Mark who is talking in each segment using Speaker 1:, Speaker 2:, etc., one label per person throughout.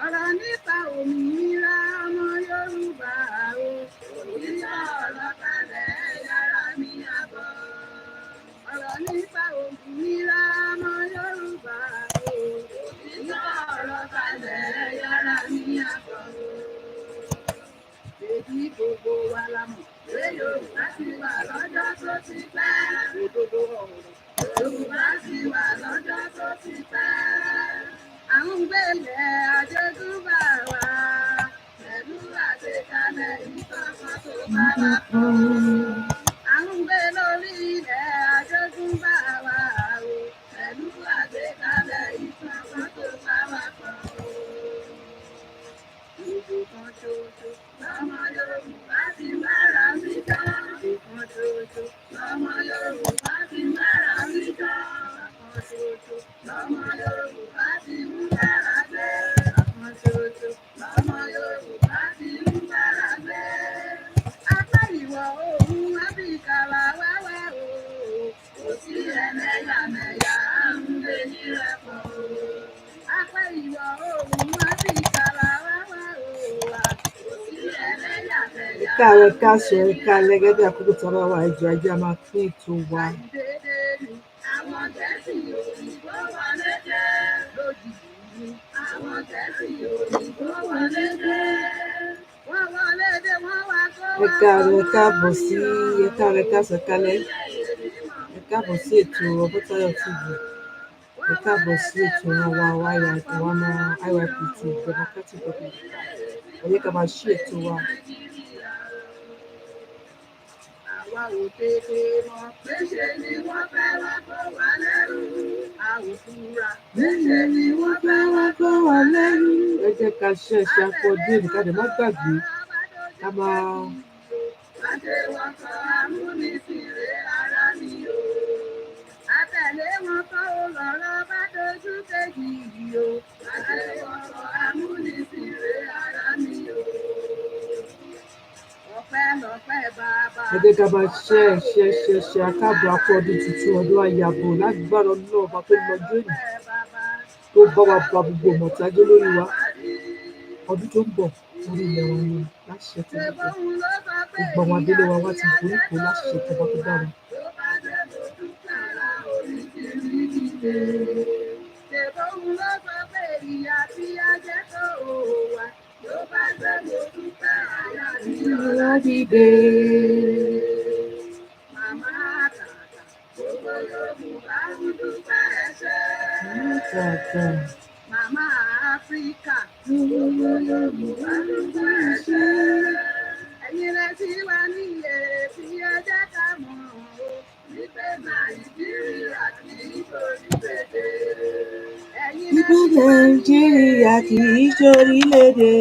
Speaker 1: ọ̀rọ̀ nípa òmìnira ọmọ Yorùbá o. Òtítọ́ ọ̀rọ̀ kalẹ̀ yára mi àbọ̀. Ọ̀rọ̀ nípa òmìnira ọmọ Yorùbá o. Òtítọ́ ọ̀rọ̀ kalẹ̀ yára mi àbọ̀. Èyí gbogbo wa la mọ̀ pé Yorùbá ti wà lọ́jọ́ tó ti pẹ́. Òdodo ọ̀rọ̀ Yorùbá ti wà lọ́jọ́ tó ti pẹ́. Àwọn gbélé àjogúnbá wa pẹ̀lú àgbékalẹ̀ ìtọ́kọ̀ tó bá wà pọ̀. Àwọn gbé lórí ilẹ̀ àjogúnbá wa o pẹ̀lú àgbékalẹ̀ ìtọ́kọ̀ tó bá wà pọ̀. Ìlú kan ṣoṣo lọ́mọ Yorùbá ti bára mi jọ. Ìlú kan ṣoṣo lọ́mọ Yorùbá ti bára mi jọ. Kan ṣoṣo lọ́mọ Yorùbá ti ń bára gbé. Kan ṣoṣo lọ́mọ Yorùbá ti ń bára gbé. Apá ìwọ̀ oòrùn Áfíríkà là wá wá o. Kò sí ẹlẹ́yàmẹ̀yà ń gbé ní rẹpọ̀ o. Apá ìwọ̀ oòrùn Áfíríkà là wá wá o. Kò sí ẹlẹ́yàmẹ̀yà.
Speaker 2: Káàárọ̀ káàsán kálẹ́ gẹ́gẹ́ bí àkókò tí wọ́n wà ẹjọ́ ajé a máa pín ètò wa.
Speaker 1: Àìdédé ni àwọn Gẹ̀ẹ́sì òyìnbó wọlé dé. Lójijì ni àwọn Gẹ̀ẹ́sì òyìnbó wọlé dé. Wọ́n wọlé dé wọ́n wá kó
Speaker 2: Ẹ káàárọ̀ káàbọ̀ sí ẹ káàárọ̀ káàsán kálẹ́ ẹ káàbọ̀ sí ètò Ọbọ́táyọ̀ TV ẹ káàbọ̀ sí ètò wa IYPT Democratic Republic ẹ jẹ́ ká máa ṣí ètò wa.
Speaker 1: Àwa ò tètè mọ̀ péṣe ni wọ́n fẹ́ wá kó wa lẹ́rú. A ò fura péṣe ni wọ́n fẹ́ wá kó wa lẹ́rú.
Speaker 2: Ẹ jẹ́ ká ṣe ẹ̀ṣẹ̀ akọ́dé nìkan dẹ̀ má gbàgbé ká máa.
Speaker 1: Àṣẹ wọn kọ amúnisìn rẹ̀ ara ni o. Àtẹ̀lé wọn kọ́ ó lọ́rọ̀ bá dojú kejì yìí o. Àṣẹ wọn kọ amúnisìn rẹ̀ ara ni o. Ọpẹ́lọpẹ́ bàbá.
Speaker 2: Ẹ jẹ́ ká máa ṣe akáàbọ̀ akọ ọdún tuntun ọdún àyàbò lágbára náà ọba tó lọ́jọ́ ènì tó bá wa ba gbogbo ọ̀mọ̀tájé lórí wa ọdún tó ń bọ̀ orí ilẹ̀ wa ni láṣẹ tó ń bọ̀ gbogbo àwọn adélé wa wá ti boríko láṣẹ tó bá tó dára.
Speaker 1: Ṣèbóhun ló sọ pé ìyá tí a jẹ́ tó wà ló bá gbé mo dúpẹ́ àyà tí ọlá dìde. Màmá àtàtà gbogbo Yorùbá ń dúpẹ́ ẹ̀ṣẹ̀. Màmá Áfíríkà gbogbo Yorùbá ń dúpẹ́ ẹ̀ṣẹ̀. Ẹ̀yin lẹ ti wá níyè tí ẹ jẹ́ ká mọ̀ o wípé Nàìjíríà kì í ṣorílẹ̀-èdè.
Speaker 2: Wípé Nàìjíríà kì í ṣorílẹ̀-èdè.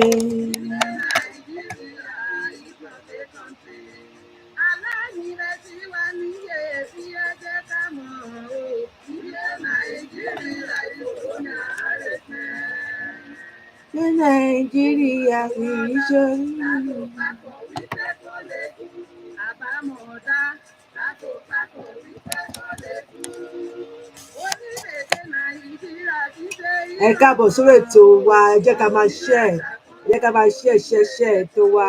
Speaker 2: Wípé Nàìjíríà kì í ṣorílẹ̀-èdè.
Speaker 1: Àbámọ̀dá látò pápọ̀ wípé kọ́ lè kú. Orílẹ̀-èdè Nàìjíríà ti ṣe
Speaker 2: Ẹ káàbọ̀ sórí ètò wa ẹ jẹ́ ká máa ṣe ètò wa.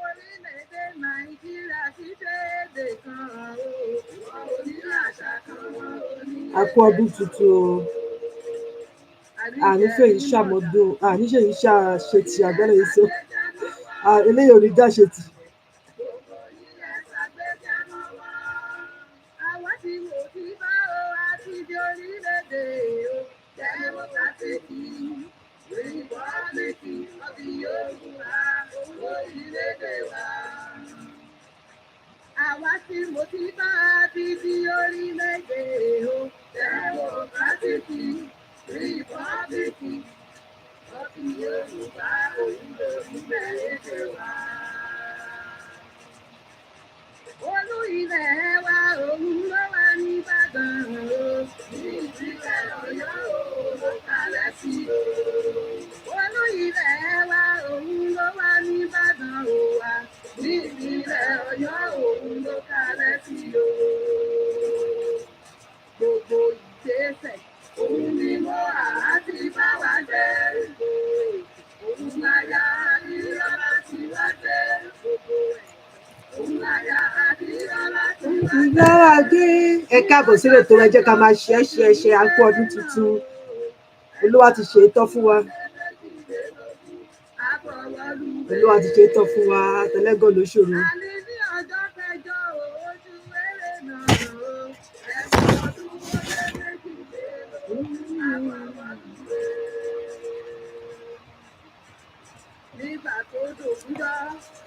Speaker 1: Orílẹ̀-èdè Nàìjíríà ti ṣe èdè kan o. Wọn ò ní àṣà kan wọn ò ní.
Speaker 2: A kú ọdún tuntun o. Ànífẹ́ yìí ṣàmọ́dún àníṣe yìí ṣàṣetì àgbẹ̀lẹ̀ yìí sọ eléyìí ò ní já ṣetì.
Speaker 1: Gbogbo ilẹ̀ ṣàgbéjámọ́ wọn. Àwa ti wò tí bá o àti di orílẹ̀-èdè o. Democratic Republic of Yorùbá orílẹ̀-èdè wa. Àwa ti wò tí bá àti di orílẹ̀-èdè o. Democratic Republic of Yorùbá orílẹ̀-èdè wa. Olú ilẹ̀ wa òun ló wà ní Ìbàdàn o. Ní ìpínlẹ̀ Ọ̀yọ́ o ló kalẹ̀ sí o. Olú ilẹ̀ wa òun ló wà ní Ìbàdàn o wa. Ní ìpínlẹ̀ Ọ̀yọ́ òun ló kalẹ̀ sí o. Gbogbo ìgbésẹ̀ òun ni Moao ti bá wa gbé.
Speaker 2: dé. Ẹ káàbọ̀ sílẹ̀ tó ẹ jẹ́ ká máa ṣe àkú ọdún tuntun. Olúwa ti ṣe é tán fún wa. Olúwa ti ṣe é tán fún wa. Àtẹlẹ́gàn ló ṣòro.
Speaker 1: Nígbà tó dòkúdá,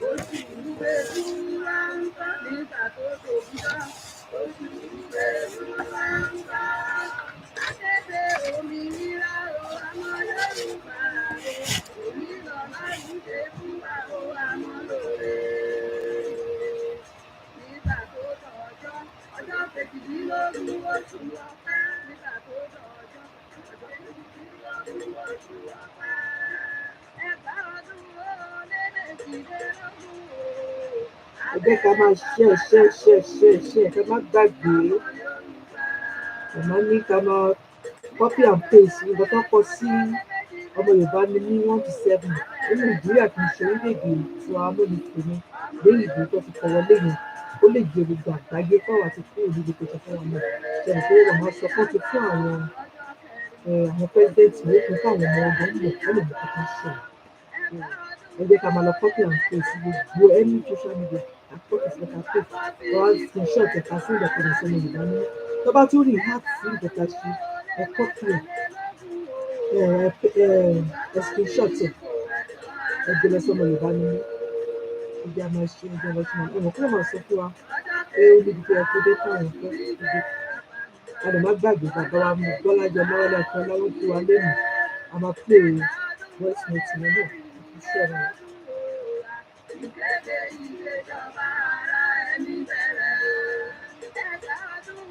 Speaker 1: oṣù ìwé dúró ń bá. Nígbà tó dòkúdá, oṣù ìwé dúró ń bá. Akéde òmìnira o, ọmọ Yorùbá o. Òmìnira láì ṣe fún wa o, àmọ́ lóore. Nígbà tó dọ̀jọ́, ọjọ́ kejìdínlógún oṣù ọ̀pẹ. Nígbà tó dọ̀jọ́, ọjọ́ kejìdínlógún oṣù ọ̀pẹ.
Speaker 2: Ẹ jẹ́ ká máa ṣe ẹ má gbàgbé. Ẹ má ní ká máa copy and paste nǹkan tó kọ sí ọmọ Yorùbá ní 1 to 7. Ní Nàìjíríà kì í ṣe orílẹ̀-èdè tí wọ́n amúnisìn ní ìbò tó fi kọ wọlé yẹn. Ó lè jẹ gbogbo àgbáyé fún àwọn àti kúrò níbi tó ṣe fún wọn náà. Ṣé ẹ̀ pé wọ́n máa sọ fún ti fún àwọn pẹ́sidẹ̀ntì ló fún àwọn ọmọ ọgbọ́n mọ̀ wọ́n lè mọ̀ kó ṣe. Ẹ jẹ́ ká máa lọ copy and paste gbogbo any social media àkókò sí ẹ̀ka pé wọ́n á screenshot ẹ̀ka sí ìdàkọ̀dà sọmọ Yorùbá ní. Tó bá tún rí heart sí ìdàkà ṣe ẹ copy ẹ screenshot ẹ gbé lọ sọmọ Yorùbá ní. Ìdí a máa ṣe ìdí a máa ṣe ọmọ kí ló máa sọ fún wa pé ó níbi tí ẹ kó dé káwọn fẹ́ ìdí. A lè má gbàgbé bàbá wa mú Bọ́lájọ Mọ́wọ́lá kan láwọn fún wa lẹ́nu. A máa play voice note yẹn náà iṣẹ́ rẹ̀.
Speaker 1: Ìkéde ìṣèjọba ara ẹni bẹ̀rẹ̀. Ẹ̀ka ọdún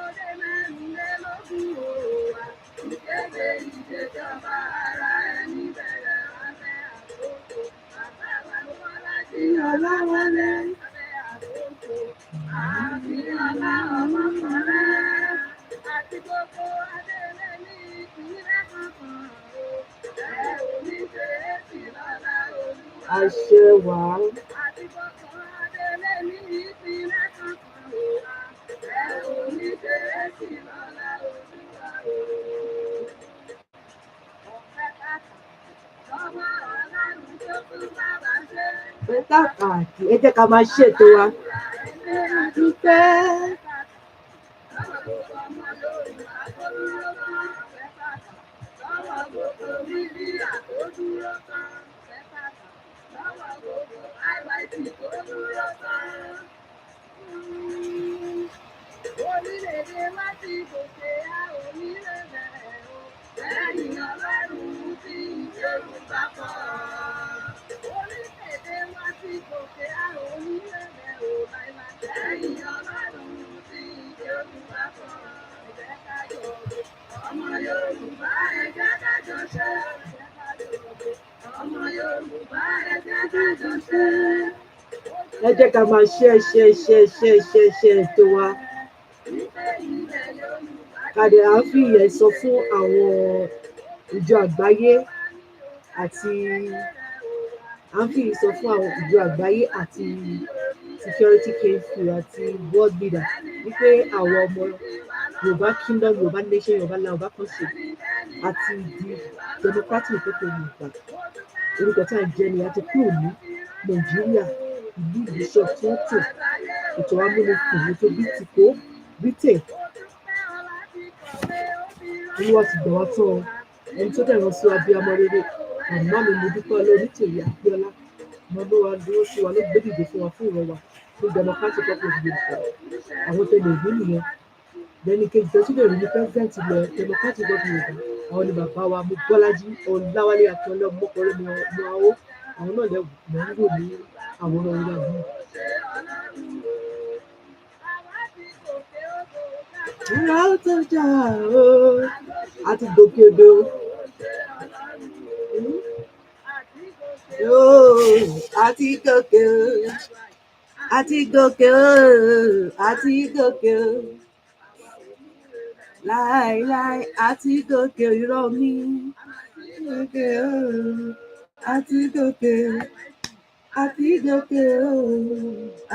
Speaker 1: òde mẹ́rìnlélógún òwà. Ìkéde ìṣèjọba ara ẹni bẹ̀rẹ̀. Abẹ́ àkókò bàbá wa Bọ́lájí Ọláwálé. Abẹ́ àkókò àfi ọlá ọmọkùnrin. Àti gbogbo adélé ní ìpínlẹ̀ kankan o. Ẹ ò ní ṣe é sí lọ́la Olúwa.
Speaker 2: Àṣẹ wà.
Speaker 1: Àti gbogbo adélé ní ìpínlẹ̀ kankan o. Ẹ ò ní ṣe é sí lọ́la Olúwa o. Ọ̀pẹ kàkà lọ́wọ́ Ọlọ́run tó tún bá wa ṣe.
Speaker 2: Bẹ́tà kàkì ẹ jẹ́ ká máa ṣètò wa. Dúpẹ́.
Speaker 1: Orílẹ̀-èdè láti gòkè a ò ní lè bẹ̀rẹ̀ o. Lẹ́yìn Ọlọ́run tí Yorùbá kọ́. Orílẹ̀-èdè láti gòkè a ò ní lè bẹ̀rẹ̀ o. Lẹ́yìn Ọlọ́run tí Yorùbá kọ́. Ẹ̀jẹ̀ ká jọ ọmọ Yorùbá ẹ̀jẹ̀ ká jọ ṣe. Ọmọ Yorùbá ẹ̀jẹ̀ ká jọ ṣe.
Speaker 2: Ẹ jẹ́ ká máa ṣe ètò wa. Kàdé à ń fi ìyẹn sọ fún àwọn ìjọ àgbáyé àti à ń fi ìyẹn sọ fún àwọn ìjọ àgbáyé àti security council àti world leader wípé àwọn ọmọ Yorùbá kingdom Yorùbá nation Yorùbá land Yorùbá country àti the democratic republic Yorùbá orúkọ tí à ń jẹ́ ni a ti kúrò ní Nàìjíríà ìlú ìbísọ̀ tó ń tò ètò amúnisìn ètò bíi Britain. Olúwa ti gbà wá tán ẹni tó dẹ̀ rán sí abiyamọ rere àmọ́ mi mo dúpẹ́ Ọlọ́run nítorí Abíọ́lá ọmọ ló wá dúró sí wa ló gbé dìde fún wa fún ìrọ̀wà fún democratic republic Yorùbá àwọn tẹ̀lé ìlú nìyẹn lẹ́ni kejì tó tún lè rí ní president ilẹ̀ democratic republic Yorùbá àwọn ni bàbá wa mú Bọ́lájí Ọláwálé Akíọ́lá ọmọkùnrin Moao àwọn náà lẹ́wọ̀ mọ̀ ń wò ní àwòrán orí àgbọn. Ìrà ó tó jà ó àti gòkè odò. Àti gòkè ó àti gòkè ó àti gòkè ó láéláé àti gòkè irọ́ mi gòkè ó àti gòkè àti gòkè ó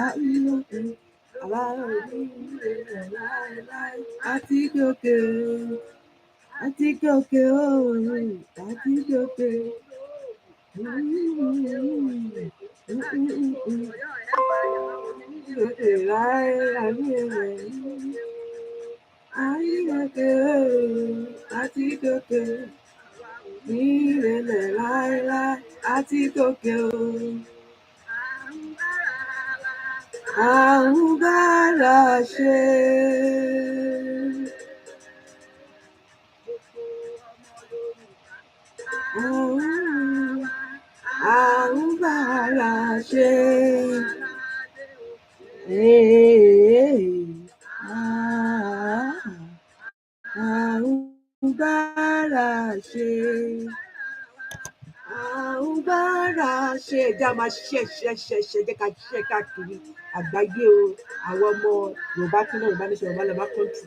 Speaker 2: àti gòkè àwa ò ní ìrẹ̀lẹ̀ láéláé. Àti gòkè, àti gòkè ooo, àti gòkè. Gòkè láéláé. Àti gòkè ooo, àti gòkè. Ìrẹ̀lẹ̀ láéláé. Àti gòkè ooo. Àwọn bára ṣe. Àwọn bára ṣe. Àwọn bára ṣe. Àwọn bára ṣe. Ẹja máa ṣe jẹ́ ká ṣe káàkiri àgbáyé o. Àwọn ọmọ Yorùbá kí náà Yorùbá ní ṣe Yorùbá lọ́ba kọ́ńtì.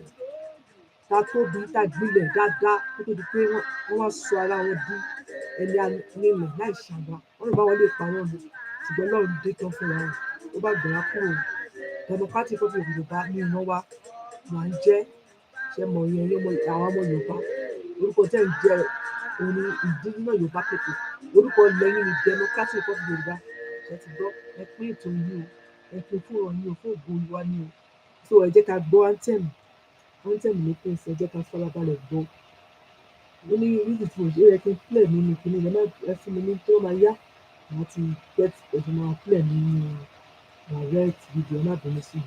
Speaker 2: Ta tóbi ta gbilẹ̀ dáadáa kó tó di pé wọ́n wá sọ ara wọn di ẹni nílẹ̀ láì ṣàgbá. Wọ́n lè bá wọn lè pa wọn lọ. Ṣùgbọ́n Ọlọ́run dé tán fún wa. Ó bá gbà wá kúrò. Democratic of Yorùbá ní ìran wa là ń jẹ́. Ṣé mọ̀ yẹn ní àwọn ọmọ Yorùbá? Orúkọ tẹ́ ń jẹ́ orin ìdílé náà Yorùbá pèpè. Orúkọ lẹ́yìn ní Democratic of Yorùbá. Ṣé ti gbọ́? Ẹ pín ètò yìí o. Ẹ pín fún ọ̀rọ̀ yìí o, fún ògo Olúwa ni o. So ẹ jẹ́ ká gbọ́ anthem. Anthem ló pín sí ẹ jẹ́ ká farabalẹ̀ gbọ́. Ó ní reason tí mo ṣe yẹ kí n play nínú kíní ẹ fún mi ní tó máa yá. Màá ti get ẹ̀sùn máa play nínú direct video má bínú sí i.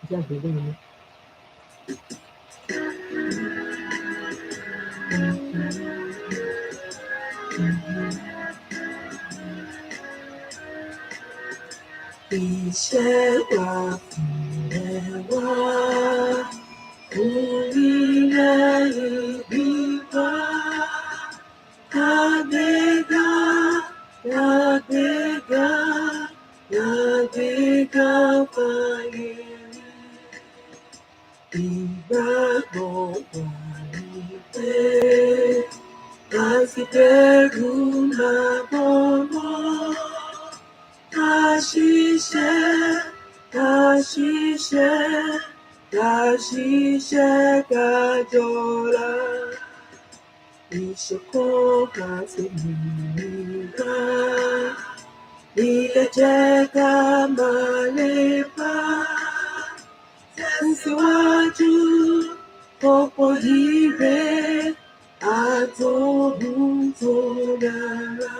Speaker 2: Ìjà àgbẹ̀dẹ̀ mi. Iṣẹ́ wà fún ẹ wá, orílẹ̀ ìgbà, àgbéga, àgbéga, àgbéga fàyè. Ìgbàgbọ́ wà ní pé láti bẹ̀rù máa bọ̀ wọ́n. Àṣìṣe, kájọra. Ìṣọ̀kan àti òmìnira. Ilé jẹ́ ká máa lépa. Tẹ̀síwájú, ọ̀pọ̀ ire àtòhun tó dára.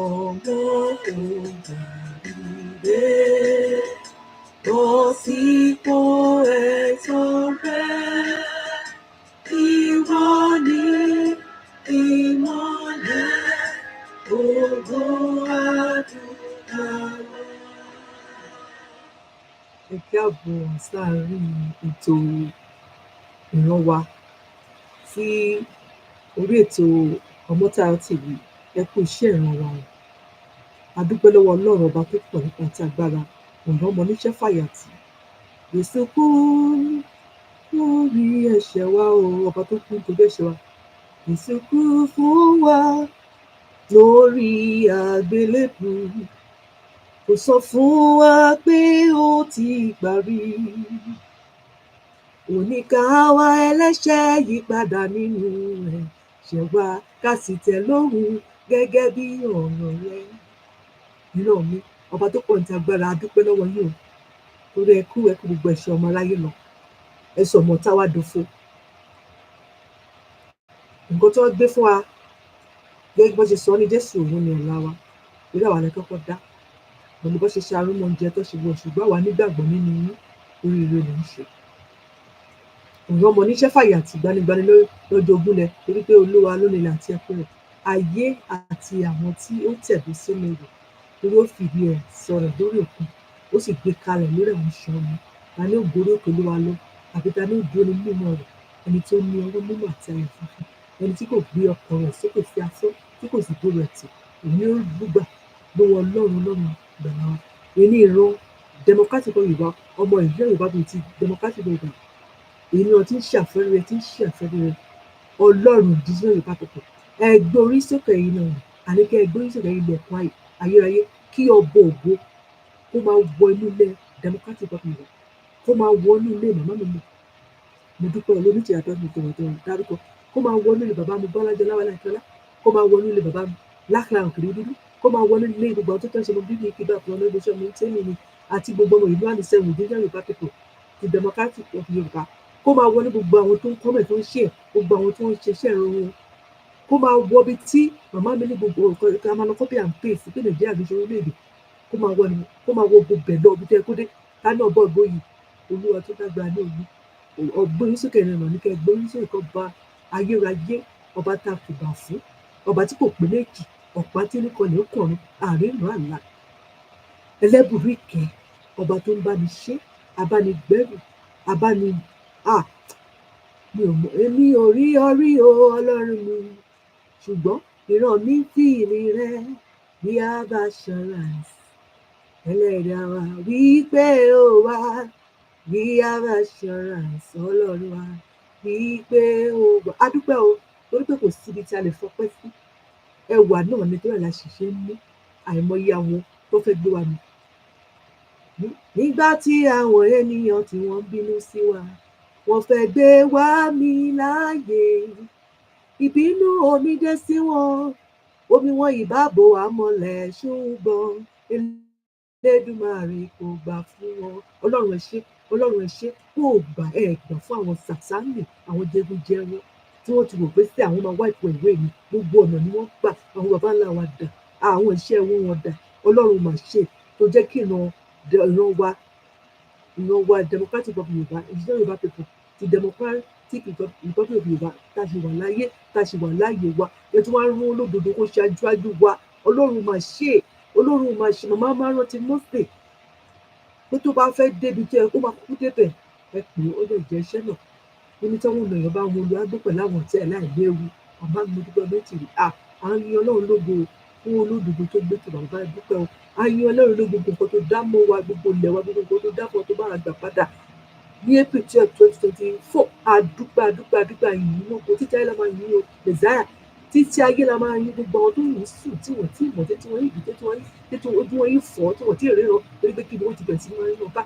Speaker 2: Ọmọ òǹdàríre, bọ́ sípò ẹ̀tọ́ rẹ̀. Ìwọ ni ìmọ́lẹ̀ gbogbo adúláwọ̀. Ẹ káàbọ̀ sáàárín ètò ìran wa sí orí ètò Ọmọ́táyọ̀ TV. Ẹ kú iṣẹ́ ìran wa o. A dúpẹ́ lọ́wọ́ Ọlọ́run ọba tó pọ̀ nípa ti agbára. Ọ̀rọ̀ ọmọ oníṣẹ́ fàyàtì. Èso kú lórí ẹ̀ṣẹ̀ wa o. Ọba tó kú nítorí ẹ̀ṣẹ̀ wa. Èso kú fún wa lórí àgbélébùú. Kò sọ fún wa pé ó ti parí. Ó ní ká wá ẹlẹ́ṣẹ̀ yí padà nínú ẹ̀ṣẹ̀ wa ká sì tẹ́ lọ́rùn gẹ́gẹ́ bí ọ̀rọ̀ rẹ̀. Ìran mi, ọba tó pọ̀ ní agbára, a dúpẹ́ lọ́wọ́ yín o. Torí ẹ kú gbogbo ẹ̀ṣẹ̀ ọmọ aráyé lọ. Ẹ sọ ọmọ tá wá dòfo. Nǹkan tó gbé fún wa gẹ́gẹ́ bó ṣe sọ ní Jésù òun ni ọ̀la wa. Irú àwa lẹ kọ́kọ́ dá. Pẹ̀lú bó ṣe ṣe arúmọ oúnjẹ tó ṣe wọ̀ ṣùgbọ́n àwa nígbàgbọ́ nínú yín oríire ló ń ṣe. Ọ̀rọ̀ ọmọ oníṣẹ́ fàyàtì gbanigbani lọ́jọ́ ogúnlẹ̀ torí pé Olúwa ló nílẹ̀ àti ẹkún rẹ̀. Ayé àti àwọn tí ó tẹ̀dó sínú rẹ̀ torí ó fìdí ẹ̀ sọ̀rọ̀ lórí òkun. Ó sì gbé kalẹ̀ lórí àwọn iṣan omi. Ta ni ó gorí òkè Olúwa lọ? Àbí ta ni ó dúró nínú mímọ́ rẹ̀? Ẹni tó ní ọwọ́ mímọ́ àti àyà funfun. Ẹni tí kò gbé ọkàn rẹ̀ sókè sí asán, tí kò sì gbé rẹ̀ tì. Èyí ni ó gbúgbà lọ́wọ́ Ọlọ́run ìgbàlà wa. Èyí ni ìran Democratic Yorùbá, ọmọ ìlú Yorùbá bíi ti Democratic Yorùbá. Èyí ni wọ́n ti ń ṣàfẹ́rí rẹ̀, Ọlọ́run ìdílé Yorùbá pẹ̀pẹ̀. Ẹ gbé orí sókè yìí náà, àníkẹ́ ẹ gbé orí sókè yìí lẹ̀kùn ayérayé kí ọba ògo kó máa wọ inú ilé democratic republic kó máa wọnú ilé màmá mi mo dúpẹ́ olóníjì àtọ́jú tọ̀wọ̀tọ̀wọ̀ dárúkọ kó máa wọnú ilé bàbá mi Bọ́lájọ Láwálá Ìfẹ́lá kó máa wọnú ilé bàbá mi Lákìlá Òkèrè Dúdú kó máa wọnú ilé gbogbo àwọn tó tẹ́ ṣe mo bíbí ìkíbà fún ọlọ́dún iṣẹ́ mi tẹ́lẹ̀ mi àti gbogbo ọmọ ìlú àníṣẹ́wò ìdíjọ́ Yorùbá people ti democratic of Yorùbá kó máa wọnú gbogbo àwọn tó ń kọ́mẹ̀ tó ń ṣe gbogbo àwọn tó ń ṣiṣẹ́ ìrọ̀rùn kó máa wọ ibi tí màmá mi ní gbogbo nǹkan ká máa lọ copy and paste pé Nàìjíríà ló ṣe orílẹ̀-èdè kó máa wọ gbogbo bẹ̀ lọ ibi tẹ́ kó dé ká náà bọ̀ gbóyè Olúwa tó dágbà ní òní ọgbọ́n sókè ìrìnà ní kẹ́ gbóyún sókè kan ba ayérayé ọba tá a fìgbà fún ọba tí kò pé méjì ọ̀pá tí ní kan ní ó kọ̀run àárín ìlú àlá ẹlẹ́bùrú ìkẹ́ ọba tó ń bá ní ṣe abánigbẹ́rù abáni èmi ò rí ọrí o Ọlọ́run mi ṣùgbọ́n ìran mi fi ìrìn rẹ bí a bá ṣọ́ra ẹlẹ́dàá wa wí pé ó wá bí a bá ṣọ́ra Ọlọ́run wa wí pé ó wá a dúpẹ́ o torí pé kò síbi tí a lè fọpẹ́ sí ẹwà náà ni tó rẹ̀ la ṣiṣẹ́ ń mú àìmọye àwọn tó fẹ́ gbé wa mì nígbà tí àwọn ènìyàn tí wọ́n ń bínú sí wa wọ́n fẹ́ gbé wá mì láàyè ìbínú omi dé sí wọn omi wọn ìbá bò wá mọ́lẹ̀ ṣùgbọ́n Elédùmarè kò gbà fún wọn Ọlọ́run ẹ ṣé kó gbà gbà fún àwọn Sàtánì àwọn jẹgúnjẹrán tí wọ́n ti rò pé sí àwọn máa wá ipò ìwé mi gbogbo ọ̀nà ni wọ́n gbà àwọn bàbá ńlá wa dà àwọn iṣẹ́ wọn dà Ọlọ́run mà ṣe tó jẹ́ kí ìran wa democratic of Yorùbá ìṣẹ́ Yorùbá people ti democratic republic of Yorùbá tá a ṣe wà láyé tá a ṣe wà láàyè wa ẹ tí wọ́n á rún olódodo kó ṣe aṣáájú wa Ọlọ́run mà ṣe màmá máa rántí Mósè pé tó bá fẹ́ débi tí ẹ kó máa kú débẹ̀ ẹ pè ó lè jẹ́ iṣẹ́ náà níbi tí àwọn èèyàn bá wọn lu agbó pẹ̀lú àwọn ọ̀tẹ́ ẹ̀ láì léwu bàbá mi dúpẹ́ méjì rí à ń yin Ọlọ́run lógo fún olódodo tó gbé tó bàbá dúpẹ́ o à ń yin Ọlọ́run lógo gbogbo nǹkan tó dá mọ́ wa gbogbo ilẹ̀ wa gbogbo nǹkan tó dá fún ọ tó bá wa gbà padà ní April 12, 2024 àdúpẹ́ yìí lógo títí ayé la máa yin o Mèsáyà títí ayé la máa yin gbogbo àwọn tó ń sùn tí wọ́n tí mọ̀ tí wọ́n yìí tí ojú wọn yìí fọ́ tí wọ́n tí ì ríran torí pé kí ni wọ́n ti bẹ̀rẹ̀ sí máa ríran bá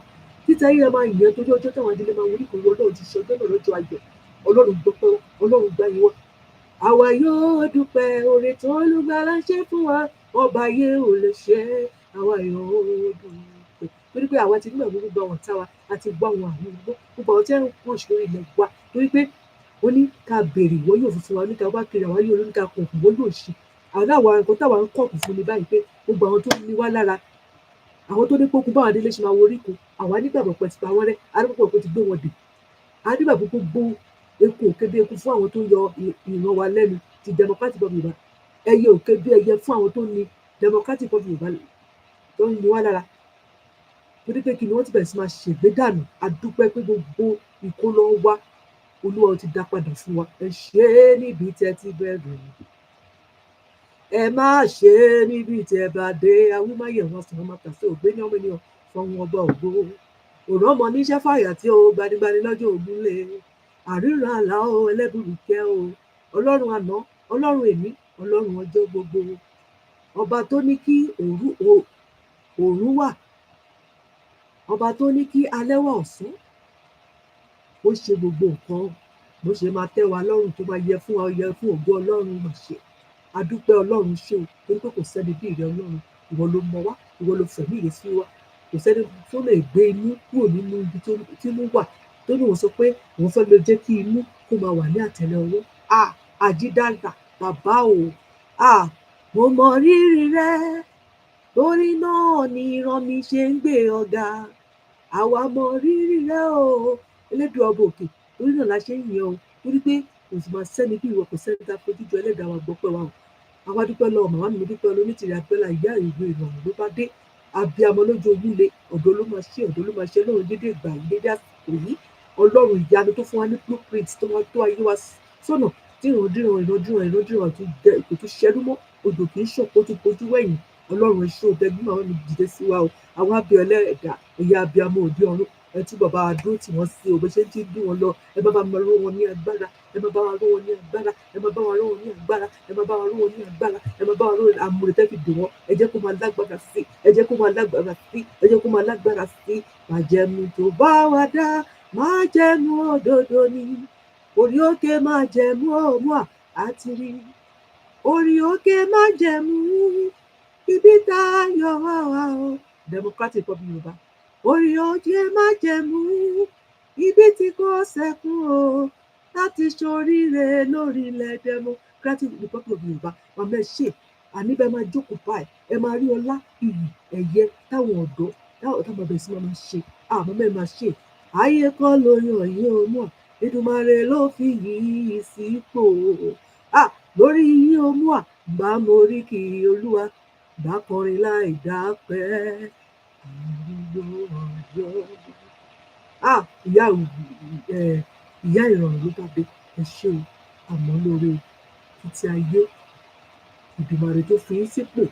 Speaker 2: títí ayé la máa yìn torí ọjọ́ táwọn adílé máa wọlé kan Ọlọ́run ti ṣe ọjọ́ náà lọ́jọ́ ayọ̀ Ọlọ́run gbọ́pẹ́ Ọlọ́run gbá yín wá àwa yóò dúpẹ́ oore tó Olùgbàlà ṣe fún wa ọba ayé ò lè ṣe àwa yóò dúpẹ́ torí pé àwa ti nígbà gbogbo àwọn ọ̀tá wa àti gbọ́ àwọn gbogbo àwọn tí wọ́n ń kó ìṣòro ilẹ̀ wa torí pé ó ní ká béèrè wọ́n yóò fún wa ní ká wá kiri àwọn yóò ní ká kọ̀ọ̀kùn wọ́n yóò ṣe àwọn àwọn nǹkan táwa ń kọ̀ọ̀kùn fún mi báyìí pé gbogbo àwọn tó ní wá lára àwọn tó ní pókun báwọn adélé ṣe máa wo oríko àwa nígbàgbọ́ pẹ̀ ti pa wọ́n rẹ́ adúgbò pé ti gbé wọn dè adúgbò gbogbo eku òkè bí eku fún àwọn tó yọ ìran wa lẹ́nu ti democratic of Yorùbá ẹyẹ òkè bí ẹyẹ fún àwọn tó ní democratic of Yorùbá tó ń ní wá lára torí pé kí ni wọ́n ti bẹ̀rẹ̀ sí máa ṣègbè dànù adúpẹ́ pé gbogbo ìkólọ wa Olúwa ti dá padà fún wa ẹ ṣe níbi tẹ́ ti bẹ̀rẹ̀ ẹ má ṣe níbi tẹ́ bá dé awímáyẹ̀ wọn sọ̀rọ̀ máa tàṣe ògbé ní ọmọ ènìyàn fọwọ́n ọba ògbó òrán ọmọ níṣẹ́ fàyà tí ó gbanigbani lọ́jọ́ ògún lé àríran àlá o ẹlẹ́bùrú kẹ́ o Ọlọ́run àná Ọlọ́run èní Ọlọ́run ọjọ́ gbogbo ọba tó ní kí òòrùn wà ọba tó ní kí alẹ́ wà ọ̀sán ó ṣe gbogbo nǹkan bó ṣe máa tẹ́ wa lọ́rùn tó máa yẹ fún wa yẹ fún ògo Ọlọ́run mà ṣe adúpẹ́ Ọlọ́run ṣe o torí pé kò sẹ́ni bí ìrẹ́ Ọlọ́run ìwọ ló mọ wá ìwọ ló fẹ̀mí ìrẹ́ sí wa kò sẹ́ni tó lè gbé inú kúrò nínú ibi tí inú wà tó ní òun sọ pé òun fẹ́ lọ jẹ́ kí inú kó máa wà ní àtẹ́lẹ̀ ọwọ́ àjídàgbà bàbá o mo mọ rírì rẹ torí náà ni ìran mi ṣe ń gbé ọ̀gá àwa mọ rírì rẹ o Elédùà ọba òkè torí náà la ṣe ń yìn ọ́ torí pé kò sì máa sẹ́ni bí ìwọ kò sẹ́ni tá a fojú jọ Ẹlẹ́dàá wa gbọ́pẹ́ wa o àwa dúpẹ́ lọ́wọ́ màmá mi dúpẹ́ lọ onítìrì abẹ́là ìyá ìwé ìrọ̀rùn ló bá dé abiyamọ lójú ogún le ọ̀dọ́ ló máa ṣe Ọlọ́run dédé ìgbà yìí dédé àsìkò yìí Ọlọ́run ìyanu tó fún wa ní blueprint tó wá tó ayé wa sọ́nà tí ìrandíran kò tún ṣẹlú mọ́ odò kì í ṣòkó tó fojú wẹ̀yìn Ọlọ́run ẹ̀ṣọ́ ọ̀bẹ́gbẹ́ màmá mi dìde sí wa o àwọn abiyọ Ẹlẹ́dàá ẹ̀yà abiyamọ òde ọ̀run ẹ tún bàbá dúró tí wọ́n sí o bó ṣe ń tí dùn wọn lọ ẹ bá mi ró wọn ní agbára ẹ máa bá wa ró wọn ní agbára, ẹ máa bá wa ró wọn ní agbára, ẹ máa bá wa ró wọn ní agbára, ẹ máa bá wa ró àmúrè tẹ́ fi dè wọ́n, ẹ jẹ́ kó máa lágbára sí, ẹ jẹ́ kó máa lágbára sí, ẹ jẹ́ kó máa lágbára sí. Májẹ̀mú tó bá wa dá, májẹ̀mú òdodo ni, orí òkè májẹ̀mú òmùà àti rí, orí òkè májẹ̀mú ibi tá a yọ wá o. Democratic Republic Yorùbá, orí òkè májẹ̀mú ibi tí kò sẹ́kún o, láti ṣoríire lórílẹ̀ Democratic Republic of Yorùbá. Màmá ẹ ṣe àníbẹ̀ máa jókòó báyìí, ẹ máa rí ọlá, iyì, ẹ̀yẹ táwọn ọ̀dọ́ táwọn bẹ̀rẹ̀ sí máa ṣe. Màmá ẹ máa ṣe. Ayé kọ́ ló yàn yín o mọ̀, Èdùmàrè ló fi yìí sípò. Lórí yín o mọ̀, bá mo rí kí Olúwa, bá kọrin láì dápẹ́. Ìyá ìrọ̀rùn ló bàbá ẹ ṣe o, àmọ́ lóore títí ayé. Èdùmàrè tó fi yín sípò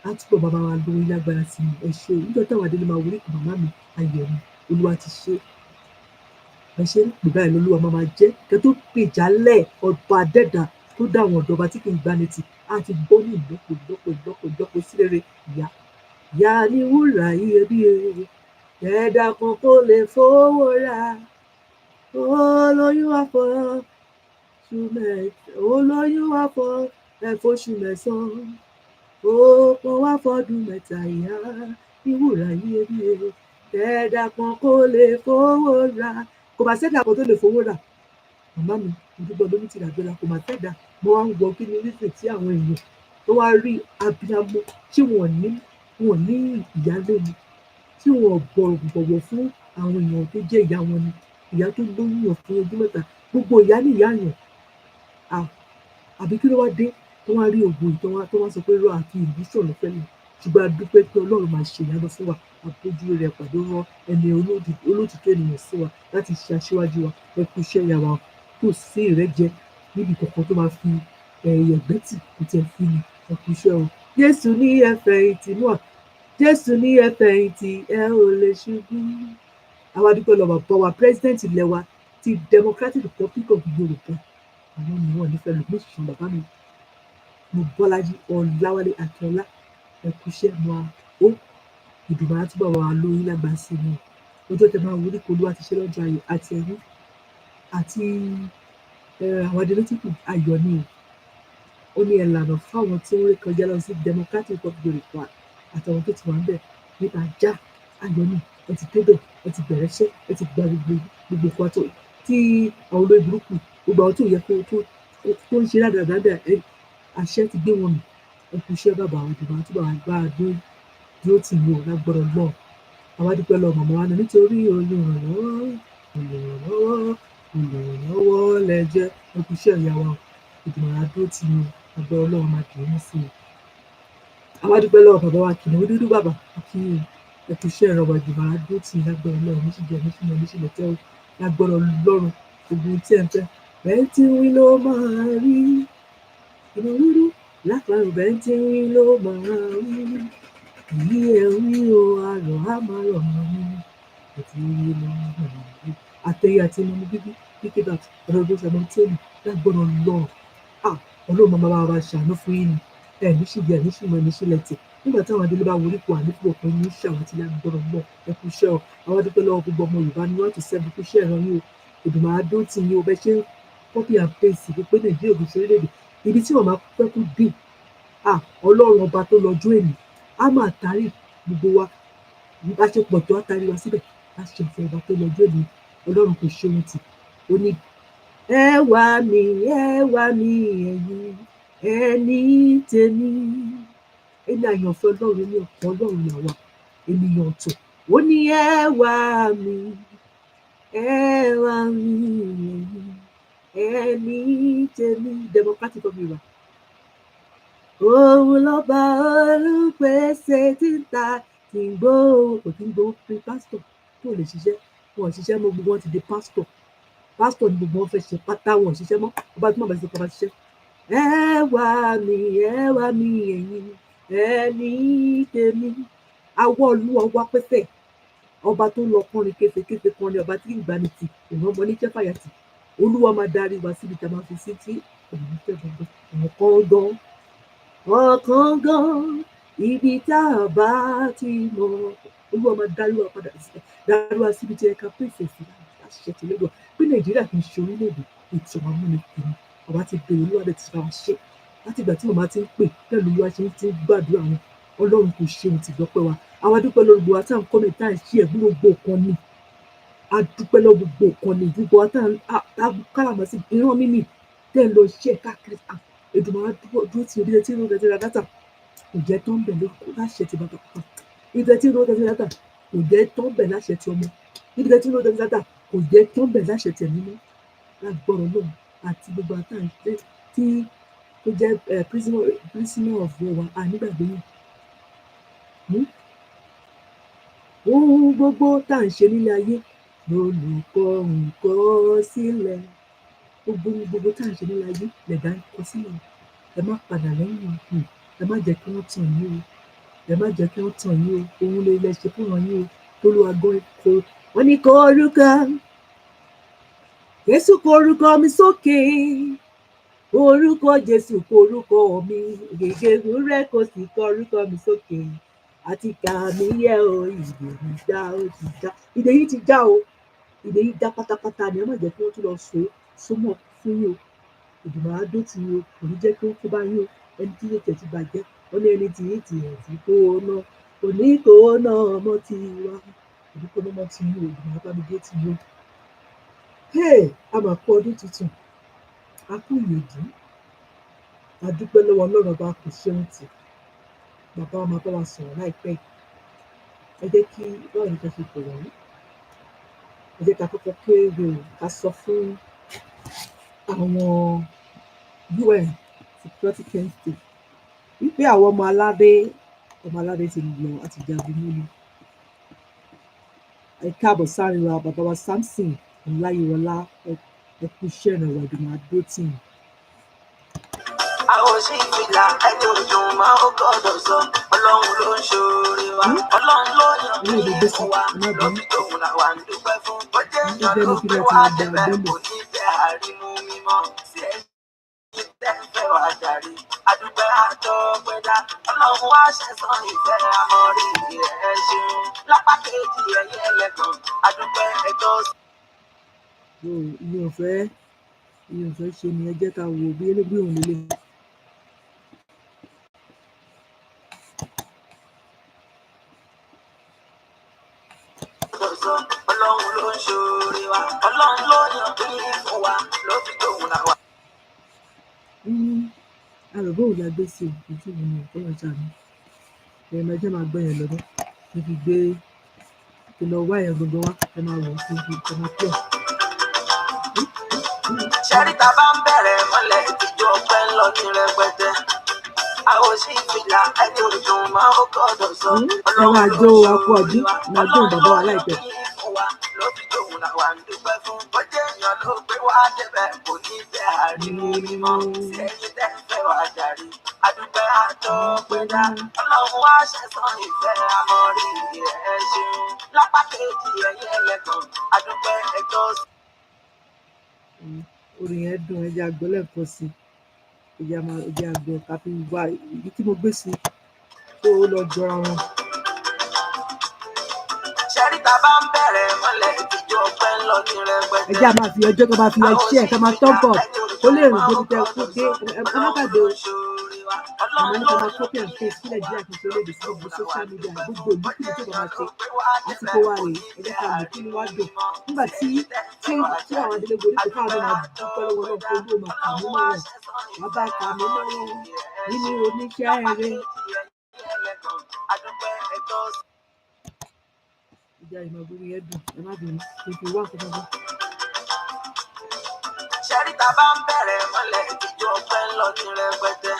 Speaker 2: á túbọ̀ bàbá wa lórí lágbára sí i. Ẹ ṣe o, níjọ́ táwọn adélé máa wọlé kí màmá mi ayọ̀ mi, Olúwa ti ṣe. Ẹ ṣe ń pè báyìí lọ́lúwa máa jẹ́ kẹ́ tó pè jálẹ̀ ọba dẹ́dà tó dá àwọn ọ̀dọ́ ọba tí kì í gbani tì á ti gbọ́ ní ìlọ́pọ̀ sí rere. Ìyá ni wúrà iyebíye, ẹ̀dá kan kò lè fowó rà. Olóyún àfọ̀ṣù mẹ́sàn-án, òpó wá fọdún mẹ́ta. Ìyá ni wúrà iyebíye, ẹ̀dá kan kò lè fowó rà. Kò bá sẹ́dá kan tó lè fowó rà. Màmá mi ìdúgbò lómi ti dàgbéra, kò má sẹ́dá. Mo wá ń gbọ́ kí ni rísìn tí àwọn èèyàn tó wá rí abiyamọ tí wọ́n ní ìyálé ni, tí wọ́n bọ̀wọ̀ fún àwọn èèyàn tó jẹ́ ìyá wọn ni, ìyá tó lóyún yàn fún ọdún mẹ́ta. Gbogbo ìyá ní ìyá yàn. Àbí kí ló wá dé tó wá rí ògùn tó wá sọ pé rọ àti ìlú sọ̀rọ̀ fẹ́lẹ̀. Ṣùgbọ́n a dúpẹ́ pé Ọlọ́run máa ṣe ìyanu fún wa, àbójú rẹ̀ pàdé rán ẹni olótìtọ́ ènìyàn sí wa láti ṣe aṣíwájú wa. Ẹ kú iṣẹ́ ìyá wa, kò sí ìrẹ́jẹ níbi kankan tó máa fi ẹ̀gbẹ́ tì kò tẹ̀ fi ni. Ẹ kú iṣẹ́ o. Jésù ní ẹ fẹ̀yìntì Moao, Jésù ní ẹ fẹ̀yìntì, ẹ ò lè ṣubú. Àwa dúpẹ́ lọ bàbá wa president ilẹ̀ wa ti Democratic Republic of Yorùbá. Àwọn ni wọ́n nífẹ̀ẹ́ lòmí ìṣàn bàbá mi. Mo Bọ́lájí Ọláwálé Akínọlá, ẹ kú iṣẹ́ Moao ó. Ìdùnnú àtúbọ̀ wà lórí lágbàá sí mi. Ọjọ́ tẹ máa wọlé kó Olúwa ti ṣe lọ́jọ́ ayọ̀ àti ẹ̀yìn àti àwọn adélẹ́tìkù ayọ̀ ni o. Ó ní ẹ̀lànà fáwọn tí wọ́n rí kọjá lọ sí Democratic Republic Yorùbá àtàwọn tó ti wà ń bẹ̀ nípa já ayọ̀ ni. Ẹ ti débẹ̀, ẹ ti bẹ̀rẹ̀ iṣẹ́, ẹ ti gba gbogbo nǹkan tó tí àwọn olóyè burúkú, gbogbo àwọn tó yẹ tó ń ṣe dáadáa àṣẹ ti gbé wọn mì. Ẹ kú iṣẹ́ bàbá àwọn ìdìbò àti bàbá àgbà dúró tì yín o lágbọ́dọ̀ lọ. Àwa dúpẹ́ lọ màmá wa náà nítorí olùrànlọ́wọ́ lẹ jẹ́. Ẹ kú iṣẹ́ ìyá wa o, ìdìbò àdúró tì yín o, lágbọ́dọ̀ Ọlọ́run máa kì í ní sí i. Àwa dúpẹ́ lọ bàbá wa kìnìún dúdú bàbá kí ẹ kú iṣẹ́ ìrọ̀wọ́ ìdìbò àdúró tì yín lágbọ́dọ̀ Ọlọ́run níṣìlẹ̀ tẹ́ o, lágbọ́dọ̀ Ọlọ́run gbogbo tí ẹ ń fẹ́. Bẹ́ẹ̀ tí wí ló máa rí, inú rúrú lápárò bẹ́ẹ̀ tí wí ló máa rí. Èyí ẹ̀ wí o, àrọ̀ á máa rọ̀ mọ́ mi. Bẹ́ẹ̀ tí wí ló máa rí. Àtẹ̀yẹ àti ọmọ bíbí kíkẹ́ bá ọ̀rọ̀ ọdún ṣàmọ́ tẹ́lẹ̀ lágbọ́dọ̀ Ọlọ́run. Ọlọ́run máa bá wa ṣàánú fún yín ni. Ẹ ní ṣìgbẹ́, ẹ ní ṣìmọ̀, ẹ ní ṣílẹ̀ tẹ̀. Nígbà táwọn adélé bá wọlé kó àníkù ọ̀pẹ ní ṣàwọn tí lágbọ́dọ̀ lọ. Ẹ kú iṣẹ́ o. Àwa dúpẹ́ lọ́wọ́ gbogbo ọmọ Yorùbá ni wọ́n ti sẹ́bi kú iṣẹ́ ìran yín o. Èdùmàrè àdó tì yín o, bẹ́ẹ̀ ṣe copy and paste pé Nàìjíríà ògùn ṣe orílẹ̀-èdè ibi tí wọ́n máa pẹ́ kú dé. Ọlọ́run ọba tó lọ́jọ́ èní á máa tarí gbogbo wa bá ṣe pọ̀ tó á tarí wa síbẹ̀ láti ṣe ìfẹ́ ọba tó lọ́jọ́ èní. Ọlọ́run kò ṣe ohun tì. Ó ní ẹ wá mi ẹ̀yin ẹni tèmi. Ẹni àyànfẹ́ Ọlọ́run ní ọ̀pọ̀ Ọlọ́run làwà ènìyàn ọ̀tọ̀. Ó ní ẹ wá mi ẹni tèmi. Democratic of Yorùbá. Òun lọ́ba olùpèsè tí ń ta tí ń gbó kò tí ń gbó pé pásítọ̀ tó lè ṣiṣẹ́. Wọn ò ṣiṣẹ́ mọ́, gbogbo wọn ti di pásítọ̀ ni gbogbo wọn fẹ́ ṣe pátá, wọn ò ṣiṣẹ́ mọ́. Ọba tí wọ́n bá ṣe kọ́ bá ṣiṣẹ́. Ẹ wá mi ẹ̀yin ẹni tèmi. Awọ́ Olúwa wá pẹ́sẹ̀. Ọba tó lọ kọrin kéfekéfe kọrin, ọba tí ń gbani tì, ìran ọmọ oníṣẹ́ fàyàtì. Olúwa máa darí wa síbi tá a máa fi sí tí òun fẹ́ gbogbo ọ̀kan gan ibi tá a bá ti mọ̀. Olúwa máa darí wa padà darí wa síbi tí ẹ ká pèsè sí láṣẹ tí lẹ́gbọ̀n pé Nàìjíríà kì í ṣe orílẹ̀-èdè ètò àwọn amúnisìn àwa ti bèrè Olúwa bẹ̀ tí wàá ṣe láti ìgbà tí màmá ti ń pè bẹ́ẹ̀ Olúwa ṣe ń ti gbàdúrà wọn Ọlọ́run kò ṣe ohun tìgbọ́pẹ́ wa àwa dúpẹ́ lórí gbogbo wa tá à ń kọ́mẹ̀ tá à ń ṣe ẹ̀gbọ́n gbogbo kan ni a dúpẹ́ lọ́wọ́ gbogbo kan ni gbogbo wa tá à ń káràmọ́ sí ìran mímì tẹ́ ẹ lọ ṣe káàkiri Èdùmàrè dúró tí orí ẹtí ló gẹ̀ẹ́sì dátà kò jẹ́ tán bẹ̀ lórúkọ láṣẹ ti bàbá kan ibi tí ló gẹ̀ẹ́sì dátà kò jẹ́ tán bẹ̀ láṣẹ ti ọmọ ibi tí ló gẹ̀ẹ́sì dátà kò jẹ́ tán bẹ̀ láṣẹ ti ẹ̀mí mọ́ lágbọ́rọ̀ náà àti gbogbo àtàn tí ó jẹ́ prisoner of war wa nígbàgbé yìí ohun gbogbo tá à ń ṣe nílé ayé lolùkọ́ nǹkan sílẹ̀ gbogbo tá à ń ṣe nílé ayé lẹ̀dá ń kọ sílẹ̀ ẹ má padà lẹ́yìn ẹ má jẹ́ kí wọ́n tàn yín o ẹ má jẹ́ kí wọ́n tàn yín o òun lè lẹ ṣe fún wọn yín o tólúwa gbọ́ kó wọ́n ní kó orúkọ Jésù kó orúkọ mi sókè orúkọ Jésù kó orúkọ mi gègé rẹ kó sì kọ orúkọ mi sókè àti kà mí yẹ o ìdè yìí já ó ti já ìdè yìí ti já o ìdè yìí já pátápátá ni ẹ má jẹ́ kí wọ́n tún lọ sómọ̀ fún yín o Èdùmàrè á dó tì yín o kò ní jẹ́ kí wọ́n kó bá yín o ẹni tí yóò tẹ̀sí bàjẹ́ wọ́n ní ẹni tí yìí ti ẹ̀ tí kò ná kò ní kò ná ọmọ tí wá kò ní kò ná ọmọ tí yín o Èdùmàrè bá mi dé tì yín o. A máa kó ọdún tuntun a kú ìyèdí a dúpẹ́ lọ́wọ́ Ọlọ́run ọba kò ṣeun tì bàbá wa máa bá wa sọ̀rọ̀ láìpẹ́ ẹ jẹ́ kí báwo ni ká ṣe pè wọ́n ẹ jẹ́ ká kọ́kọ́ kéde ká sọ fún àwọn UN Security Council wípé àwọn ọmọ aládé ti lọ àti jagun múlu ẹ káàbọ̀ sáré wa bàbá wa Samson Ọláyíwọlá ẹ kú iṣẹ́ ìrànwọ́ Ìdùnnú adótì.
Speaker 1: àwọn sì fìlà ẹni òdùn máa ń gbọ́dọ̀ sọ Ọlọ́run ló ń ṣoore wa Ọlọ́run ló yàn kí fún wa lóbi tóun làwa ń dúpẹ́ fún bó jẹ́ èèyàn ló gbé wá débẹ̀ kò ní jẹ́ àrímú mímọ́ sí ẹ̀yìn tẹ́fẹ́ wá jàre adúpẹ́ àtọ́pẹ́dá Ọlọ́run wá ṣẹ̀san ìfẹ́ àmọ́rí ẹ̀ ṣeun lápá kejì ẹ̀yẹ ẹlẹ́gàn adúpẹ́ ẹjọ́ sí.
Speaker 2: ìyẹn ò fẹ́ ṣe ni ẹ jẹ́ ká wo bí elégbé òun lélẹ̀.
Speaker 1: Ọlọ́run ló ń ṣoore wa Ọlọ́run ló yàn kí fún wa ló fi tóun làwa.
Speaker 2: àròbó ò la gbé sí ojú mi ní ìfọwọ́ ṣàánú ẹ̀rọ ẹjẹ́ máa gbọ́ yẹn lọ́dọ́ kí fi gbé kí lọ wá yẹn gbogbo wá ẹ máa wọ̀ kí fi máa pọ̀.
Speaker 1: ṣẹ́ríta bá ń bẹ̀rẹ̀ mọ́lẹ̀ ìtìjú ọpẹ́ ń lọ ní rẹpẹtẹ àwọn sì fìlà ẹni òdùn máa ń gbọ́dọ̀ sọ
Speaker 2: ẹ máa jó akú ọdún máa jó bàbá wa láìpẹ́.
Speaker 1: ló fi tóun làwa ń dúpẹ́ fún bó jẹ́ èèyàn ló gbé wá débẹ̀ kò ní jẹ́ àrímú mímọ́ sí ẹ̀yìn tẹ́fẹ́ wá jàre adúpẹ́ àtọ́pẹ́dá Ọlọ́run wá ṣẹ̀san ìfẹ́ àmọ́rí ẹ̀ ṣeun lápá kejì ẹ̀yẹ ẹlẹ́gàn adúpẹ́ ẹjọ́ sí.
Speaker 2: orin yẹn dùn ẹjẹ àgbọ̀ lẹ́ẹ̀kan sí ẹjẹ àgbọ̀ káfí wá ibi tí mo gbé sí tó lọ jọra wọn.
Speaker 1: ṣẹ́ríta bá ń bẹ̀rẹ̀ mọ́lẹ̀ ìtìjú ọpẹ́ ń lọ ní rẹpẹtẹ.
Speaker 2: ẹjẹ máa fi ọjọ́ kan máa fi ẹṣẹ́ ẹ̀ ká máa tọ́ bọ̀ ó lè rìn débi tẹ kó dé ẹ má gbàgbé o àmọ́ nípa máa copy and paste sílẹ̀ díẹ̀ kí n ṣe léde sí gbogbo social media gbogbo ìlú kí ni tó bá máa ṣe lásìkò wa rèé ẹ jẹ́ ká mọ̀ kí ni wá dùn nígbà tí àwọn adélébò orí kò káwọn náà máa dúpẹ́ lọ́wọ́ náà pé olú máa kà mí mọ́rùn wọ́n bá kà mí mọ́rùn nínú oníṣẹ́ rere. ìjà ìmọ̀gbọ́n yẹn dùn ẹ má bínú kí n fi wá nǹkan kan.
Speaker 1: ṣẹ́ríta bá ń bẹ̀rẹ̀ mọ́lẹ̀ ìtìjú ọpẹ́ ń lọ ní rẹpẹtẹ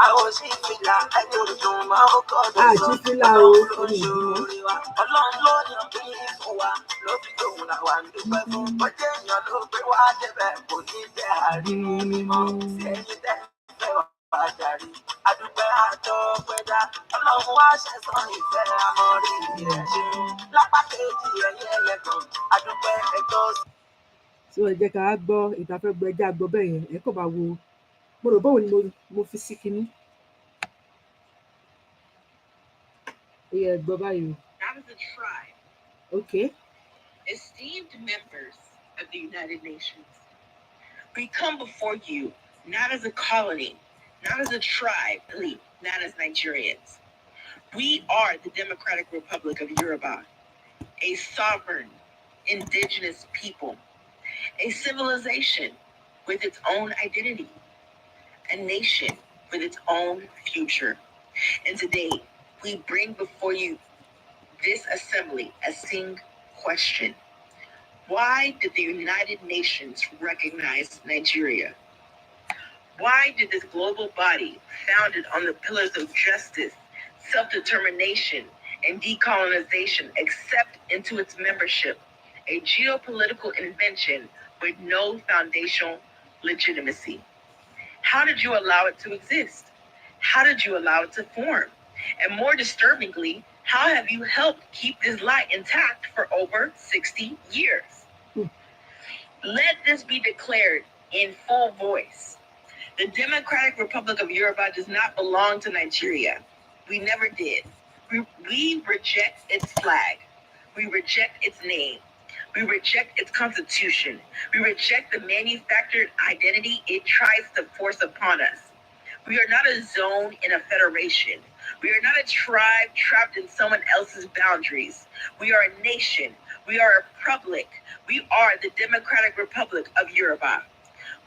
Speaker 1: àwọn sì fìlà ẹni òdùn máa ń gbọ́dọ̀ sọ Ọlọ́run ló ń ṣoore wa Ọlọ́run ló yàn kí fún wa ló fi tóun làwa ń dúpẹ́ fún bó jẹ́ èèyàn ló gbé wá débẹ̀ kò ní jẹ́ àrímú mímọ́ sí ẹ̀yìn tẹ́fẹ́ wá jàre adúpẹ́ àtọ́pẹ́dá Ọlọ́run wá ṣẹ̀san ìfẹ́ àmọ́rí ẹ̀ ṣeun lápá kejì ẹ̀yẹ ẹlẹ́gàn adúpẹ́ ẹjọ́ sí.
Speaker 2: tí wọ́n jẹ́ ká wá gbọ́ ìtafẹ́ gbọ́ ẹja gbọ́ bẹ́ẹ̀ yẹn ẹ̀ kò bá wo mo rò báwo ni mo fi sí kinní. Ó yẹ gbọ́ báyìí o.
Speaker 1: Not as a tribe.
Speaker 2: Okay.
Speaker 1: Esteemed members of the United Nations, we come before you not as a colony, not as a tribe, not as Nigerians. We are the Democratic Republic of Yoruba, a sovereign, indigenous people, a civilization with its own identity, a nation with its own future. And today, we bring before you this assembly a single question. Why did the United Nations recognize Nigeria? Why did this global body, founded on the pillars of justice, self-determination, and decolonization, accept into its membership a geopolitical invention with no foundational legitimacy? How did you allow it to exist? How did you allow it to form? And more disturbingly, how have you helped keep this lie intact for over 60 years? Let this be declared in full voice. The Democratic Republic of Yoruba does not belong to Nigeria. We never did. We reject its flag. We reject its name. We reject its constitution. We reject the manufactured identity it tries to force upon us. We are not a zone in a federation. We are not a tribe trapped in someone else's boundaries. We are a nation. We are a republic. We are the Democratic Republic of Yoruba.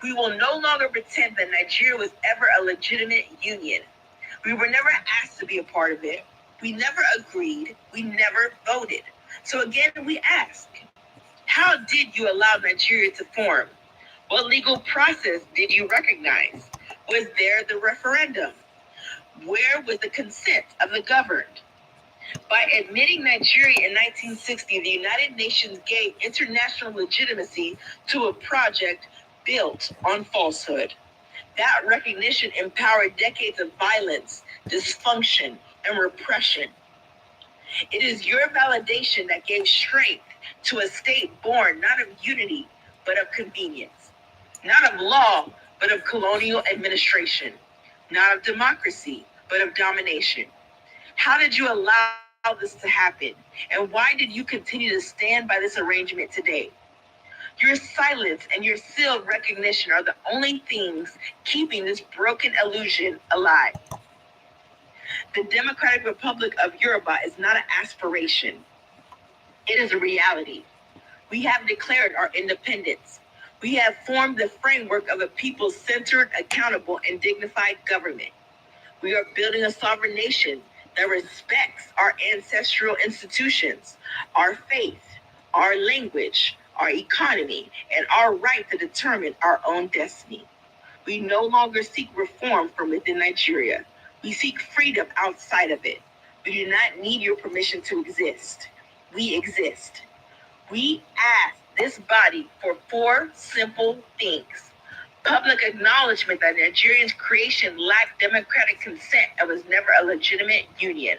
Speaker 1: We will no longer pretend that Nigeria was ever a legitimate union. We were never asked to be a part of it. We never agreed. We never voted. So again, we ask, how did you allow Nigeria to form? What legal process did you recognize? Was there the referendum? Where was the consent of the governed? By admitting Nigeria in 1960, the United Nations gave international legitimacy to a project built on falsehood. That recognition empowered decades of violence, dysfunction, and repression. It is your validation that gave strength to a state born not of unity, but of convenience, not of law, but of colonial administration, not of democracy, but of domination. How did you allow this to happen? And why did you continue to stand by this arrangement today? Your silence and your sealed recognition are the only things keeping this broken illusion alive. The Democratic Republic of Yoruba is not an aspiration. It is a reality. We have declared our independence. We have formed the framework of a people-centered, accountable, and dignified government. We are building a sovereign nation that respects our ancestral institutions, our faith, our language, our economy, and our right to determine our own destiny. We no longer seek reform from within Nigeria. We seek freedom outside of it. We do not need your permission to exist. We exist. We ask this body for 4 simple things. Public acknowledgement that Nigeria's creation lacked democratic consent and was never a legitimate union.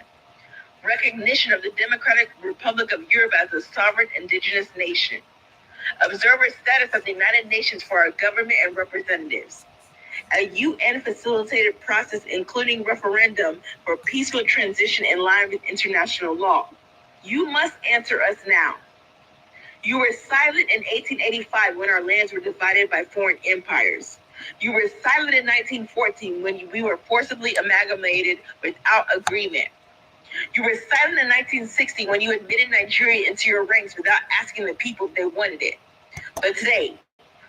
Speaker 1: Recognition of the Democratic Republic of Europe as a sovereign indigenous nation. Observer status of the United Nations for our government and representatives. A UN-facilitated process including referendum for peaceful transition in line with international law. You must answer us now. You were silent in 1885 when our lands were divided by foreign empires. You were silent in 1914 when we were forcibly amalgamated without agreement. You were silent in 1960 when you admitted Nigeria into your ranks without asking the people if they wanted it. But today,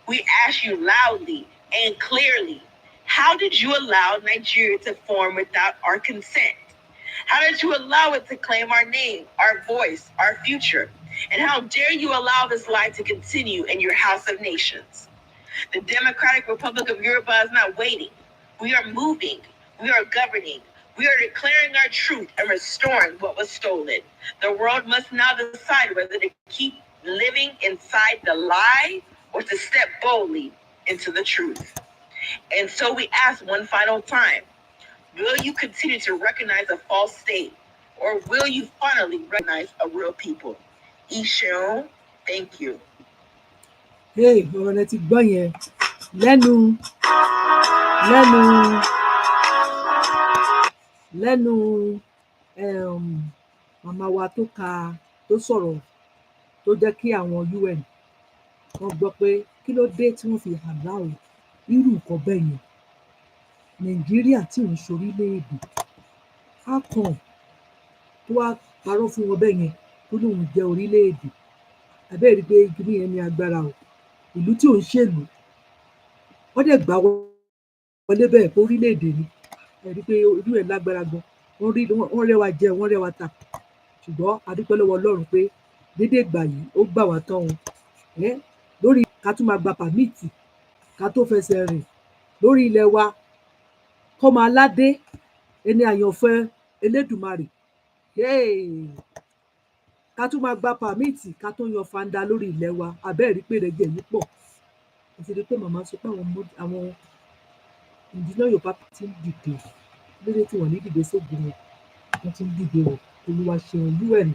Speaker 1: we ask you loudly and clearly, how did you allow Nigeria to form without our consent? How did you allow it to claim our name, our voice, our future? And how dare you allow this lie to continue in your House of Nations? The Democratic Republic of Europe is not waiting. We are moving. We are governing. We are declaring our truth and restoring what was stolen. The world must now decide whether to keep living inside the lie or to step boldly into the truth. And so we ask one final time, will you continue to recognize a false state, or will you finally recognize a real people? Isho, thank you.
Speaker 2: ọ̀rọ̀ rẹ ti gbọ́ yẹn lẹ́nu màmá wa tó sọ̀rọ̀ tó jẹ́ kí àwọn UN wọ́n gbọ́ pé kí ló dé tí wọ́n fi allow irú nǹkan bẹ́ẹ̀ yẹn Nàìjíríà tí òun ṣorílẹ̀-èdè á kàn tó wá parọ́ fún wọn bẹ́ẹ̀ yẹn tó lóun jẹ́ orílẹ̀-èdè àbẹ́ẹ̀ rí pé kíní yẹn ní agbára o ìlú tí òun ṣèlú wọ́n dẹ̀ gbà wọlé bẹ́ẹ̀ pé orílẹ̀-èdè ni ẹ rí pé irú ẹ̀ lágbára gan wọ́n rẹwà jẹ wọ́n rẹwà tà ṣùgbọ́n a dúpẹ́ lọ́wọ́ Ọlọ́run pé dédé ìgbà yìí ó gbà wá tán o lórí ká tún máa gba pàmìtì ká tó fẹsẹ̀ rìn lórí ilẹ̀ wa kọ́mọ aládé ẹni àyànfẹ́ Elédùmarè ká tún máa gba pàmìtì ká tó yan fanda lórí ilẹ̀ wa abẹ́ẹ̀ rí pé rẹ̀gẹ̀ yìí pọ̀ àti rí pé màmá sọ pé àwọn ìdílé Yorùbá ti ń dìde lórí tí wọ́n ní dìde sógun wọn wọ́n ti ń dìde wọn Olúwa ṣeun UN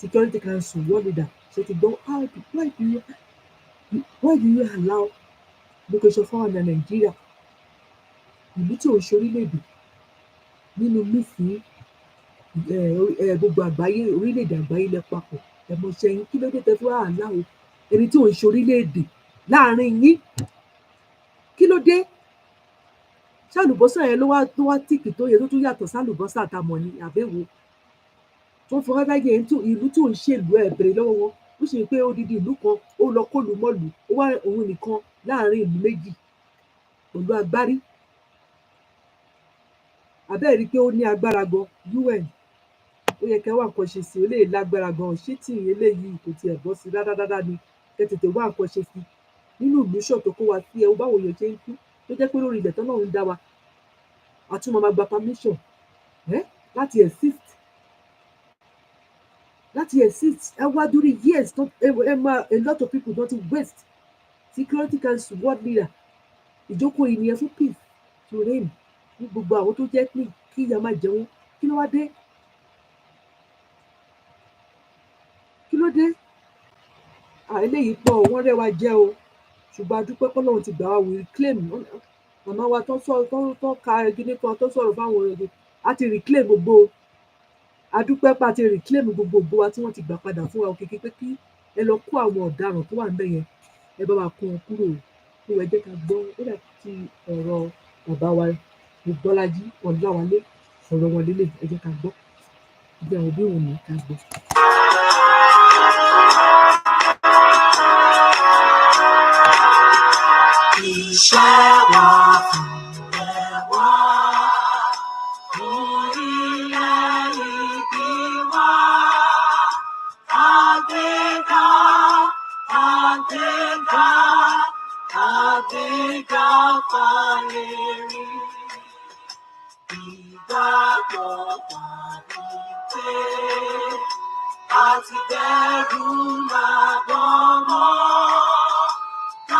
Speaker 2: Security Council world leader ṣe ti gbọ́ why do you allow location fún àwọn Nàìjíríà ìlú tí ò ń ṣe orílẹ̀-èdè nínú nífìí gbogbo àgbáyé orílẹ̀-èdè àgbáyé lẹ papọ̀ ẹ̀mọ̀ṣẹ́ yín kí ló dé tẹ́ fún aláwo ẹni tí ò ń ṣe orílẹ̀-èdè láàrin yín kí ló dé ṣàlùbọ́sà yẹn ló wá tìkì tó yẹ tó tún yàtọ̀ sálùbọ́sà àtàmọ̀ ni àbẹ̀wò tó ń fọwọ́ báyìí ìlú tí ò ń ṣèlú ẹ̀ bèrè lọ́wọ́ wọn ó ṣe pé odidi ìlú kan ó lọ kólu mọ́lù ó wá òun nìkan láàrin ìlú méjì pẹ̀lú agbárí àbẹ́ẹ̀ rí pé ó ní agbára gan UN ó yẹ kẹ́ wá nǹkan ṣe sí i ó lè lágbára gan ṣé tí eléyìí kò tiẹ̀ bọ́ sí dáadáa ni kẹ́ tètè wá nǹkan ṣe sí i nínú ìlú ṣọ̀ tó kó wa sí ẹ ó báwo yẹn ṣe ń kú tó jẹ́ pé lórí ilẹ̀ tán náà ń dá wa àtúmọ̀ máa gba permission láti exist ẹ wá dúró years a lot of people don ti waste Security Council world leader ìjókòó yìí nìyẹn fún peace to reign ní gbogbo àwọn tó jẹ́ pé kí ìyá máa jẹun kí ló wá dé eléyìí pọ̀ wọ́n rẹwà jẹ́ o ṣùgbọ́n a dúpẹ́ pọ́lọ́run ti gbà wá we reclaim màmá wa tó ka gidi kan tó sọ̀rọ̀ fáwọn èdè a ti reclaim gbogbo a dúpẹ́ pé a ti reclaim gbogbo wa tí wọ́n ti gbà padà fún wa òkèké pé kí ẹ lọ kó àwọn ọ̀daràn tó wà ń bẹ̀ yẹn ẹ bá wa kó wọn kúrò kí ẹ jẹ́ ká gbọ́ ó dà ti ọ̀rọ̀ bàbá wa ní Bọ́lájí Ọláwálé ọ̀rọ̀ wọn lélẹ̀ ẹ jẹ́ ká gbọ́ bí àwọn òbí òun ní ká gbọ́.
Speaker 1: Iṣẹ́ wa fúnlẹ̀ wá, orílẹ̀ ìbí wa, àgbéga, àgbéga, àgbéga fàyèrè. Ìgbàgbọ́ tàbí pé àti bẹ̀rù máa bọ̀ mọ́.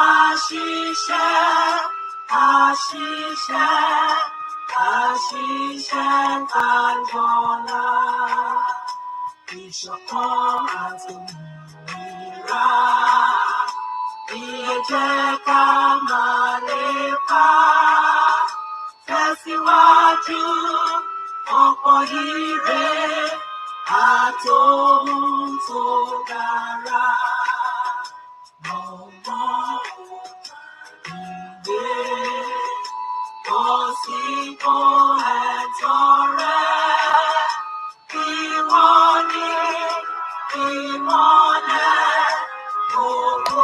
Speaker 1: Àṣìṣe kàjọ́lá, ìṣọ̀kan àti òmìnira, ìyẹn jẹ́ ká máa lépa, tẹ̀síwájú ọ̀pọ̀ ire àtòhun tó dára. Òsìkò ẹ̀tọ́ rẹ̀, ìwọ ni ìmọ́lẹ̀ gbogbo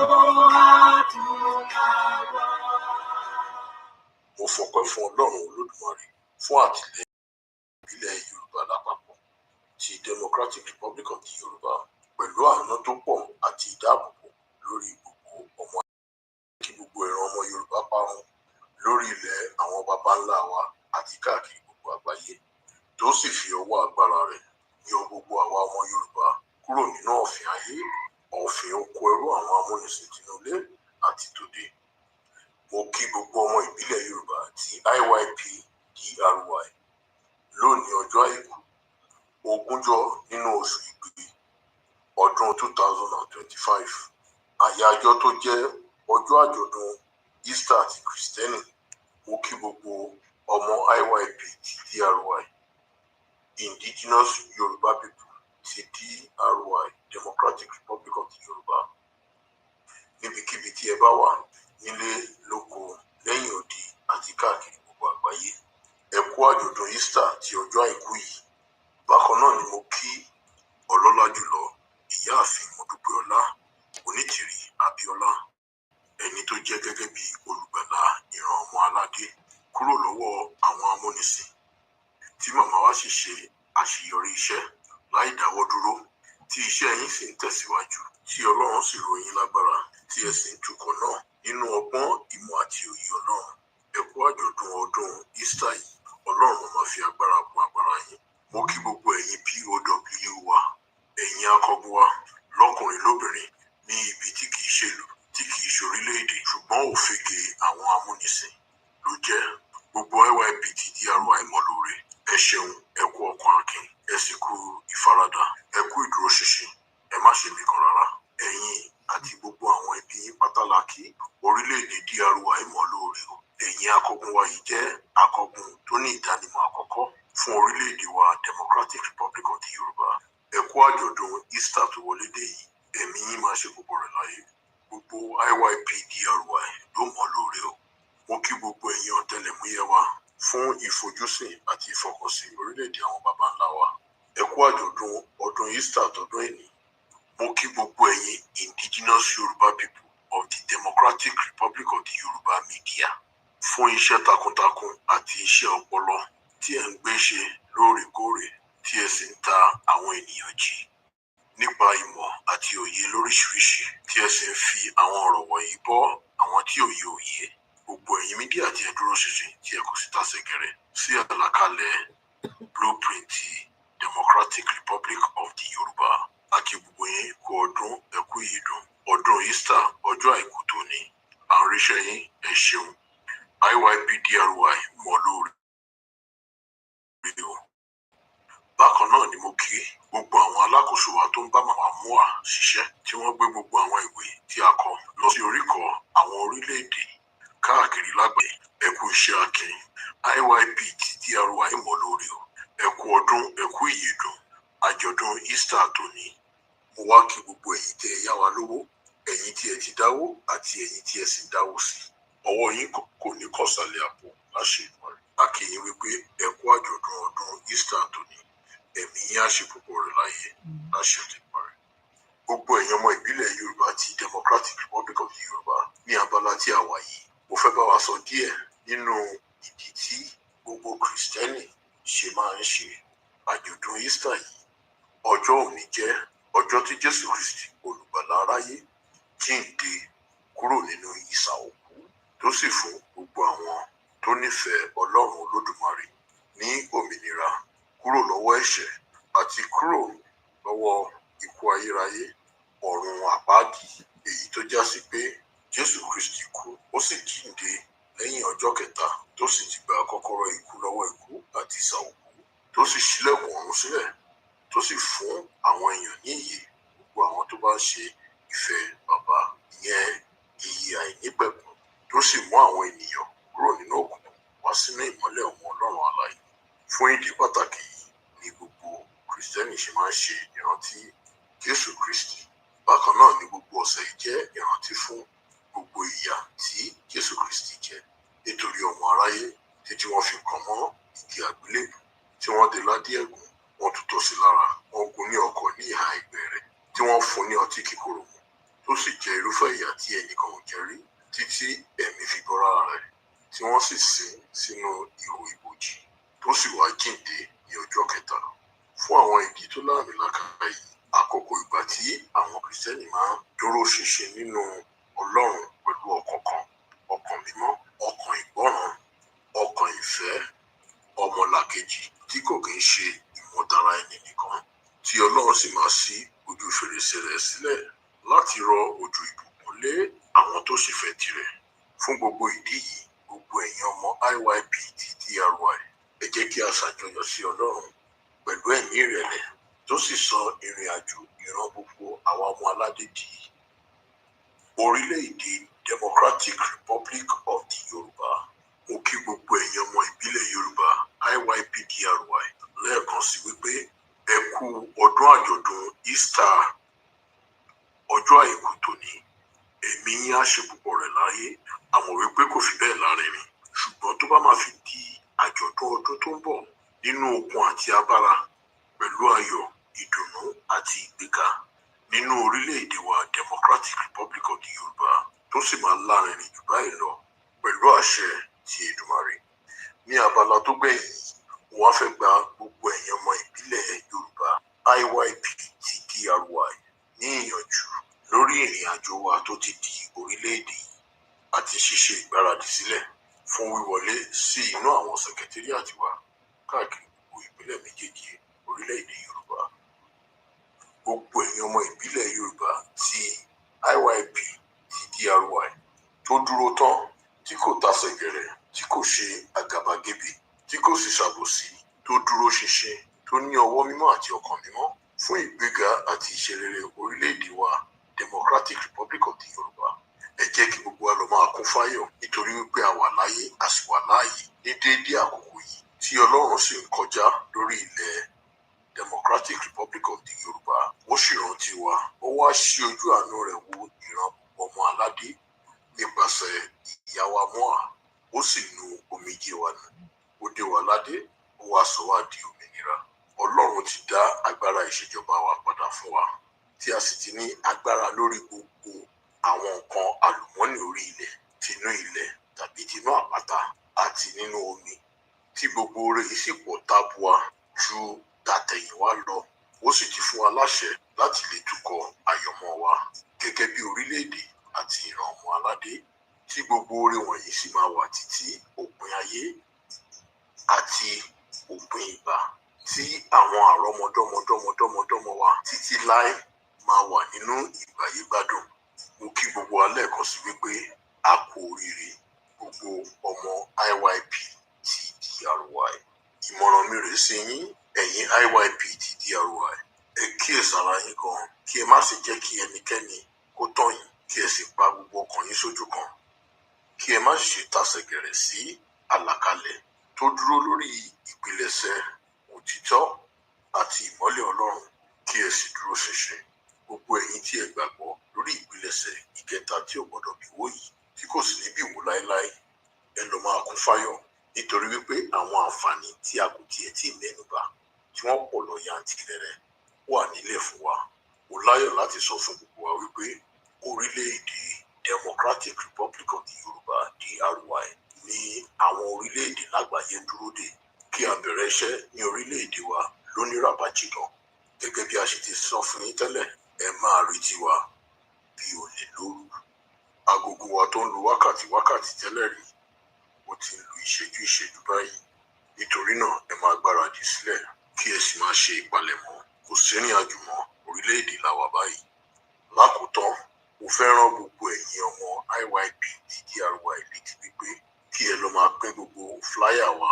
Speaker 1: adúláwọ̀.
Speaker 3: Mo fọpẹ́ fún Ọlọ́run Olódùmarè fún àtìlẹ́yìn ìbílẹ̀ Yorùbá lápapọ̀ ti Democratic Republic of the Yorùbá pẹ̀lú àánú tó pọ̀ àti ìdáàbòbò lórí gbogbo ọmọ kí gbogbo ìran ọmọ Yorùbá parun lórí ilẹ̀ àwọn baba ńlá wa àti káàkiri gbogbo àgbáyé tó sì fi ọwọ́ agbára rẹ̀ yọ gbogbo àwa ọmọ Yorùbá kúrò nínú ọ̀fìn ayé ọ̀fìn oko ẹrú àwọn amúnisìn tinúlé àti tòde. Mo kí gbogbo ọmọ ìbílẹ̀ Yorùbá ti IYP-DRY lónìí ọjọ́ àìkú 20 nínú oṣù Ìgbé ọdún 2025 àyájọ́ tó jẹ́ ọjọ́ àjọ̀dún Easter ti Kristẹni. Mo kí gbogbo ọmọ IYP ti DRY, Indigenous Yoruba People ti DRY, Democratic Republic of the Yorùbá. Níbikíbi tí ẹ bá wà, nílé, lóko, lẹ́yìn odi àti káàkiri gbogbo àgbáyé, ẹ kú àjọ̀dún Easter ti ọjọ́ àìkú yìí. Bákan náà ni mo kí ọlọ́lá jùlọ ìyáàfin Mọ́dúpẹ́ọlá Onítìrí Abíọ́lá, ẹni tó jẹ́ gẹ́gẹ́ bí olùgbàlà ìran ọmọ aládé kúrò lọ́wọ́ àwọn amúnisìn, tí màmá wa sì ṣe àṣeyọrí iṣẹ́ láì dáwọ́ dúró, tí iṣẹ́ yín sì ń tẹ̀síwájú, tí Ọlọ́run sì ró yín lágbára, tí ẹ sì ń tukọ̀ náà nínú ọgbọ́n, ìmọ̀ àti òye Ọlọ́run. Ẹ kú àjọ̀dún ọdún Easter yìí. Ọlọ́run máa fi agbára kún agbára yín. Mo kí gbogbo ẹ̀yin POW wa, ẹ̀yin akọgun wa lọ́kùnrin lóbìnrin, ní ibi tí kìí ṣèlú, tí kìí ṣorílẹ̀-èdè, ṣùgbọ́n òfegè àwọn amúnisìn ló jẹ́. Gbogbo IYP ti DRY mọ́ lóore. Ẹ ṣeun, ẹ kú ọkàn akin, ẹ sì kú ìfaradà, ẹ kú ìdúróṣinṣin, ẹ má ṣe nìkan rárá. Ẹ̀yin àti gbogbo àwọn ẹbí yín pátálákì orílẹ̀-èdè DRY mọ́ lóore o. Ẹ̀yin akọgun wa yìí jẹ́ akọgun tó ní ìdánimọ̀ àkọ́kọ́ fún orílẹ̀-èdè wa Democratic Republic of the Yorùbá. Ẹ kú àjọ̀dún Easter tó wọlé dé yìí. Ẹ̀mí yín máa ṣe gbogbo rẹ̀ láyé. Gbogbo IYP DRY ló mọ́ lóore o. Mo kí gbogbo ẹ̀yin ọ̀tẹlẹ̀múyẹ́ wa fún ìfojúsìn àti ìfọkànsìn orílẹ̀-èdè àwọn baba ńlá wa. Ẹ kú àjọ̀dún ọdún Easter tọdún èní. Mo kí gbogbo ẹ̀yin Indigenous Yoruba People of the Democratic Republic of the Yorùbá Media fún iṣẹ́ takuntakun àti iṣẹ́ ọpọlọ tí ẹ ń gbé ṣe lóòrèkóòrè, tí ẹ sì ń ta àwọn ènìyàn jí nípa ìmọ̀ àti òye lóríṣiríṣi, tí ẹ sì ń fi àwọn ọ̀rọ̀ wọ̀nyí bọ́ àwọn tí òye òye. Gbogbo ẹ̀yin mídíà tí ẹ dúró ṣinṣin, tí ẹ kò sì tasẹ̀ gẹ̀rẹ̀ sí àlàkalẹ̀ blueprint Democratic Republic of the Yorùbá. A kí gbogbo yín kú ọdún, ẹ kú ìyèdún ọdún Easter, ọjọ́ àìkú tòní. À ń ríṣẹ́ yín, ẹ ṣeun. IYP DRY mọ́ lóore. Bákan náà ni mo kí gbogbo àwọn alákòóso wa tó ń bá màmá Moao ṣiṣẹ́, tí wọ́n gbé gbogbo àwọn ìwé tí a kọ lọ sí oríkọ̀ àwọn orílẹ̀-èdè káàkiri lágbàáyé. Ẹ kú iṣẹ́ akin. IYP ti DRY mọ́ lóore o. Ẹ kú ọdún, ẹ kú ìyèdún àjọ̀dún Easter tòní. Mo wá kí gbogbo ẹ̀yin tí ẹ yá wa lówó, ẹ̀yin tí ẹ ti dáwó àti ẹ̀yin tí ẹ sì ń dáwó sí. Ọwọ́ yín kò ní kọsàlẹ̀ àpò láṣẹ Èdùmàrè. A kí yín wípé ẹ kú àjọ̀dún ọdún Easter tòní. Ẹ̀mí yín á ṣe púpọ̀ rẹ̀ láyé láṣẹ Èdùmàrè. Gbogbo ẹ̀yin ọmọ ìbílẹ̀ Yorùbá ti Democratic Republic of the Yorùbá, ní abala tí a wà yìí, mo fẹ́ bá wa sọ díẹ̀ nínú ìdí tí gbogbo Kristẹni ṣe máa ń ṣe àjọ̀dún Easter yìí. Ọjọ́ òní jẹ́ ọjọ́ tí Jésù Kristi olùgbàlà aráyé jíǹde kúrò nínú ìsà òkú, tó sì fún gbogbo àwọn tó nífẹ̀ẹ́ Ọlọ́run Olódùmarè ní òmìnira kúrò lọ́wọ́ ẹ̀ṣẹ̀ àti kúrò lọ́wọ́ ikú ayérayé, ọ̀run àpáàdì, èyí tó já sí pé Jésù Kristi kú, ó sì jíǹde lẹ́yìn ọjọ́ kẹta, tó sì ti gba kọ́kọ́rọ́ ikú lọ́wọ́ ikú àti ìsà òkú, tó sì ṣílẹ̀kùn ọ̀run sílẹ̀, tó sì fún àwọn èèyàn ní ìyè, gbogbo àwọn tó bá ń ṣe ìfẹ́ bàbá, ìyẹn ìyè àìnípẹ̀kun, tó sì mú àwọn ènìyàn kúrò nínú òkùnkùn wá sínú ìmọ́lẹ̀ ọmọ Ọlọ́run alààyè. Fún ìdí pàtàkì yìí ni gbogbo Kristẹni ṣe máa ń ṣe ìrántí Jésù Kristi. Bákan náà ni gbogbo ọ̀sẹ̀ yìí jẹ́ ìrántí fún gbogbo ìyà tí Jésù Kristi jẹ nítorí ọmọ aráyé, títí wọ́n fi kàn mọ́ igi àgbélébùú, tí wọ́n dé ládé ẹ̀gún, wọ́n tutọ́ sí lára, wọ́n gún ní ọ̀kọ̀ ní ìhà ẹ̀gbẹ́ rẹ̀, tí wọ́n fún ní ọtí kíkorò mu, tó sì jẹ irúfẹ́ ìyà tí ẹnìkan ò jẹ rí, títí ẹ̀mí fi bọ́ lára rẹ̀, tí wọ́n sì sin sínú ihò ibojì, tó sì wá jíǹde ní ọjọ́ kẹta. Fún àwọn ìdí tó láàmìlàaka yìí, àkókò ìgbà tí àwọn Kristẹni máa ń dúró ṣinṣin nínú Ọlọ́run pẹ̀lú ọkàn kan, ọkàn mímọ́, ọkàn ìgbọ́ràn, ọkàn ìfẹ́ ọmọlàkejì, tí kò kí ń ṣe ìmọ̀tara ẹni nìkan, tí Ọlọ́run sì máa ṣí ojú fèrèsé rẹ̀ sílẹ̀ láti rọ òjò ìbùkún lé àwọn tó sì fẹ́ tirẹ̀. Fún gbogbo ìdí yìí, gbogbo ẹ̀yin ọmọ IYP ti DRY, ẹ jẹ́ kí a ṣàjọyọ̀ sí Ọlọ́run pẹ̀lú ẹ̀mí ìrẹ̀lẹ̀, tó sì sọ ìrìn àjò ìran gbogbo àwa ọmọ aládé di orílẹ̀-èdè Democratic Republic of the Yorùbá. Mo kí gbogbo ẹ̀yin ọmọ ìbílẹ̀ Yorùbá IYPDRY lẹ́ẹ̀kan sí wípé ẹ kú ọdún àjọ̀dún Easter ọjọ́ àìkú tòní. Ẹ̀mí yín á ṣe púpọ̀ rẹ̀ láyé. Àmọ́ wípé kò fi bẹ́ẹ̀ lárinrin. Ṣùgbọ́n tó bá máa fi di àjọ̀dún ọdún tó ń bọ̀ nínú okun àti agbára pẹ̀lú ayọ̀, ìdùnnú àti ìgbéga nínú orílẹ̀-èdè wa Democratic Republic of the Yorùbá tó sì máa lárinrin jù báyìí lọ pẹ̀lú àṣẹ ti Èdùmàrè. Ní abala tó gbẹ̀yìn yìí, wọ́n á fẹ́ gba gbogbo ẹ̀yin ọmọ ìbílẹ̀ Yorùbá IYPDRY ní ìyànjú lórí ìrìn àjò wa tó ti di orílẹ̀-èdè yìí àti ṣíṣe ìgbáradì sílẹ̀ fún wíwọlé sí inú àwọn sẹkẹtíríàtì wa káàkiri gbogbo ìpínlẹ̀ méjèèjì orílẹ̀-èdè Yorùbá. Gbogbo ẹ̀yin ọmọ ìbílẹ̀ Yorùbá ti IYPDRY tó dúró tán, tí kò tasẹ̀ gẹ̀rẹ̀, tí kò ṣe àgàbàgebè, tí kò sì ṣàbòsí, tó dúró ṣinṣin, tó ní ọwọ́ mímọ́ àti ọkàn mímọ́ fún ìgbéga àti ìṣerere orílẹ̀-èdè wa Democratic Republic of the Yorùbá. Ẹ jẹ́ kí gbogbo wa lọ máa kún fáyọ̀ nítorí wípé a wà láyé, a sì wà láàyè ní déédéé àkókò yìí tí Ọlọ́run sì ń kọjá lórí ilẹ̀ Democratic Republic of the Yorùbá. Ó sì rántí wa, ó wá ṣí ojú àánú rẹ̀ wo ìran ọmọ aládé nípasẹ̀ ìyá wa Moao. Ó sì nu omijé wa nù. Ó dé wa ládé, ó wá sọ wá di òmìnira. Ọlọ́run ti dá agbára ìṣèjọba wa padà fún wa, tí a sì ti ní agbára lórí gbogbo àwọn nǹkan àlùmọ́nì orí ilẹ̀, tinú ilẹ̀ tàbí tinú àpáta àti nínú omi, tí gbogbo oore yìí sì pọ̀ tabua ju tàtẹ̀yìnwá lọ. Ó sì ti fún wa láṣẹ láti lè tukọ̀ àyànmọ́ wa gẹ́gẹ́ bí orílẹ̀-èdè àti ìran ọmọ aládé, tí gbogbo oore wọ̀nyí sì máa wà títí òpin ayé àti òpin ìgbà, tí àwọn àrọ́mọdọ́mọdọ́mọdọ́mọ wa títí láé máa wà nínú ìgbáyégbádùn. Mo kí gbogbo wa lẹ́ẹ̀kan sí wípé a kú oríire gbogbo ọmọ IYPDRY. Ìmọ̀ràn mi rèé sí yín, ẹ̀yin IYPDRY. Ẹ kíyèsára yín gan, kí ẹ má sì jẹ́ kí ẹnikẹ́ni kó tàn yín, kí ẹ sì pa gbogbo ọkàn yín sójú kan. Kí ẹ má sì ṣe tasẹ̀ gẹ̀rẹ̀ sí àlàkalẹ̀ tó dúró lórí ìpilẹ̀ṣẹ̀ òtítọ́ àti ìmọ́lẹ̀ Ọlọ́run, kí ẹ sì dúró ṣinṣin. Gbogbo ẹ̀yin tí ẹ gbàgbọ́ lórí ìpilẹ̀ṣẹ̀ ìkẹta tí ò gbọdọ̀ bí wó yìí, tí kò sì ní bí wó láéláé, ẹ lọ máa kún fáyọ̀ nítorí wípé àwọn àǹfààní tí a kò tiẹ̀ tí mẹ́nubà tí wọ́n pọ̀ lọ yàntìrẹrẹ wà nílẹ̀ fún wa. Mo láyọ̀ láti sọ fún gbogbo wa wípé orílẹ̀-èdè Democratic Republic of the Yorùbá DRY ní àwọn orílẹ̀-èdè lágbàáyé dúró dè kí a bẹ̀rẹ̀ iṣẹ́ ní orílẹ̀-èdè wa lóníràbájì gan. Gẹ́gẹ́ bí a ṣe ti sọ fún yín tẹ́lẹ̀, ẹ máa retí wa bí olè lóru. Agogo wa tó ń lu wákàtí tẹ́lẹ̀ rí, ó ti ń lu ìṣẹ́jú báyìí. Nítorí náà ẹ máa gbáradì sílẹ̀ kí ẹ sì máa ṣe ìpalẹ̀mọ́. Kò sírìn àjò mọ́, orílẹ̀-èdè láwa báyìí. Lákòótán, mo fẹ́ rán gbogbo ẹ̀yin ọmọ IYPDRY létí wípé kí ẹ lọ máa pín gbogbo fúláyà wa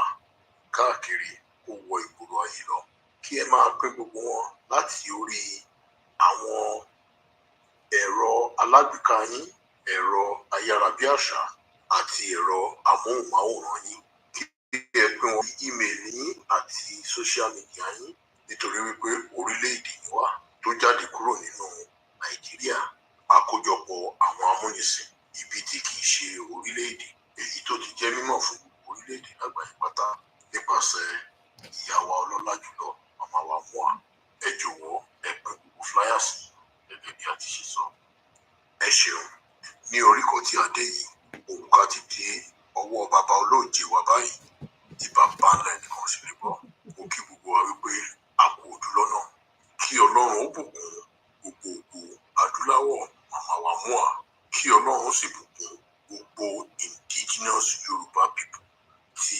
Speaker 3: káàkiri kó wọ ìgboro ayé lọ. Kí ẹ máa pín gbogbo wọn láti orí àwọn ẹ̀rọ alágbèéká yín, ẹ̀rọ ayárabíàṣá àti ẹ̀rọ amóhùnmáwòrán yín. Kí ẹ pín wọn ní ímeèlì yín àti sóṣíà mídíà yín, nítorí wípé orílẹ̀-èdè yìí wà tó jáde kúrò nínú Nàìjíríà, àkójọpọ̀ àwọn amúnisìn, ibi tí kì í ṣe orílẹ̀-èdè, èyí tó ti jẹ́ mímọ̀ fún gbogbo orílẹ̀-èdè lágbàáyé pátá nípasẹ̀ ìyá wa ọlọ́lá jùlọ, màmá wa Moao. Ẹ jọ̀wọ́ ẹ pín gbogbo flyers gẹ́gẹ́ bí a ti ṣe sọ. Ẹ ṣeun. Ní oríkọ̀ tí a dé yìí, òrùka ti di ọwọ́ bàbá olóòjé wa báyìí, tí bàbá ńlá ẹnìkan sì lè bọ̀. Mo kí gbogbo wa wípé a kú ojú lọ́nà. Kí Ọlọ́run ó bùkún gbogbo adúláwọ̀ màmá wa Moao. Kí Ọlọ́run sì bùkún gbogbo indigenous Yorùbá people ti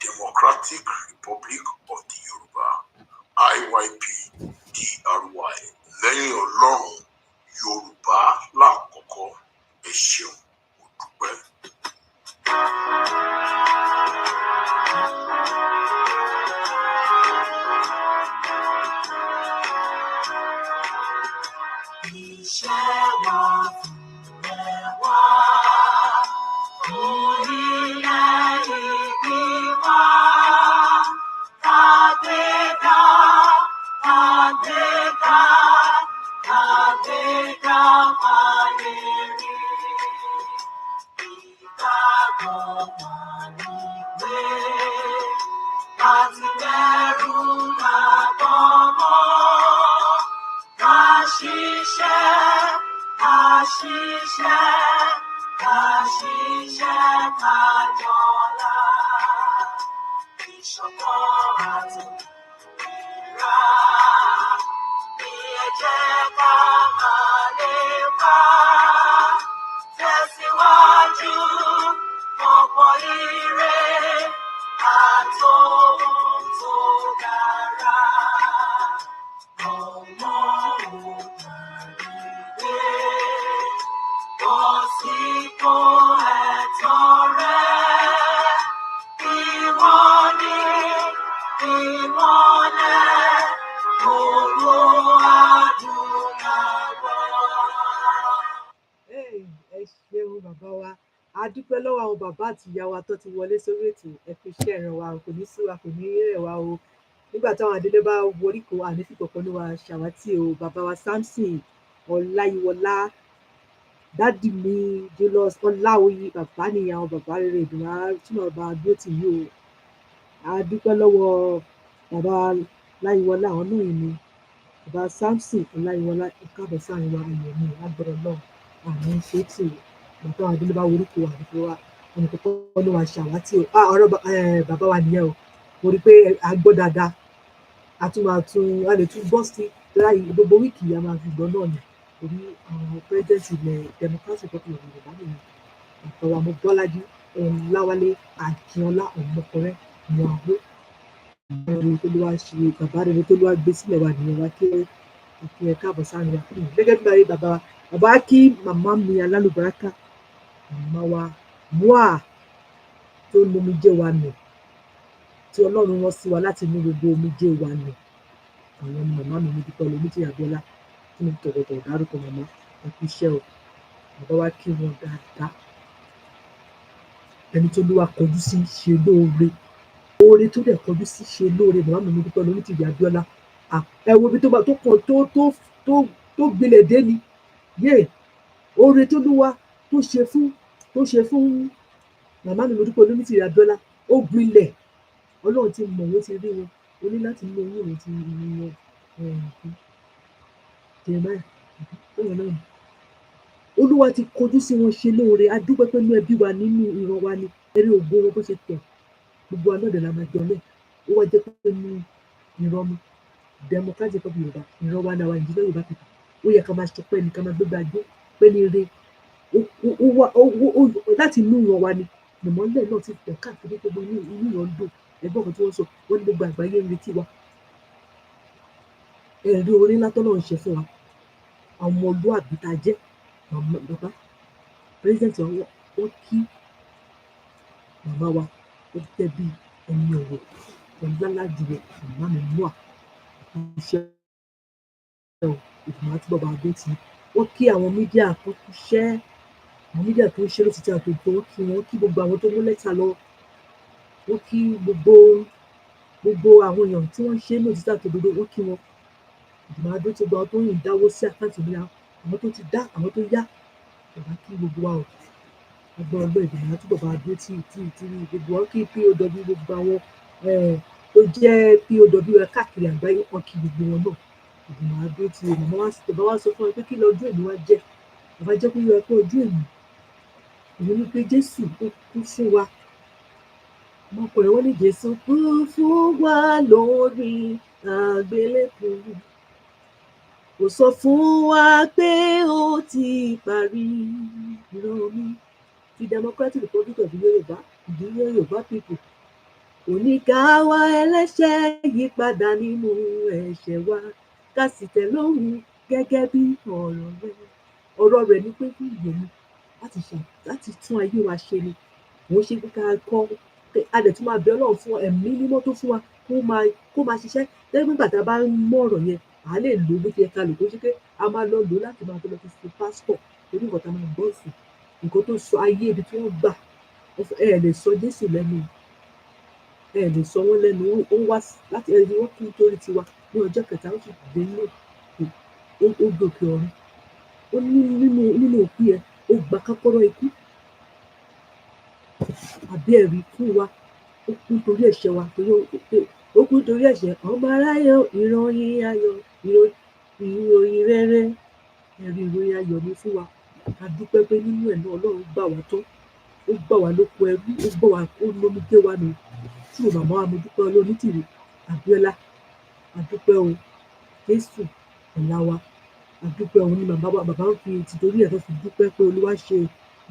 Speaker 3: Democratic Republic of the Yorùbá IYPDRY. Lẹ́yìn Ọlọ́run, Yorùbá lákọ̀ọ́kọ́. Ẹ ṣeun, mo dúpẹ́. Iṣẹ́ wa fún ẹ wá.
Speaker 1: ṣiṣẹ́ ká jọlá. Ìṣọ̀kan àti ìlera ni ẹ jẹ́ ká máa lépa. Tẹ̀síwájú ọ̀pọ̀ ire àtòhun tó dára. Ọmọ òdìdé bọ́ sípò ẹ̀tọ́ rẹ̀. Ìwọ ni ìmọ́lẹ̀ gbogbo adúláwọ̀.
Speaker 2: Ẹ ṣeun bàbá wa, a dúpẹ́ lọ́wọ́ àwọn bàbá àti ìyá wa tó ti wọlé sórí ètò. Ẹ fi iṣẹ́ ìran wa kò ní sú wa, kò ní rẹ̀ wá o. Nígbà táwọn adélé bá worí kó àní fi kọ̀ọ̀kan ní wa ṣàwátì o. Bàbá wa Samson Ọláyíwọlá, dádì mi Julius Ọláoyè, bàbá nìyẹn, àwọn bàbá rere ìdùnnú túnbọ̀ bá dúró tì yí o. A dúpẹ́ lọ́wọ́ bàbá Láyíwọlá, àwọn náà yìí ni bàbá Samson Ọláyíwọlá. Káàbọ̀ sáàrin wa ènìyàn mi lágbọ́dọ̀ náà àmì ṣe tì bàbá wa délé bá worí kó àní fi wá ẹnì kọ́kọ́ ló wa ṣàwátì o. Ọ̀rọ̀ bàbá wa nìyẹn o. Mo rí i pé a gbọ́ dáadáa, a lè tún gbọ́ sí láyé gbogbo wíìkì a máa fi gbọ́ náà ni, torí àwọn pírẹ́sidẹ̀ntì ilẹ̀ democratic republic of Yorùbá nìyẹn. Bàbá wa Mobọ́lájí Ọláwálé Akínọlá ọmọkùnrin Moao. Rere tó ló wá ṣe bàbá rere tó ló wá gbé sílẹ̀ wa nìyẹn. Wá kí ẹ káàbọ̀ sáàrin wa. Gẹ́gẹ́ bí báyìí bàbá wa kí màmá mi alálùbárákà, màmá wa Moao tó lomijé wa nù, tí Ọlọ́run rán sí wa láti inú gbogbo omijé wa nù. Àwọn ni màmá mi ní Dúpẹ́ Olúmítì Abíọ́lá tí mo tọ̀wọ̀tọ̀wọ̀ dárúkọ màmá ẹ kú iṣẹ́ o. Bàbá wa kí wọn dáadáa. Ẹni tó ló wá kọjú sí ṣe lóore, oore tó dẹ̀ kọjú sí ṣe lóore. Màmá mi ní Dúpẹ́ Olúmítì Abíọ́lá, ẹ wo ibi tó kàn tó gbilẹ̀ dé ni. Oore tó ló wá tó ṣe fún màmá mi ní Dúpẹ́ Olúmítì Abíọ́lá ó gbilẹ̀. Ọlọ́run ti mọ̀ wọ́n, ti rí wọn, ó ní láti mú oyún òun ti rí wọn. Jeremiah báyọ̀ náà ni Olúwa ti kọjú sí wọn ṣe lóore. A dúpẹ́ pé inú ẹbí wa, nínú ìran wa ni ẹrí ògo wọn bó ṣe tẹ̀. Gbogbo anọ́dẹ̀ la máa jọ náà. Ó wá jẹ́ pé inú ìran mi democratic of Yorùbá, ìran wa náà wà ìdílé Yorùbá pípọ̀. Ó yẹ ká máa ṣọpẹ́ ni, ká máa gbégbá jó pé ní ire láti inú ìran wa ni ìmọ́lẹ̀ náà ti tẹ̀ káàkiri gbogbo inú ìran ń dùn. Ẹgbọ́n kan tí wọ́n sọ, wọ́n ní gbogbo àgbáyé ń retí wa. Ẹ̀rí orí ńlá tọ́lọ́run ṣe fún wa, àwọn ọmọlúàbí tá a jẹ́. Bàbá president wọ́n kí màmá wa ó jẹ́ bí ẹni ọ̀wọ̀ ọ̀làlá jùlọ. Màmá mi Moao iṣẹ́ ìgbìmọ̀ àti bàbá adé tí wọ́n kí àwọn mídíà tó ṣiṣẹ́, àwọn mídíà tó ń ṣe ló ti tẹ́ àtòkò. Wọ́n kí gbogbo àwọn tó mú lẹ́tà lọ. Wọ́n kí gbogbo àwọn èèyàn tí wọ́n ṣe ló ti tẹ́ àtòdodo. Wọ́n kí wọn. Ìgbìmọ̀ adé tó gba àwọn tó ń dáwó sí àkáǹtì mi, àwọn tó ti dá, àwọn tó yá. Bàbá kí gbogbo wa o. Agbọ́n ọgbọ́n ìgbìmọ̀ àti bàbá adé tí gbogbo wọn kí POW, gbogbo àwọn tó jẹ́ POW káàkiri àgbáyé. Wọ́n kí gbogbo wọn náà. Ìgbìmọ̀ adé tí bàbá wa sọ fún wọn pé kí lọ́jọ́ èmi wá jẹ́. Bàbá jẹ́ kó yọ ẹ pé ọjọ́ èmi ni pé Jésù ó kú fún wa. Ọmọkùnrin wọn ní Jésù kú fún wa lórí àgbélébùú. Kò sọ fún wa pé ó ti parí. Ìran mi ti democratic republic of Yorùbá, ìdílé Yorùbá people. Kò ní ká wá ẹlẹ́ṣẹ̀ yí padà nínú ẹ̀ṣẹ̀ wa, ká sì tẹ̀ lóhùn gẹ́gẹ́ bí ọ̀rọ̀ rẹ̀. Ọ̀rọ̀ rẹ̀ ni pé kí ìyè mi láti tún ayé wa ṣe ni. Wọ́n ṣe pé ká kọ́, a dẹ̀ tún máa bẹ Ọlọ́run fún ẹ̀mí mímọ́ tó fún wa kó máa ṣiṣẹ́. Lẹ́yìn nígbà tá a bá ń mú ọ̀rọ̀ yẹn, à lè lò ó bó ti yẹ ká lò. Kó ṣe pé a máa lọ lò ó láti máa lọ fi pásítọ̀ torí nǹkan tá a máa gbọ́ sí nǹkan tó sọ ayé ibi tí wọ́n gbà. Ẹ lè sọ Jésù lẹ́nu, ẹ lè sọ wọ́n lẹ́nu. Ó wá láti ẹni wọ́n kú nítorí tiwa ní ọjọ́ kẹta. Ó sì dé ní ó gòkè ọ̀run. Ó ní nínú òkú yẹn ó gba kọ́kọ́rọ́ ikú àbí ẹ̀rí fún wa. Ó kú nítorí ẹ̀ṣẹ̀ wa, ó kú nítorí ẹ̀ṣẹ̀ ọmọ aráyé. Ìròyìn ayọ̀, ìròyìn rere, ẹ̀rí ìròyìn ayọ̀ ni fún wa. a dúpẹ́ pé nínú ẹ̀ náà Ọlọ́run gbà wá tán, ó gbà wá lóko ẹrú, ó gbà wá, ó lómi gbé wa nù. Tí o màmá wa mo dúpẹ́ Olónítìrí Abíọ́lá, a dúpẹ́ o, Jésù ọ̀la wa, a dúpẹ́ òun ni bàbá ń fi tìtorí ẹ̀ tó fi dúpẹ́ pé Olúwa ṣe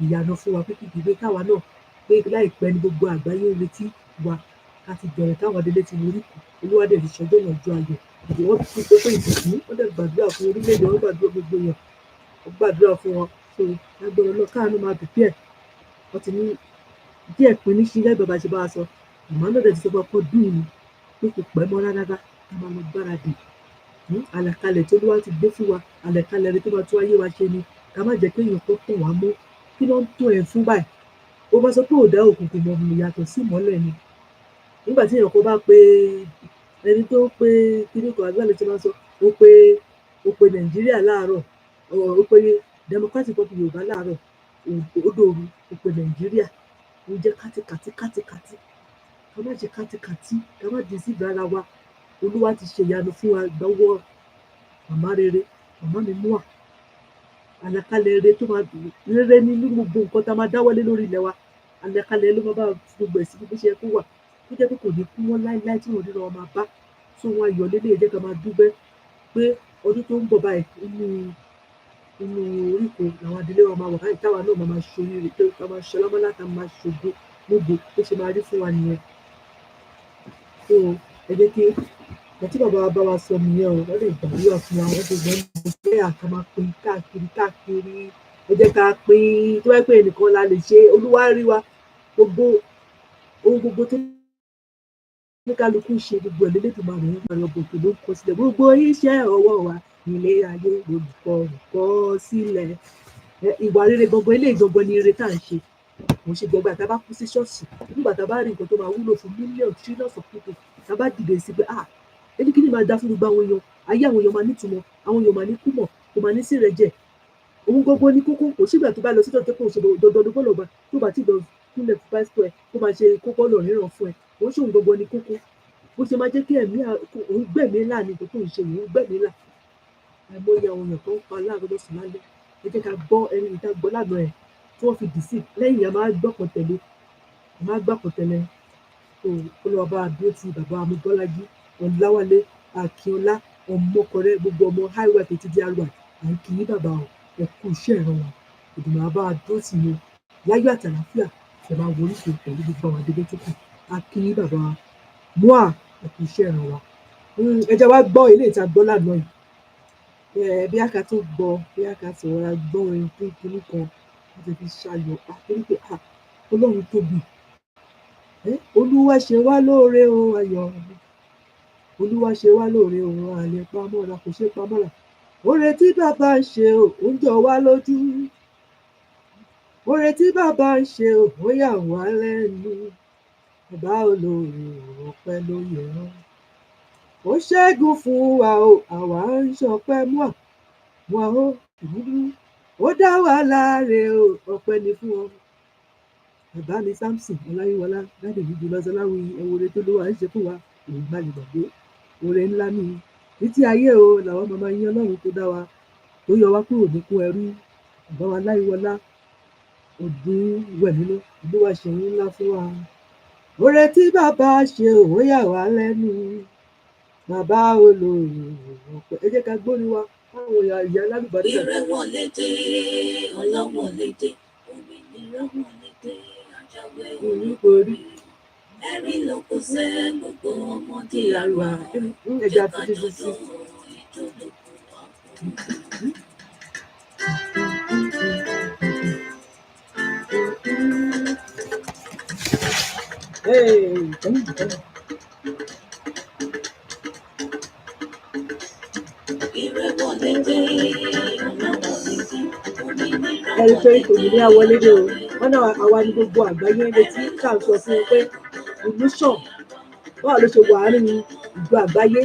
Speaker 2: ìyanu fún wa pé kìkìdé káwa náà pé láìpẹ́ ní gbogbo àgbáyé ń retí wa ká ti bẹ̀rẹ̀ káwọn adélé ti rí kù. Olúwa dẹ̀ fi ṣọjọ́ náà ju ayọ̀. Èdè wọn fi pé ìbùkún, wọ́n dẹ̀ gbàdúrà fún orílẹ̀-èdè, wọ́n gbàdúrà gbogbo èèyàn, wọ́n gbàdúrà fún wọn. So lágbára náà káàánú máa prepare. Wọ́n ti ní díẹ̀ pín ní sílẹ̀ bàbá ṣe bá wa sọ. Àmọ́ náà dẹ̀ ti sọ pé ọkọ̀ dùn ni pé kò pẹ́ mọ́ rárá ká máa lọ gbáradì. Àlàkalẹ̀ tí Olúwa ti gbé fún wa, àlàkalẹ̀ rẹ̀ tó máa tún ayé wa ṣe ni. Ká má jẹ́ kéèyàn kan tàn wá mọ́. Kí ló ń tàn ẹ́ fún báyìí? Ó bá sọ pé ò dá òkùnkùn mọ̀ yàtọ̀ sí ìmọ́lẹ̀ ni. Nígbà tí èèyàn kan bá pe ẹni tó pe kíní kan àbí àlẹ́ tí wọ́n sọ, ó pe Nàìjíríà láàárọ̀, ó pe Democratic Republic Yorùbá láàárọ̀, ó dòru, ó pe Nàìjíríà. Ó jẹ́ kátikàtí. Ká má jẹ́ kátikàtí, ká má deceive ara wa. Olúwa ti ṣe ìyanu fún wa lọ́wọ́ màmá rere, màmá mi Moao. Àlàkalẹ̀ rere tó máa rere nínú gbogbo nǹkan tá a máa dáwọ́lé lórí ilẹ̀ wa. Àlàkalẹ̀ ló máa bá gbogbo ẹ̀ sí bó ṣe yẹ kó wà. Tó jẹ́ pé kò ní kú wọn láíláí tí wọ́n ríra wọn máa bá. So wọn ayọ̀ lélẹ̀ jẹ́ ká máa dúpẹ́ pé ọdún tó ń bọ̀ báyìí inú oríko làwọn adélé wa máa wà báyìí táwa náà máa ṣoríire pé ká máa ṣọlá mọ́lá ká máa ṣògo gbogbo bó ṣe máa rí fún wa nìyẹn. So ẹ jẹ́ kí ẹ̀ tí bàbá wa bá wa sọ nìyẹn o, wọ́n lè gbàdúrà fún wa, wọ́n ti gbọ́ ní pé àká máa pín káàkiri. Ẹ jẹ́ ká pín, tó bá pé ẹnìkan la lè ṣe, Olúwa rí wa, ohun gbogbo tó ní kálukú ṣe gbogbo ẹ̀ lélẹ́dùmarè ń gbà lọ́bọ̀ tó ló ń kọ sílẹ̀. Gbogbo iṣẹ́ ọwọ́ wa nílé ayé olùkọ́ sílẹ̀. Ìwà rere gbogbo eléyìí gbogbo ni ire tá à ń ṣe. Mo ṣe gbogbo àtàbá kú sí ṣọ́ọ̀ṣì, nígbà tá a bá rí nǹkan tó máa wúlò fún millions, trillions of people, tá a bá dìde sí pé ẹni kí ni máa dá fún gbogbo àwọn èèyàn, ayé àwọn èèyàn máa nítumọ̀, àwọn èèyàn máa ní kúmọ̀, kò máa ní sí ìrẹ́jẹ. Ohun gbogbo ní kókó, kò sígbà tó bá lọ sí tọ́jú pé òṣèlú dandan gbọ́dọ̀ bá tó bá ti lọ kúnlẹ̀ fún pásítọ̀ ẹ̀ kó máa ṣe kókó lọ ríran fún ẹ. Òun ṣòun gbogbo ní kókó. Bó ṣe máa jẹ́ kí ẹ̀mí òun gbẹ̀mí ńlá ni kò tó ń ṣe òun gbẹ̀mí ńlá. Àìmọye àwọn èèyàn tó ń pa láàárọ̀ lọ́sùn lálẹ́. Ẹ jẹ́ ká gbọ́ ẹni ìta gbọ́ lánàá ẹ̀ tí wọ́n fi deceive lẹ́yìn a máa gbọ́kàn tẹ̀lé. So Olúwa bá dúró ti bàbá Amúbọ́lájí, Ọláwálé, Akínọlá, ọmọkọrẹ, gbogbo ọmọ highway àti ti àrùwà. À ń kí bàbá o, ẹ kú iṣẹ́ ìran wa. Ìdùnnú àbá dúró tì yín láyọ̀ àtàlàfíà. Ẹ máa wọlé ṣe pẹ̀lú gbogbo àwọn adébẹ́ tó kù. A kí bàbá Moao, ẹ kú iṣẹ́ ìran wa. Ẹ jẹ́ wá gbọ́ ilé ìta gbọ́ lánàá yìí. Bí a ká tó gbọ́, bí a ká tó rọra gbọ́ orin kíní kan láti fi ṣayọ̀ torí pé Ọlọ́run tóbi. Olúwa ṣe wá lóore o ayọ̀. Olúwa ṣe wá lóore o àlè pamọ́ra kò ṣe pamọ́ra. Oore tí bàbá ń ṣe o ó ń jọ wá lójú. Oore tí bàbá ń ṣe o ó yà wá lẹ́nu. Bàbá olóore ọpẹ́ ló yẹ ọ́. Ó ṣẹ́gun fún wa o àwa ń ṣọpẹ́ Moao ó dá wa láre o ọpẹ́ ni fún ọ. Bàbá mi Samson Ọláyíwọlá láti ìlú lọ́sọ̀láwí ẹ̀wòrè tó ló wà ń ṣe fún wa èyí má lè gbàgbé. Oore ńlá ni títí ayé o làwọn máa máa yan Ọlọ́run tó dá wa tó yọ wá kúrò níkú ẹrú. Bàbá wa Láyíwọlá Odun wẹ̀mínú Olúwa ṣe ńlá fún wa. Oore tí bàbá ṣe ó yà wá lẹ́nu. Bàbá olóore ọpẹ́. Ẹ jẹ́ ká gbórí wa káwọn ìyá alálùbárí.
Speaker 1: Ìrẹ́wọ̀lé dé, ọlọ́wọ̀lé dé, òmìnira wọlé dé, ajáwé olúborí. Ẹ̀rí ló kó sẹ́ gbogbo ọmọdé àrùwá.
Speaker 2: Ẹja fi dídí sí.
Speaker 1: Ìrẹ́wọ̀lé dé, ọlọ́wọ̀lé dé, òmìnira
Speaker 2: Ẹni pé òmìnira wọlé dé o. Wọ́n náà àwa ní gbogbo àgbáyé létí ká sọ fún un pé ìlú sàn. Báwo ló ṣe wà nínú ìjọ àgbáyé?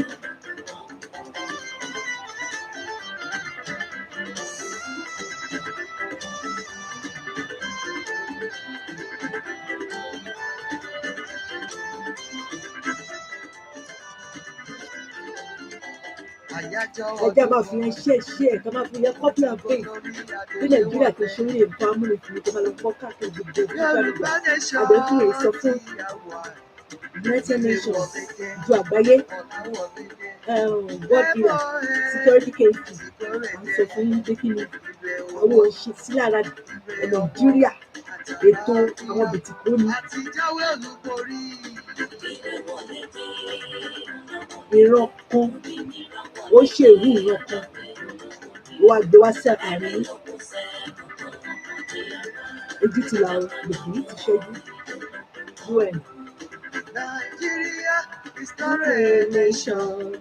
Speaker 2: ẹjẹ́ máa fi yẹn ṣe ká máa fi yẹn copy and paste bí nàìjíríà ti ṣe ń lè fa amúnifìní tó máa lọ kọ́ káàkiri gbogbo social media àdéhùn rẹ̀ sọ fún United Nations ju àgbáyé God era security cases à ń sọ fún yín pé kí ni àwọn òṣì sí lára nàìjíríà ètò àwọn bìtìkó ni ìran kan ó ṣèlú ìran kan ó wá gbé wá sí àárín ojú ti là ó lòkùnrin ti ṣẹ́jú UN
Speaker 1: Nigeria is not a nation.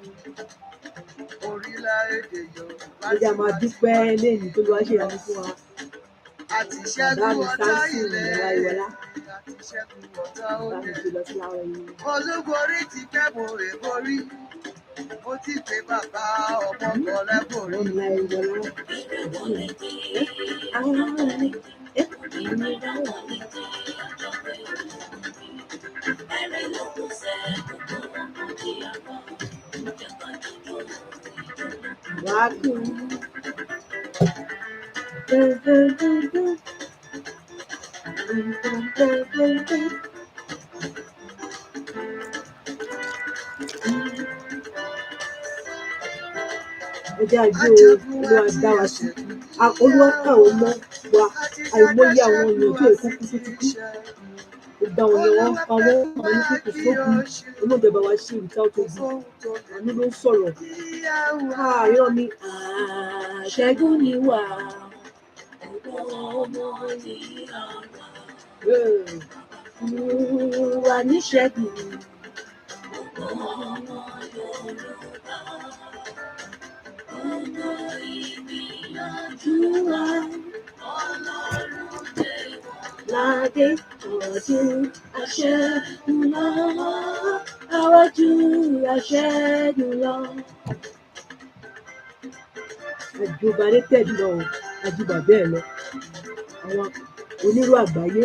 Speaker 1: Orílẹ̀-èdè Yorùbá
Speaker 2: ẹja máa dúpẹ́ lẹ́yìn tó lọ́wọ́ ṣe ìyanu fún wa
Speaker 1: àti
Speaker 2: bàbá
Speaker 1: ṣẹ́gun
Speaker 2: mi
Speaker 1: ọ̀tá
Speaker 2: Samson
Speaker 1: ilẹ̀
Speaker 2: ìyára ìwọlá
Speaker 1: àti ṣẹ́gun ọ̀tá
Speaker 2: bàbá mi
Speaker 1: òde.
Speaker 2: jùlọ sí láwọn ẹ̀yìn
Speaker 1: Olúborí ti kẹ́bùn rè borí. Mo ti pè bàbá ọmọ kọ̀ọ̀lẹ́ borí.
Speaker 2: ọ̀rọ̀ ńlá ìwọlá wàá kú ẹjẹ àjò olúwa dá wa sí olúwa káwọn ọmọ wa àìmọye àwọn èèyàn tó èkó kú tó ti kú gbogbo àwọn èèyàn wọn pa wọn àwọn oníkókò sógun olóògbé wa ṣe ìta òtògùn àánú ló ń sọ̀rọ̀ irọ́ ni
Speaker 4: Ṣẹ́gun ni wà wà ní ṣẹ́gun Ládé ọdún aṣẹ́gun lọ, àwájú aṣẹ́gun lọ.
Speaker 2: àjùbàdé tẹ̀lé lọ àjùbà bẹ́ẹ̀ lọ àwọn onírú àgbáyé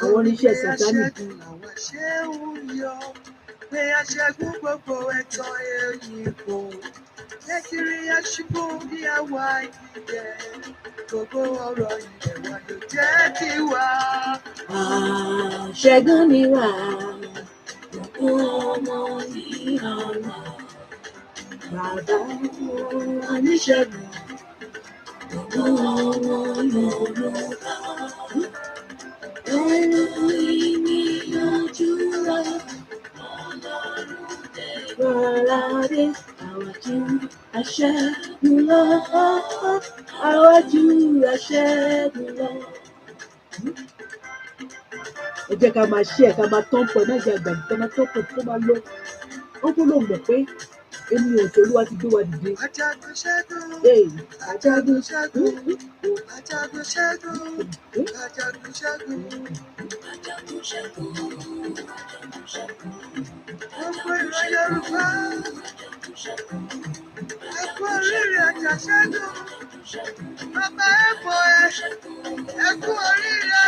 Speaker 2: àwọn oníṣẹ́ sàtánì
Speaker 1: Àwọn ṣé ń yọ pé aṣẹ́gun gbogbo ẹ̀tọ́ èyípo. Nàìjíríà ṣubú bí àwa ìdílé. Gbogbo ọ̀rọ̀ ilẹ̀ wa ló jẹ́ kí wá.
Speaker 4: Ṣẹ́gun ni wà, gbogbo ọmọ ìhànà. Bàbá oníṣègùn, gbogbo ọmọ Yorùbá. Ẹnu ìníyànjú wa, Ọlọ́run àwájú aṣẹ́gun lọ, àwájú aṣẹ́gun lọ.
Speaker 2: ẹ jẹ́ ká máa ṣe ẹ̀ ká máa tán pọ̀ náà jẹ́ àgbàdo ká máa tán pọ̀ tó máa lọ wọ́n tó lóun mọ̀ pé èmi ò tó olúwa ti gbé wa dìde
Speaker 1: Ajagun ṣẹ́gun,
Speaker 2: ajagun
Speaker 1: ṣẹ́gun, ajagun ṣẹ́gun, ajagun ṣẹ́gun. Gbogbo ìran Yorùbá, ẹ kú oríire àjà ṣẹ́gun. Bàbá ẹ̀fọ́ ẹ kú oríire.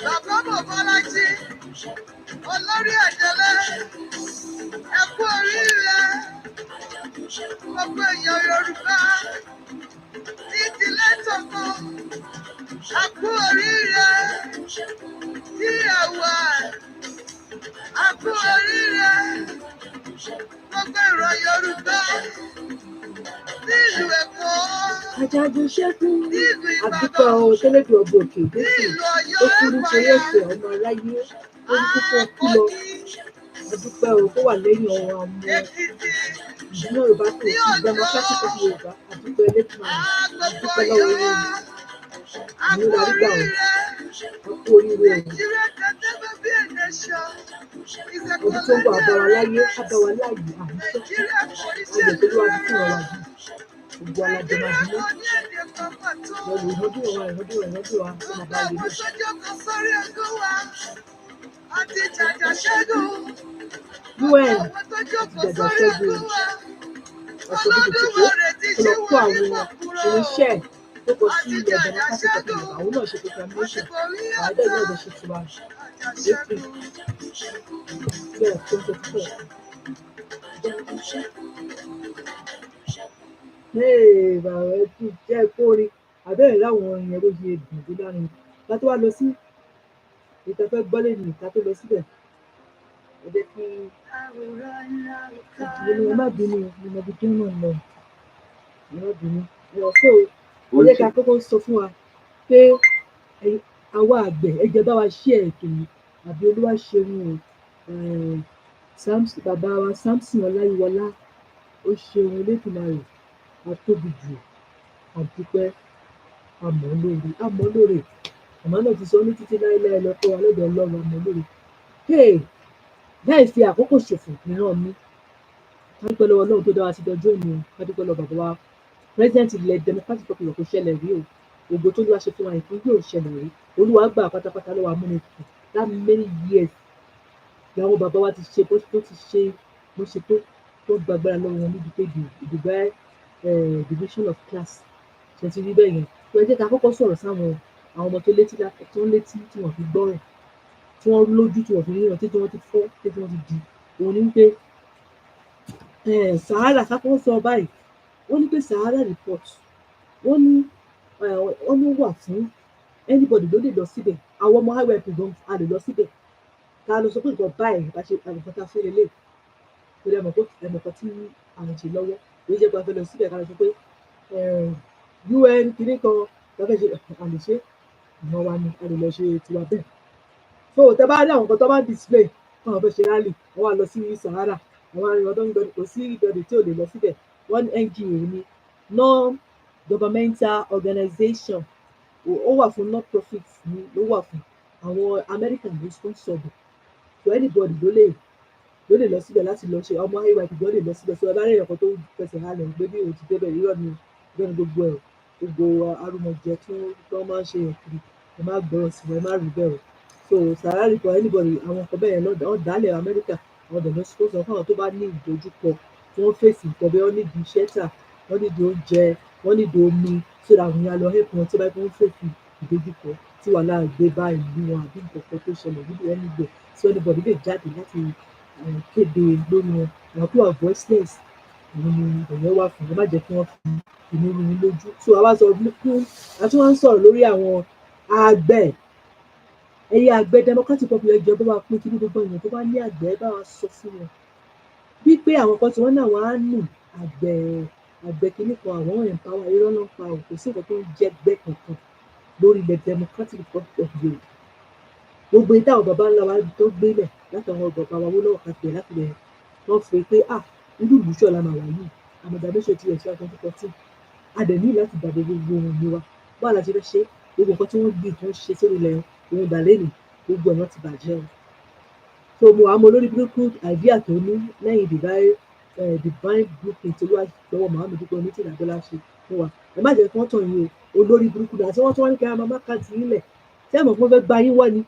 Speaker 1: Bàbá Bọ́lájí, olórí àjẹlẹ̀, ẹ kú oríire. Gbogbo èèyàn Yorùbá, ní ìdílé tọkọ, ẹ kú oríire. Tí àwa, ẹ kú oríire. Gbogbo ìran Yorùbá, ní ìlú Èkó,
Speaker 4: Ajagun ṣẹ́gun,
Speaker 1: ní ìlú
Speaker 2: àdúpẹ́
Speaker 1: Ìbàdàn,
Speaker 2: ohun tẹ́lẹ̀dù ọba òkè
Speaker 1: ní
Speaker 2: jésù
Speaker 1: ìlú
Speaker 2: ó
Speaker 1: Ọ̀yọ́
Speaker 2: kú nítorí
Speaker 1: Ẹ̀páyà,
Speaker 2: ẹ̀ṣẹ̀ ọmọ aráyé ó ní kókó kú lọ àdúpẹ́ ohun tó wà lẹ́yìn ọ̀rọ̀ ọmọ
Speaker 1: Èkìtì,
Speaker 2: ìdílé Yorùbá kò sí democratic of Yorùbá àdúpẹ́ lẹ́tùmọ̀
Speaker 1: gbogbo
Speaker 2: àdúpẹ́ lọ́wọ́
Speaker 1: Ọ̀yọ́,
Speaker 2: yẹn
Speaker 1: ẹ
Speaker 2: ní
Speaker 1: kú
Speaker 2: ìlàrígbà
Speaker 1: oríire.
Speaker 2: ọkọ oríire ẹ̀
Speaker 1: Nigeria can never be a nation. It's a
Speaker 2: ọdún tó ń bọ̀ àbáwá
Speaker 1: colonial
Speaker 2: láyé
Speaker 1: remnant.
Speaker 2: àbáwá láàyè àmúṣọ́
Speaker 1: Nigeria kò ní ṣe
Speaker 2: ayọ̀ tó lọ́wọ́
Speaker 1: ìlú
Speaker 2: fún ọ̀rọ̀
Speaker 1: ẹ̀rọ.
Speaker 2: àjù gbogbo alájọ máa
Speaker 1: Nigeria
Speaker 2: dúró
Speaker 1: kò ní èdè kan pàtó.
Speaker 2: lọ́wọ́ ìrọ́dún wa tó máa
Speaker 1: Gbogbo
Speaker 2: bá lè
Speaker 1: àwọn
Speaker 2: lè
Speaker 1: sójú kan sórí ogún wa. Àti jàjà ṣẹ́gun. Gbogbo
Speaker 2: UN
Speaker 1: àwọn tó jókòó
Speaker 2: jàjà
Speaker 1: sórí
Speaker 2: ṣẹ́gun
Speaker 1: ogún wa.
Speaker 2: ọ̀sọ̀ bí tètè kó
Speaker 1: Olódùmarè ti
Speaker 2: ó lọ
Speaker 1: ṣí
Speaker 2: kó
Speaker 1: wọn
Speaker 2: àwọn
Speaker 1: ní pọ̀kúrò.
Speaker 2: irinṣẹ́ tó kọ sí
Speaker 1: Àti
Speaker 2: ilẹ̀
Speaker 1: jàjà
Speaker 2: democratic of
Speaker 1: ṣẹ́gun.
Speaker 2: Yorùbá àwọn náà ṣe proclamation
Speaker 1: Àsìkò orí
Speaker 2: àádọ́
Speaker 1: ọ̀tá.
Speaker 2: náà lè ṣe tiwa
Speaker 1: Jàjà
Speaker 2: april
Speaker 1: ṣẹ́gun.
Speaker 2: 12 2024.
Speaker 4: Ajagun ṣẹ́gun.
Speaker 2: bàbá ẹ tún jẹ́ kórin àbẹ́rẹ́ láwọn orin yẹn bó ṣe dùn tó lárin ká tó wá lọ sí ìta fẹ́ gbọ́ lẹ́nu ìta tó lọ síbẹ̀ ẹ jẹ́ kí ẹ má bínú mo mọ ibi tó ń ràn lọ ẹ má bínú so ẹ jẹ́ ká kọ́kọ́ sọ fún wa pé àwa àgbẹ̀ ẹ jẹ́ bá wa ṣí ètò yìí àbí olúwa ṣeun o bàbá wa Samson Ọláyíwọlá ó ṣeun Elédùmarè àtóbi jù àdúpẹ́ àmọ́ lóore àmọ́ náà ti sọ ní títí láéláé lọ pé wa lọ́dọ̀ Ọlọ́run àmọ́ lóore láì fi àkókò ṣòfò mìíràn mi ká dúpẹ́ lọ́wọ́ Ọlọ́run tó dá wa sí dọjọ́ òní o ká dúpẹ́ lọ́wọ́ bàbá wa president ilẹ̀ democratic republic kò ṣẹlẹ̀ rí o ògo tó lọ́wọ́ ṣe fún wa ìpín yóò ṣẹlẹ̀ rí olúwa gbà pátápátá lọ́wọ́ amúnisìn that many years làwọn bàbá wa ti ṣe bó ṣe tó gbàgbára lọ́wọ́ wọn níbi pé ìdìbò division of class ṣe ti rí bẹ́ẹ̀ yẹn tó ẹ jẹ́ ká kọ́kọ́ sọ̀rọ̀ sáwọn àwọn ọmọ tó létí tí wọ́n fi gbọ́ràn tí wọ́n lójú tí wọ́n fi ríran tí wọ́n ti fọ́ tí wọ́n ti di òun ní pé Sahara kápẹ́ sọ báyìí wọ́n ní pé Sahara report wọ́n ní wà fún anybody ló lè lọ síbẹ̀ àwọn ọmọ highway gan a lè lọ síbẹ̀ ká lọ sọ pé nǹkan báyìí bá ṣe àlùkò tá a fẹ́ lélẹ̀ torí ẹ̀mọ̀kan tí à ń ṣe lọ́wọ́ ló jẹ́ pé a fẹ́ lọ síbẹ̀ ká lọ sọ pé UN kìíní kan ká fẹ́ ṣe àlè ṣe ìmọ̀ wa ni a lè lọ ṣe tiwa bẹ́ẹ̀ so tẹ bá rí àwọn nǹkan tó bá display fún àwọn fẹ́ ṣe rally wọ́n wá lọ sí Sahara àwọn arìnrìn tó ń gbọdọ̀ kò sí ìgbọdọ̀ tí ò lè lọ síbẹ̀ wọ́n NGO ni non-governmental organization ó wà fún non-profit ni ló wà fún àwọn American ló sponsor bẹ̀ so anybody ló lè lọ síbẹ̀ láti lọ ṣe ọmọ ayéwà ìdìbò lè lọ síbẹ̀ so ẹ bá rí ẹ̀kọ́ tó fẹsẹ̀ halẹ̀ gbé bí òun ti débẹ̀ irọ́ ni gbogbo arúmọjẹ tí wọ́n máa ń ṣe yẹn kiri ẹ má gbọ́rọ̀ sí ẹ má rí bẹ́ẹ̀ o so Sahara report anybody àwọn nǹkan bẹ́ẹ̀ náà wọ́n dálẹ̀ Amẹ́ríkà àwọn ọ̀dọ̀ sponsor fún àwọn tó bá ní ìdojúkọ tí wọ́n fèsì nǹkan bẹ́ẹ̀ wọ́n nídìí shelter wọ́n nídìí oúnjẹ wọ́n nídìí omi so that àwọn èèyàn lọ help wọn tí wọ́n bá fèsì ìdojúkọ tí wàhálà gbé bá ìlú wọn àbí nǹkan kan tó ṣẹlẹ̀ níbi anywhere so anybody lè jáde láti kéde lórí wọn àwọn tó wà voiceless òun ni ìyẹn wà fún ẹ má jẹ́ kí wọ́n fi inú rí i lójú so àwa sọ fún àti wọ́n ń sọ̀rọ̀ lórí àwọn àgbẹ̀ ẹ̀yẹ àgbẹ̀ democratic popular ẹjọ́ bá wa pín kí ní gbogbo èèyàn tó bá ní àgbẹ̀ bá wa sọ fún wọn bí pé àwọn kan tí wọ́n náà wọ́n á nù àgbẹ̀ kìíní kan àwọn empower irọ́ náà pa ò kò sí nǹkan tó ń jẹ́ gbẹ́ kankan lórí ilẹ̀ democratic republic of Yorùbá gbogbo ìta àwọn baba ńlá wa tó gbélẹ̀ látàwọn bàbá wa wọ́n lọ́wọ́ kàtẹ́ láti bẹ̀rẹ̀ wọ́n fi pé irú ìlú ṣọ́ọ̀lá máa wà yìí àmọ̀dàmẹ́sọ̀ ti ẹ̀ṣọ́ 2014 adẹ̀ní láti dàbò gbogbo ohun mi wa báwa la ṣe fẹ́ ṣe gbogbo nǹkan tí wọ́n gbé tó ń ṣe sórí ilẹ̀ ohun ìdàlẹ́nì gbogbo ọ̀nà ti bàjẹ́ o so mo àmọ́ olórí burúkú àìdíà tó ní lẹ́yìn divine blueprint tó wà lọ́wọ́ Muhammed dúpọ̀ ní tí ìdàgbọ́lá ṣe fún wa ẹ má jẹ́ kí wọ́n tàn yín o olórí burúkú àti wọ́n tí wọ́n ní kí wọ́n máa ká ti ilẹ̀ tí ẹ̀mọ̀ fún fẹ́ gba yín wọ́n ni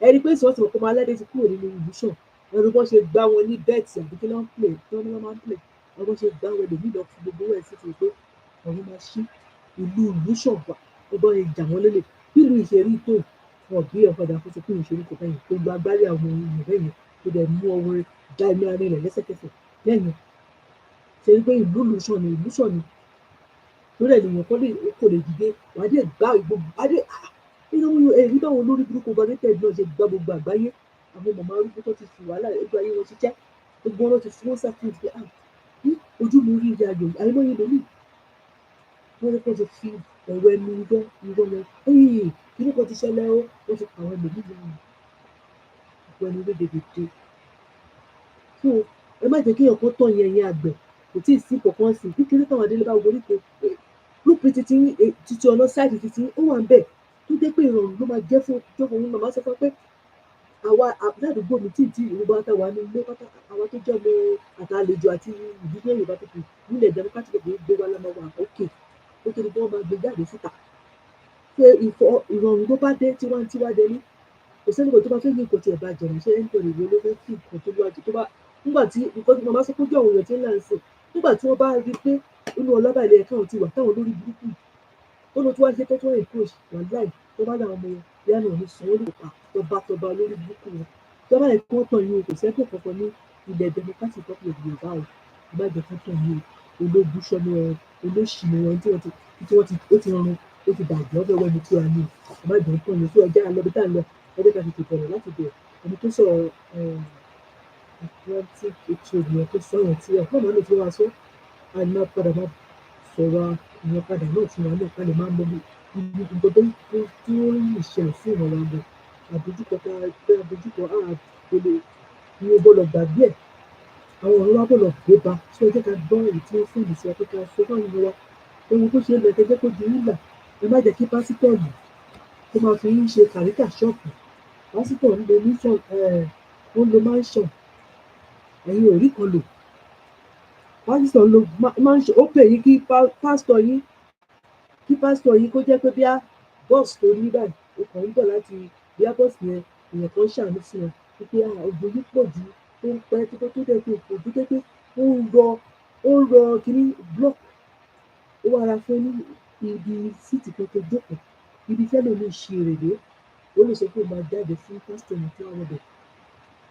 Speaker 2: ẹni pé ìṣòwò tí mo kọ́ máa lẹ́dẹ̀ẹ́ ti kúrò nínú ìbùsùn ẹni bọ́n ṣe gbá wọn ní bẹ́ẹ̀tì àbí kí wọ́n play tí wọ́n ní wọ́n máa ń play wọ́n bọ́n ṣe gbá wọn lèmi lọ fún gbogbo ẹ̀ sí ti pé àwọn máa ṣí ìlú ìbùsùn wà wọ́n bọ́n ṣe jà wọ́n lélẹ̀ bí ìlú ìṣerí tó wọn bí ọ̀kadà fún ti kún ìṣerí kò fẹ́yìn tó gba agbárí àwọn èèyàn bẹ́yìn tó dẹ̀ mú ọwọ́ já ẹ̀mí ara rẹ̀ lẹ́sẹ̀kẹsẹ̀ lẹ́yìn ṣe wípé ìlú ìbùsùn ni lórí ènìyàn kò lè dìde wà á dé gbá gbogbo adé èyí báwọn olórí burúkú bá dẹ́tẹ̀ náà ṣe gbá gbogbo àgbáyé àwọn màmá arúgbó tó ti fi wàhálà ẹgbẹ́ ayé wọn ṣiṣẹ́ gbogbo wọn ti fi wọn ṣàkíyèsí pé ojú mi rí ìrìn àjò àìmọye lórí wọn ní kó ti fi ọ̀rọ̀ ẹnu irọ́ wọn kí ní kò ti ṣẹlẹ̀ ó wọ́n ti pa àwọn ẹlòmíì lẹ́yìn ọ̀pọ̀ ẹni rédèdèdè so ẹ má jẹ́ kí èèyàn kó tọ̀ yẹn àgbẹ̀ kò tí ì sí kankan sí kékeré táwọn adélé bá wọlé pé lópin títí ọ̀nà sáìdì títí ó wà ń bẹ̀ tó jẹ́ pé ìrọ̀rùn ló máa jẹ́ fún òun màmá sọ fún pé àwa ládùúgbò mi tí ìlú bá tà wá ní ilé pátá àwa tó jẹ́ ọmọ àtàlejò àti ìdílé Yorùbá tó kù nílẹ̀ democratic kò gbé wa lọ́mọ wa òkè ó tó ní bí wọ́n máa gbé jáde síta pé ìrọ̀rùn ló bá dé tiwantiwa dé ní kò sẹ́ni kò tó bá fẹ́ yí nǹkan tí ẹ̀ bá jẹ̀rẹ̀ ṣé ẹni tó lè wo ló fẹ́ kí nǹkan tó wájú tó bá nígbà tí nǹkan tí màmá sọ pé ojú àwọn èèyàn ti ń là ń sìn nígbà tí wọ́n bá rí pé inú ọlọ́ba ilẹ̀ ẹ̀ka ti wà táwọn olórí burúkú ó lọ tó wá ṣe tó tó encourage wà láì tó bá dáwọn ọmọ yẹn náà ní sanwó lè pa tọba lórí burúkú wọn tó bá yẹ kí wọ́n tàn yín o kò sẹ́kẹ̀ kankan ní ilẹ̀ democratic republic of Yorùbá o ìbàjẹ́ kan tàn yín ológun sọmọ olóṣìnà wọn tí wọ́n ti ó ti run ó ti bàjẹ́ ọbẹ̀ wẹ́ni tí a ní ọba ìdán tán ní tí ọjà lọ́bi tá à ń lọ ẹgbẹ́ ká tètè bẹ̀rẹ̀ láti bẹ̀rẹ̀ ẹni tó sọ̀rọ̀ atlantic ètò ìyẹn tó sọ̀rọ̀ tí ẹ̀ fún ọmọ náà tí wọ́n wá sọ àná padà máa sọ̀rọ̀ ìyẹn padà náà tí wọ́n náà ká lè máa mọ ibi nǹkan tó lè ṣẹlẹ̀ sí ìran wa gan àdójúkọ tá a dojúkọ àgbélé ní o bọ́lọ̀ gbàgbé ẹ̀ àwọn ọ̀rọ̀ wa bọ̀lọ̀ gbé ba tí ó jẹ́ ká gbọ́ èyí tí ó fún ìdí sí wa pé ká sọ fáwọn ọmọ wa ohun tó ṣe é lọ ẹgbẹ́ kó di nílà ẹ má jẹ́ kí pásítọ̀ yìí tó máa fi ń ṣe kàríkà ṣọ́ọ̀pù pásítọ̀ ń lo mission ó ń lo mansion ẹ̀yin ò rí kan lò pásítọ̀ ń lo mansion ó pè yín kí pásítọ̀ yín kó jẹ́ pé bíá bọ́ọ̀sì tó rí báyìí ó kàn ń bọ̀ láti bíá bọ́ọ̀sì yẹn èèyàn kan ṣàánú sí wọn wípé ògbó yìí pọ̀ ju tó ń pẹ́ tó dẹ̀ pé ògbó tó pé ó ń rọ kiri block ó wá ra fún ní ibi síìtì kan tó jókòó ibi fẹ́lẹ̀ lè ṣe èrèdé ó lè sọ pé ó máa jáde fún pásítọ̀ ní tí wọ́n wọ̀ bẹ̀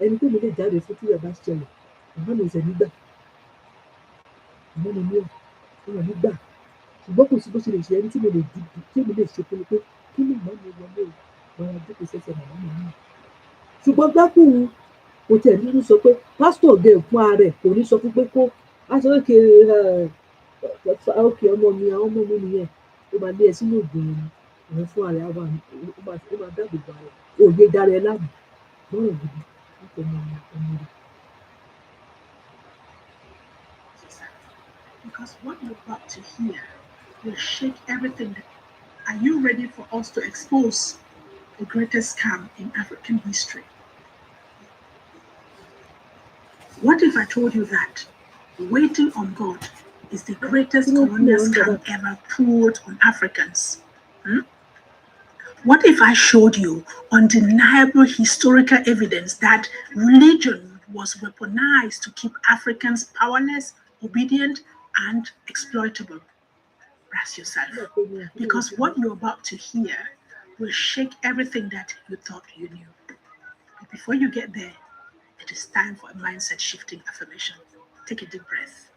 Speaker 2: ẹni tó mi lè jáde fún tí ìyá bá ṣẹlẹ̀ àmọ́ mi ò sẹ̀ nígbà àmọ́ mi ní ọ̀rọ̀ nígbà ṣùgbọ́n kò sí bó ṣe lè ṣe ẹni tí mo lè dìbò tí èmi lè ṣe fún mi pé kí ni màá mi wọlé o máa jókòó sẹ́sẹ̀ màmá mi náà ṣùgbọ́n gbákùn kò tẹ̀ nínú sọ pé pásítọ̀ gẹ̀ fún ara rẹ̀ kò ní sọ fún pé kó aṣọ òkè ọmọ mi àwọn ọmọ mi nìyẹn ó máa lé ẹ sínú ògùn òun fún ara wa ó máa dáàbò bò ara òye dára ẹ láàbù lọ́rọ̀ gidi láti ọmọ rẹ̀.
Speaker 1: Because what you're about to hear will shake everything. Are you ready for us to expose the greatest scam in African history? What if I told you that waiting on God is the greatest colonial scam ever pulled on Africans? What if I showed you undeniable historical evidence that religion was weaponized to keep Africans powerless, obedient, and exploitable? Brace yourself, because what you're about to hear will shake everything that you thought you knew. But before you get there, it is time for a mindset shifting affirmation. Take a deep breath.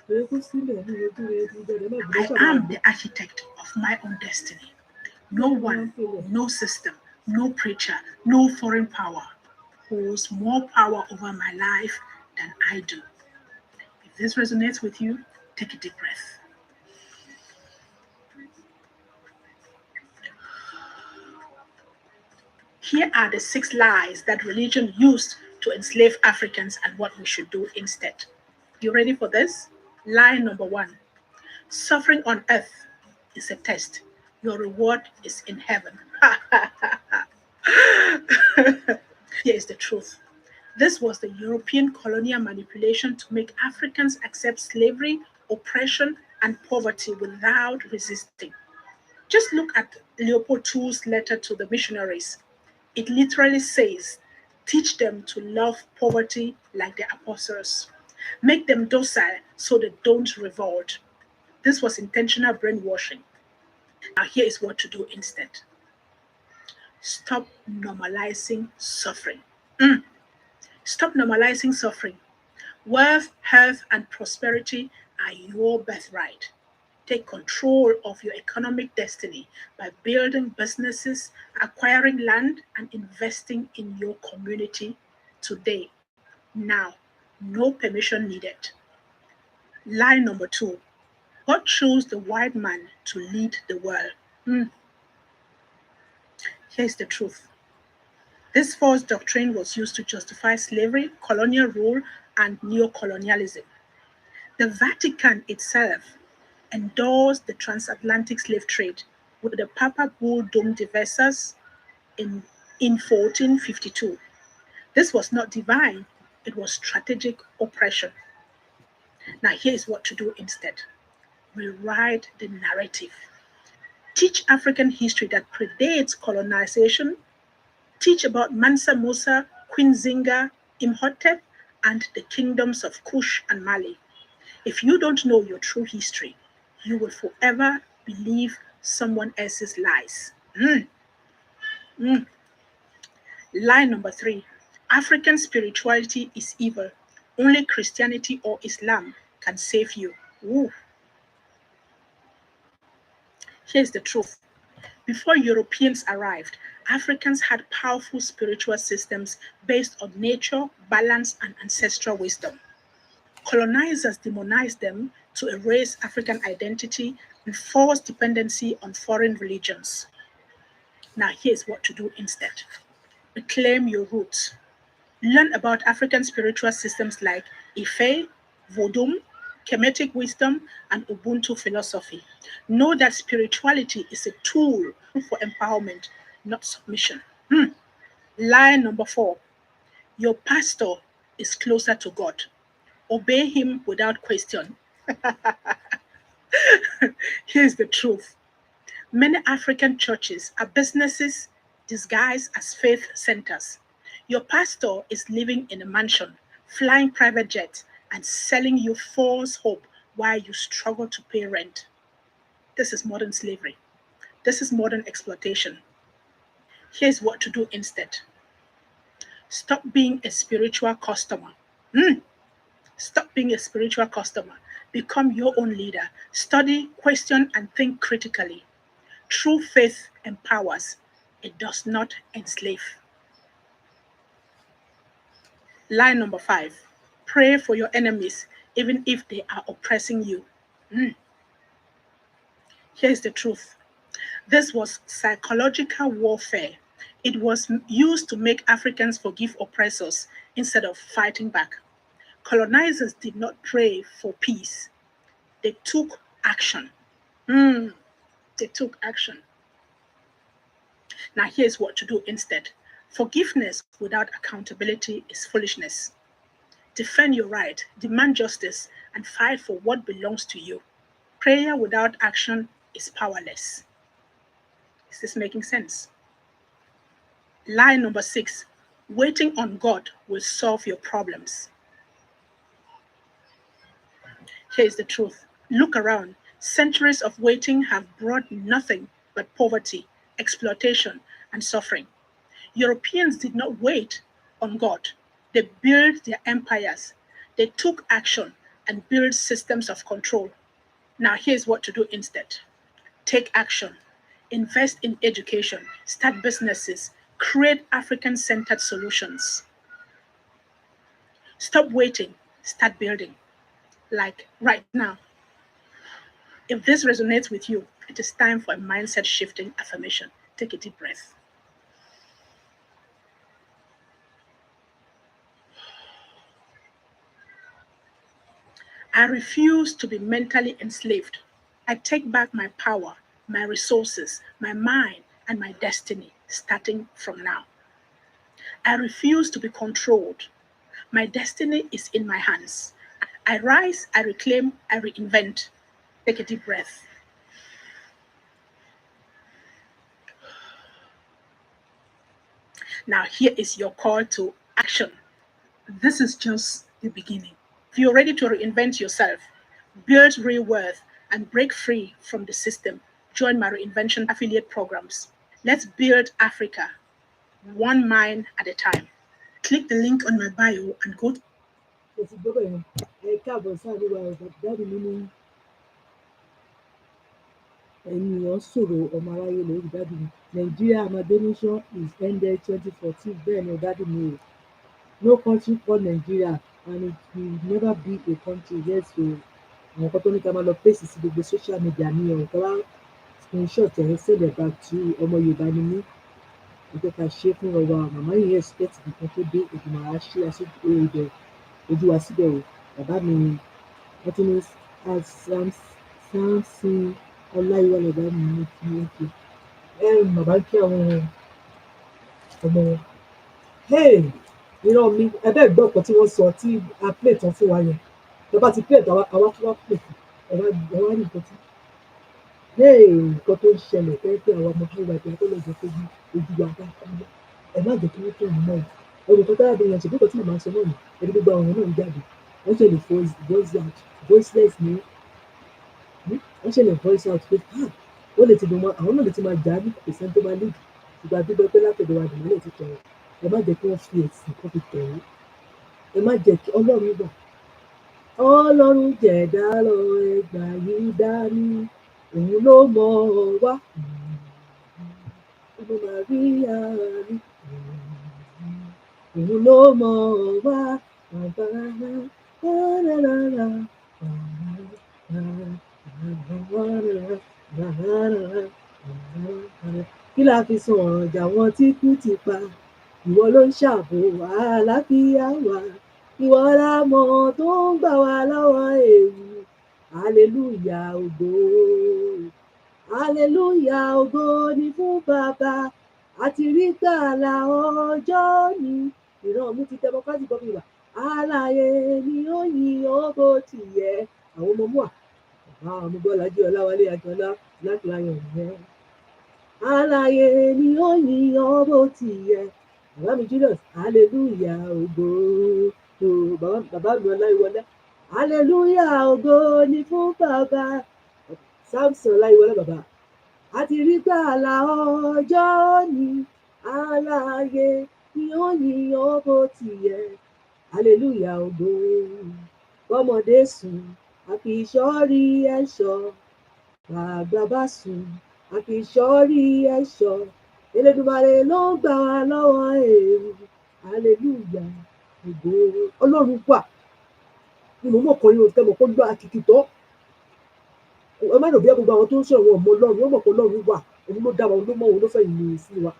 Speaker 1: I am the architect of my own destiny. No one, no system, no preacher, no foreign power holds more power over my life than I do. If this resonates with you, take a deep breath. Here are the 6 lies that religion used to enslave Africans and what we should do instead. You ready for this? Lie number 1. Suffering on earth is a test. Your reward is in heaven. Here is the truth. This was the European colonial manipulation to make Africans accept slavery, oppression, and poverty without resisting. Just look at Leopold II's letter to the missionaries. It literally says, teach them to love poverty like the apostles. Make them docile so they don't revolt. This was intentional brainwashing. Now here is what to do instead. Stop normalizing suffering. Stop normalizing suffering. Wealth, health, and prosperity are your birthright. Take control of your economic destiny by building businesses, acquiring land, and investing in your community today. Now, no permission needed. Lie number 2. God chose the white man to lead the world. Here's the truth. This false doctrine was used to justify slavery, colonial rule, and neocolonialism. The Vatican itself endorsed the transatlantic slave trade with the Papal Bull Dom Diversas in 1452. This was not divine, it was strategic oppression. Now, here is what to do instead. Rewrite the narrative. Teach African history that predates colonization. Teach about Mansa Musa, Queen Zinga, Imhotep, and the kingdoms of Kush and Mali. If you don't know your true history, you will forever believe someone else's lies. Lie number 3. African spirituality is evil. Only Christianity or Islam can save you. Ooh. Here's the truth. Before Europeans arrived, Africans had powerful spiritual systems based on nature, balance, and ancestral wisdom. Colonizers demonized them to erase African identity and force dependency on foreign religions. Now, here's what to do instead: reclaim your roots. Learn about African spiritual systems like Ife, Vodum, Kemetic wisdom, and Ubuntu philosophy. Know that spirituality is a tool for empowerment, not submission. Lie number 4: your pastor is closer to God. Obey him without question. Here's the truth. Many African churches are businesses disguised as faith centers. Your pastor is living in a mansion, flying private jets, and selling you false hope while you struggle to pay rent. This is modern slavery. This is modern exploitation. Here's what to do instead: stop being a spiritual customer. Stop being a spiritual customer. Become your own leader. Study, question, and think critically. True faith empowers, it does not enslave. Lie number 5: pray for your enemies, even if they are oppressing you. Here's the truth. This was psychological warfare. It was used to make Africans forgive oppressors instead of fighting back. Colonizers did not pray for peace, they took action. They took action. Now, here's what to do instead: forgiveness without accountability is foolishness. Defend your right, demand justice, and fight for what belongs to you. Prayer without action is powerless. Is this making sense? Lie number 6: waiting on God will solve your problems. Here's the truth. Look around. Centuries of waiting have brought nothing but poverty, exploitation, and suffering. Europeans did not wait on God. They built their empires. They took action and built systems of control. Now, here's what to do instead: take action, invest in education, start businesses, create African centered solutions. Stop waiting, start building. Like right now. If this resonates with you, it is time for a mindset shifting affirmation. Take a deep breath. I refuse to be mentally enslaved. I take back my power, my resources, my mind, and my destiny starting from now. I refuse to be controlled. My destiny is in my hands. I rise, I reclaim, I reinvent. Take a deep breath. Now, here is your call to action. This is just the beginning. If you're ready to reinvent yourself, build real worth, and break free from the system, join my reinvention affiliate programs. Let's build Africa, one mind at a time. Click the link on my bio and go to
Speaker 2: Mo ti gbọ́ bẹ́ẹ̀ yẹn. Ẹ káàbọ̀ sáàrin wa ọ̀gá dáàdì mi ní ènìyàn sọ̀rọ̀ ọmọ aráyé lórí dáàdì mi. Nigeria amalgamation is ended 2014 bẹ́ẹ̀ ni dáàdì mi o. No country called Nigeria and it will never be a country. Yes o. Àwọn nǹkan tó ní ká máa lọ pèsè sí gbogbo social media ní ọ̀rọ̀ tó bá screenshot ẹ̀ send it back to ọmọ Yorùbá ni mí. Ẹ jẹ́ ká ṣe é fún ọba màmá yìí expect nǹkan tó dé ìgbìmọ̀ àṣẹ àṣẹ ibẹ̀ ojú wa síbẹ̀ o. Bàbá mi wọ́n ti ní Samson Ọláyíwá bàbá mi ní kí wọ́n kí. Bàbá ń kí àwọn ọmọ wọn. Irọ́ mi ẹ bẹ́ẹ̀ gbọ́ nǹkan tí wọ́n sọ tí a play tán fún wa yẹn. Tó bá ti play tán àwa tó wá play ẹ wá ní nǹkan tí nǹkan tó ń ṣẹlẹ̀ fẹ́ pé àwọn ọmọ Yorùbá ìpínlẹ̀ tó lè jẹ́ pé ojú wa bá kú lọ. Ẹ má jẹ́ kí wọ́n tó yìí náà. Olùkọ́ táyà bí yẹn ṣe púpọ̀ tí màmá sọ náà ni ẹni gbogbo àwọn náà ń jáde. Wọ́n ṣe lè voice out voiceless ni wọ́n ṣe lè voice out pé ó lè ti dùn mọ́ àwọn náà lè ti máa jà á ní kò sẹ́ni tó máa lead ìgbà gbígbẹ́ pé látọ̀dọ̀ wa dùn mọ́lẹ̀ ti tọ̀rọ̀. ẹ má jẹ́ kí wọ́n fi ẹ̀sìn kan fi tẹ̀ yín, ẹ má jẹ́ kí Ọlọ́run wà. Ọlọ́run jẹ̀dá lọ ẹgbà yìí dání, òun ló mọ̀ wá. Ọmọ Màríà ni òun ló mọ̀ wá. Kí la fi sun ọ̀rọ̀ jà wọn tí kú ti pa? Ìwọ ló ń ṣàbò àlàáfíà wa. Ìwọ la mọ̀ tó ń gbà wá lọ́wọ́ ewu. Hallelujah, ògo. Hallelujah, ògo ni fún Bàbá. Àti rí gbàlà ọjọ́ ni. Ìran mi ti democratic government wà. Alààyè ni ó yin ògo ti yẹ. Àwọn ọmọ mú à. Ọmọ Bọ́lájí Ọláwálé Akínọlá láti láyọ̀ nìyẹn. Alààyè ni ó yin ògo ti yẹ. Bàbá mi Julius, hallelujah, ògo. Bàbá mi Ọláyíwọlá, hallelujah, ògo ni fún Bàbá. Samson Ọláyíwọlá bàbá. Àti rí gbàlà ọjọ́ ni. Alààyè ni ó yin ògo ti yẹ. Hallelujah, ògo. Bọ́mọdé sùn, a kì í ṣọ́rí ẹ̀ṣọ́. Bàgbà bá sùn, a kì í ṣọ́rí ẹ̀ṣọ́. Elédùmarè ló ń gbà wá lọ́wọ́ ewu. Hallelujah, ògo. Ọlọ́run wà. Ni mo mọ̀ kan yín o tẹ́ mọ̀ kó gbọ́ àkìkì tọ́. Ẹ má rò bí gbogbo àwọn tó ń sọ̀rọ̀ wọn mọ Ọlọ́run, wọ́n mọ̀ pé Ọlọ́run wà. Òun ló dá wa, òun ló mọ̀, òun ló fẹ́ ìyìn sí wa.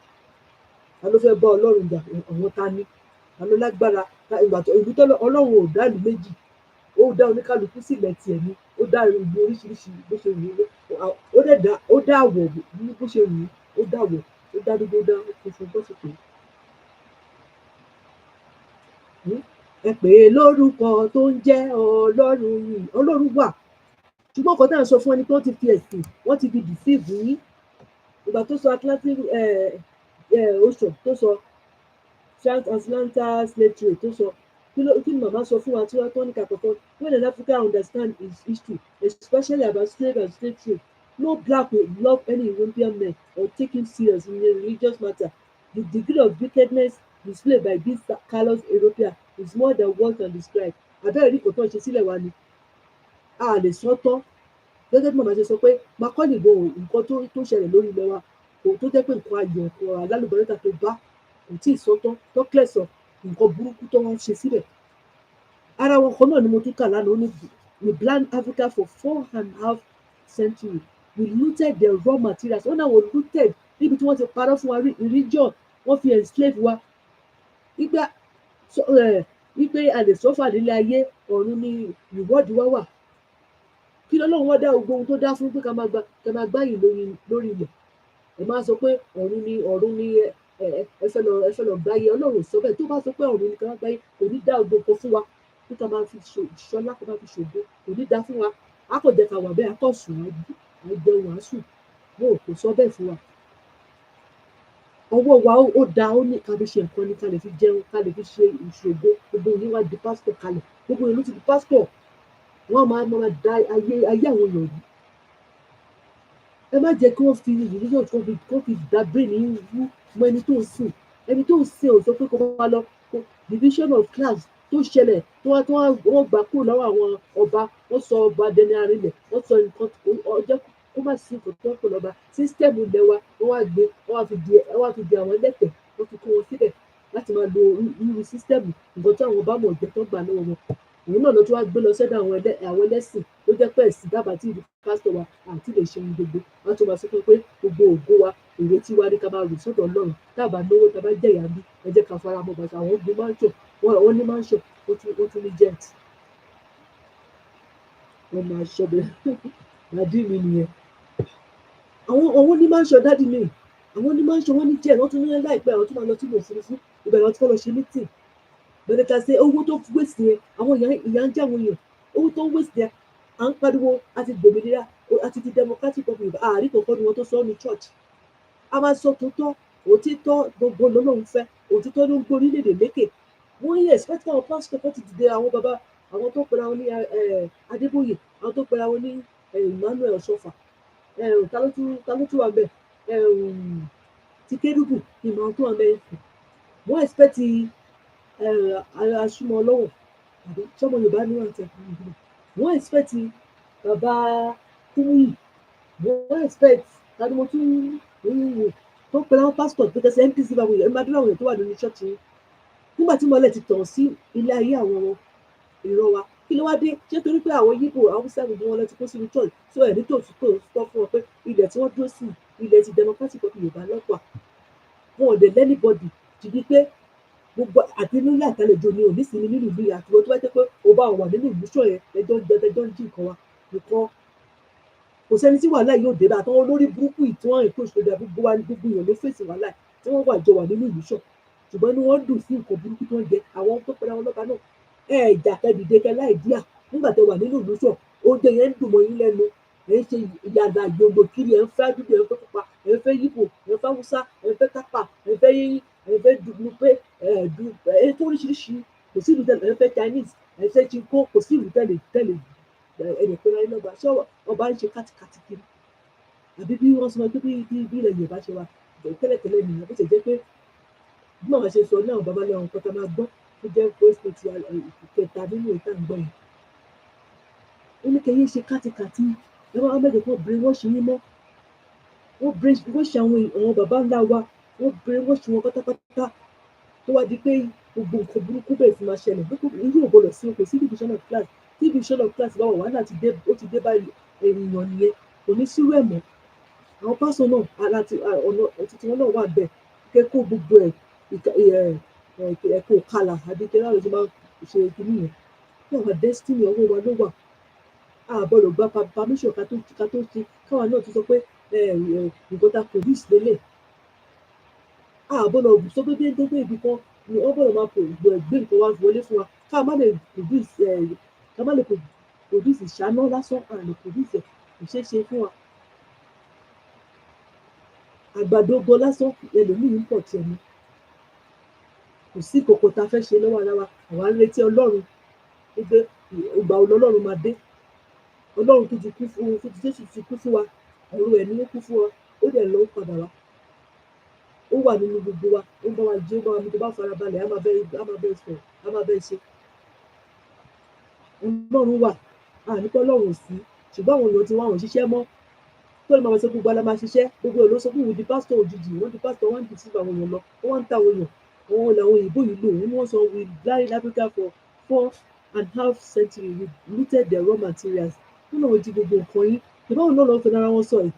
Speaker 2: Ta ló fẹ́ bá Ọlọ́run jà? Àwọn ta ni? Ta ló lágbára? Ìlú tó Ọlọ́run ò dá ìlú méjì. Ó dá oníkálukú sílẹ̀ tiẹ̀ ni. Ó dá ìlú oríṣiríṣi bó ṣe wù ú. Ó dá àwọ̀ bó ṣe wù ú. Ó dá àwọ̀, ó dá dúdú, ó dá funfun bó ṣe pè é. Ẹ pè é lórúkọ tó ń jẹ́ Ọlọ́run yìí. Ọlọ́run wà. Ṣùgbọ́n nǹkan tá à ń sọ fún ẹni pé wọ́n ti fi ẹ̀sìn, wọ́n ti fi deceive yín. Ìgbà tó sọ Atlantic Ocean, tó sọ transatlantic slave trade, tó sọ kí ni màmá sọ fún wa tí wọ́n tọ́ ní kàkọ́kọ́. When an African understand his history, especially about slave and slave trade, no black will love any European man or take him serious in a religious matter. The degree of wickedness displayed by this callous European is more than one can describe. Abẹ́rẹ́ rí kò tán ṣe sílẹ̀ wa ni. A lè sọ tán. Gẹ́gẹ́ bí màmá ṣe sọ pé Macaulay bo nǹkan tó ṣẹlẹ̀ lórí ilẹ̀ wa, òun tó jẹ́ pé nǹkan ayọ̀, nǹkan alálùbọ́rẹ́ta tó bá kò tí ì sọ tán. Tọ́kílẹ̀ sọ nǹkan burúkú tó wọ́n ṣe síbẹ̀. Ara wọn kan náà ni mo tún kà lánàá, ó ní we blind Africa for 4.5 centuries. We looted their raw materials. Wọ́n náà wọ́n looted níbi tí wọ́n ti parọ́ fún wa religion, wọ́n fi enslave wa. Wípé a lè sọ́fà nílé ayé, ọ̀run ni ìwọ́de wa wà. Kí lọ́lọ́run wá dá gbogbo ohun tó dá fún pé ká máa gbáyìn lórí ilẹ̀. Ẹ máa sọ pé ọ̀run ni ẹ fẹ́ lọ gbáyé. Ọlọ́run sọ bẹ́ẹ̀. Tó bá sọ pé ọ̀run ni ká máa gbáyé, kò ní dá gbogbo nǹkan fún wa pé ká máa fi ṣọlá, ká máa fi ṣògo, kò ní dá fún wa. A kò jẹ́ ká wà bẹ́ẹ̀, a kò sùn, a jẹun, a sùn. Mo kò sọ bẹ́ẹ̀ fún wa. Ọwọ́ wa ó dá, ó ní ká fi ṣe nǹkan ni, ká lè fi jẹun, ká lè fi ṣe ìṣògo. Gbogbo yín wá di pásítọ̀ kalẹ̀. Gbogbo yín ló ti di pásítọ̀. Wọ́n máa da ayé àwọn èèyàn yìí. Ẹ má jẹ́ kí wọ́n fi religion kó fi dá brain yín wú mọ́ ẹni tó ń sìn. Ẹni tó ń sìn ò sọ pé kó máa lọ division of class tó ṣẹlẹ̀ tó wọ́n gbà kúrò lọ́wọ́ àwọn ọba. Wọ́n sọ ọba dẹni arinlẹ̀. Wọ́n sọ nǹkan ọjọ́ kó má sí nǹkan tó ń pè lọ́ba. System ilẹ̀ wa wọ́n wá gbé, wọ́n wá fi di àwọn ẹlẹ́tẹ̀. Wọ́n fi kó wọn síbẹ̀ láti máa lo irú system nǹkan tí àwọn ọba mọ̀ jẹ́ tó gbà lọ́wọ́ wọn. Òun náà ló tún wá gbé lọ sọ́dọ̀ àwọn ẹlẹ́sìn ló jẹ́ pé ẹ̀sìn dábàá tí ìlú pásítọ̀ wa àti lè ṣe ohun gbogbo. Wọ́n tún máa sọ pé gbogbo ògo wa, èrè tí wa ní ká máa rò sọ́dọ̀ Ọlọ́run. Tábà lówó, tábà jẹ̀yà bí, ẹ jẹ́ ká fara mọ́ bàtà. Àwọn gbé mansion, wọ́n ní mansion, wọ́n tún ní jet. Wọ́n máa ṣọ́bẹ̀. Dádì mi nìyẹn. Àwọn ní mansion dádì mi. Àwọn ní mansion, wọ́n ní jet, wọ́n tún ní láìpẹ́ àwọn tó máa lọ sí ìlú òfurufú. Ibẹ̀ lọ tí wọ́n lọ ṣe meeting. Bẹ̀rẹ̀ ká ṣe owó tó wéṣì yẹn, àwọn ìyá ń jẹ́ àwọn èèyàn. Owó tó wéṣì yẹn, à ń pariwo àti gbòmìnira àti ti democratic government. Àárín kankan ni wọ́n tó sọ ní church. A máa sọ tòótọ́, òtítọ́ gbogbo lọ́lọ́run fẹ́, òtítọ́ ló ń gbé orílẹ̀-èdè lékè. Wọ́n yẹ expect káwọn pásítọ̀ kan ti dìde, àwọn bàbá, àwọn tó pera wọn ní Adébóyè, àwọn tó pera wọn ní Emmanuel Ọ̀ṣọ́fà. Ta ló tún wà bẹ́ẹ̀? Ti Kérúbù, ìmọ̀ tó wà bẹ́ẹ̀.
Speaker 4: wọ́n expect asúmọ́ ọlọ́wọ̀ àbí sọ́mọ Yorùbá ní wọ́n tẹ̀ fún mi. Wọ́n expect bàbá Kúmúyì, wọ́n expect tani mo tún wò tó ń pe láwọn pásítọ̀ pé kẹsẹ̀ NPC bá wọ̀nyẹn máa dúró àwọn èèyàn tó wà nínú ṣọ́ọ̀ṣì yìí. Nígbà tí mọ́lẹ̀ ti tàn sí ilé ayé àwọn ìran wa, kí ló wá dé? Ṣé torí pé àwọn Yíbò, Haúsá gbogbo wọn lọ ti kó sínú church tó ẹ̀ ní tòótọ́ sọ fún wọn pé ilẹ̀ tí wọ́n dúró sí ilẹ̀ ti democratic of Yorùbá lọ́pàá. Wọn ò dẹ̀ lẹ́nìbọ̀dì ti di pé gbogbo àti nílé àtàlejò ni òní sinmi nínú ìlú yìí àtiwọ́n tó bá jẹ́ pé o bá wà nínú ìlú sọ̀ yẹn ẹjọ́ ń jẹ ẹjọ́ ń jí nǹkan wa nìkan. Kò sẹ́ni tí wàhálà yóò dé bá àtàwọn olórí burúkú yìí tí wọ́n rìn kúrò sódà gbogbo wa ní gbogbo èèyàn ló fèsì wàhálà tí wọ́n wà jọ wà nínú ìlú sọ̀. Ṣùgbọ́n inú wọn dùn sí nǹkan burúkú tó ń jẹ àwọn tó pẹ́ra wọn lọ́ba náà. Ìjà kẹ́dìdé kẹ́ láì díà nígbà tẹ wà nínú ìlú sọ̀ oúnjẹ yẹn ń dùn mọ́ yín lẹ́nu. Ẹ̀ ń ṣe ìyàgbà gbogbo kiri ẹ̀ ń fẹ́ dúdú ẹ̀ ń fẹ́ pupa ẹ̀ ń fẹ́ Yíbò ẹ̀ ń fẹ́ Haúsá ẹ̀ ń fẹ́ kápá ẹ̀ ń fẹ́ yíyí ẹ̀ ń fẹ́ dùnú pé ẹ̀ tó oríṣiríṣi kò sí ìlú tẹ́lẹ̀ ẹ̀ ń fẹ́ Chinese ẹ̀ ń fẹ́ Chinko kò sí ìlú tẹ́lẹ̀ ẹ̀yẹ̀ pé láyé lọ́gbà ṣé ọba ń ṣe kátikàti kiri àbí bí wọ́n sọ pé bí ilẹ̀ Yorùbá ṣe wà tẹ́lẹ̀tẹ́lẹ̀ nìyẹn bó ṣe jẹ́ pé bí wọ́n ṣe sọ náà bàbá lẹ́wọ̀n kọ́ta máa gbọ́ tó jẹ́ pé state kẹta nínú ìta ń gbọ́ yẹn. Ó ní kẹyìn ṣe kátikàti ẹ wá mẹ́jọ kan brainwash yín mọ́ wọ́n brainwash àwọn bàbá ńlá wa wọ́n brainwash wọn pátápátá tó wá di pé gbogbo nǹkan burúkú bẹ̀rẹ̀ sí máa ṣẹlẹ̀ irú ògbọ́dọ̀ sí kò sí division of class tí division of class bá wà wàhálà ó ti dé bá ènìyàn nìyẹn kò ní sírú ẹ̀ mọ́. Àwọn pásọ náà ọ̀nà títí wọn náà wà bẹ́ẹ̀ kẹ́kọ̀ọ́ gbogbo ẹ̀kọ́ kàlà àdìkẹ́ láwọn tó máa ṣe kìíní yẹn kí àwọn destiny ọwọ́ wa ló wà. Àbọ̀lọ̀ gba permission ká tó ṣe káwọn náà ti sọ pé nǹkan ta produce lélẹ̀. Àbọ̀lọ̀ sọ pé bí ẹgbẹ́ ibì kan ni wọ́n bọ̀lọ̀ máa gbé nǹkan wá wọlé fún wa ká má lè produce ìṣáná lásán àlè produce kò ṣeé ṣe fún wa. Àgbàdo gan lásán ẹlòmíì ń pọ̀ tiẹ̀ ni kò sí kòkò tá a fẹ́ ṣe lọ́wọ́ ara wa àwa ń retí Ọlọ́run wípé ìgbà wo lọ́lọ́run máa dé. Ọlọ́run tó ti kú fún Jésù ti kú fún wa ọ̀run ẹ̀ ni ó kú fún wa ó dẹ̀ lọ ó padà wá ó wà nínú gbogbo wa ó bá wa jí ó bá wa mú tó bá fara balẹ̀ á máa bẹ́ẹ̀ sọ̀rọ̀ á máa bẹ́ẹ̀ ṣe. Ọlọ́run wà nípa Ọlọ́run sí ṣùgbọ́n àwọn èèyàn tí wọ́n àwọn òṣìṣẹ́ mọ́ tó lè máa sọ gbogbo ala máa ṣiṣẹ́ gbogbo ẹ̀ ló sọ pé ìwé di pásítọ̀ òjijì wọ́n di pásítọ̀ wọ́n di síbi àwọn èèyàn lọ wọ́n ń ta àwọn èèyàn àwọn làwọn òyìnbó yìí lò wọ́n sọ we died in Africa for 4.5 centuries we looted their raw materials wọ́n náà wọ́n di gbogbo nǹkan yín ìbáwọn náà lọ́ọ́ fẹ́ ara wọn sọ ẹ̀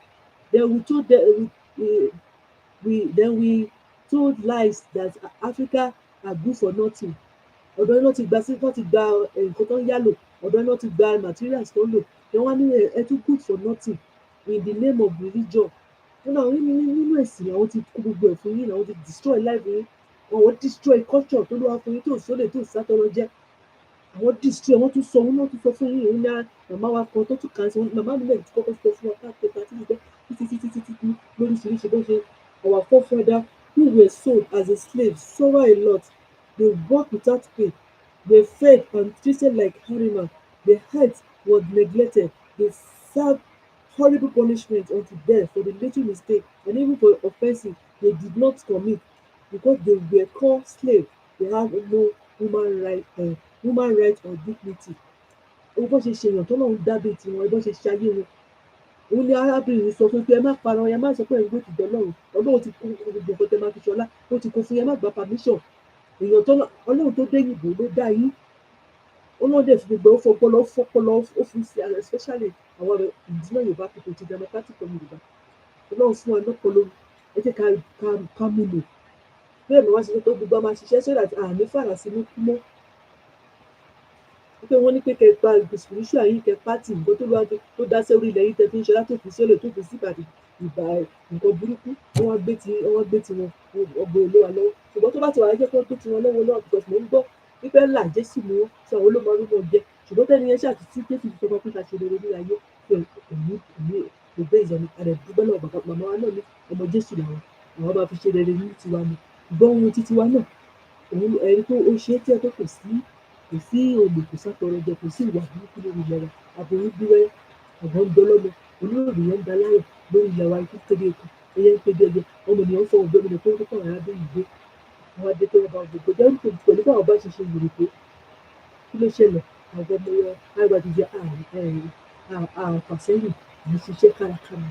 Speaker 4: then we told lies that Africa are good for nothing ọ̀dọ̀ iná ti gba nǹkan tó ń yálò ọ̀dọ̀ iná ti gba materials tó ń lò then wọ́n á ní ẹ tún good for nothing in the name of religion nínú ẹ̀sìn àwọn ti kó gbogbo ẹ̀ fún yín àwọn ti destroy life yín àwọn destroy culture tó ló wá fún yín tó sólè tó sátọrọ jẹ àwọn destroy wọ́n tún sọ wọn náà tún sọ fún yín òun ní màmá wa kan tó tún kàn sí màmá mi lẹ́yìn tí kọ́kọ́ sọ fún wa káàkiri àti ìgbẹ́ títí lóríṣiríṣi bó ṣe our forefather who were sold as a slave suffer a lot they work without pay they fed and treated like animal their health was neglected they served horrible punishment unto death for the little mistake and even for offences they did not commit because they were called slaves they have no human right or dignity. Owó bó ṣe ṣèyàn tó náà ń dábìí tiwọn bó ṣe ṣayé wọn òun ni arábìnrin sọ fún pé ẹ má para ẹ má sọ pé ẹgbẹ́ òtítọ́ Ọlọ́run ti kó gbogbo nǹkan tẹ máa fi ṣọlá ó ti kó fún yẹn má gba permission èèyàn tó Ọlọ́run tó dé yìnbó ló dá yín Ọlọ́run dẹ̀ fi gbogbo ó fọpọlọ ó fi ṣe especially àwọn ìdílé Yorùbá people ti democratic of Yorùbá Ọlọ́run fún wa lọ́pọlọ ẹ jẹ́ ká mú lò bẹ́ẹ̀ ni wọ́n ṣe tó gbogbo máa ṣiṣẹ́ sódà àní fàrà sí ní kú mọ́ wípé wọ́n ní pé kẹ́ pa spiritual yín kẹ́ pátì nǹkan tó lọ́wọ́ tó dá sí orí ilẹ̀ yín tẹ́ fi ń ṣe látò fi sólè tó fi sí ìbà nǹkan burúkú wọ́n gbé ti wọn ọgbọ̀n èlò wa lọ́wọ́ ṣùgbọ́n tó bá ti wà jẹ́ kó tó ti wọn lọ́wọ́ náà because mo ń gbọ́ wípé ńlá Jésù ni wọ́n sọ àwọn olómọ orúkọ jẹ ṣùgbọ́n tẹ́ni yẹn ṣàtúntí Jésù tó kọ́ pé ká ṣe rere ní ayé pé èmi òbẹ́ ìzọ̀nì àrẹ dúpẹ́ náà bàbá màmá wa náà ní ọmọ Jésù làwọn àwọn máa fi ṣe rere ní tiwa ni gbọ́n ohun títí wa náà òun ẹni tó ó ṣe é tí ẹ tó kò sí olè kò sátọrọ jẹ kò sí ìwà burúkú lórí ilẹ̀ wa àbòrú gbíwẹ́ àbọ̀ ń dọlọ́mọ olóòrùn yẹn ń da láyọ̀ lórí ilẹ̀ wa ikú kéde ikú ẹyẹ ń kéde ẹyẹ ọmọ ènìyàn ń fọ ògbẹ́mi lè kó kọ́ àwọn arábìnrin ìgbé àwọn adé tó bá gbogbo jẹ́ pẹ̀lú báwọn bá ṣe wèrè tó kí ló ṣẹlẹ̀ àwọn ọmọ wọn àgbà ti jẹ́ àfàsẹ́yìn à ń ṣiṣẹ́ kárakára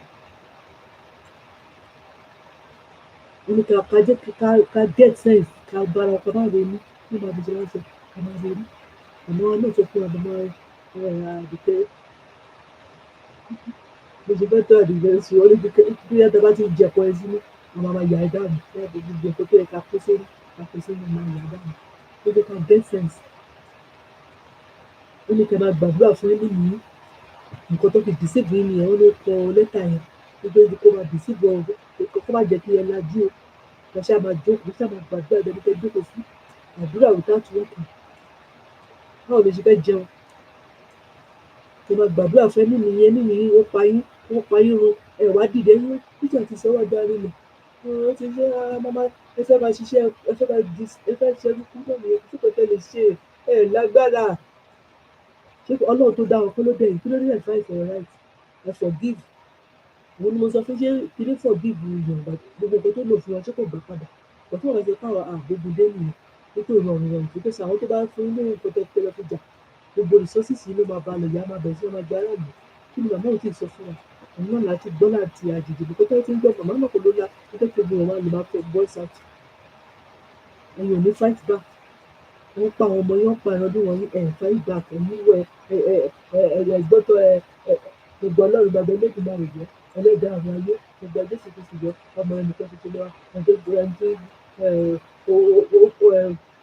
Speaker 4: ní ká jẹ́ ká get sense ká bára ọkọ̀ bá ronú nígbà tó ṣe wá sọ ká máa ronú àmọ́ náà sọ fún àmọ́ àdìpẹ́ bó ṣe fẹ́ tó àdìpẹ́ sí ọ níbi bí ẹ̀dá bá ti jẹ̀pọ̀ ẹ sínú àwọn máa yà ẹ́ dànù láti gbogbo ẹ̀kọ́ tó yẹ ká kó sórí máa yà ẹ́ dànù ó jẹ́ ká get sense ó ní kẹ́ máa gbàdúrà fún ẹni nìyí nǹkan tó fi deceive yín nìyẹn ó ló kọ lẹ́tà yẹn gbogbo ibi kó máa deceive ọ kó má jẹ́ kí ẹ lajú o kò ṣáà máa jókòó ṣáà máa gbàdúrà ìbẹ̀rù kẹ́ jókòó sí àdúrà without working báwo lè ṣe fẹ́ jẹun kò máa gbàdúrà fún ẹni nìyẹn nìyí ó pa yín run ẹ wá dìde yín títí àti sọ́wọ́ darí lẹ̀ ó ti ṣe mama ẹ fẹ́ máa ṣiṣẹ́ ẹ fẹ́ ṣe kúkú náà nìyẹn kí kò tẹ́ lè ṣe ẹ lágbára ṣé ọlọ́run tó dá wọn kó ló dẹ̀ yìí kí ló dé ẹ̀ fight for your right ẹ forgive òun ni mo sọ fún ṣé kí ní forgive yàn gbogbo nǹkan tó lò fún wọn ṣé kò gbà padà kò tí wọn ṣe káwọn àgbógun dé nìyẹn nítorí rọrùn tó pèsè àwọn tó bá fún ilé nǹkan tó tẹ́lẹ̀ fún jà gbogbo resources yìí ló máa balẹ̀ yá máa bẹ̀rẹ̀ sí máa gba aráàlú kí ni màmá ò tí ì sọ fún wa òun náà láti gbọ́ láti àjèjì bí kótó tí ń gbọ́ màmá náà kò ló la nítorí pé gbogbo wọn lè máa fẹ́ voice out ẹ̀yin ò ní fight back wọ́n pa àwọn ọmọ yẹn wọ́n pa ìrandún wọn ní fight back ẹ̀míwẹ̀ ẹ̀gbọ́tọ̀ gbogbo ọlọ́run gbàgbé méjì máa rè jẹ́ ẹlẹ́dàá àwọn ayé gbogbo ẹjọ́ sì ti sì jọ ọmọ ẹnìkan tuntun lọ́wọ́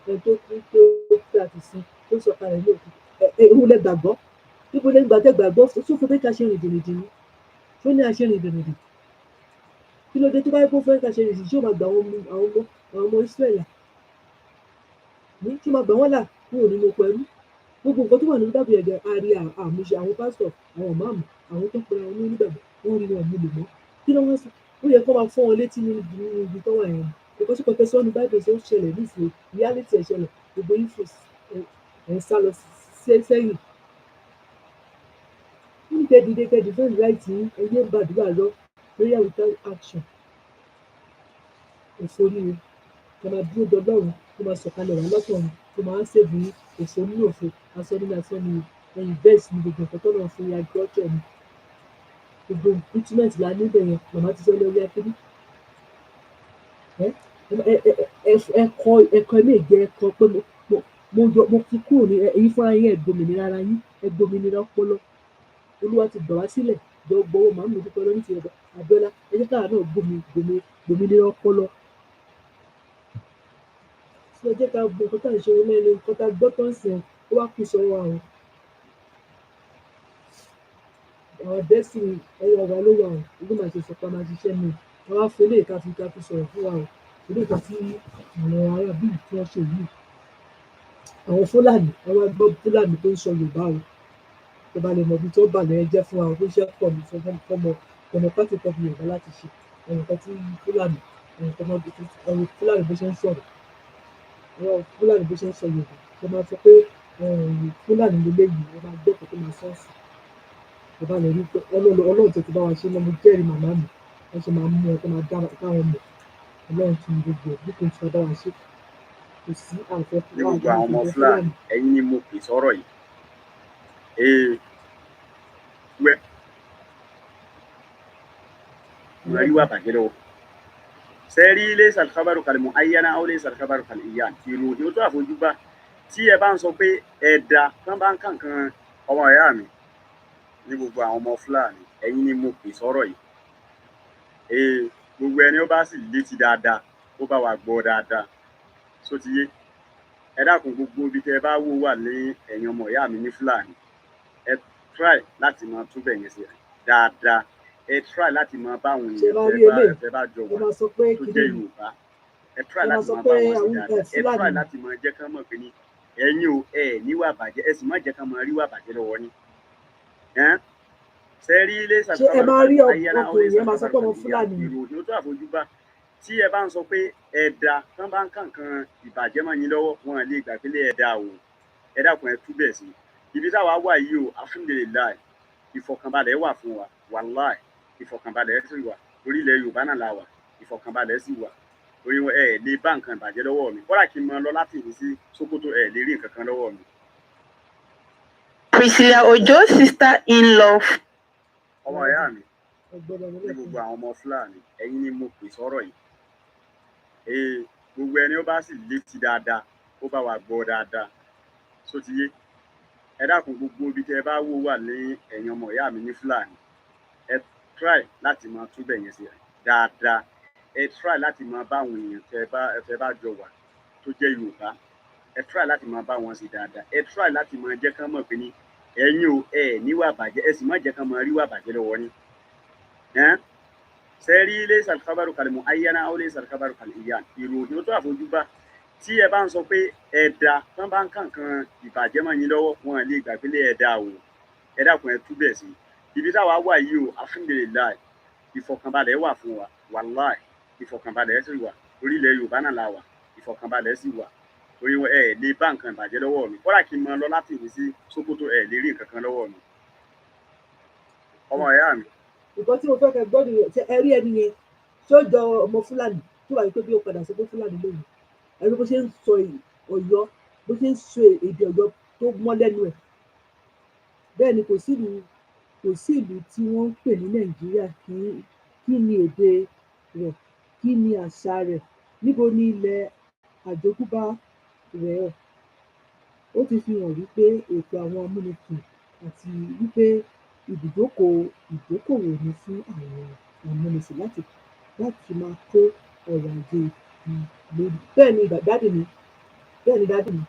Speaker 4: ẹni tó kú tó kú àti sin tó sọ̀kalẹ̀ ní òkú ewu lẹ gbàgbọ́ níbo lẹ gbàgbọ́ gbàgbọ́ sófin pé ká ṣe rìndìnrìndìn ni tó ní àṣẹ rìndìnrìndìn kí ló dé tó bá yẹ kó fẹ́ ká ṣe rìndìnrìndìn tí ó máa gbà àwọn ọmọ Ísírẹ́lì ní tí ó máa gbà wọ́n là kúrò nínú pẹ̀lú gbogbo nǹkan tó wà nínú dábìí ẹ̀gẹ́ àárí àmúṣe àwọn pásítọ̀ àwọn máàmù àwọn tó pera wọn ní onígbàgbọ́ wọ́n rí wọn múlò mọ́ kí ló wọ́n sọ ó yẹ kó máa fọ́ wọn létí nínú ibi tó wà yẹn nǹkan tí kòtẹ́ sọ́ni báyìí tó ṣẹlẹ̀ nísìnyí reality ẹ̀ ṣẹlẹ̀ gbogbo info ẹ̀ ń sá lọ sẹ́yìn ní kẹ́dìdé defend right yín ẹ̀yẹ́ ń gbàdúrà lọ prayer without action òfò ní o kò máa dúró dọlọ́run kó máa sọ̀kalẹ̀ wá lọ́tọ̀ọ̀run kó máa ń ṣèbí òfò nínú òfò aṣọ nínú aṣọ ni ẹ̀yìn bẹ́ẹ̀ sì ni gbogbo nǹkan tó náà fún agriculture ni gbogbo improvement la níbẹ̀ yẹn màmá ti sọ lórí akéwì ẹ̀kọ́ ilé ìjẹ́ ẹ̀kọ́ pé mo fi kúrò ní èyí fúnra yín ẹ̀gbòmìnira ara yín ẹ̀gbòmìnira ọpọlọ olúwa ti gbà wá sílẹ̀ gbogbo màmú dúpẹ́ lórí ti ẹ̀dọ̀ Abíọ́lá ẹ jẹ́ káà náà gbòmìnira ọpọlọ ṣé ẹ jẹ́ ká gbọ́ nǹkan tá à ń ṣe wọn lẹ́nu nǹkan tá a gbọ́ tó ń sìn ó wá kù sọ́wọ́ àwọn destiny ẹ̀yọ ọ̀gá ló wà ìlú màá ṣe sọ pé a máa ṣiṣẹ́ mi wọ́n wá fún ilé ìka fi sọ̀rọ̀ fún wa ilé ìka tí àwọn ará bíi tí wọ́n ṣe yìí àwọn Fúlàní wọ́n wá gbọ́ Fúlàní tó ń sọ Yorùbá tó bá lè mọ ibi tó bà lẹ́yìn jẹ́ fún àwọn tó ṣe pọ̀ ní fọmọ pátì pọ̀ fún Yorùbá láti ṣe ẹ̀yìn kan tí Fúlàní Fúlàní bó ṣe ń sọ̀rọ̀ Fúlàní bó ṣe ń sọ Yorùbá tó máa sọ pé Fúlàní lélẹ́yìí wọ́n máa gbọ́ tó máa sọ́ọ̀sì bàbá mi rí pé ọlọ́run tó ti bá wa ṣe lọ́mọ jẹ́rìí màmá mi wọ́n ṣe máa mú ẹ tó máa dáwọn mọ̀ ọlọ́run tún gbogbo ẹ̀ bí kò tí bá wa ṣe kò sí àfẹ́
Speaker 5: ní gbogbo àwọn ọmọ Fúlàní ẹ̀yin ni mo pè sọ̀rọ̀ yìí wẹ́ mo rí wà bàjẹ́ lọ́wọ́ sẹ́rí ilé ìsàlùkábàrò kalẹ̀ mọ́ ayéyáná ó lé ìsàlùkábàrò kalẹ̀ ìyá ìròyìn ó tó àfojúbà tí ẹ bá ń sọ pé ẹ̀dá tán bá ń kàǹkan ọmọ ìyá mi ní gbogbo àwọn ọmọ Fúlàní ẹ̀yin ni mo pè sọ̀rọ̀ yìí gbogbo ẹni ó bá sì létí dáadáa ó bá wa gbọ́ dáadáa só ti yé ẹ dákun gbogbo ibi tẹ ẹ bá wò wà ní ẹ̀yin ọmọ ìyá mi ní Fúlàní ẹ try láti máa túbẹ̀ yẹn sí dáadáa ẹ try láti máa bá àwọn èèyàn tẹ bá jọ wà tó jẹ́ Yorùbá ẹ try láti máa bá wọn sí dáadáa ẹ try láti máa jẹ́ kán mọ̀ pé ní ẹ̀yin o ẹ níwà bàjẹ́ ẹ sì má jẹ́ kán máa ríwà bàjẹ́ lọ́wọ́ yín sẹ́rí ilé
Speaker 4: ṣé ẹ máa rí ọkùnrin yẹn máa sọ pé ọmọ Fúlàní
Speaker 5: ìròyìn ó tó àfojúbà tí ẹ bá ń sọ pé ẹ̀dá tán bá ń kàǹkan ìbàjẹ́ mọ́ yín lọ́wọ́ wọn lè gbà pé ẹ̀dá o ẹ dákun ẹ túbẹ̀ sí ibi táwa wà yìí o alhamdulilayi ìfọ̀kànbalẹ̀ wà fún wa wàláì ìfọ̀kànbalẹ̀ sì wà orílẹ̀ Yorùbá náà la wà ìfọ̀kànbalẹ̀ sì wà orí wọn lè bá nǹkan ìbàjẹ́ lọ́wọ́ mi kódà kí n máa lọ láti ìlú sí Sókótó lè rí nǹkan kan lọ́wọ́ mi.
Speaker 1: Priscilla Ojo, sister-in-law.
Speaker 5: ọmọ ìyá mi ní gbogbo àwọn ọmọ Fúlàní ẹ̀yin ni mo pè sọ́rọ̀ yìí gbogbo ẹni ó bá sì létí dáadáa ó bá wa gbọ́ dáadáa só ti yé ẹ dákun gbogbo ibi tẹ́ ẹ bá wò wà ní ẹ̀yin ọmọ ìyá mi ní Fúlàní ẹ try láti máa túbẹ̀ yẹn sí dáadáa ẹ try láti máa bá àwọn èèyàn tẹ́ bá jọ wà tó jẹ́ Yorùbá ẹ try láti máa bá wọn sí dáadáa ẹ try láti máa jẹ́ kán mọ̀ pé ní ẹ̀yin ò níwà bàjẹ́ ẹ sì má jẹ́ kán máa ríwà bàjẹ́ lọ́wọ́ yín sẹ́rí ilé ìsàlùkábàrù kalẹ̀ mọ́ ayáná ó lé ìsàlùkábàrù kalẹ̀ ìyá ìròyìn tó àfojúbá tí ẹ bá ń sọ pé ẹ̀dá tán bá ń kànkan ìbàjẹ́ mọ́ yín lọ́wọ́ wọn lè gbàgbélé ẹ̀dá o ẹ dákun ẹ túbẹ̀ sí ibi táwa wà yìí o alhamdulilayi ìfọ̀kànbalẹ̀ wà fún wa wàláì ìfọ̀kànbalẹ̀ sì wà orílẹ̀ Yorùbá náà la wà ìfọ̀kànbalẹ̀ sì wà orí wọn lè bá nǹkan ìbàjẹ́ lọ́wọ́ mi kódà kí n máa lọ láti ìlú sí Sókótó lè rí nǹkan kan lọ́wọ́ mi ọmọ ìyá mi.
Speaker 4: nǹkan tí mo fẹ́ kẹ́ gbọ́ nìyẹn ṣe ẹ rí ẹni yẹn tó jọ ọmọ Fúlàní tó wà ní pé bí ó padà sí pé Fúlàní lónìí ẹni bó ṣe ń sọ Ọ̀yọ́ bó ṣe ń sọ èdè Ọ̀yọ́ tó mọ́ lẹ́nu ẹ̀ bẹ́ẹ̀ ni kò sí ìlú tí wọ́n ń pè ní Nàìjíríà kí ni èdè rẹ̀ kí ni àṣà rẹ̀ níbo ni ilẹ̀ àjogúnbá rẹ̀ ó ti fi hàn wípé ètò àwọn amúnisìn àti wípé ìdókòwò ni fún àwọn amúnisìn láti máa kó ọrọ̀ ajé lórí bẹ́ẹ̀ ni dáàdì mi dáàdì mi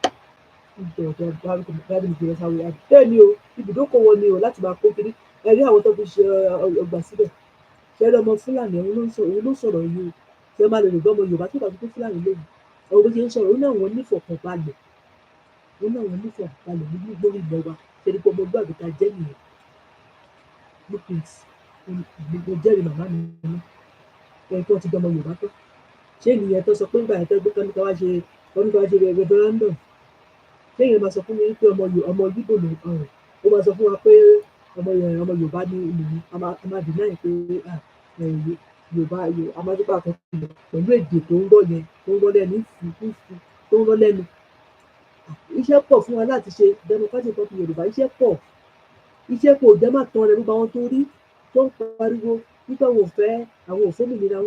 Speaker 4: jẹ́ sáré bẹ́ẹ̀ ni o ibùdókòwò ni o láti máa kó kiri ẹ rí àwọn tó fi ṣe ọgbà síbẹ̀ ṣe rí ọmọ Fúlàní òun ló sọ̀rọ̀ yìí o ṣe máa lè lè gbọ́ ọmọ Yorùbá tó bá fi kó Fúlàní lóyún àwọn bó ṣe ń sọ̀rọ̀ ó ní àwọn onífọ̀kànbalẹ̀ nínú lórí ilẹ̀ wa ṣe ni pé ọmọ ọgbà àbíta jẹ́ nìyẹn gbogbo jẹ́rìí màmá mi ní ẹni tó ti gbọmọ Yorùbá tó ṣé ènìyàn tó sọ pé nígbà yẹn tó gbé kọ́ni ká wá ṣe referendum ṣé èèyàn máa sọ fún mi pé ọmọ Yíbò ló ọ̀rọ̀ ó máa sọ fún wa pé ọmọ Yorùbá ní ìlú a máa dìnnà yìí pé Yorùbá amádúgbà kan pẹ̀lú èdè tó ń rọ́ lẹ́nu tó ń rọ́ lẹ́nu iṣẹ́ pọ̀ fún wa láti ṣe democratic party Yorùbá iṣẹ́ pọ̀ jẹ́ má tán rẹ̀ nípa àwọn tó rí tó ń pariwo nípa àwọn òfómìnira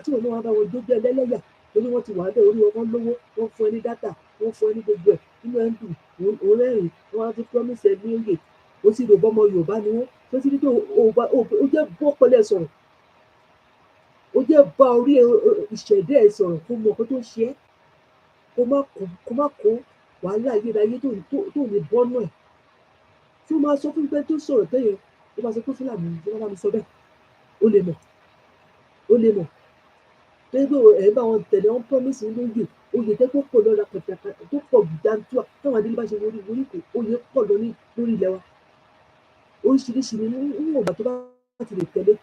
Speaker 4: tí wọn náà wá bá wọn dójú ẹlẹ́yà torí wọ́n ti wà bẹ́ẹ̀ orí wọn lówó wọ́n fún ẹ ní dátà wọ́n fún ẹ ní gbogbo ẹ̀ nínú ẹ̀ ń dùn òun rẹ́rìn wọ́n á ti promise ẹ ní òye ó sì rò bọ́mọ Yorùbá ni wọ́n tó ti rí pé ó jẹ́ bọ́ pẹ̀lẹ́ sọ̀rọ̀ ó jẹ́ bá orí ìṣẹ̀dá ẹ̀ sọ̀rọ̀ kó mọ nǹkan tó ń ṣe é kó má kó wàhálà ayérayé tó lè bọ́nú ẹ̀ tí ó máa sọ fún pé tó sọ̀rọ̀ tẹ́yẹ ó máa sọ pé Fúlàní tí wọ́n bá mi sọ bẹ́ẹ̀ ó lè mọ̀ tẹ́gbẹ́ ẹ̀ bá wọn tẹ̀lé wọn promise lóye oyè tẹ́ tó pọ̀ lọ́la pẹ̀tàkàtà tó pọ̀ jàǹtúà táwọn adélé bá ṣe wọlé kò oyè pọ̀ lórí ilẹ̀ wa oríṣiríṣi ni níwọ̀n ìgbà tó bá ti lè tẹ̀lé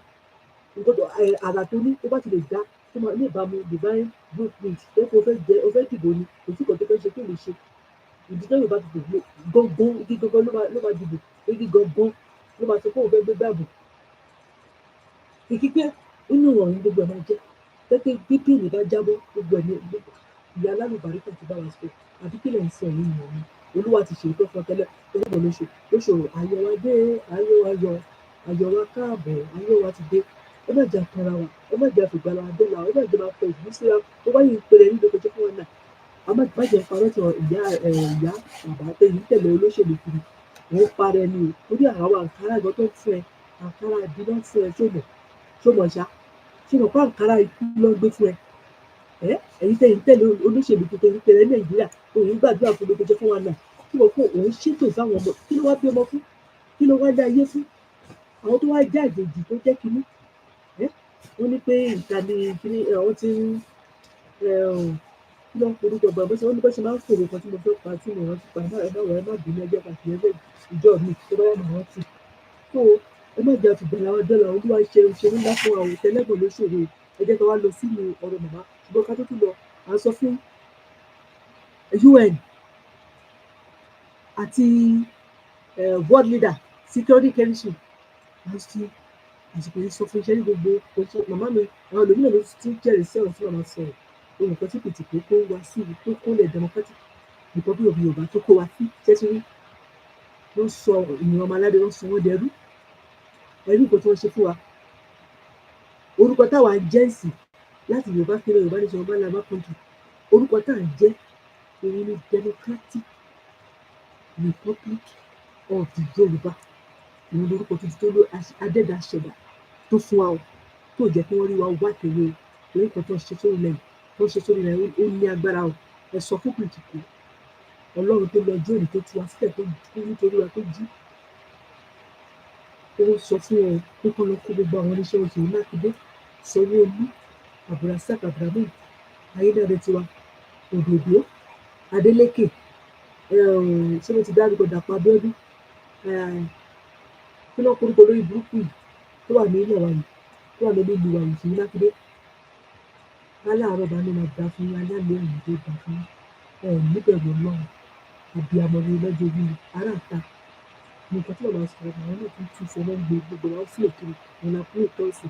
Speaker 4: nǹkan tó àrà tó ní tó bá ti lè dá tó máa ní ìbámu divine blueprint tẹ́kọ̀ ó fẹ́ dìbò ni kò sí kan tó fẹ́ ṣe tó lè ṣe ìdí tó Yorùbá ti dìbò gángan igi gángan ló máa dìbò igi gángan ló máa sọ pé òun fẹ́ gbé gbàgbọ́ ìkíkẹ́ inú ìrọ̀rùn gbogbo ẹ̀ máa jẹ́ pẹ́pẹ́ bípìnì bá jábọ́ gbogbo ẹ̀ ní ìyá alálùbáríkà ti bá wa sọ àbí kílẹ̀ ń sọ yìí nìyẹn ni Olúwa ti ṣe ìtọ́ fún tẹ́lẹ̀ tẹ́lẹ̀ lóṣòro ayọ̀ wa dé ayọ̀ wa káàbọ̀ ayọ̀ wa ti dé ẹ má jẹ́ àtọ́ra wa ẹ má jẹ́ àfìgbàlà àdọ́là ẹ má jẹ́ máa fọ ìlú síra tó bá yìí ń pèrè nílò kọjá fún wọn náà a má jẹ́ parọ́ sọ ìyá bàbá tẹ̀yìn tẹ̀lé olóṣèlú kiri wọ́n parẹ́ ni o torí àwọn àǹkárá ìgbọ́ tó ń fún ẹ àǹkárá ìdíná fún ẹ ṣòmọ̀ ṣá ṣòmọ̀ pé àǹkárá ikú ló ń gbé fún ẹ ẹ̀yin tẹ̀yìn tẹ̀lé olóṣèlú tuntun tẹ̀lé Nàìjíríà òun gbàdúrà fún lókojọ́ fún wa náà kí wọ́n kó òun ṣètò fáwọn ọmọ kí ló wá bí ọmọ fún kí ló wá dá ayé fún àwọn tó wá jẹ́ àjèjì tó jẹ́ kinní wọ́n ní pé ìkànnì kinní àwọn tí kí ló ń forúkọ bá bó ṣe wọ́n ní bó ṣe máa ń fòrò kan tí mo fẹ́ pa tí mo rántí pa ẹ má bínú ẹgbẹ́ pàtàkì ẹgbẹ́ ìjọ mi tó bá yà máa rántí tó ẹ má jẹ́ àfìgbàlà wa dọ́là Olúwa ṣe ńlá fún àwọn tẹlẹ́gbọ̀n lóṣòro ẹ jẹ́ ká wá lọ sínú ọ̀rọ̀ màmá ṣùgbọ́n ká tó tún lọ à ń sọ fún UN àti world leader security council àti àsìkò yìí sọ fún iṣẹ́ ní gbogbo màmá mi àwọn olómìnira ló ti jẹ́rìí sí ọ̀rọ̀ tí màmá sọ̀rọ̀ ohun kan tí pìtìkó kó wá sí tó kólẹ̀ democratic republic of Yorùbá tó kó wa sí tẹ́tírí wọ́n sọ ènìyàn ọmọ aládé wọ́n sọ wọ́n dẹrú nǹkan tí wọ́n ṣe fún wa orúkọ táwa ń jẹ́ sí láti Yorùbá kiri Yorùbá nation Yorùbá land Yorùbá country orúkọ tá à ń jẹ́ òun ni democratic republic of the Yorùbá òun lórúkọ tuntun tó ló adẹ́dà ṣẹ̀dá tó fún wa o tó jẹ́ kí wọ́n rí wa wá tèwe o orí kan tó ń ṣe sórí ilẹ̀ tó ń ṣe sórí ilẹ̀ ó ní agbára o ẹ sọ fún pìtìkú Ọlọ́run tó lọ jóòní tó tú wa sílẹ̀ tó kú nítorí wa tó jí ó sọ fún wọn pé kán lọ kó gbogbo àwọn oníṣẹ́ oṣù Mákindé Sanwó-Olú Abdulrasaq Abdulrahman Ayédátiwa Òdòdó Adeleke ṣé mo ti dárúkọ Dàpọ̀ Abíọ́dún kí ló kórúkọ lórí burúkú yìí tó wà ní ilẹ̀ wa yìí tó wà lórí ìlú wa yìí Ṣèyí Mákindé aláàárọ̀ bá ní máa dá fún alálẹ̀ ẹ̀yìn tó dá fún níbẹ̀rù Ọlọ́run àbíamọ ní lọ́jọ́ orí aráàta nǹkan tí bàbá sọ̀rọ̀ àwọn náà tún tún fọwọ́ gbé gbogbo wa fún òkèrè wọn la fún ìtọ́sí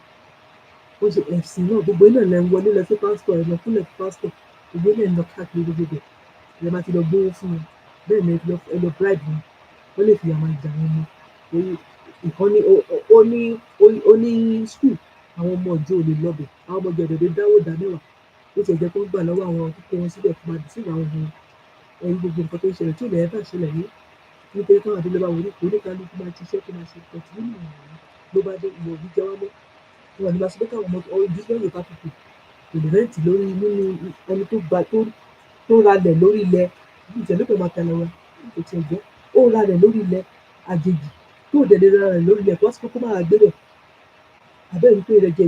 Speaker 4: wọ́n ṣe ẹ̀sìn náà gbogbo iná lẹ́ ń wọlé lọ sí pásítọ̀ ẹ̀ lọ fúnlẹ̀ pásítọ̀ gbogbo iná ń lọ káàkiri gbogbo ẹ̀ máa ti lọ gbówó fún wọn bẹ́ẹ̀ ni ẹ lọ bribe wọn wọ́n lè fi àwọn ìjà wọn mọ ìkan ó ní skul àwọn ọmọ ọjọ́ ò lè lọ́bẹ̀ àwọn ọmọ ọjọ́ òdòdó dáwó dá mẹ́wàá ó ti ẹ̀jẹ̀ tó ń gbà lọ́wọ́ àwọn tó kó wọn síbẹ̀ fún adì sílùú àwọn ọmọ ẹ̀yìn gbogbo nǹkan tó ń ṣẹlẹ̀ tí ò lè ẹ́ bá ṣẹlẹ̀ ní nítorí táwọn àdúgbò bá wọlé oníkálukú máa ṣiṣẹ́ tó máa ṣe pẹ̀tù nínú àwọn ló bá dé ìmọ̀ òbí jẹ́ wá mọ́ wọn ní máa sọ pé káwọn ọmọ ìdílé Yorùbá pípì kò lè rẹ́ǹtì lórí nínú ẹni tó ralẹ̀ lórí ilẹ̀ ìjẹ́lẹ́pẹ̀ máa tẹ̀lé wa kò tiẹ̀ jẹ́ ó ralẹ̀ lórí ilẹ̀ àjèjì tó dẹ̀ lè ralẹ̀ lórí ilẹ̀ pọ́sí kókó máa gbé bẹ̀ abẹ́rẹ́ wípé ìrẹ́jẹ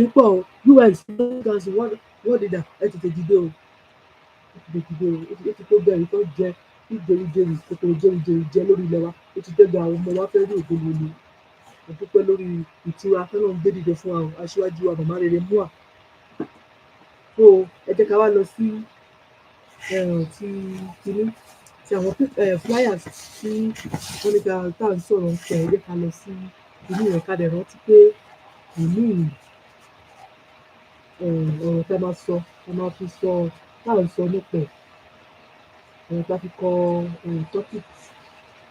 Speaker 4: yìí pọ̀ o US council wọ́n dìdà ẹ tètè dìde o ó ti tó bẹ̀rẹ̀ tó jẹ ìjẹrìjẹrì kòkòrò jẹrìjẹrì jẹ lórí ilẹ̀ wa ó ti dẹ́gbẹ̀ àwọn ọmọ wa fẹ́ rí ògbóni olè mo dúpẹ́ lórí ìtura fẹ́ràn ń gbé dìde fún wa aṣíwájú wa màmá rere Moao so ẹ jẹ́ ká wá lọ sí ti kìíní ti àwọn flyers tí wọ́n ní ká tá à ń sọ̀rọ̀ ń pẹ̀ ẹ jẹ́ ká lọ sí ìlú yẹn ká dẹ̀ rántí pé ìlú ọ̀rọ̀ tá a máa sọ tá a máa fi sọ tá à ń sọ nípa tá a fi kọ topic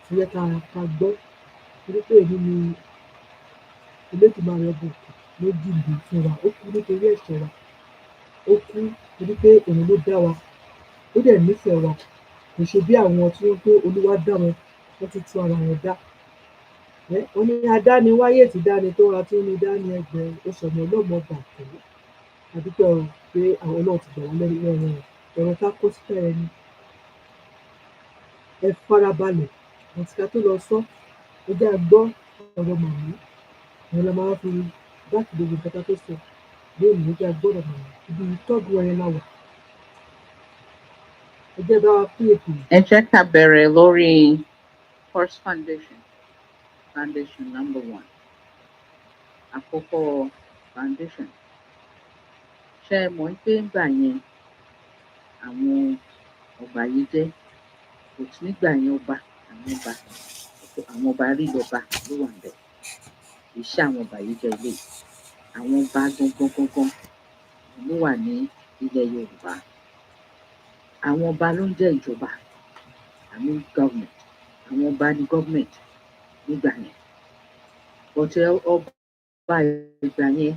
Speaker 4: tí yẹ ká gbọ́ torí pé èmi ni Elédùmarè ọba òkè ló dìbò fún wa ó kú nítorí ẹ̀ṣẹ̀ wa ó kú torí pé òun ló dá wa ó dẹ̀ nífẹ̀ẹ́ wa kò ṣe bí àwọn tí wọ́n pé Olúwa dá wọn wọ́n ti tún ara wọn dá wọ́n ní adániwáyé ti dáni tó ra tó ní dání ẹgbẹ́ ó sọ̀nà ọlọ́mọ bàtẹ́ àdúgbò pé àwọn náà ti gbà wọ́n lẹ́nu ọ̀rọ̀ ká kó síta ẹni ẹ farabalẹ̀ àti ká tó lọ sọ ẹ jẹ́ àgbọ́ ọ̀rọ̀ màmí àwọn ọmọ wa fi báàkì gbogbo nǹkan tó sọ lónìí ẹ jẹ́ àgbọ́ ọ̀rọ̀ màmí ibi tọ́jú ọyẹn láwà ẹ jẹ́ bá wa pín ètò.
Speaker 6: Ẹ jẹ́ ká bẹ̀rẹ̀ lórí first foundation number 1 àkọ́kọ́ foundation ṣe é mọ̀ pé ńgbà yẹn àwọn ọba yìí jẹ́ kò sí nígbà yẹn àwọn ọba rí lọ́ba ló wà níbẹ̀ iṣẹ́ àwọn ọba yìí jẹ́ ilé àwọn ọba gangan ló wà ní ilẹ̀ Yorùbá àwọn ọba ló ń jẹ́ ìjọba government àwọn ọba ní government nígbà yẹn but ọba ìgbà yẹn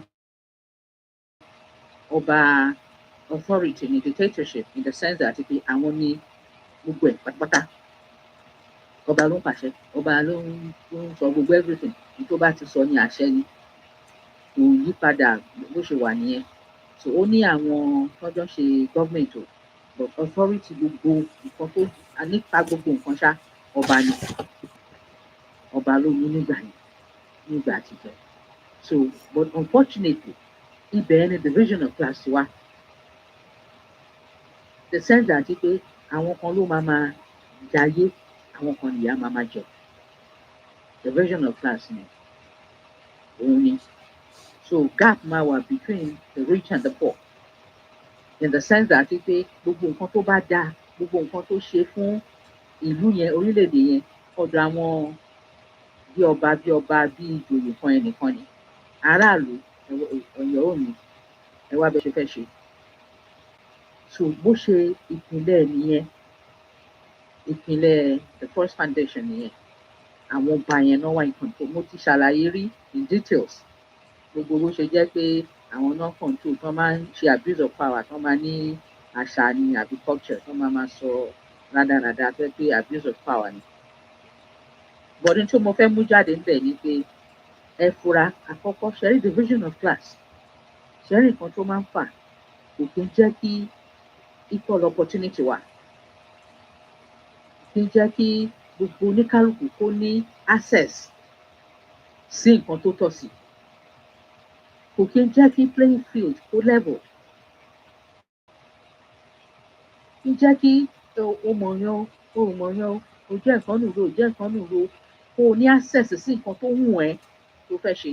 Speaker 6: ọba authority ní dictatorship in the sense that pé àwọn ní gbogbo ẹ̀ pátápátá ọba ló ń pàṣẹ ọba ló ń sọ gbogbo everything tó bá ti sọ ní àṣẹ ni kò yí padà bó ṣe wà nìyẹn so ó ní àwọn tọ́jọ́ ṣe government o but authority gbogbo nǹkan tó nípa gbogbo nǹkan ṣá ọba ni ọba ló ní nígbà àtijọ́ so but unfortunately ibẹ̀ ni division of class wà the sense that pé àwọn kan ló máa jayé àwọn kan nìyà máa jẹ division of class ni òun ni so gap máa wà between the rich and the poor in the sense that pé gbogbo nǹkan tó bá dáa gbogbo nǹkan tó ṣe fún ìlú yẹn orílẹ̀-èdè yẹn ọ̀dọ̀ àwọn bí ọba bí ìjòyè kan ẹnìkan ni aráàlú ọ̀yọ́ òní ẹ wá bẹ ṣe fẹ́ ṣe so bó ṣe ìpìlẹ̀ nìyẹn, ìpìlẹ̀ the first foundation nìyẹn. Àwọn ọba yẹn náà wà in control. Mo ti ṣàlàyé rí in details gbogbo bó ṣe jẹ́ pé àwọn náà control tán máa ń ṣe abuse of power, tán máa ní àṣà ni àbí culture tán máa sọ rádaràda tó pé abuse of power ni. Bọ̀dún tí mo fẹ́ mú jáde níbẹ̀ ni pé ẹ fura àkọ́kọ́ ṣẹ́rí division of class, ṣẹ́rí nǹkan tó máa ń fà kò kí ń jẹ́ kí equal opportunity wà, kí ń jẹ́ kí gbogbo oníkálukú kó ní access sí nǹkan tó tọ́ sí, kò kí ń jẹ́ kí playing field kó level, kí ń jẹ́ kí o mọ̀yán o mọ̀yán o jẹ́ nǹkan nùró o jẹ́ nǹkan nùró kó o ní access sí nǹkan tó wù ẹ́ tó fẹ́ ṣe.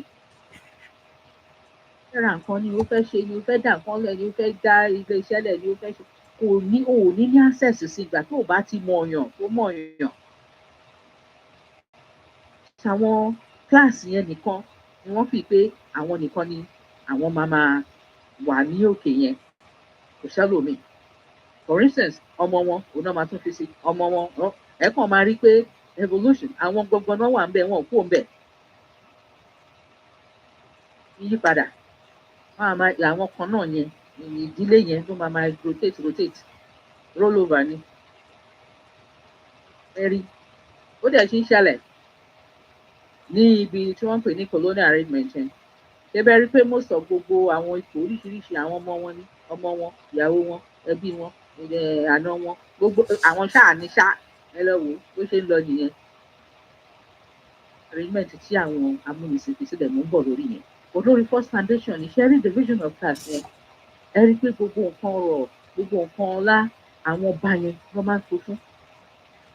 Speaker 6: Ra nǹkan ni o fẹ́ ṣe ni o fẹ́ dá nǹkan lẹ̀ ni o fẹ́ dá ilé iṣẹ́ lẹ̀ ni o fẹ́ ṣe, kò ní o ò ní access sí ìgbà tó o bá ti mọ̀yàn tó mọ̀yàn. Àwọn kíláàsì yẹn nìkan ni wọ́n fi pé àwọn nìkan ni àwọn máa wà ní òkè yẹn, kò sẹ́lòmíì. For instance, ọmọ wọn òun náà máa tún fi sí ọmọ wọn ẹ kàn máa rí pé evolution àwọn gbọngàn náà wà ń bẹ wọn ò kú ń bẹ. Yípadà àwọn kan náà yẹn ìdílé yẹn ló máa rotate roll over ni. Ẹ̀rí ó dẹ̀ ṣe ń ṣẹlẹ̀ ní ibi tí wọ́n ń pè ní colonial arrangement yẹn. Ṣé bẹ́ẹ̀ rí pé most of gbogbo àwọn ipò oríṣiríṣi àwọn ọmọ wọn ni ọmọ wọn ìyàwó wọn ẹbí wọn àna wọn gbogbo àwọn ṣáà ní ṣá ẹ lọ wò bó ṣe ń lọ nìyẹn. Arrangement tí àwọn amúnisìn fi sílẹ̀ mú ń bọ̀ lórí yẹn. Olórí first foundation ní ṣẹ́rí division of class yẹn ẹ rí pé gbogbo nǹkan ọrọ̀ gbogbo nǹkan ọlá àwọn ọba yẹn ló máa ń kó fún.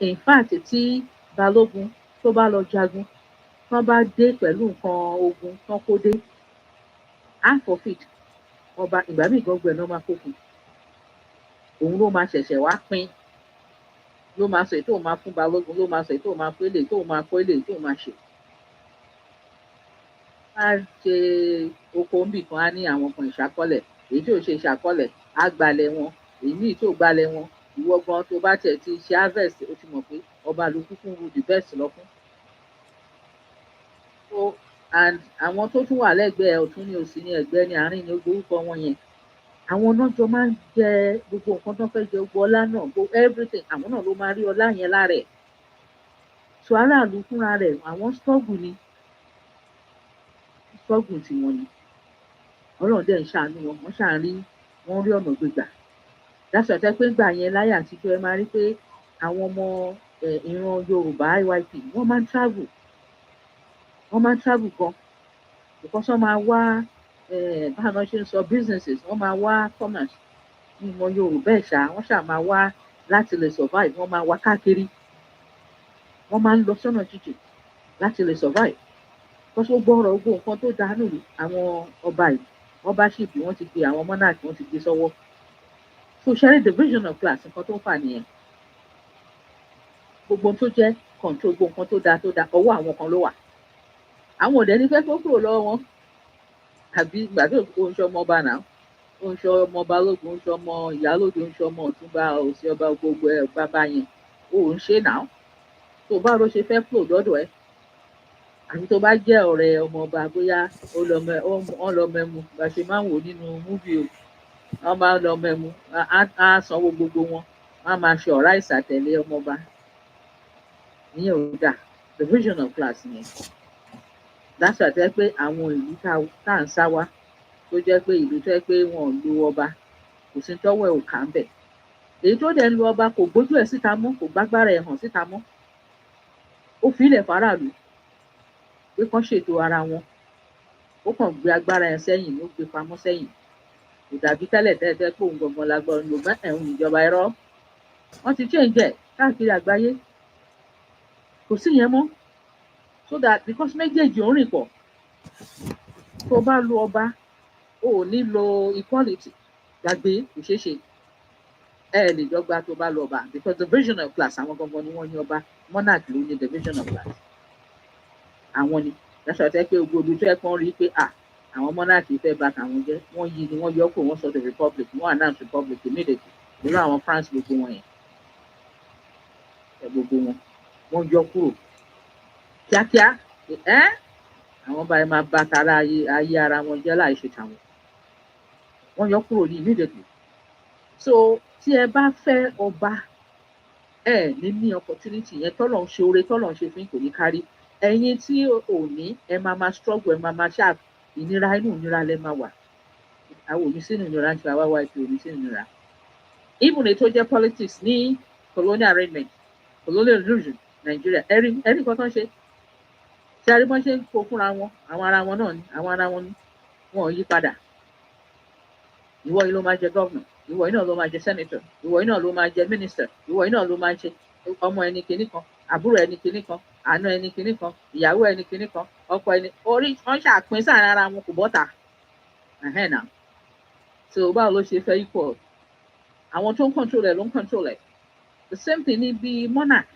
Speaker 6: In fact tí balógun tó bá lọ jagun tán bá dé pẹ̀lú nǹkan ogun tán kó dé half of it ọba ìgbà míì gbọ́ngbọ̀n náà máa kó fún. Òun ló máa ṣẹ̀ṣẹ̀ wá pín, ló máa sọ èyí tó máa fún balógun, ló máa sọ èyí tó máa fún eléyìí tó máa kó eléyìí tó máa ṣe. Á ṣe oko ńbì kan á ní àwọn kan ìṣàkọlẹ̀, èyí tí ò ṣe ìṣàkọlẹ̀ á gbalẹ̀ wọn, èyí míì tó gbalẹ̀ wọn ìwọ gan tó bá tiẹ̀ ti ṣe harvest ó ti mọ̀ pé ọba ló kúkú ru the best lọ fún. So and àwọn tó tún wà lẹ́gbẹ̀ẹ́ ọ̀tún ní òsì ní ẹ̀gbẹ́ ní àárín ní orúkọ wọn yẹn àwọn náà jọ máa ń jẹ gbogbo nǹkan tó fẹ́ jẹ gbogbo ọlá náà gbogbo everything àwọn náà ló máa rí ọlá yẹn lára ẹ̀. So aráàlú fúnra rẹ̀ àwọn struggle ni struggle tiwọn ni Ọlọ́run dẹ̀ ń ṣàánú wọn wọ́n ṣàárín wọ́n rí ọ̀nà gbégbà. Dáṣọ tẹ́ pé ńgbà yẹn láyé àtijọ́ ẹ máa rí pé àwọn ọmọ ìran Yorùbá IYP wọ́n máa ń travel gan because wọ́n máa wá báwọn ṣe ń sọ businesses wọ́n máa wá commerce ní ìmọ̀ Yorùbá ẹ̀ṣá wọ́n ṣáà máa wá láti lè survive wọ́n máa wá káàkiri wọ́n máa ń lọ sọ́nà jíjìn láti lè survive because ó gbọ́rọ̀ gbogbo nǹkan tó dánù àwọn ọba yìí ọbaṣìp wọ́n ti gbé àwọn monarch wọ́n ti gbé sọ́wọ́. So sharing division of class nǹkan tó ń fà nìyẹn gbogbo tó jẹ́ control gbogbo nǹkan tó dáa ọwọ́ àwọn kan ló wà. Àwọn òdẹ ní fẹ́ kó kúrò lọ́wọ́ wọn àbí ìgbà tó ń ṣe ọmọ ọba náà ó ń ṣe ọmọ balógun ó ń ṣe ọmọ ìyálóde ó ń ṣe ọmọ ọ̀túnba òsì ọba gbogbo ẹ̀ bàbá yẹn ó ń ṣe náà tó bá ló ṣe fẹ́ kúrò lọ́dọ̀ ẹ̀ àbí tó bá jẹ́ ọ̀rẹ́ ọmọ ọba bóyá ó lọ mẹ́mu bá ṣe máa ń wò nínú múvì o wọ́n máa ń lọ mẹ́mu á sanwó gbogbo wọn wọ́n á máa ṣe ọ̀rá ìsàtẹ̀lé ọmọ ọba ìyẹn ò dáa division of class yẹn. Dáṣà tẹ́ pé àwọn ìlú tá à ń sá wá tó jẹ́ pé ìlú tẹ́ pé wọn ò lu ọba kò sí tọ́wọ́ ẹ̀ ò kà ń bẹ̀. Èyí tó dẹ̀ ń lu ọba kò gbójú ẹ̀ síta mọ́ kò gbágbára ẹ̀ hàn síta mọ́. Ó fi ilẹ̀ faraàlú pé kán ṣètò ara wọn. Ó kàn gbé agbára ẹ̀ sẹ́yìn ló gbé pamọ́ sẹ́yìn. Kò dàbí tẹ́lẹ̀ pé òun gangan lágbára ló bá ẹ̀hún ìjọba ẹ̀rọ. Wọ́n ti change ẹ̀ káàkiri àgbáyé. Kò sí yẹn mọ́. So that because méjèèjì ò ń rìn pọ̀ tó bá lu ọba o ò ní lo equality gbàgbé kò ṣeé ṣe ẹ lè dọ́gba tó bá lu ọba because division of class àwọn gangan ni wọ́n ní ọba monarch ló ní division of class àwọn ni dáṣọ tẹ́ pé gbogbo tó ẹ̀ kàn rí pé àwọn monarch fẹ́ bà tàwọn jẹ́ wọ́n yí ni wọ́n yọ kó wọ́n sọ the republic wọ́n announce republic immediately irú àwọn France gbogbo wọn yẹn gbogbo wọn yọ kúrò kíákíá àwọn báyìí máa bá tara ayé ara wọn jẹ́ láì ṣe tàwọn wọn yọ kúrò ní immediately. So tí ẹ bá fẹ́ ọba ní opportunity yẹn tọ́lọ̀ ń ṣe oore tọ́lọ̀ ń ṣe fún kò ní kárí ẹ̀yin tí ò ní ẹ máa struggle ẹ máa ṣáà ìnira inú ìnira lẹ máa wà àwọn òní sínú ìnira tí àwa wá ìpè òní sínú ìnira even ètò jẹ́ politics ní colonial arrangement colonial illusion Nigeria ẹ̀rí kan tó ń ṣe tí arí bọ́n ṣe ń kó fúnra wọn àwọn ara wọn náà ni àwọn ara wọn ni wọn ò yí padà ìwọ yìí ló máa jẹ governor ìwọ yìí náà ló máa jẹ senator ìwọ yìí náà ló máa jẹ minister ìwọ yìí náà ló máa jẹ ọmọ ẹni kinní kan àbúrò ẹni kinní kan àna ẹni kinní kan ìyàwó ẹni kinní kan ọkọ ẹni orí wọn ṣàpín sáàrin ara wọn kò bọ́ta náà so báwo ló ṣe fẹ́ equal àwọn tó ń control ẹ̀ ló ń control ẹ̀ the same thing ní bí monarch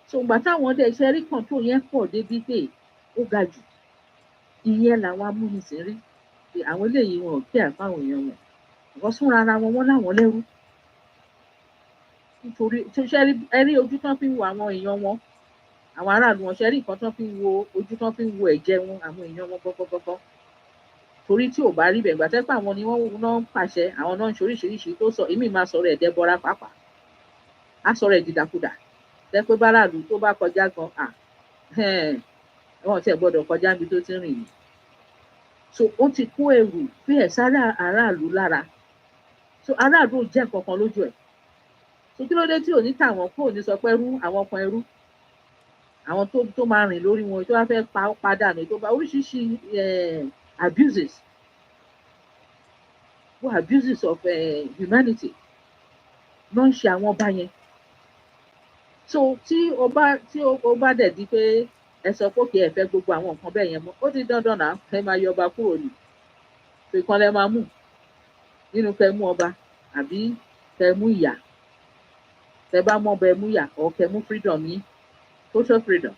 Speaker 6: so ìgbà táwọn ọdẹ iṣẹ́ rí control yẹn pọ̀ débi pé ó ga jù ìyẹn làwọn amúnisìn rí pé àwọn eléyìí wọn ò kí àfáwọn èèyàn wọn wọ́n súnra ara wọn láwọn lẹ́rú nítorí ṣe rí ojú tán fi ń wo àwọn èèyàn wọn àwọn aráàlú wọn ṣe rí nǹkan tán fi ń wo ojú tán fi ń wo ẹ̀jẹ̀ wọn àwọn èèyàn wọn gbọ́gbọ́gbọ́ torí tí ò bá rí bẹ̀ gbàtẹ́ pé àwọn ni wọ́n náà ń pàṣẹ àwọn náà ń ṣe oríṣiríṣi tó sọ èmi máa sọ̀rọ̀ ẹ̀dẹ́ bọ́ra pàápàá á sọ̀rọ̀ ẹ̀ dìdàkudà tẹ́ pé báráàlú tó bá kọjá gan wọn tiẹ̀ gbọ́dọ̀ kọjá níbi tó ti rìn yìí so ó ti kó ẹrù bí ẹ̀ sára aráàlú lára so aráàlú ò jẹ́ kankan lójú ẹ̀ so kí ló dé tí ò ní tàwọn kó ò ní sọ pé ẹrú àwọn kan ẹrú àwọn tó máa rìn lórí wọn tó bá fẹ́ padànù tó bá oríṣiríṣi abuses abuses of humanity ló ń ṣe àwọn ọba yẹn so tí ọba dẹ̀ di pé ẹ sọ pé kí ẹ fẹ́ gbogbo àwọn nǹkan bẹ́ẹ̀ yẹn mọ́ ó ti dandan náà ẹ máa yọ ọba kúrò ní ìkan lẹ máa mú nínú kẹ mú ọba àbí kẹ mú ìyà tẹ bá mọ ọba ẹ mú ìyà or kẹ mú freedom yín total freedom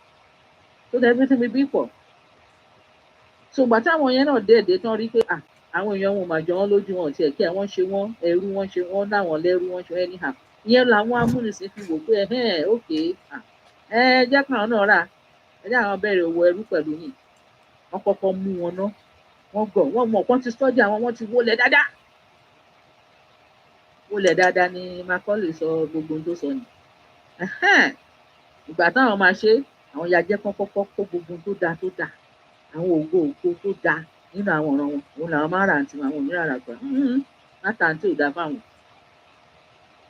Speaker 6: so that everything will be equal so gbà táwọn yẹn náà déédéé tán rí pé àwọn èèyàn wọn máa jọ wọn lójú wọn tiẹ̀ kí wọ́n ṣe wọ́n ẹrú wọ́n ṣe wọ́n láwọn lẹ́rú wọ́n ṣe anyhow ìyẹn làwọn amúnisìn fi wò pé jẹ́ káwọn náà rà ẹ jẹ́ àwọn bẹ̀rẹ̀ owó ẹrú pẹ̀lú yìí wọ́n kọ́kọ́ mú wọn ná wọ́n gọ̀ wọ́n mọ̀ wọ́n ti study àwọn wọ́n ti wọlé dáadáa ni Macaulay sọ gbogbo ohun tó sọ ni ìgbà táwọn máa ṣe àwọn yàjẹ́ kan kọ́kọ́ kó gbogbo ohun tó dáa àwọn ògo tó dáa nínú àwọn ọ̀ràn wọn òun làwọn máa rà àǹtí àwọn òmíràn rà gbà látà àǹtí ò dáa fáwọn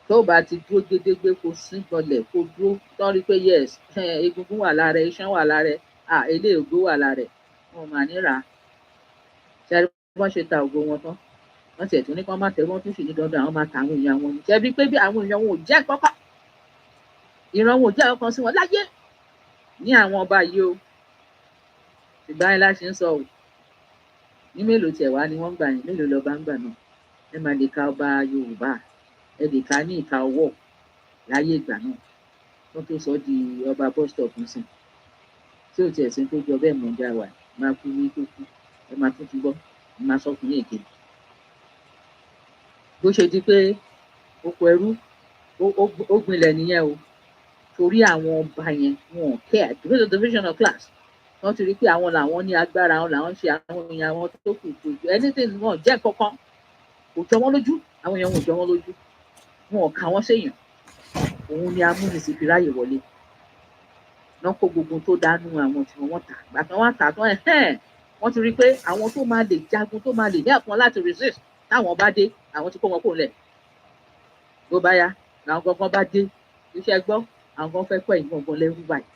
Speaker 6: tó bá ti dúró gédégbé kó sín gbọlẹ̀ kó dúró tán rí pé yes egungun wà lára iṣan wà lára ilé ògo wà lára wọn mà ní rà á ṣe wọ́n ṣe ta ògo wọn tán wọ́n tiẹ̀ tún ní kí wọ́n má tẹ̀ wọ́n tún sì ní dandan àwọn máa ta àwọn èèyàn wọn ní ṣe bí pé bí àwọn èèyàn wọn ò jẹ́ kọ́kọ́ ìran wọn ò jẹ́ ọkàn sí wọn láyé ní àwọn ọba yìí o ṣùgbọ́n ńlá ṣe ń sọ ò ní mélòó tiẹ̀ wá ni wọ́n gbà yẹn mélòó lọ́ba ń gbà náà ẹ máa lè ka ọba Yorùbá ẹ lè ka ní ìka ọwọ́ láyé ìgbà náà wọ́n tó sọ di ọba bus stop nsìn tí ò tiẹ̀ sí tó jọ bẹ́ẹ̀ mọ̀ ọjà wà máa kú ní tó kú ẹ máa tún túbọ̀ ẹ máa sọ fún yín èké bó ṣe di pé oko ẹrú ó gbinlẹ̀ nìyẹn o torí àwọn ọba yẹn wọn ò care because of the division of class wọ́n ti rí pé àwọn làwọn ní agbára àwọn làwọn ṣe àwọn èèyàn àwọn tó kù tó ju anything wọn jẹ́ kankan kò jọ wọ́n lójú àwọn èèyàn wọn ò jọ wọ́n lójú wọn ò kà wọ́n séèyàn òun ni amúnisìn fi ráyè wọlé náà kó gbogbo tó dánú àwọn tí wọ́n tà gbàtàn wọ́n tà tán wọ́n ti rí pé àwọn tó máa lè jagun tó máa lè ní àpọn láti resist táwọn bá dé àwọn tí kó wọn kò lẹ̀ ló bá yá làwọn gangan bá dé iṣẹ́ gbọ́ àwọn gan fẹ́ kọ́ ẹ̀yìn gangan lẹ́rú báyìí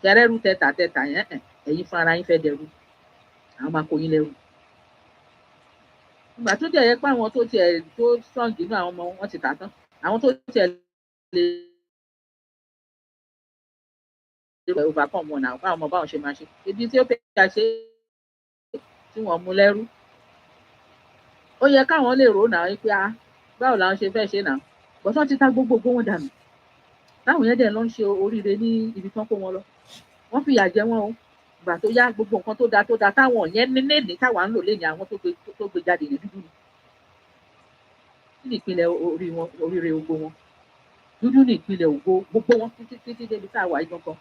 Speaker 6: kẹrẹ́rú tẹ̀tà yẹn ẹ̀yin fún ara yín fẹ́ dẹrú àwọn máa kó yín lẹ́rú ìgbà tó jẹ́ yẹ pé àwọn tó tiẹ̀ tó strong nínú àwọn ọmọ wọn ti tà tán àwọn tó tiẹ̀ lè overcome wọn náà báwọn ọmọ báwọn ṣe máa ṣe ibi tí ó fẹ́ ṣe tí wọ́n mú lẹ́rú ó yẹ káwọn lè rò náà pé báwo làwọn ṣe fẹ́ ṣe náà bọ́sán ti ta gbogbo wọn dànù táwọn yẹn dẹ̀ lọ ń ṣe oríire ní ibi tán kó wọn lọ wọ́n fìyà jẹ wọn o ìgbà tó yá gbogbo nǹkan tó dáa táwọn yẹn ní táwa ń lò lẹ́yìn àwọn tó gbé jáde ní dúdú ni kí ni ìpínlẹ̀ orí wọn, oríire ògo wọn? Dúdú ní ìpínlẹ̀ ògo gbogbo wọn títí débi tá a wà yìí gangan.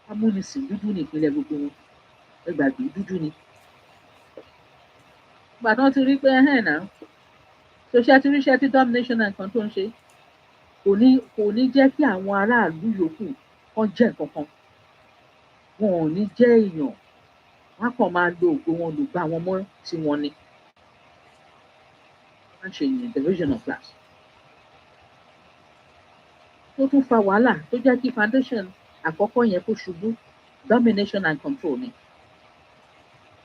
Speaker 6: Amúnisìn dúdú ní ìpínlẹ̀ gbogbo wọn. Ẹ gbàgbé dúdú ni. Ìgbà tí wọ́n ti rí pé náà social ti ríṣẹ́ tí domination nǹkan tó ń ṣe kò ní jẹ́ kí àwọn aráàlú yòókù kan jẹ́ nǹkan kan. Wọn ò ní jẹ́ èèyàn. Wọ́n á kàn máa lo ògo wọn lò gbà wọn mọ́ tí wọn ni. Wọ́n ń ṣe ìyẹn division of class. Tó tún fa wàhálà tó jẹ́ kí foundation àkọ́kọ́ yẹn kó ṣubú domination and control ni.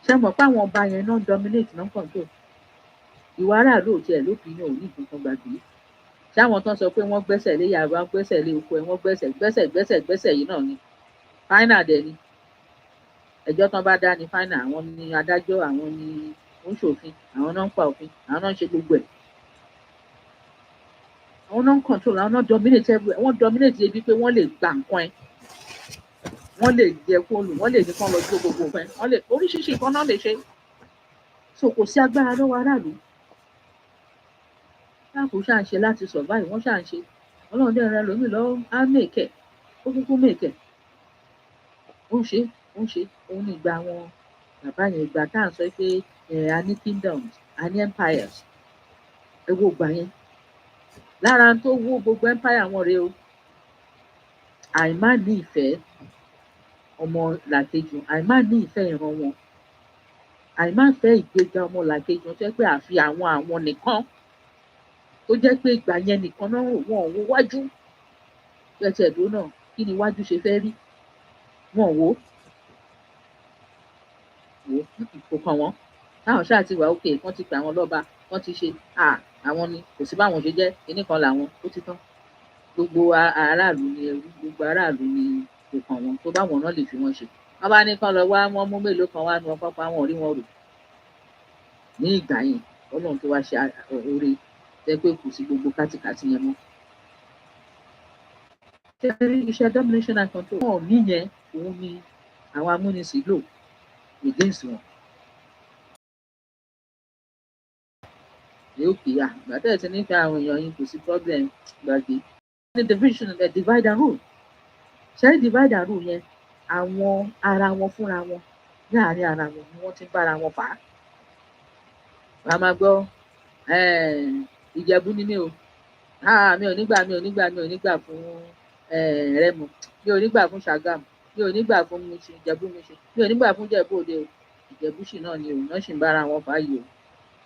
Speaker 6: Ṣé mọ̀ pé àwọn ọba yẹn náà dominate náà control? Ìwà aráàlú ò tiẹ̀ lópin náà ò ní nǹkan gbàgbé. Ṣé àwọn tán sọ pé wọ́n gbẹ́sẹ̀ lé yàrá, wọ́n gbẹ́sẹ̀ lé oko ẹ̀, wọ́n gbẹ́sẹ̀ yìí náà ni. Final dẹ̀ ni. Ẹjọ́ tán bá dá ní final, àwọn ni adájọ́, àwọn ni oníṣòfin, àwọn náà ń pa òfin, àwọn náà ń ṣe gbogbo ẹ̀. Àwọn náà ń control, àwọn náà dominate everywhere. Wọ́n dominate débi pé wọ́n lè gba nǹkan ẹ̀. Wọ́n lè jẹ kó lù, wọ́n lè ní kán lọ jó gbogbo nǹkan ẹ̀. Wọ́n lè oríṣiríṣi nǹkan náà lè ṣe. So kò sí agbára lọ́wọ́ aráàlú. Táàkù ṣáà ń ṣe láti survive, wọ́n ṣáà ń ṣe. Ọlọ́run dẹ̀ rẹ lómi lọ́wọ́ á mèkẹ̀. Ó kúkú mèkẹ̀. Ó ń ṣe. Òun ní ìgbà àwọn bàbá yẹn ìgbà tá à ń sọ pé a ní kingdoms, a ní empires. Ẹ wo ìgbà yẹn. Lára tó wó gbogbo empire wọn rèé o. Àìmá ní ìfẹ́ ọmọ làkejì, àìmá ní ìfẹ́ ìran wọn. Àìmá fẹ́ ìgbéga ọmọ làkejì wọn tó jẹ́ pé àfi àwọn nìkan. Tó jẹ́ pé ìgbà yẹn nìkan náà wọn ò wo wájú. Pẹ̀tẹ̀ ẹ̀dọ́ náà kí ni wájú ṣe fẹ́ rí? Wọn ò wò kò kàn wọ́n. Táwọn ṣáà ti wà òkè, wọ́n ti pè àwọn lọ́ba, wọ́n ti ṣe àwọn ni kò sí báwọn ṣe jẹ́ kinní kan làwọn ó ti tán. Gbogbo aráàlú ni ẹrú, gbogbo aráàlú ni kò kàn wọ́n tó báwọn náà lè fi wọ́n ṣe. Wọ́n bá ní kán lọ wá wọ́n mú mélòó kan wá nu ọkọ̀ pa wọn ò rí wọn rò. Ní ìgbà yẹn Ọlọ́run tó wá ṣe oore jẹ́ pé kò sí gbogbo kátikàti yẹn mọ́. Ṣé iṣẹ́ domination and control wọn ò ní yẹn òun ni àwọn amúnisìn lò against wọn. Yóò kì í àgbàdo ti nífẹ̀ẹ́ àwọn èèyàn yín kò sí problem gbàgbé. Ní division divide and rule. Ṣé divide and rule yẹn àwọn ara wọn fúnra wọn láàárín ara wọn ni wọ́n ti ń bára wọn fà á. Wàá máa gbọ́ Ìjẹ̀bú ni mí o. Mi ò ní gbà fún Rẹ́mọ. Mi ò ní gbà fún Ṣàgámù. Mi ò ní gbà fún Mùṣín, Ìjẹ̀bú Mùṣín. Mi ò ní gbà fún Ìjẹ̀bú Òde o. Ìjẹ̀bú sì náà ni òun náà sì ń bára wọn fà yìí o.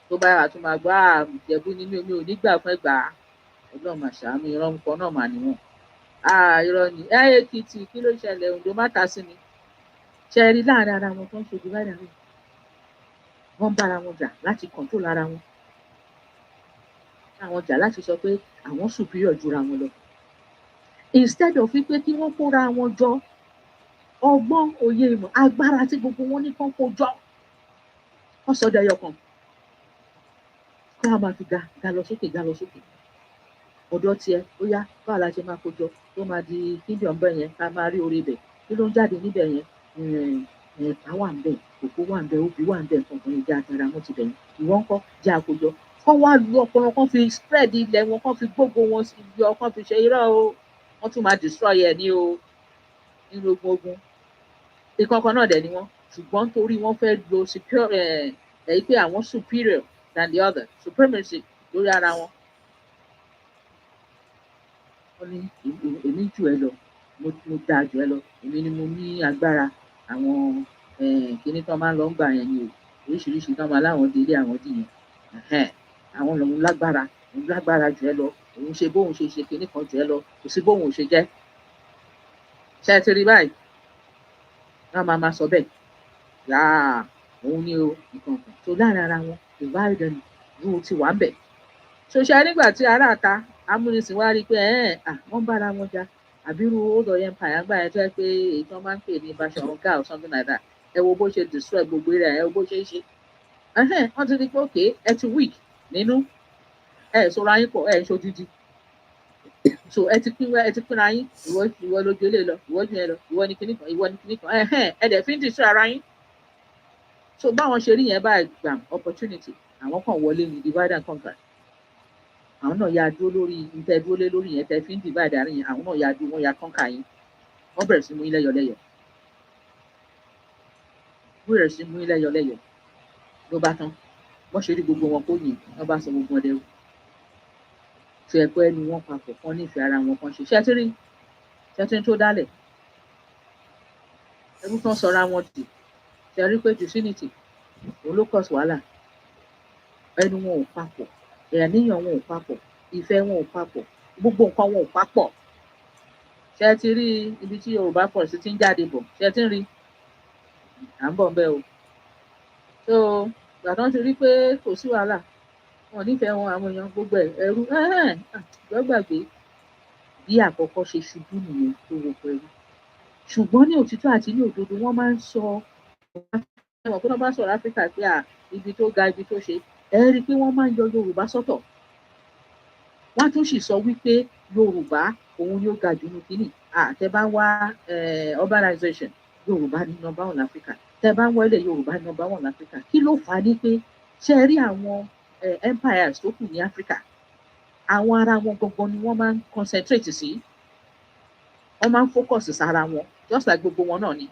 Speaker 6: Tó bá wà tún máa gbọ́ Ìjẹ̀bú ni mi ò ní gbà fún Ẹ̀gbá. Ọlọ́run máa ṣàánú irọ́ nǹkan náà mà níwọ̀n. Irọ́ ni Èkìtì kí ló ṣẹlẹ̀ Oǹdó má ta sí ni. Ṣé ẹ rí láàárín ara wọn tó ń ṣe divide and rule? Wọ́n ń bára wọn jà láti control ara wọn. Àwọn jà láti sọ pé àwọn superior jura wọn lọ. Instead of wípé kí wọ́n kóra wọn jọ ọgbọ́n òye ìmọ̀ agbára tí gbogbo wọn ní kán kó jọ wọ́n sọ dẹyọ kan kí wọ́n máa fi ga lọ sókè ọ̀dọ̀ tiẹ̀ ó yá báwo la ṣe máa kó jọ tó máa di kingdom bẹ́ẹ̀ yẹn ká máa rí orí ibẹ̀ kí ló ń jáde níbẹ̀ yẹn ẹ̀ka wà ń bẹ̀ òkú wà ń bẹ̀ obì wà ń bẹ̀ kankan ìjà àtàrà wọn ti bẹ̀ yẹn ìwọ ń kọ́ jẹ́ àkójọ kọ́ wá lu ọpọlọ kan fi spread ilẹ̀ wọn kan fi gbógun wọn yọ kan fi ṣe irọ́ o wọ́n tún máa destroy ẹ̀ ní o nínú ogun ìkankan náà dẹ̀ ni wọ́n ṣùgbọ́n torí wọ́n fẹ́ lo pé àwọn superior than the other supremacy lórí ara wọn. Wọ́n ní èmi jù ẹ lọ mo dáa jù ẹ lọ èmi ni mo ní agbára àwọn kíní tán máa ń lọ ń gbà yẹn ni o oríṣiríṣi tán máa láwọn délé àwọn dì yẹn àwọn lòun lágbára jù ẹ lọ òun ṣe bóun ṣe kíní kan jù ẹ lọ kò sí bóun ò ṣe jẹ́ ṣe ti rí báyìí wọ́n máa sọ bẹ́ẹ̀ yáà òun ni o nǹkan kan tó láàrin ara wọn divide and rule ti wà ń bẹ̀ ṣoṣe nígbà tí aráàta amúnisìn wá rí i pé wọ́n bára wọn jà àbírú odò empire àgbà yẹn tó yẹ pé èyí tí wọ́n máa ń pè ní Basharon Gal or something like that ẹ wo bó ṣe destroy gbogbo rẹ̀ ẹ wo bó ṣe ń ṣe wọ́n ti rí i pé òkè ẹ ti weak nínú sọ̀rọ̀ ayín pọ̀ ṣojúdi so ẹ ti pínra yín ìwọ lójú ilé lọ ìwọ jù yẹn lọ ìwọ ní kinní kan ẹ dẹ̀ fi ń destroy ara yín so báwọn ṣe rí yẹn báyìí gbàm opportunity àwọn kan wọlé ní divide and conquer àwọn náà ya dúró lórí ìtẹ dúró lé lórí yẹn tẹ fi ń divide àárín yẹn àwọn náà ya dúró wọn ya conquer yín wọ́n bẹ̀rẹ̀ sí mú yín lẹ́yọ̀lẹ́yọ̀ ló bá tán wọ́n ṣe rí gbogbo wọn kó yìn wọ́n bá sọ gbogbo wọn dẹrú ṣe ẹ̀kọ́ ẹni wọn papọ̀ kan nífẹ̀ẹ́ ara wọn kan ṣe ṣẹ́tírí tó dálẹ̀ ẹrú tán sọra wọn dì ṣe rí pé disunity òun ló cause wàhálà ẹnu wọn ò papọ̀ ẹ̀yàníyàn wọn ò papọ̀ ìfẹ́ wọn ò papọ̀ gbogbo nǹkan wọn ò papọ̀ ṣe ti rí ibi tí Yorùbá pọ̀ sí ti ń jáde bọ̀ ṣe ti ń rí à ń bọ̀ ń bẹ́ o so gbàtàn ti rí pé kò sí wàhálà wọn nífẹ̀ẹ́ wọn àwọn èèyàn gbogbo ẹrú gbàgbé bí àkọ́kọ́ ṣe ṣubú nìyẹn tó wo pẹ̀lú ṣùgbọ́n ní òtítọ́ àti ní òdodo wọ́n máa ń sọ ẹ̀wọ̀n pé wọ́n bá sọ̀rọ̀ Áfíríkà pé ibi tó ga ibi tó ṣe ẹ rí i pé wọ́n máa ń yọ Yorùbá sọ́tọ̀ wọ́n tún sì sọ wípé Yorùbá òun ni ó ga jù ní kínní tẹ bá wá urbanization Yorùbá ní number one Africa tẹ bá ń wọlé Yorùbá ní number one Africa kí ló fà á ní pé ṣe rí àwọn empires tó kù ní Africa àwọn ara wọn gangan ni wọ́n máa ń concentrate sí wọ́n máa ń focus sára wọn just like gbogbo wọn náà ni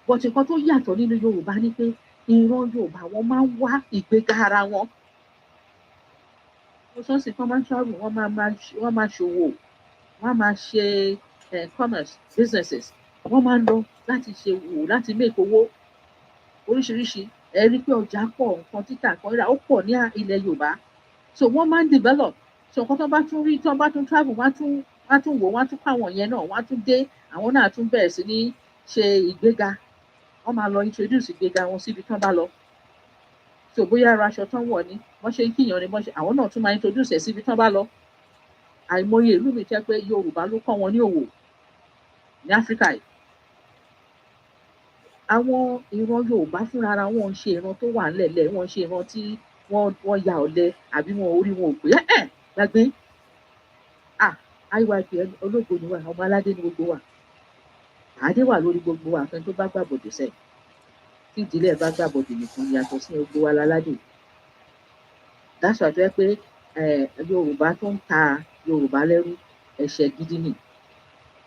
Speaker 6: but nǹkan tó yàtọ̀ nínú Yorùbá ni pé ìran Yorùbá wọn máa ń wá ìgbéga ara wọn sọ́ọ̀sì kan máa ń travel wọ́n máa ṣòwò wọ́n máa ṣe commerce businesses wọ́n máa ń lọ láti ṣe wò láti make owó oríṣiríṣi ẹ rí pé ọjà pọ̀ nǹkan títà kan rà ó pọ̀ ní ilẹ̀ Yorùbá so wọ́n máa ń develop so nǹkan tó bá tún rí tó bá tún travel wọ́n á tún wò wọ́n á tún kọ́ àwọn yẹn náà wọ́n á tún dé àwọn náà tún bẹ̀rẹ̀ sí ní ṣe ìgbéga wọ́n máa lọ introduce ìgbéga wọn síbi tán bá lọ so bóyá ara aṣọ tán wọ̀ ni wọ́n ṣe ń kíyàn ni wọ́n ṣe àwọn náà tún máa introduce ẹ̀ síbi tán bá lọ àìmọye ìlú mi jẹ́ pé Yorùbá ló kọ́ wọn ní òwò ní Áfíríkà yìí àwọn ìran Yorùbá fúnra ara wọn ń ṣe ìran tó wà ńlẹ̀lẹ̀ wọ́n ń ṣe ìran tí wọ́n ya ọ̀lẹ àbí wọn orí wọn ò pé gbàgbé IYP ológo ni wà ọmọ aládé ni gbogbo wa àdé wà lórí gbogbo wa àfẹn tó bá gbàbọdè sẹ tí ìdílé ẹ bá gbàbọdè nìkan yàtọ̀ sí gbogbo wa láládé dáṣọ àti pé Yorùbá tó ń ta Yorùbá lẹ́rú ẹ̀ṣẹ̀ gidi ni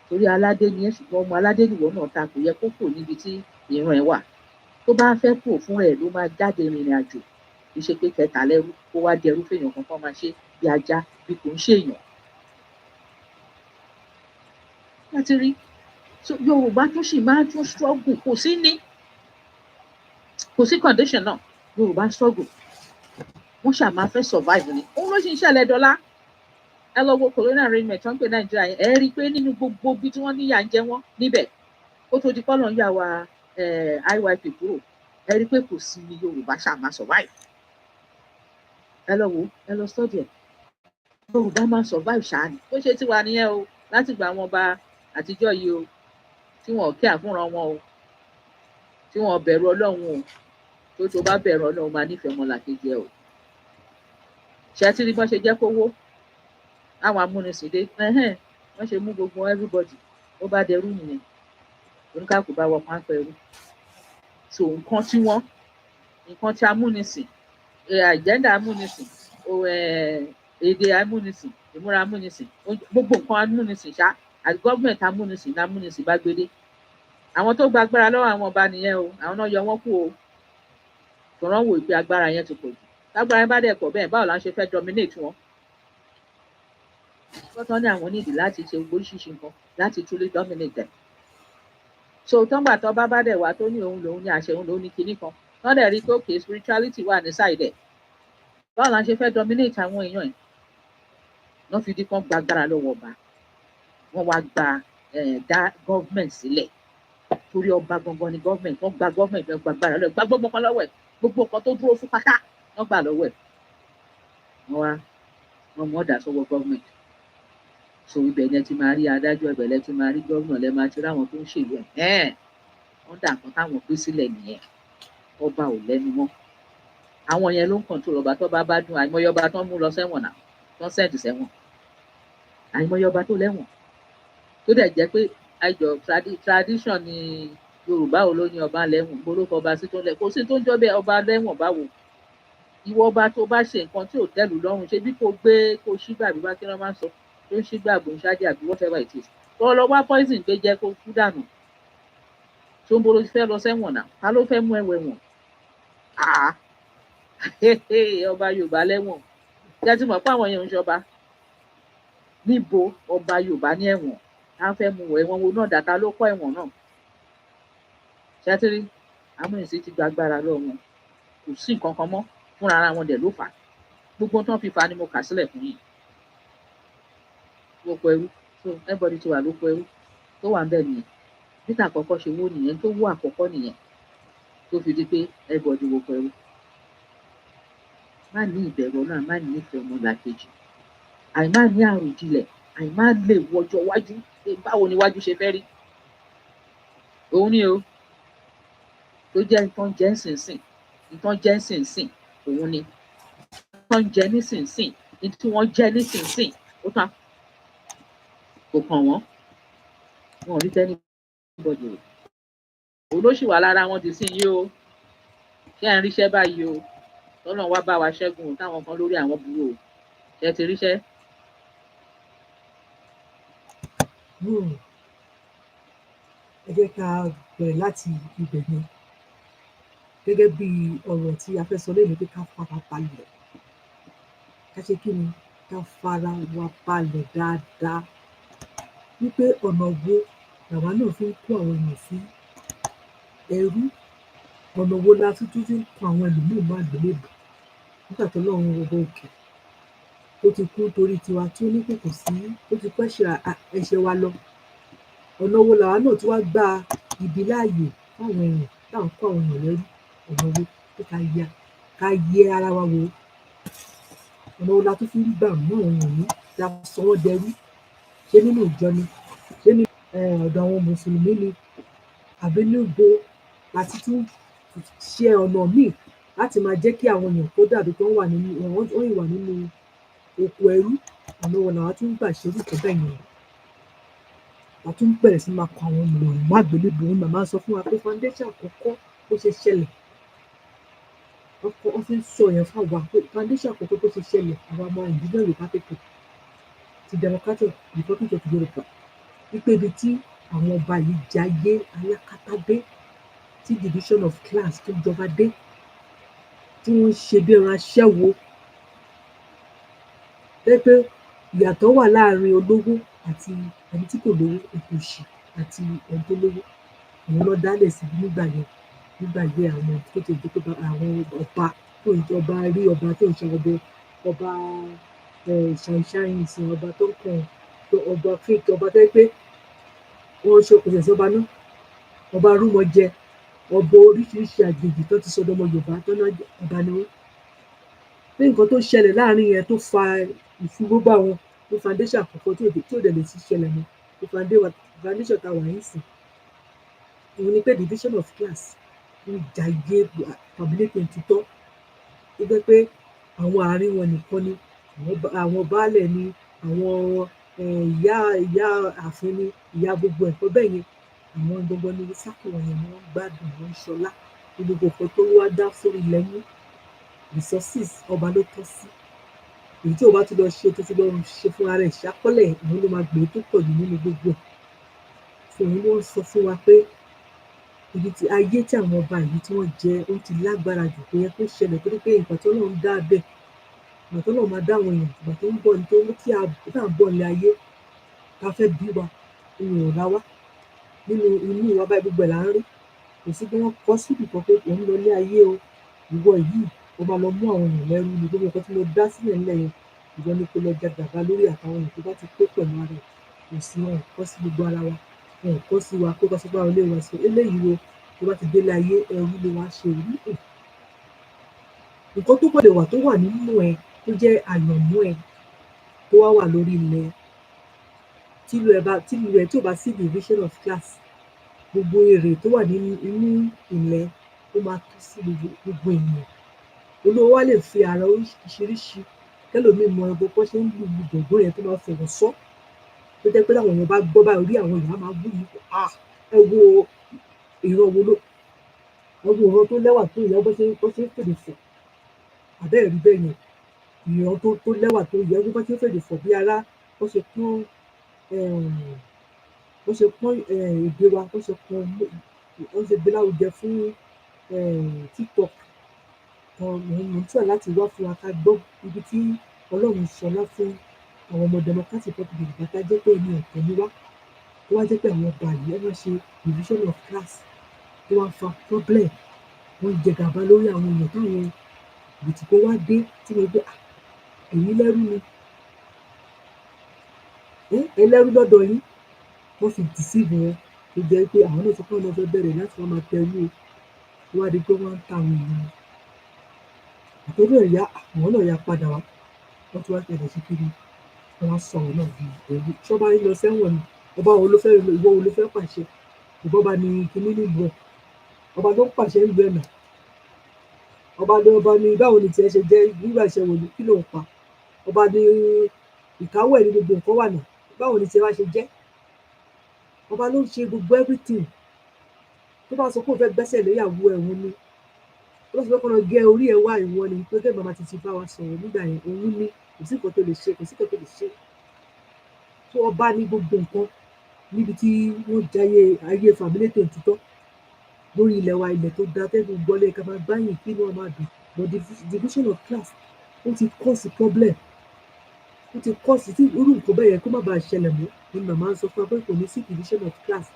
Speaker 6: torí aládé ni ẹ ṣùgbọ́n ọmọ aládé nìwọ náà ta kò yẹ kó kò níbi tí ìran ẹ wà tó bá fẹ́ kó fún rẹ̀ ló máa jáde rìnrìn àjò kì í ṣe pé kẹta lẹ́rú kó wá dẹrú fèèyàn kankan máa ṣe bí ajá bí kò ń ṣèèyàn láti rí so Yorùbá tó sì máa tún struggle kò sí condition náà Yorùbá struggle wọ́n ṣáà máa fẹ́ survive ni òun ló ṣe ń ṣẹlẹ̀ dọ́là ẹ lọ wo colonial arrangement tó ń pè Nàìjíríà yẹn ẹ rí i pé nínú gbogbo bí tí wọ́n níyà ń jẹ wọ́n níbẹ̀ kó tó di kọ́lọ̀ ń yà wá IYP kúrò ẹ rí i pé kò sí ní Yorùbá ṣáà máa survive ẹ lọ wo ẹ lọ study ẹ Yorùbá máa survive ṣáà ni bó ṣe ti wà nìyẹn o láti gbà wọn bá àtijọ́ yìí o tí wọn kí àfúnran wọn o tí wọn bẹ̀rù Ọlọ́run o tó bá bẹ̀rù Ọlọ́run máa nífẹ̀ẹ́ ọmọlàkejì ẹ o ṣe tí rí bọ́n ṣe jẹ́ kówó àwọn amúnisìn dé wọ́n ṣe mú gbogbo everybody ó bá dẹrú nìyẹn oníkàkú bá wọ páńpẹ́ ẹrú so nǹkan tí amúnisìn agenda amúnisìn èdè amúnisìn ìmúra amúnisìn gbogbo nǹkan amúnisìn ṣá àti gọ́ọ̀mẹ̀ntì amúnisìn ní amúnisìn bá gbédé àwọn tó gba agbára lọ́wọ́ àwọn ọba nìyẹn o àwọn náà yọ wọ́n kú o tó rán wò pé agbára yẹn ti pọ̀ jù lágbára yẹn bá dẹ̀ pọ̀ bẹ́ẹ̀ báwo la ń ṣe fẹ́ dominate wọn tọ́tọ́ ní àwọn nídìí láti ṣe oríṣiríṣi nǹkan láti truly dominate them so tọ́ngbà tó bá dẹ̀ wá tó ní òun lòun ní àṣẹ òun lòun ní kinní kan tọ́ dẹ̀ rí pé okay spirituality wà ní side ẹ̀ báwo la ń ṣe fẹ́ dominate àwọn èèyàn ẹ̀ wọ́n fi di kan gba agbára lọ́wọ́ ọba wọ́n wá gba dá government sílẹ̀ torí ọba gangan ni government wọ́n gba government wọ́n gba agbára lọ́wọ́ gba gbogbo kan lọ́wọ́ ẹ̀ gbogbo kan tó dúró fún pátá wọ́n gbà lọ́wọ́ ẹ̀ wọ́n mú ọ̀dà sọ́wọ́ government so ibẹ̀ ni ẹ ti máa rí adájọ́ ibẹ̀ lẹ ti máa rí gómìnà lẹ máa ti ráwọn tó ń ṣèlú ẹ̀ wọ́n dà nǹkan táwọn gbé sílẹ̀ nìyẹn ọba ò lẹ́nu mọ́ àwọn yẹn ló ń control ọba tó bá dùn àìmọye ọba tó ń mú lọ sẹ́wọ̀n náà tó ń sẹ́ẹ̀dì sẹ́wọ̀n àìmọye ọba tó lẹ́wọ̀n tó dẹ̀ jẹ́ pé àjọ tradition ni Yorùbá ò ló ní ọba lẹ́wọ̀n gbólófò ọba sí tó lẹ̀ kò sí tó ń jọ bẹ́ẹ̀ ọba lẹ́wọ̀n báwo ìwọ ọba tó bá ṣe nǹkan tí ò tẹ́lù lọ́rùn ṣe bí kò gbé kó ṣígbà bí wá kí wọ́n máa ń sọ tó ń ṣígbà bò ń ṣáájú àbí whatever it is tó lọ wá poison gbé jẹ́ kó kú dànù tó ń bolo fẹ́ lọ sẹ́wọ̀n náà ta ló fẹ́ mú ẹwẹ̀ wọ̀n ọba Yorùbá lẹ́wọ̀n jẹ́ ti mọ̀ pé àwọn èèyàn ń ṣọba níbo ọba Yorùbá ní ẹ̀wọ̀n á fẹ́ mú ẹ̀wọ̀n wo náà dàtà ló kọ́ ẹ̀wọ̀n náà ṣẹ́tírí amúnisìn ti gba agbára lọ́wọ́ wọn kò sí nǹkan kan mọ́ fúnra ara wọn dẹ̀ ló fà á gbogbo tán fi fà á ni mo kà sílẹ̀ fún yín lóko ẹrú so everybody ti wà lóko ẹrú tó wà ń bẹ̀ nìyẹn níta àkọ́kọ́ ṣe wó nìyẹn tó wó àkọ́kọ́ nìyẹn tó fi di pé everybody wóko ẹrú má ní ìbẹ̀rù Ọlọ́run má ní ìfẹ́ ọmọlàkejì àìmá ní àròjinlẹ̀ àìmá lè wọjọ́ wájú pé báwo ni wájú ṣe fẹ́ rí òun ni o tó jẹ́ nǹkan jẹ́ nísinsìn nǹkan jẹ́ nísinsìn òun ni nǹkan jẹ́ nísinsìn ní tí wọ́n jẹ́ nísinsìn ó tán kò kàn wọ́n wọn ò rí tẹ́ni bọ̀dọ̀ olóṣì wà lára wọn di sí yìí o ṣé ẹ̀ ń ríṣẹ́ báyìí o tọ́lọ́run wá bá wa ṣẹ́gun táwọn kan lórí àwọn burú o ṣe ti ríṣẹ́.
Speaker 2: ẹ jẹ́ ká bẹ̀rẹ̀ láti ibẹ̀ yẹn gẹ́gẹ́ bí ọ̀rọ̀ tí a fẹ́ sọ lẹ́nu pé ká fara balẹ̀ ká ṣe kí ni ká fara wa balẹ̀ dáadáa wípé ọ̀nà wo làwa náà fi ń kó àwọn èèyàn sí ẹrú ọ̀nà wo la tún fi ń kó àwọn ẹlòmíì mọ́ àgbélébùú nígbà tó lọ́run ọba òkè ó ti kú torí tiwa tí ó ní kò sí ó ti pẹ́ ẹ̀ṣẹ̀ wa lọ ọ̀nà wo làwa náà tí wá gba ibi láàyè fáwọn èèyàn táwọn kó àwọn èèyàn lẹ́rú ọ̀nà wo pé ká yẹ ara wa wò ọ̀nà wo la tún fi ń gbà mú àwọn èèyàn ní la sọ wọ́n dẹrú ṣé nínú ìjọ ni ṣé ní ọ̀dọ̀ àwọn mùsùlùmí ni àbí níbo láti tún ṣe ọ̀nà míì láti máa jẹ́ kí àwọn èèyàn kó dàbí tó wọ́n ìwà nínú oko ẹrú ọ̀nà wo làwa tún gbà ṣerú ìtọ́ bẹ́ẹ̀ yẹn a tún bẹ̀rẹ̀ sí máa kọ àwọn ènìyàn mọ́ àgbélébùú màmá sọ fún wa pé foundation àkọ́kọ́ bó ṣe ṣẹlẹ̀ wọ́n fi ń sọ yẹn fáwa pé foundation àkọ́kọ́ bó ṣe ṣẹlẹ̀ àwọn ọmọ ìdílé Yorùbá pépè ti Democratic Republic of Yorùbá wípé ibi tí àwọn ọba yìí jayé alákatábé tí division of class tó jọba dé tí wọ́n ń ṣe bí ẹran aṣẹ́wó pé ìyàtọ̀ wà láàrin olówó àti ẹni tí kò lówó òtòṣì àti ẹni tó lówó àwọn lọ dálẹ̀ sí nígbà yẹn àwọn tó ti di pé àwọn ọba tó ń jọba rí ọba tó ń ṣe ọba ṣàìṣàì ìsìn ọba tó ń kàn ọba fake ọba tó yẹ pé wọ́n ṣe kò ṣẹ̀ṣẹ̀ ọba náà ọba rúmọjẹ ọba oríṣiríṣi àgbègbè tó ti sọdọ̀ ọmọ Yorùbá tó náà ọba ni wọ́n pé nǹkan tó ṣẹlẹ̀ láàrin yẹn tó fa ìfiwógbà wọn ní foundation àkọ́kọ́ tí ò dẹ̀ lè ti ṣẹlẹ̀ mọ́ ní foundation tá a wà yín sìn òun ni pé division of class ń jàyé pàbílẹ̀kì títọ́ tó jẹ́ pé àwọn àárín wọn nìkan ni àwọn baálẹ̀ ni àwọn ìyá ààfin ni ìyá gbogbo ẹ̀kọ́ bẹ́ẹ̀ yẹn àwọn gbogbo ní sákò wọn yẹn ni wọ́n gbádùn wọn ṣọlá gbogbo nǹkan tó wá dá sórí ilẹ̀ ní resources ọba ló tọ́ sí èyí tí o bá ti lọ ṣe tó ti lọ ṣe fún ara ẹ̀ ṣàkọlẹ̀ àwọn ló máa gbé tó pọ̀ jù nínú gbogbo ẹ̀ fún òun ni wọ́n sọ fún wa pé ibi tí ayé tí àwọn ọba yìí tí wọ́n jẹ ó ti lágbára jù kó yẹ kó ṣẹlẹ̀ torí pé ìgbà tó lọ́n dá bẹ́ẹ̀ ìgbà tó lọ́n máa dá àwọn èèyàn ìgbà tó ń bọ̀ ní tó kí à ń bọ̀ ní ayé ká fẹ́ bí wa ìwọ̀n ọ̀la wa nínú inú ìwà báyìí gbogbo ẹ̀ là ń rí kò sí bí wọ́n kọ́ síbì kan pé òun lọ ní ayé o ìwọ yìí ó máa lọ mú àwọn èèyàn lẹ́rú ní gbogbo nǹkan tí mo dá sílẹ̀ nílẹ̀ yẹn ìwọ ni kó lọ jẹ gàba lórí àtàwọn èèyàn tó bá ti pé pẹ̀lú ara ẹ̀ kò sí wọn kọ́ sí gbogbo ara wa wọn kọ́ sí wa kó kọ́ sí pé àwọn ilé wa sọ eléyìí wo tó bá ti délé ayé ẹrú ló wá ṣe rí nǹkan tó gbọ́dọ̀ wà tó wà nínú ẹ tó jẹ́ àyànmọ́ ẹ tó wà lórí ilẹ̀ tílu ẹ tí ò bá sí division of class gbogbo èrè tó wà nínú ilẹ̀ ó máa tó sí gbogbo ènìyàn olówó wa lè fi ara oríṣiríṣi kẹlòmíì mọ ẹbọ bó ṣe ń lu gbogbo yẹn tó máa fọwọ́ sọ tó jẹ́ pé láwọn èèyàn bá gbọ́ báyìí orí àwọn èèyàn máa wú yìí ẹ wo ìran wo ló ẹ wo ìran tó lẹ́wà tó ìyá bó ṣe ń fèrè fọ
Speaker 4: àbẹ́ẹ̀ rí bẹ́ẹ̀ yẹn ìran tó lẹ́wà tó yẹ bó bá ṣe fèdè fọ̀ bí ara bó ṣe pọ́n èdè wa bó ṣe gbé lárugẹ fún TikTok kan mo ń try láti wá fún wa ká gbọ́ ibi tí Ọlọ́run ṣọlá fún àwọn ọmọ Democratic Republic bàtà jẹ́ pé ẹni ọ̀tọ̀ ni wá tó wá jẹ́ pé àwọn ọba yìí ẹ máa ṣe division of class tó wá fa problem wọ́n jẹ gàba lórí àwọn èèyàn táwọn ìbìtìkó wá dé tí mo gbé èyí lẹ́rú ni ẹlẹ́rú lọ́dọ̀ yín wọ́n fi deceive wọn tó jẹ́ pé àwọn náà sọ pé àwọn fẹ́ bẹ̀rẹ̀ láti wọ́n máa tẹ̀wé o wá di pé wọ́n ń ta àwọn èèyàn àtọ́jú ẹ̀yà àwọn náà ya padà wá wọ́n tún wá tẹ̀lé sí kiri wọ́n sọ àwọn náà di ẹ̀rú ṣọ́ba yín lọ sẹ́wọ̀n ni ọba wo ló fẹ́ ìwọ wo ló fẹ́ pàṣẹ ìbọba ni kinní nílùú ẹ̀ ọba tó ń pàṣẹ ń lu ẹ̀nà ọba ni báwo ni tiẹ̀ ṣe jẹ́ nígbà ìṣẹ̀wọ̀n ni kí ló ń pa ọba ni ìkáwọ́ ẹ̀ ní gbogbo nǹkan wà náà báwo ni tiẹ̀ wá ṣe jẹ́ ọba ló ń ṣe gbogbo everything tó bá sọ pé òun fẹ́ gbẹ́sẹ̀ léyàwó ẹ̀ òun ni tó bá sọ pé kọ́nà gé orí ẹ̀ wá ìwọ ni pé kẹ́ màmá ti bá wa sọ̀rọ̀ nígbà yẹn òun ni kò sí nǹkan tó lè ṣe tó ọba ní gbogbo nǹkan níbi tí wọ́n jayé ayé fàmílétò òtítọ́ lórí ilẹ̀ wa ilẹ̀ tó da tẹ́gùn gbọ́lé ká máa báyìí kí wọ́n máa dùn but the division of class ó ti cause problem ó ti cause tí irú nǹkan bẹ́ẹ̀ yẹn kó má bàa ṣẹlẹ̀ mọ́ ni màmá ń sọ fún wa pé kò ní sí division of class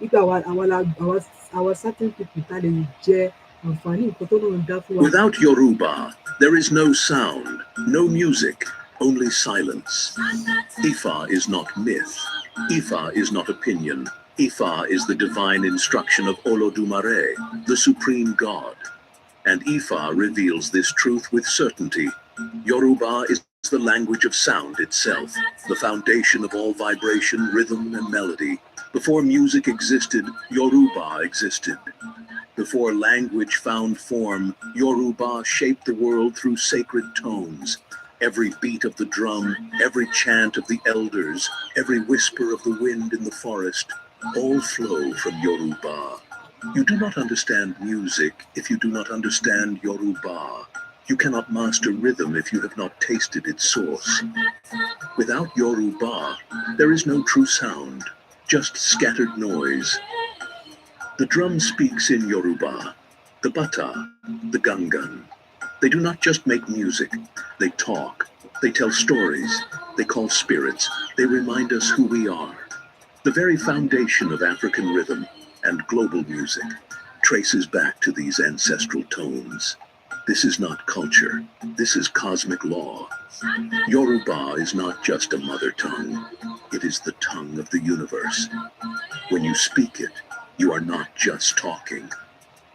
Speaker 4: nígbà àwa certain people ta lè jẹ àǹfààní nǹkan tó náà ń dá fún wa.
Speaker 7: Without Yoruba, there is no sound, no music, only silence. Ifa is not myth. Ifa is not opinion. Ifa is the divine instruction of Olodumare, the supreme God. And Ifa reveals this truth with certainty. Yoruba is the language of sound itself, the foundation of all vibration, rhythm, and melody. Before music existed, Yoruba existed. Before language found form, Yoruba shaped the world through sacred tones. Every beat of the drum, every chant of the elders, every whisper of the wind in the forest, all flow from Yoruba. You do not understand music if you do not understand Yoruba. You cannot master rhythm if you have not tasted its source. Without Yoruba, there is no true sound, just scattered noise. The drum speaks in Yoruba, the bata, the gangan. They do not just make music, they talk, they tell stories, they call spirits, they remind us who we are. The very foundation of African rhythm and global music traces back to these ancestral tones. This is not culture, this is cosmic law. Yoruba is not just a mother tongue, it is the tongue of the universe. When you speak it, you are not just talking.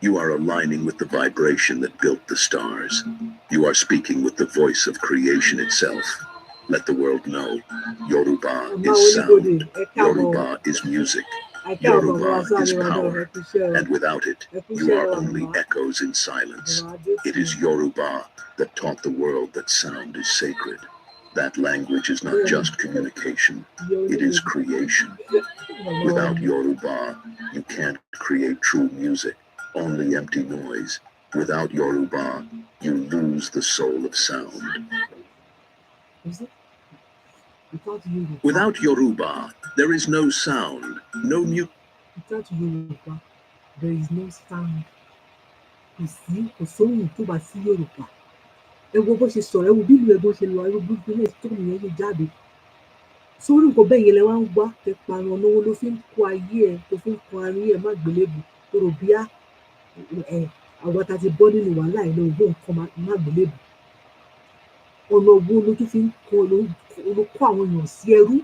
Speaker 7: You are aligning with the vibration that built the stars. You are speaking with the voice of creation itself. Let the world know, Yoruba is sound, Yoruba is music, Yoruba is power, and without it, you are only echoes in silence. It is Yoruba that taught the world that sound is sacred. That language is not just communication, it is creation. Without Yoruba, you can't create true music, only empty noise. Without Yoruba, you lose the soul of sound. Without Yoruba, there is no sound, no music.
Speaker 4: Without Yoruba, there is no sound. Kò sóhùn tó bá sí Yorùbá. Ẹ wo bó ṣe sọ̀rọ̀, ẹ wo bí ìlú ẹ̀ bó ṣe lọ, ẹ wo bí ìlú ẹ̀ tó nìyẹn ṣe jáde. Sórí nǹkan bẹ́ẹ̀ yẹn lẹ wá ń wá tẹ parun olówó ló fi ń kó ayé ẹ tó fi ń kó ayé ẹ má àgbélébùú tó rò bí àwọn ta ti bọ́ nínú wàhálà ẹ̀ lọ́wọ́ nǹkan má àgbélébùú. Ọ̀nà wo ló tún fi ń kó àwọn èèyàn sí ẹrú?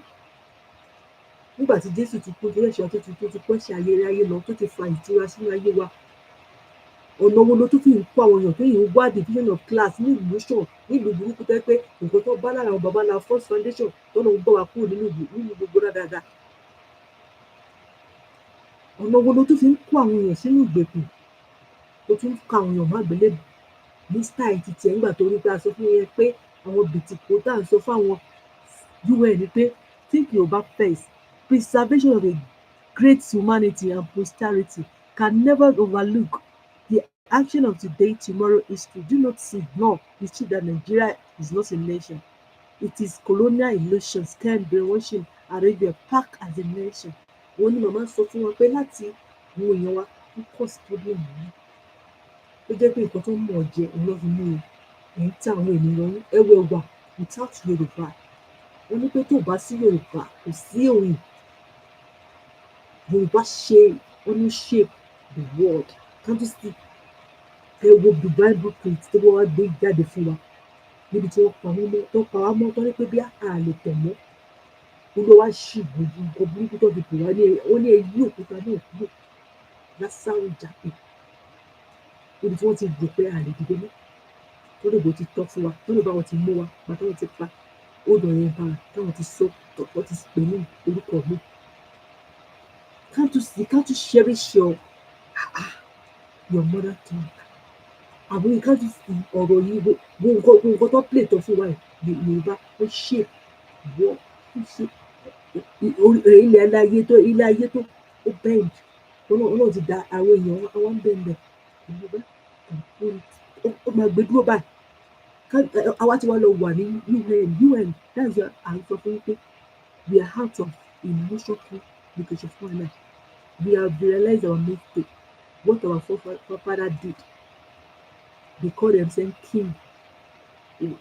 Speaker 4: Nígbà tí Jésù ti kú torí ẹ̀ṣẹ̀ tó ti pẹ́ ṣe ayé lọ tó ti fa ìtura sínú ayé wa. Ọ̀nà wo ló tún fi ń kó àwọn èèyàn tó yìí ń wá division of class ní ìlú ṣàn nílùú burúkú tẹ́ pé nǹkan tó bá lára àwọn baba ńlá first foundation tó lọ ń gbọ́ wa kúrò nínú gbogbo dáadáa. Ọ̀nà wo ló tún fi ń kó àwọn èèyàn sínú ìgbèkùn tó tún ń kó àwọn èèyàn má àgbélébùú ní style ti tiẹ̀ nígbà tó rí pé a sọ fún yẹn pé àwọn bìtìkó tá à ń sọ fáwọn UN ni pé think Yorùbá first. Preservation of a great humanity and posterity can never overlook the Action of today, tomorrow history. Do not ignore history that Nigeria is not a nation. It is colonial illusion, scam, brainwashing, Arabia packed as a nation. Wọ́n ní màmá sọ fún wọn pé láti àwọn èèyàn wa ń cause problem yìí. Ó jẹ́ pé nǹkan tó ń mọ̀ jẹ òun ló fi mú un. Èyí tí àwọn ènìyàn ń ẹwẹ́ wà without Yorùbá. Wọ́n ní pé tó bá sí Yorùbá kò sí òun. Yorùbá ṣe wọ́n ní shape the world. Can't you see? Ẹ wo the Bible print tó wọ́n wá gbé jáde fún wa. Níbi tí wọ́n pa wọ́n mọ́ tó pa wá mọ́ tó ní pé bí a lè tẹ̀ mọ́. Olúwa wá ṣì gbogbo nǹkan burúkú tó fi pè wá ní ó ní èyí òkúta náà kúrò lásàrò jàpè. Níbi tí wọ́n ti rò pé a lè dìde mọ́. Tó lè bó ti tọ́ fún wa tó lè bá wọn ti mú wa bàtà wọn ti pa Odun yẹn bára táwọn ti sọ wọ́n ti pè ní orúkọ mi. Can't you cherish your mother tongue? Àwọn can't you see ọ̀rọ̀ yìí gbogbo nǹkan tó play tó fún wa yìí Yorùbá ó ṣe wọ́ ó ṣe ilé ayé tó ó bend Ọlọ́run ti da àwọn èèyàn àwọn ń bend Yorùbá ó máa gbé dúró báyìí. Àwa tí wọ́n lọ wà ní UN that's why à ń sọ fún yín pé we are out of emotional communication fún ẹ̀ náà. We have realized our mistake, what our forefather did. They call themselves king.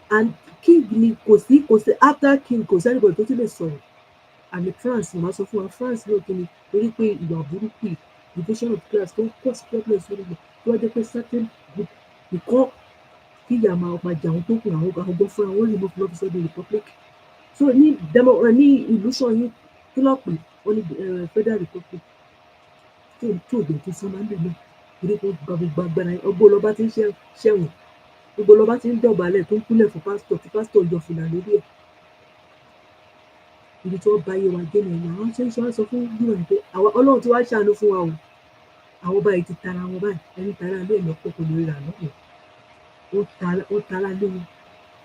Speaker 4: And king ni kò sí after king kò sí anybody tó tún lè sọ̀rọ̀. Àmì France màá sọ fún wa France ló kí ni torí pé ìwà burúkú yìí division of class tó ń cause problems lórí rẹ̀ tó wá jẹ́ pé certain group nìkan kí ìyá máa jà àwọn tó kù àwọn ọgbọ́n fúnra wọn lè mú fún lọ́fíìsì ọdún republic. So ní ìlú sọ̀yìn kí lọ́ọ̀ pè wọ́n ní federal republic tó dé tó sọ máa ń lè náà torí pé gbogbo agbára ọgbọ́n lọ́ba ti ń ṣẹ̀wọ̀n gbogbo lọ́ba ti ń dọ̀bálẹ̀ tó ń kúnlẹ̀ fún pásítọ̀ tí pásítọ̀ yọ fìlà lórí ẹ̀. Ibi tí wọ́n bá yé wa dé nìyẹn àwọn ṣe ń sọ fún gbìyànjú pé Ọlọ́run tí wàá ṣàánú fún wa o àwọn báyìí ti tara wọn báyìí ẹni tara lé ìlọ́pọ̀ kò lè rà lọ́wọ́ ó tara lé wọn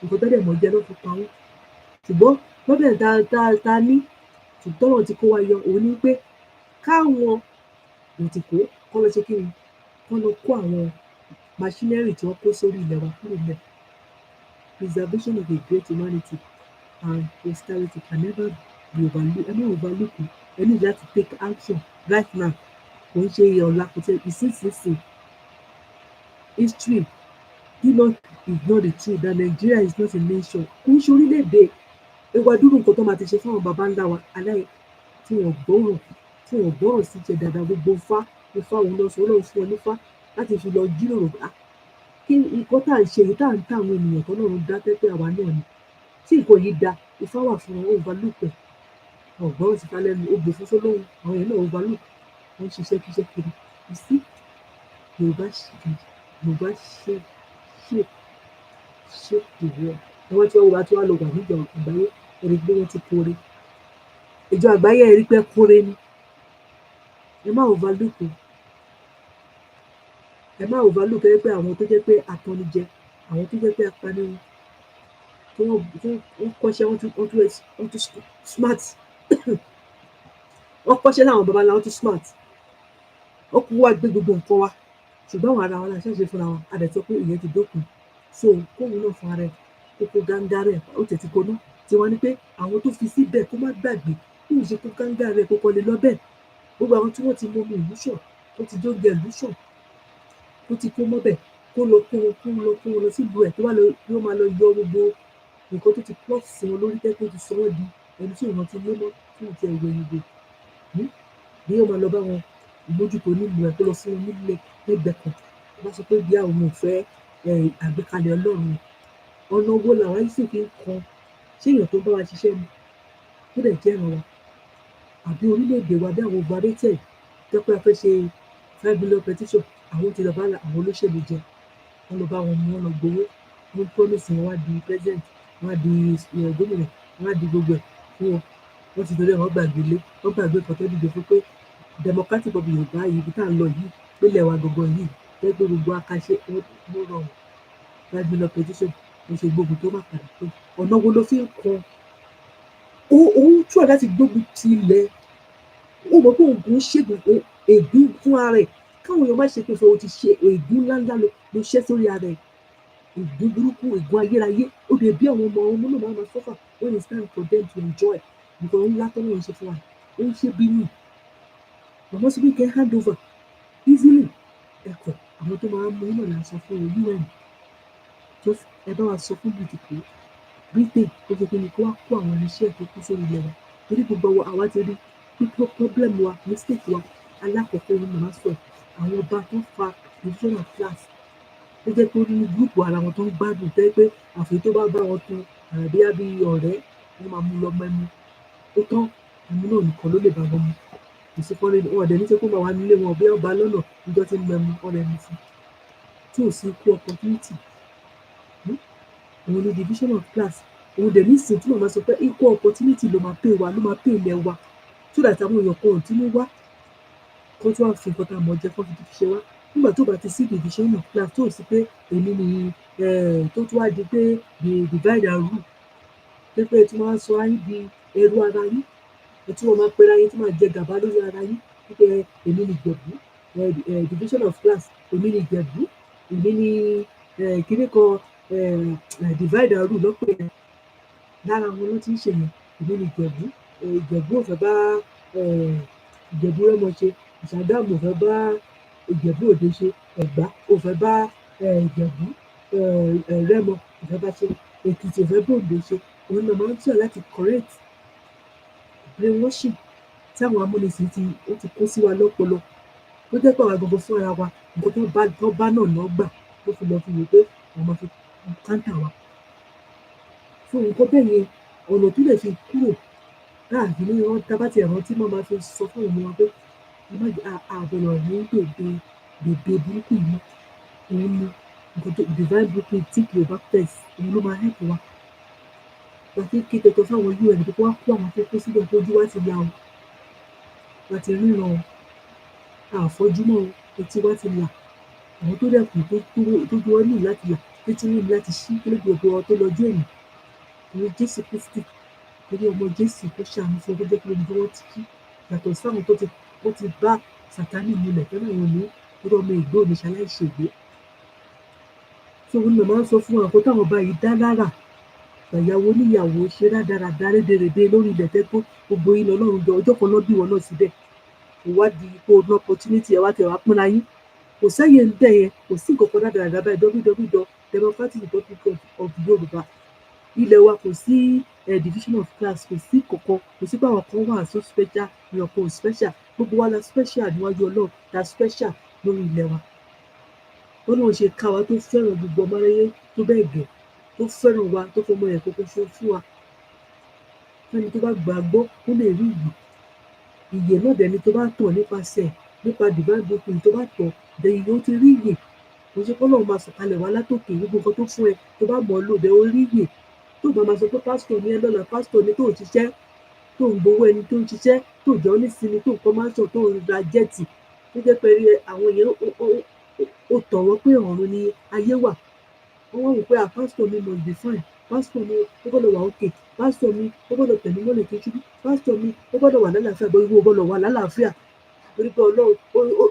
Speaker 4: nǹkan tó dẹ̀ mọ̀ jẹ́ ló fi pa wọ́n ṣùgbọ́n lọ́bẹ̀ ta ní ṣùgbọ́n ti kó wa yọ òun ní pé káwọn òtìkó kọ́ lọ ṣe kí ni kọ́ lọ kó àwọn machinery tí wọ́n kó sórí ilẹ̀ wa kúrò lẹ̀. Preservation of a great humanity and posterity can never be overlooked. Ẹ má overlook ẹ ní láti take action right now. Kò ń ṣe ọ̀la kò tẹ ìsinsìnyí. History do not ignore the truth that Nigeria is not a nation. Kò ń ṣe orílẹ̀-èdè ewa dúró nǹkan tó máa ti ṣe fún àwọn baba ńlá wa aláì tí wọ́n gbọ́rọ̀ sí jẹ dáadáa gbogbo ifá òun lọ sọ Ọlọ́run fún ọ nífá láti fi lọ jíròrò kí nǹkan tá à ń ṣe èyí tá à ń tà àwọn ènìyàn kan náà dá tẹ́tẹ́ àwa náà ni tí nǹkan yìí da ifá wà fún wọn overlook ọ̀gbọ́n ti ta lẹ́nu ogbè fún sólóhùn àwọn èèyàn náà overlook wọ́n ń ṣiṣẹ́ kíṣẹ́ kiri you see Yorùbá ṣe the world wọ́n tí wọ́n lọ wà níjọ àgbáyé ẹ̀rí pé wọ́n ti kóre ìjọ àgbáyé ẹ̀rí pé kóre ni ẹ má overlook ẹ pé àwọn tó jẹ́ pé atọ́nijẹ àwọn tó jẹ́ pé apanirun tí wọ́n kọ́ṣẹ́ wọ́n tún smart wọ́n kọ́ṣẹ́ láwọn baba ńlá wọ́n tún smart wọ́n kú wá gbé gbogbo nǹkan wa ṣùgbọ́n àwọn ará wọn náà ṣẹ̀ṣẹ̀ fúnra wọn adẹ̀tọ́ pé ìyẹn ti dókun so kóun náà fún ara ẹ̀ kókó gángá rẹ̀ ó tẹ̀ ti kóná tí wọ́n ní pé àwọn tó fi síbẹ̀ kó má gbàgbé kí n ṣe kó gángá rẹ̀ kó kọ́ lé lọ́bẹ̀ gbogbo àwọn tí wọ́n ti mọ omi ìlú ṣàn tó ti jóúnjẹ ìlú ṣàn tó ti kó mọ́bẹ̀ kó lọ lọ sílùú ẹ̀ tó wà ló máa lọ yọ gbogbo nǹkan tó ti plot sí wọn lórí tẹ́kọ̀ ti sọ wọ́n di ẹni tí ìwọ̀n ti lé mọ́ tí wọ́n ti ẹ̀rọ ìgbò bí yóò máa lọ bá wọn ìmójútó nílùú ẹ̀ tó lọ fún wọn nílé lẹ́gbẹ̀ẹ́ kan wọ́n sọ pé bí àwọn ò fẹ́ àgbékalẹ̀ Ọlọ́run ọ̀nà owó làwọn yìí sì fi ń kan ṣé èèyàn tó bá wa ṣiṣẹ́ ni tó dẹ̀ jẹ́ ìrànwọ́ àbí orílẹ̀-èdè wa bí àwọn overrated tẹ́pẹ́ a fẹ́ ṣe 5 million petition àwọn ti lọ bá àwọn olóṣèlú jẹ wọ́n lọ bá wọn mú wọn lọ gbowó wọ́n promise wọn wá di president wọ́n á di gómìnà wọ́n á di gbogbo ẹ̀ fún wọn wọ́n ti torí wọ́n gbàgbé kan tó dìde fún pé democratic of Yorùbá yìí ibi tá à ń lọ yìí pélé wa gbogbo yìí tẹ́gbẹ́ gbogbo akáṣe ló rọrùn 5 million petition ó ṣe gbógun tó má padà pé ọ̀nà wo ló fi ń kan òun túwọ̀ láti gbógun ti ilẹ̀ ó mọ̀ pé òun ṣègùn ègún fún ara ẹ̀ káwọn èèyàn má ṣe pé o ti ṣe ègún ńláńlá ló ṣẹ́ sórí ara ẹ̀, ègún burúkú, ègún ayérayé, ó dẹ̀ bí àwọn ọmọ náà máa suffer when it's time for them to enjoy nǹkan ńlá tó náà ń ṣe fún wa, ó ń ṣe bí mi. Màmá sọ pé kẹ́ hand over easily ẹ̀kọ́ àwọn tó máa ń mú náà là ń sọ fún UN, just ẹ bá wa sọ fún Britain Britain ó ṣe pé ní kó wá kó àwọn irinṣẹ́ tó kú sórí ilẹ̀ wa, torí gbogbo àwa ti rí pípọ́ problem wa, mistake wa alákọ̀ọ́kọ́ ní màmá sọ àwọn ọba tó fa division of class tó jẹ́ pé ní gúrùpù ara wọn tó ń gbádùn tẹ́ pé àfi tó bá bá wọn tún àràbíyá bí ọ̀rẹ́ wọn máa mú lọ mẹ́mu ó tán ẹmu náà nìkan ló lè bá wọn mu, kò sí fọ́nrẹ́ wọn ọ̀dẹ̀ ní ṣe kó máa wà nílé wọn bí ọba lọ́nà níjọ́ tí ń mẹ́mu ọ̀rẹ́ mi fún tí ò sí ikú opportunity. Òun ni division of class, òun dẹ̀ nísìnyí tí màmá sọ pé equal opportunity ló máa pè wá, ló máa pè ilẹ̀ wa, so that àwọn èèyàn kan ò tí ní wá kó tó wá fi nǹkan tá a mọ̀ jẹ kó fi ṣe wá. Nígbà tó bá ti sí division of class tó sí pé èmi ni tó tún wá di pé the divide and rule pé pé tí wọ́n á sọ ayé di ẹrú ara yín, tí wọ́n máa pera yín tí máa jẹ gàba lórí ara yín pé èmi ni Ìjẹ̀bú, division of class, èmi ni Ìjẹ̀bú, èmi ni kíní kan divide and rule lọ́pọ̀ yẹn lára wọn ló ti ń ṣe yẹn, èmi ni Ìjẹ̀bú, Ìjẹ̀bú ò fẹ́ bá Ìjẹ̀bú Rẹ́mọ ṣe, Ṣàgámù ò fẹ́ bá Ìjẹ̀bú Òde ṣe, Ẹ̀gbá ò fẹ́ bá Ìjẹ̀bú Rẹ́mọ ò fẹ́ bá ṣe, Èkìtì ò fẹ́ bá Oǹdó ṣe. Òun náà máa ń try láti correct brainwashing tí àwọn amúnisìn ó ti kó sí wa lọ́pọlọ, ó jẹ́ pé àwa gbogbo fún ara wa nǹkan tó bá náà lọ́ gbà tó fi lọ fi wò pé àwọn máa fi káńtà wa. Fún nǹkan bẹ́ẹ̀ yẹn ọ̀nà tó lè fi kúrò káàkiri ní wọn tábà tí ẹ̀rọ tí wọ́n máa fi sọ fún òun wọn pé àbẹ̀rẹ̀ ní bèbè burúkú yìí mọ́, òun ni nǹkan tó divine blueprint tí kì í bá tẹ̀sí òun ló máa help wa. Láti kí tẹ̀tọ̀ fáwọn UN pé wọ́n kó àwọn tó kó síbẹ̀ tó ojú wá ti la o, láti ríran o, àfọ́júmọ́ o, etí wá ti là, àwọn tó dẹ̀ kù tó dúró ní láti là, tó tún ní láti ṣí kí ló gbogbo ọ tó lọ́jọ́ èyí, ìwé Jésù Kristi torí ọmọ Jésù tó ṣàánú fún ọjọ́ pé ojú wọn ti kí yàtọ̀ sáwọn tó ti bá Sátánì múlẹ̀ tẹ́lẹ̀ wọn ní orí ọmọ ìgbó ní ṣaláìṣègbè. So òun náà máa ń sọ fún àwọn àkótá àwọn ọba yìí dá lára ìyàwó níyàwó ṣe rádaràdá rédèrèdè lórí ilẹ̀ tẹ́gbó gbogbo yín lọ́lọ́run jọ ọjọ́ kan lọ́bí wọn náà síbẹ̀, ìwádìí ipò ní opportunity ẹ̀ wá tẹ̀ wá pínra yín, kò sẹ́yìn ń bẹ̀ yẹn, kò sí nǹkan kan rádaràdá báyìí www Democratic Republic of Yorùbá ilẹ̀ wa kò sí division of class, kò sí kankan, kò sí pé àwọn kan wà so special èèyàn kan ò special, gbogbo wa la special níwájú Ọlọ́run, la special lórí ilẹ̀ wa. Ọlọ́run ṣe ká wa tó fẹ́ràn gbogbo ọmọ aráyé tó bẹ́ẹ̀ gẹ̀, tó fẹ́ràn wa tó fọmọ ẹ̀ kókó ṣe fún wa, fẹ́ni tó bá gbàgbọ́ ó lè rí ìyè náà dẹni tó bá tọ̀ nípasẹ̀ nípa divine blueprint tó bá tọ̀ dẹ̀yìn ó ti rí ìyè, kò ṣe kọ́lọ́run máa sọ̀kalẹ̀ wá látòkè gbogbo nǹkan tó fún ẹ tó bá mọ̀ ọ́ lò dẹ̀ ó rí ìyè. Tó bá máa sọ pé pásítọ̀ ní ẹ lọ́la, pásítọ̀ ní tó ń ṣiṣẹ́, tó ń gbowó ẹni tó ń ṣiṣẹ́, tó jọ ní sinmi, tó ń kọ́ máa ń sọ, tó ń ra jẹ́ẹ̀tì, tó jẹ́ pé àwọn èèyàn ó tọ̀ wọ́n pé ọ̀run ni ayé wà. Wọ́n wọ́n wò pé pásítọ̀ mi must be fine, pásítọ̀ mi ó gbọ́dọ̀ wà okay, pásítọ̀ mi ó gbọ́dọ̀ tẹ̀lé mọ́lẹ̀ tó ṣubú, pásítọ̀ mi ó gbọ́dọ̀ wà lálàáfíà, bọ́ ìwọ gbọ́dọ̀ wà lálàáfíà torí pé Ọlọ́run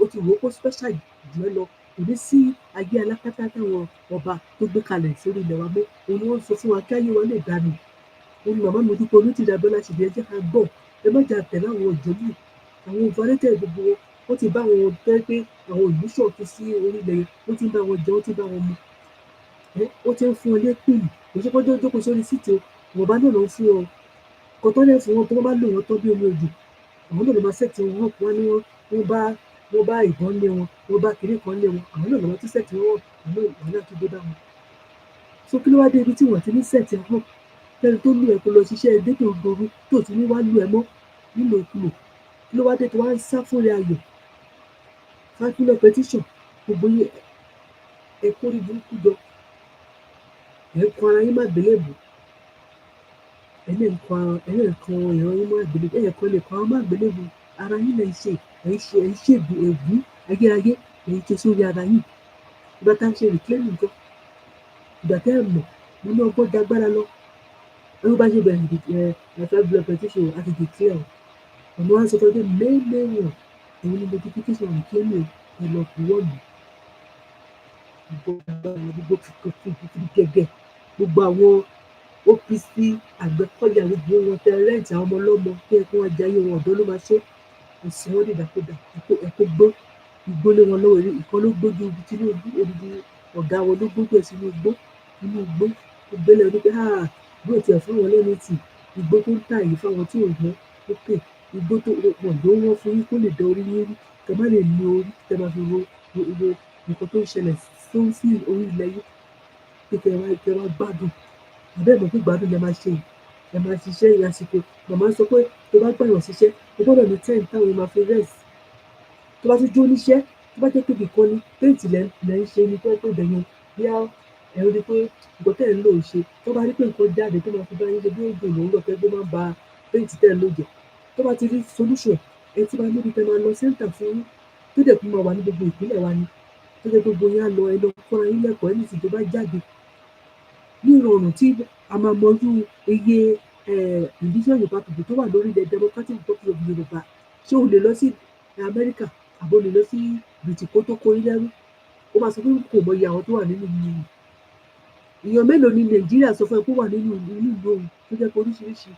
Speaker 4: ó ti wò ó kó special jù ẹ lọ. Kò ní sí ayé alákátá táwọn ọba tó gbé kalẹ̀ sórí ilẹ̀ wa mọ́, òun ni wọ́n sọ fún wa kí ayé wa lè dànù. Òun ni màmá mi dúpọ̀ ní ti dàbẹ́ láti di ẹjẹ́ ká gbọ́, ẹ má jà tẹ̀lé àwọn ìjọ́bù, àwọn overrated gbogbo wọn, wọ́n ti bá wọn tẹ́ pé àwọn ìlú ṣọ̀tún sí orílẹ̀ yẹn, wọ́n ti ń bá wọn jẹ, wọ́n ti ń bá wọn mu. Ó ti ń fún ọ lépìn, kò ṣe kọ́jọ́ jókòó sórí síìtì o, ìwọ̀nba náà ló ń fún ọ. Kọ́ tó lẹ́ fún wọn tó wọ́n bá lò wọ́n tán bí omi òjò, àwọn náà ló máa sẹ́ẹ̀tì wọn hàn wọ́n ní wọ́n bá ìbọn lé wọn, wọ́n bá kiri kan lé wọn, àwọn náà ló máa tún sẹ́ẹ̀tì wọn hàn, àwọn náà tún dé bá wọn. So kí ló wá dé ibi tí wọ́n ti ní sẹ́ẹ̀tì hàn tẹ́ni tó lù ẹ̀ kó lọ ṣiṣẹ́ ẹgbẹ́ tó gbòòrò tó ti ní wá lù ẹ̀ mọ́ nílò ìkùlò, kí ló wá dé tó wá ń sá fúnra ayọ̀ fákúlọ̀ petition gbogbo ẹ kórìí burúkú jọ, ẹ̀ ń kọ ara yín má àgbélébùú, ẹ̀lẹ́ǹkan ìran yín má àgbélébùú, ẹ̀yẹ̀kan lè kọ ara má àgbélébùú, ara yín lè ṣe ẹ̀ ń ṣe ègún ayérayé ẹ̀ ń ṣe sórí ara yín. Ìgbà tá a ṣe reclaim nǹkan, ìgbà tẹ́ ẹ̀ mọ̀ nínú ọgbọ́n dagbára lọ, ẹ̀rú bá ṣe bẹ̀rẹ̀ ẹ̀fẹ́ blood petition àti declare ọ̀nà wa sọ pé mẹ́lẹ́wọ̀n òun ni notification reclaim ẹ lọ buwọ́ lù gbogbo agbára gbogbo kìkìkì gẹ́gẹ́ gbogbo àwọn OPC Àgbẹ̀kọ̀yà gbogbo wọn tẹ rẹ́ǹtì àwọn ọmọ ọlọ́mọ tó yẹ kí wọ́n jayé wọn ọ̀dọ́ ló máa ṣe ẹ̀sìn wọn dìdàkudà ẹ̀kọ́ gbó igbó lé wọn lọ́wọ́ ìkan ló gbójú ibi Tinubu odidi ọ̀gá wọn ló gbójú ẹ̀ sínú igbó ó gbélé ọdún pé bí ò tiẹ̀ fáwọn lẹ́nu tì igbó tó ń tà yìí fáwọn tí ò gbọ́ ókè igbó tó pọ̀ ló wọ́n fún yín kó lè dán orí yín rí kẹ má lè ní orí kẹ máa fi ro nǹkan tó ń ṣẹlẹ̀ sí orí ilẹ̀ yìí pé kẹ wá gbádùn àbẹ́ẹ̀ mọ̀ pé gbádùn lẹ máa ṣe yìí ẹ máa ṣiṣẹ́ ìyàsìkò màmá sọ pé tó bá gbàyàn ṣiṣẹ́ o gbọ́dọ̀ ní time táwọn máa fi rest tó bá tún jó níṣẹ́ tó bá jẹ́ pé ibìkan ni péǹtì lẹ́ ń ṣe ni tó pé bẹ̀yẹn bíá ẹ rí pé nǹkan tẹ̀ ń lò ó ṣe tó bá rí pé nǹkan jáde tó máa fi bá yín ṣe bí òògùn lòún lọ pé máa ń ba péǹtì tẹ̀ ń lò jẹ́ tó bá ti rí solution ẹ ti máa níbi tẹ máa lọ center fún yín tó dẹ̀ kún máa wà ní gbogbo ìpínlẹ̀ wa ni tó jẹ́ gbogbo yín á lọ ẹ lọ fúnra yín lẹ́kọ̀ọ́ ẹni tí tó bá jáde ní ìrọ̀rùn tí a máa mọjú iye indigenous Yorùbá people tó wà lórílẹ̀ Democratic Republic of Yorùbá ṣé o lè lọ sí Amẹ́ríkà àbò lè lọ sí Britain kó tó kó yín lẹ́rú ó máa sọ pé kò mọ iye àwọn tó wà nínú ìlú èèyàn mélòó ni Nàìjíríà sọ fún ẹ pé wà nínú ìlú òun tó jẹ́ pé oríṣiríṣi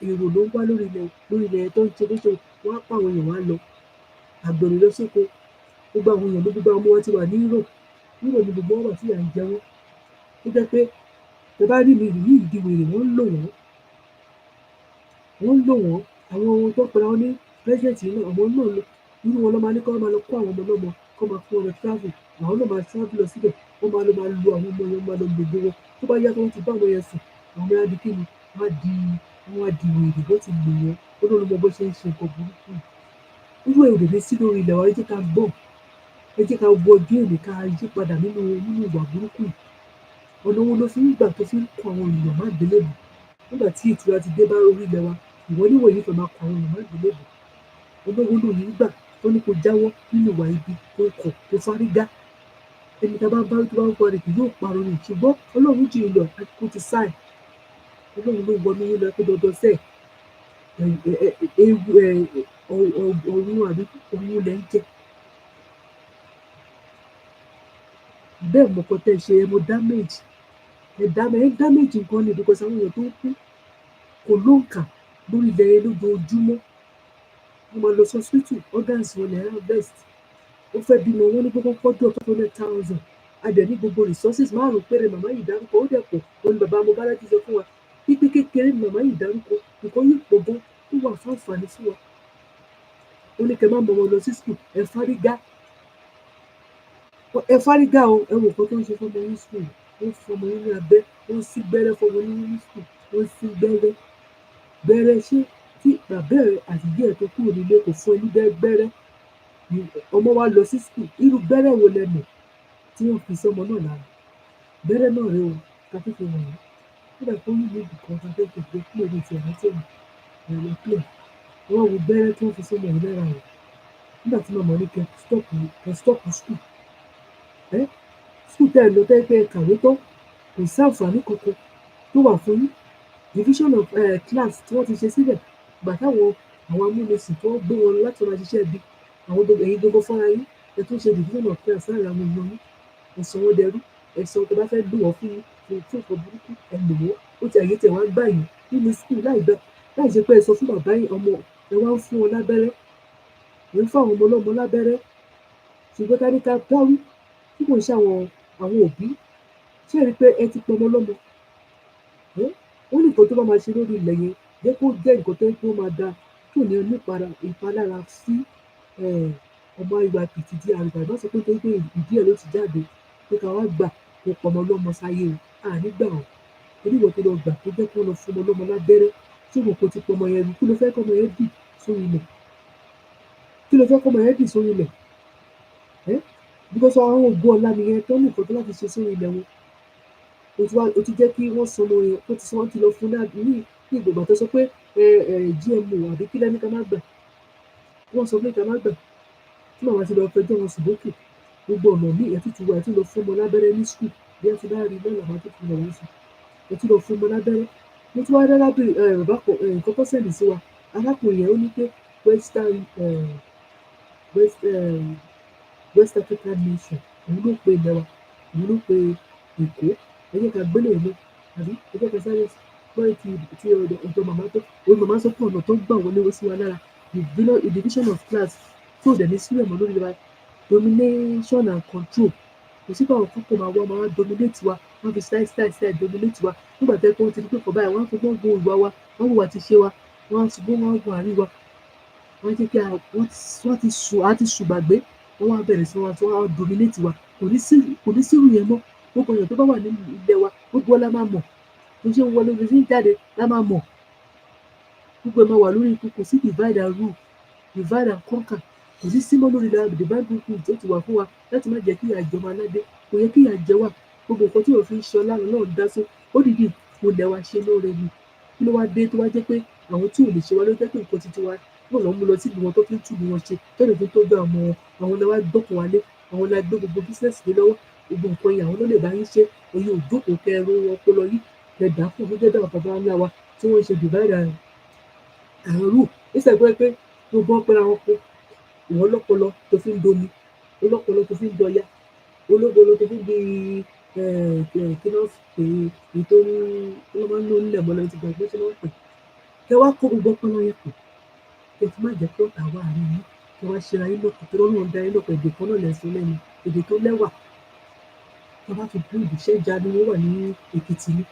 Speaker 4: èrò ló ń wá lórí ilẹ̀ tó ń ṣe léṣe wọ́n á pa àwọn èèyàn wá lọ àgbèrè lọ sóko gbogbo àwọn èèyàn ló gbogbo àwọn ọmọ wọn ti wà ní Europe ni gbogbo wọn wà tí à ń jẹ wọn tó jẹ́ pé tẹ bá rí mi yìí ìdíwèrè wọ́n ń lò wọ́n àwọn ohun tó pera wọn ní president yìí náà ọmọ náà lọ irú wọn lọ́ máa ní kọ́ máa lọ kó àwọn ọmọ lọ́mọ kọ́ máa fún wọn lọ travel àwọn náà máa travel lọ síbẹ̀ wọ́n máa lọ lu àwọn ọmọ yẹn máa lọ gbogbo wọn tó bá yá kí wọ́n ti bá àwọn yẹn sùn àwọn yẹn á di kíni wọ́n á di wèrè bó ti lò wọ́n ó lóun mọ bó ṣe ń ṣe nǹkan burúkú irú èrò ní sí lórí ilẹ̀ wa ẹ jẹ́ ká gbọ́ ẹ jẹ́ ká wọ ojú èlé ká yí padà nínú ìwà burúkú ọ̀nà wo ló fi ń gbà tó fi ń kọ àwọn èèyàn má gbélébùú nígbà tí ìtura ti dé bá orí ilẹ̀ wa ìwọ níwòyí fẹ́ máa kọ àwọn èèyàn má gbélébùú ọ̀nà wo ló yìí gbà tó ní kó jáwọ́ nínú ìwà ibi tó kọ̀ tó fárígá ẹni tá a bá bá tó bá ń parí kì yóò parọ́ ni ṣùgbọ́n Ọlọ́run jù lọ kó ti sáì Ọlọ́run ló wọnú yín lọ pé dandan sẹ́ẹ̀ ọ̀run àbí òun lẹ́ ń jẹ́ bẹ́ẹ̀ mọ̀kọ́ tẹ́ ṣe ẹmọ damage nǹkan ni because àwọn èèyàn tó ń kú kò lóǹkà lórí ilẹ̀ yẹn lójoojúmọ́ wọ́n máa lọ sí hospital organs wọn lè harvest ó fẹ́ bímọ wọn ní gbogbo fọ́jọ́ 200,000 adẹ̀ ní gbogbo resources márùn-ún péré màmá yìí dárúkọ ó dẹ̀ pọ̀ òun ni bàbá Mohbad ti sọ fún wa pípé kékeré ni màmá yìí dárúkọ nǹkan yìí pọ̀ gan tó wà fún àǹfààní fún wa ó ní kẹ́ má mọ wọn lọ sí school ẹ fárígá o ẹ wò kó tó ń ṣe fọmọ yín school wọ́n fọmọ yín ní abẹ́ wọ́n sí gbẹ́rẹ́ fọmọ yín ní school wọ́n sí gbẹ́rẹ́ ṣé tí bàbá ẹ̀ àti ìyá ẹ̀ tó kúrò nílé kò fún ẹ ní gbẹ́rẹ́ ọmọ wa lọ sí school irú gbẹ́rẹ́ wo lẹ́nu tí wọ́n fi sọmọ náà lára gbẹ́rẹ́ náà rẹ o ká tó fi wọ̀nyí nígbà tó yí ní ibìkan ká tó fi gbé kúrò ní ti ẹ̀rọ tí ẹ̀rọ plẹ̀ wọ́n wo gbẹ́rẹ́ tí wọ́n fi sọmọ yìí lára rẹ̀ nígbà tí màmá ní kẹ́ stop school school tẹ́ ẹ lọ tẹ́ pé ẹ kàwé tán kò sí àǹfààní kankan tó wà fún yín division of class tí wọ́n ti ṣe síbẹ̀ gbà táwọn amúnisìn tó gbé wọn láti máa ṣiṣẹ́ bí àwọn ẹ̀yin gbogbo fúnra yín ẹ tún ṣe division of class láàrin àwọn èèyàn yín ẹ̀sán wọn dẹrú ẹ̀sán tó bá fẹ́ lù wọ́n fún nǹkan burúkú ẹ lò wọ́n ó ti àyè tẹ̀ wá gbà yín nínú school láì ṣe pé ẹ sọ fún bàbá yín ọmọ ẹ wá ń fún wọn lábẹ́rẹ́ ẹ ń fún àwọn ọmọ ọlọ́mọ lábẹ́rẹ́ ṣùgbọ́n ká ní ká dáwí tí kò ń ṣe àwọn òbí ṣé rí i pé ẹ ti pọmọ lọ́mọ ó ní nǹkan tó bá máa ṣe lórí ilẹ̀ yẹn jẹ́ kó jẹ́ nǹkan tó ń kó máa da kí ò ní ìpalára sí ọmọ ìwà pìtìdí àrùbá ìbá sọ pé tó gbé ìdí ẹ̀ ló ti jáde pé ká wá gbà kó pọmọ lọ́mọ sáyé o àní gbà ọ́ oníwọ̀n tó lọ gbà tó jẹ́ kó lọ fún ọmọ lọ́mọ lábẹ́rẹ́ tí òun kò ti pọmọ yẹn rí kí ló fẹ́ kọ́mọ yẹn dì sórí ilẹ̀ because àwọn ògùn ọ̀la nìyẹn tó ní nǹkan tó láti ṣe sórí ilẹ̀ wọn o ti jẹ́ kí wọ́n sọmọ yẹn ó ti sọ wọ́n ti lọ fún náà ní ìgbògbà tó sọ pé GMO àbí kílẹ̀ ní ká má gbà wọ́n sọ pé ká má gbà tí màmá ti lọ fẹjọ́ wọn sùn lókè gbogbo ọ̀nà míì ẹ̀ tútù wà ẹ̀ tún lọ fún ọmọ lábẹ́rẹ́ ní skul bí ẹ ti bá rí lọ́nà àwọn tó fi lọ wọ́n sùn ẹ̀ tún lọ fún ọmọ lábẹ́rẹ́ mo tún wá dá lábẹ́rẹ́ bàbá kan nǹkan tó sẹ̀lì sí wa arákùnrin yẹn ó ní pé West African nation òun ló pe ilẹ̀ wa òun ló pe Èkó ẹ jẹ́ ká gbélé ìlú àbí ẹ jẹ́ ká sáré pé ti ọ̀dọ̀ màmá tó òun màmá sọ pé ọ̀nà tó gbà wọlé wá sí wa lára the division of class tí ò dẹ̀ ní sílẹ̀ mọ́ lórí wa domination and control kò sí báwọn kókò máa wá dominate wa wọ́n fi style dominate wa nígbà tẹ́ pé wọ́n ti di pé kọ̀ báyìí wọ́n á fi gbọ́n gun ìwà wa wọ́n wùwà ti ṣe wa wọ́n á ṣùgbọ́n wọ́n á gun àárín wa wọ́n jẹ́ kí wọ́n ti ṣùgbàgbé wọ́n wá bẹ̀rẹ̀ sí wọn tí wọ́n á dominate wa kò ní sírù yẹn mọ́ gbogbo èèyàn tó bá wà nínú ilẹ̀ wa gbogbo ọlá máa mọ̀ bó ṣe ń wọlé bó ṣe ń jáde lá máa mọ̀ gbogbo ẹ̀ máa wà lórí ikú kò sí divide and rule divide and conquer kò sí símọ́ lórí ilẹ̀ divide blueprint tó ti wà fún wa láti má jẹ́ kí ìyà jọmọ aládé kò yẹ kí ìyà jẹ wá gbogbo nǹkan tí òfin ṣe ọlá náà dá sí ó dìde mo lẹ̀ wá ṣe lóore ni kí ló wá dé tó wá jẹ́ pé àwọn tí ò lè ṣe wá ló jẹ́ pé nǹkan titi wa náà lọ́ mú lọ sí ìlú wọn tó fi ń túbú wọn ṣe tọ́lẹ̀ fi tọ́jú àwọn àwọn lè wá gbọ́kàn wálé àwọn la gbé gbogbo bísíǹsì lé lọ́wọ́ gbogbo nǹkan yìí àwọn ló lè bá yín ṣe èyí ò jókòó kẹrù wọn kó lọ yí kẹdà fún fún jẹ́dá bàbá ńlá wa tí wọ́n ń ṣe divide and rule nísàgbẹ́ pé gbogbo wọn pẹ́ra wọn pé ìwọ lọ́pọlọ tó fi ń domi olọ́pọlọ tó fi ń dọya olóbolo tó fi ń di kí ló pè é èyí tó máa ń lò nílẹ̀ mọ́lẹ́ ti gbàgbé tí wọ́n pè kẹ wá kó gbogbo ọpọlọ yẹn pọ̀ kẹ fi má jẹ́ pé ọ̀tá wà àárín yín kẹ wá ṣe ra yín lọ́kùn tó lọ́nà da yín lọ́pọ̀ èdè kan náà lẹ́sìn lẹ́nu èdè tó lẹ́wà tó bá fi bú ìbíṣẹ́ ìjà ni wọ́n wà ní Èkìtì ni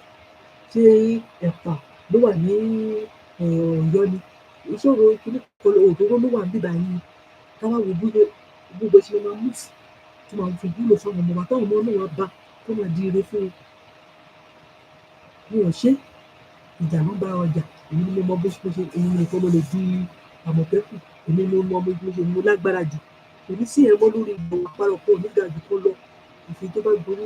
Speaker 4: ṣé Ẹ̀pà ló wà ní Ọ̀yọ́ ni ìṣòro kìíní kọlọ òdòdó ló wà ń bíbá yín káwá wo gbogbo ṣe máa mú sí tó máa fi wúlò fún ọmọ wa táwọn ọmọ náà wá bá tó máa di ire fún wọn ṣe ìjà ló bá ọjà èmi ni mo mọ bó ṣe èmi nìkan mo lè di Àmọ̀tẹ́kùn èmi ni mo mọ bó ṣe mo lágbára jù èmi sì ẹ̀ mọ́ lórí ìgbọ̀n àparọ̀pọ̀ onígàjù kó lọ ìfi tó bá gorí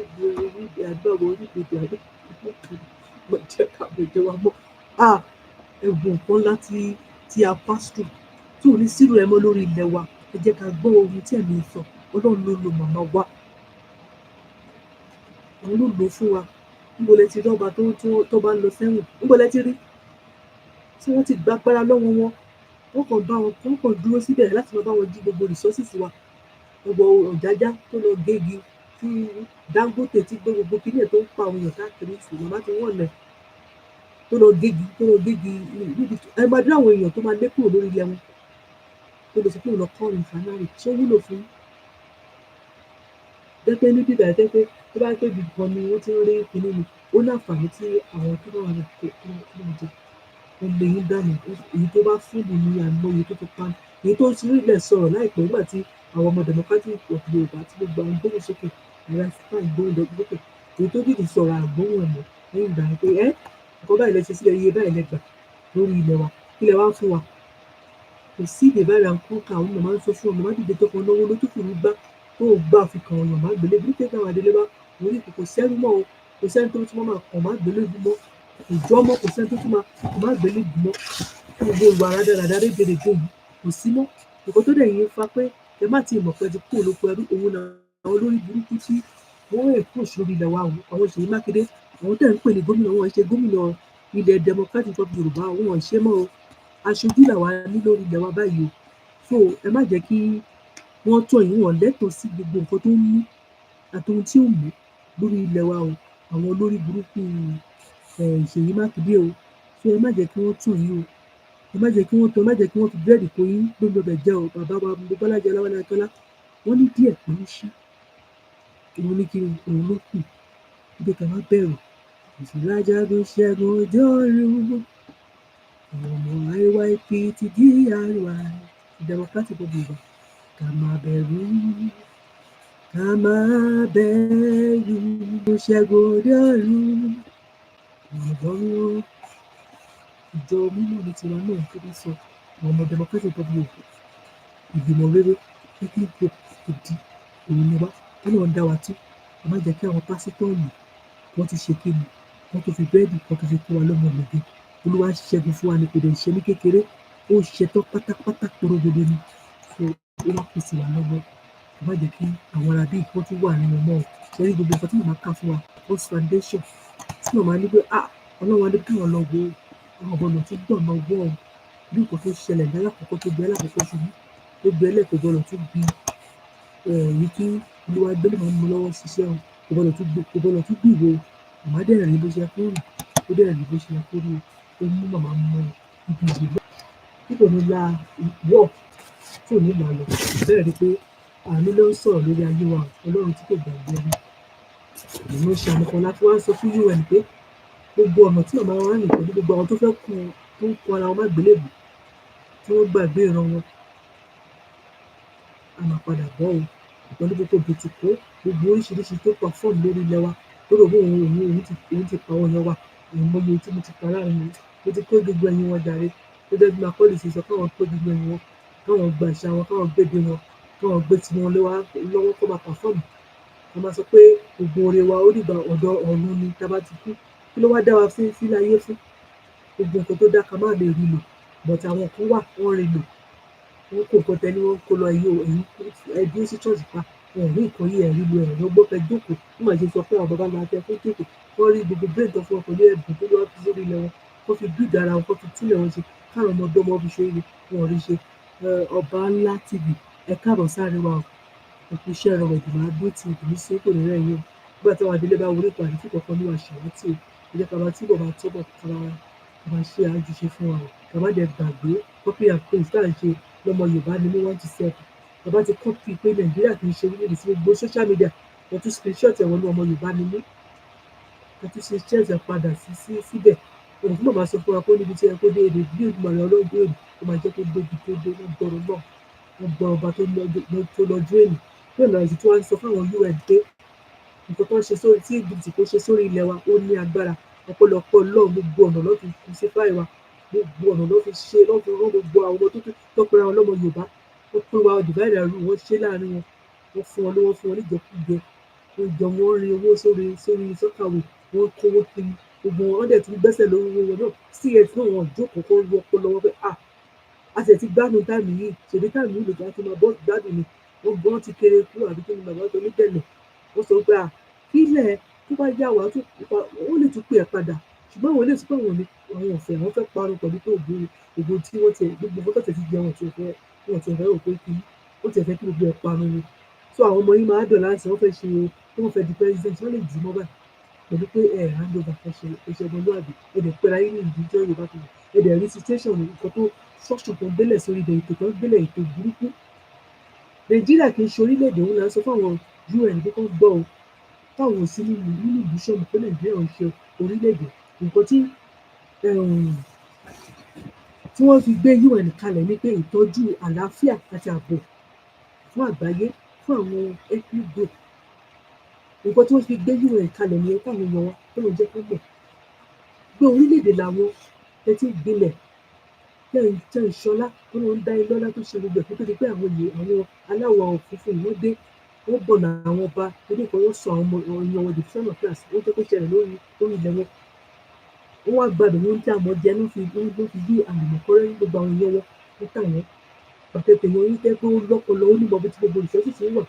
Speaker 4: àdúrà orí ìgbèdè àdúgbò jẹ́ káàbọ̀ jẹ́ wa mọ́ ẹ̀bùn kan láti tí a pass through tí ò ní sírù ẹ̀ mọ́ lórí ilẹ̀ wa ẹ jẹ́ ká gbọ́ ohun tí ẹ̀mí sọ Ọlọ́run ló lo màmá wa òun ló lò fún wa níbo lẹ ti dọ́gba tó bá lọ sẹ́wọ̀n níbo lẹ ti rí tí wọ́n ti gba agbára lọ́wọ́ wọn wọ́n kàn dúró síbẹ̀ láti lọ bá wọn jí gbogbo resources wa gbogbo Ọ̀jájá tó lọ gégi tí Dangote ti gbé gbogbo kílẹ̀ tó ń pa àwọn èèyàn káàkiri sí màmá tí wọ́n lẹ̀ tó lọ gégi níbi ẹ máa dúró àwọn èèyàn tó máa lé kúrò lórí ilẹ̀ wọn tó lè sọ pé òun lọ kọ́ rìfánárì tí ó wúlò fún dẹ́pẹ́ ní bíbẹ̀ dẹ́pẹ́ tó bá pé ibi kan ni wọ́n ti ń rí kinní ni ó ní àǹfààní tí àwọn tó bá wà ní kó jẹ wọ́n lè yín dànù èyí tó bá fúlù ní àmọye tó fi pa èyí tó ti rí ilẹ̀ sọ̀rọ̀ láìpẹ́ nígbà tí àwọn ọmọ democratic of Yorùbá tí gbogbo àwọn gbóhùn sókè ara sípà ìgbóhùn lókè èyí tó dìde sọ̀rọ̀ àgbóhùn ẹ̀mọ́ lẹ́yìn ìgbà pé nǹkan báyìí lẹ ṣe sílẹ̀ iye báyìí lẹ gbà lórí ilẹ̀ wa ilẹ̀ wa fún wa kò sí ìdèbára nǹkan kan àwọn ọmọ máa ń sọ fún ọmọ má dìde tó kan náwó lójú fìlú gbá tó gbà fi kàn ọ̀yàn má gbélé bí kéka àwọn adélé bá orí kò sẹ́rú mọ́ o kò sẹ́ni tó tún máa kàn má gbélé bú mọ́ ìjọ mọ́ kò sẹ́ni tó tún máa kàn má gbélé bú mọ́ gbogbo ìwà rádaràdà rédèrèdè yìí kò sí mọ́ nǹkan tó dẹ̀ yín fa pé ẹ má ti mọ̀ pé ti kúrò lóko ẹrú òun náà àwọn olórí burúkú tí wọ́n rẹ̀ kúrò sórí ilẹ̀ wa àwọn Ṣèyí Mákindé àwọn tẹ̀ ń pè ní gómìnà wọn ṣe gómìnà ilẹ̀ democratic of Yorùbá wọn ṣe mọ́ o aṣojú làwa ní lórí ilẹ̀ wa báyìí o so ẹ má jẹ́ kí wọ́n tọ̀ yín wọ́n lẹ́tọ̀ọ́ sí gbogbo nǹkan tó ń mú àtòhun tí ò mú lórí ilẹ̀ wa o àwọn olórí burúkú Ṣèyí Mákindé o so ẹ má jẹ́ kí wọ́n tọ̀ yín o ẹ má jẹ́ kí wọ́n fi búrẹ́dì kó yín gbogbo bẹ̀ jẹ́ o bàbá wa Bọ́lájí Aláwálé Akíntọ́lá wọ́n ní díẹ̀ pé ó ṣí òun ní kí òun ló kù ibi kan má bẹ̀rù ìṣèlájágun ṣẹ́gun ọjọ́ ọ̀run ọmọ IYP ti DRY democratic Yorùbá ká má bẹ̀rù ṣẹ́gun ọjọ́ ọ̀run ọ̀run ìjọ mímọ́ ní tiwa náà tó bá sọ àwọn ọmọ democratic Yorùbá ìgbìmọ̀ rere ethnic group tó di òun ni wá tó náà ń dá wa tú ẹ má jẹ́ kí àwọn pásítọ̀ yìí wọ́n ti ṣe kéde wọ́n tó fi bẹ́ẹ̀dì wọ́n tó fi kó wa lọ́mọ ọ̀gbìn Olúwa ṣẹ́gun fún wa ní kò dẹ̀ ṣe ní kékeré ó ṣetán pátápátá porogodo ni so ó wá pèsè wa lọ́wọ́ ẹ má jẹ́ kí àwọn ará bíi wọ́n tún wà nínú mọ́ ọ ṣe ní gbogbo nǹkan tí màmá kà fún wa post foundation tí màmá ní pé ọlọ́run adé káwọn lọ wo àwọn ọ̀bọ̀nà tó gbọ̀nà wọ́ ọ bí nǹkan tó ṣẹlẹ̀ ní alákọ̀ọ́kọ́ tó gbé alákọ̀ọ́kọ́ ṣubú tó gbé ẹlẹ́kọ̀ọ́ gbọ́dọ̀ tó bí èyí tí olúwa gbé máa ń mú lọ́wọ́ ṣiṣẹ́ o kò gbọdọ̀ tún gbìwò màmá dẹ̀ rí bó ṣe kó rìn ó dẹ̀ rí bó ṣe kó rí ó mú màmá mọ ibi ìgbé tí kò ní la wọ̀ tí ò ní là lọ bẹ́ẹ̀ rí pé àánú ló ń sọ̀rọ̀ lórí ayé wa ọlọ́run tí kò gbàgbé ẹni ìlú ṣàmì kan láti wá sọ fún un pé gbogbo ọ̀nà tí màmá wa rìn pẹ̀lú gbogbo àwọn tó fẹ́ tó ń kun ara wọn má àgbélébùú tí wọ́n gbàgbé ìran wọn a máa padà bọ́ o pẹ̀lú gbogbo bìtìkó gbogbo oríṣiríṣi tó perform lórí ilẹ̀ wa tó rò pé òun ti pa wọn yẹn wa ìmọye tí mo ti pa láàrin wọn mo ti pé gbogbo ẹ̀yìn wọn jàre gẹ́gẹ́ bí makọ́lì ṣe sọ káwọn pé gbogbo ẹ̀yìn wọn káwọn gba ìṣà wọn káwọn gbéde wọn káwọn gbé tiwọn lọ́wọ́ kó máa perform wọ́n máa sọ pé gbogbo oore wa ó dìgbà ọ̀dọ̀ ọ̀run ni tá a bá ti kú kí ló wá dá wa sí láyé fún gbogbo nǹkan tó dá ká má lè rí lò but àwọn kan wà wọ́n rí lò wọ́n kó nǹkan tẹ́ni wọ́n kó lọ ẹ̀yìn ẹ̀dúró sí church pa wọn ò rí nǹkan yìí ẹ̀rí lo ẹ̀rọ gbọ́ fẹ́ jókòó wọ́n máa ṣe sọ pé àwọn bàbá ńlá tẹ fún jókòó wọ́n rí gbogbo brain tó fún ọkọ̀ ní ẹ̀bùn tó lọ́wọ́ fi sórí ilẹ̀ wọn wọ́n fi build ara wọn wọ́n fi túlẹ̀ wọn ṣe káwọn ọmọdé ọmọ fi ṣe é wọn ò rí ṣe ọba ńlá tv ẹ káàbọ̀ sáré wa òkú iṣẹ́ ẹ̀rọ ìdìbò àgbó ti ìdìbò sí kò ní rẹ̀ yín o nígbà táwọn adélé bá wọlé ìpàdé tí kọ̀ọ̀kan ní wàá ṣàwátì o ẹ jẹ́ ká bá túbọ̀ máa tọ́bọ̀ ká máa ṣe àjùṣe fún wa o ká má dẹ̀ gbàgbé copy and paste tá à ń ṣe lọ́mọ yorùbá ni mí 1-7 bàbá ti copy pé nàìjíríà kì í ṣe orílẹ̀-èdè sí gbogbo social media wọ́n tún screenshot ẹ̀wọ̀n ní ọmọ yorùbá ni mí wọ́n tún ṣe chess padà síbẹ̀ òun tí màmá sọ fún wa pé níbi tí ẹ kó dé èdè bí ìgbìmọ̀ ọlọ́dún èdè ó máa jẹ́ kó débi tó dé wọ́n gbọ́rọ̀ náà wọ́n gbọ́ ọba tó lọ́jọ́ èlì bẹ́ẹ̀ náà tí wọ́n sọ fáwọn un pé nǹkan tó ń ṣe sórí tí egypt kò ṣe sórí ilẹ̀ wa ó ní agbára ọ̀pọ̀lọpọ̀ lọ́ọ̀ gbogbo ọ̀nà ló fi crucify wa gbogbo ọ̀nà ló fi ṣe ló fi rán gbogbo àwọn ọmọ tó pera wọn lọ́mọ yorùbá wọ́n pín wa divide and rule wọ́n ṣe láàrin wọn wọ́n fún wọn lówó fún wọn níjẹkújẹ wọ́n jọ wọ́n rin owó sórí sọ́kàwé wọ́n kówó kiri gbogbo wọn dẹ̀ tún gbẹ́sẹ̀ lórí wọn náà cs náà wọn jókòó kó lu ọpọlọ wọn pé a sì ti gbádùn táìmù yìí ṣèbí táìmù yìí lòdì àti máa bọ́ gbádùn ni wọ́n gbọ́n ti kéré kú àbí kí ni bàbá tó ní tẹ̀lẹ̀ wọ́n sọ pé kílẹ̀ tó bá yá wa ó lè tún pè é padà ṣùgbọ́n àwọn ilé ìsúpọ̀ àwọn ọ̀fẹ́ àwọn fẹ́ parun pẹ̀lú tó ògbó tí wọ́n ti gbogbo fọ́tọ̀ tẹ̀ ti jẹ wọn ti ẹ̀fẹ́ rò pé kí wọ́n ti ẹ̀fẹ́ kí gbogbo ẹ̀ parun ni so àwọn ọmọ yìí máa dọ̀ láti wọ́n fẹ́ ṣe wọ́n fẹ́ di president wọ́n lè dì mọ́ báyìí pẹ̀lú pé hand over ẹ̀ṣẹ̀ ọmọlúwàbí ẹ̀dẹ̀ pẹ́ra yín ní ìdíjọ́ yorùbá tó ẹ̀dẹ̀ rí situation nǹkan tó structure tó ń gbélẹ̀ sórí ibẹ̀ ètò tó ń gbélẹ̀ ètò burúkú nàìjíríà kì í ṣe orílẹ̀-èdè òun là ń sọ fáwọn un pé kán gbọ́ o táwọn ò sí nínú ìlú sọ́mu pé nàìjíríà ń ṣe orílẹ̀-èdè nǹkan tí wọ́n fi gbé un kalẹ̀ ni pé ìtọ́jú àlàáfíà àti ààbò fún àgbáyé fún àwọn ethnic group nǹkan tí wọ́n fi gbé un kalẹ̀ nìyẹn káwọn èèyàn wọn tó lè jẹ́ kó mọ̀ pé orílẹ̀-èdè làwọn tẹ́tí gbilẹ̀ tẹ́ ìṣọlá tó ló ń dá ilé ọlá tó ṣe gbogbo ẹ̀kọ́ tó di pé àwọn aláwọ̀ òfurufú yìí wọ́n dé wọ́n bọ̀nà àwọn ọba torí kan wọ́n sọ àwọn èèyàn wọn di fẹ́ràn class wọ́n jẹ́ kó ṣẹlẹ̀ lórí ilẹ̀ wọn wọ́n wá gbàdọ̀ wọ́n tí àmọ́ jẹ́ ló fi bí àlùmọ̀kọ́rẹ́ ní gbogbo àwọn èèyàn wọn ní tàwọn pàtẹ́tẹ̀ yẹn orí tẹ́ pé ó lọ́pọlọ ó ní mọ bí tí gbogbo ìṣẹ́sì ti ń wà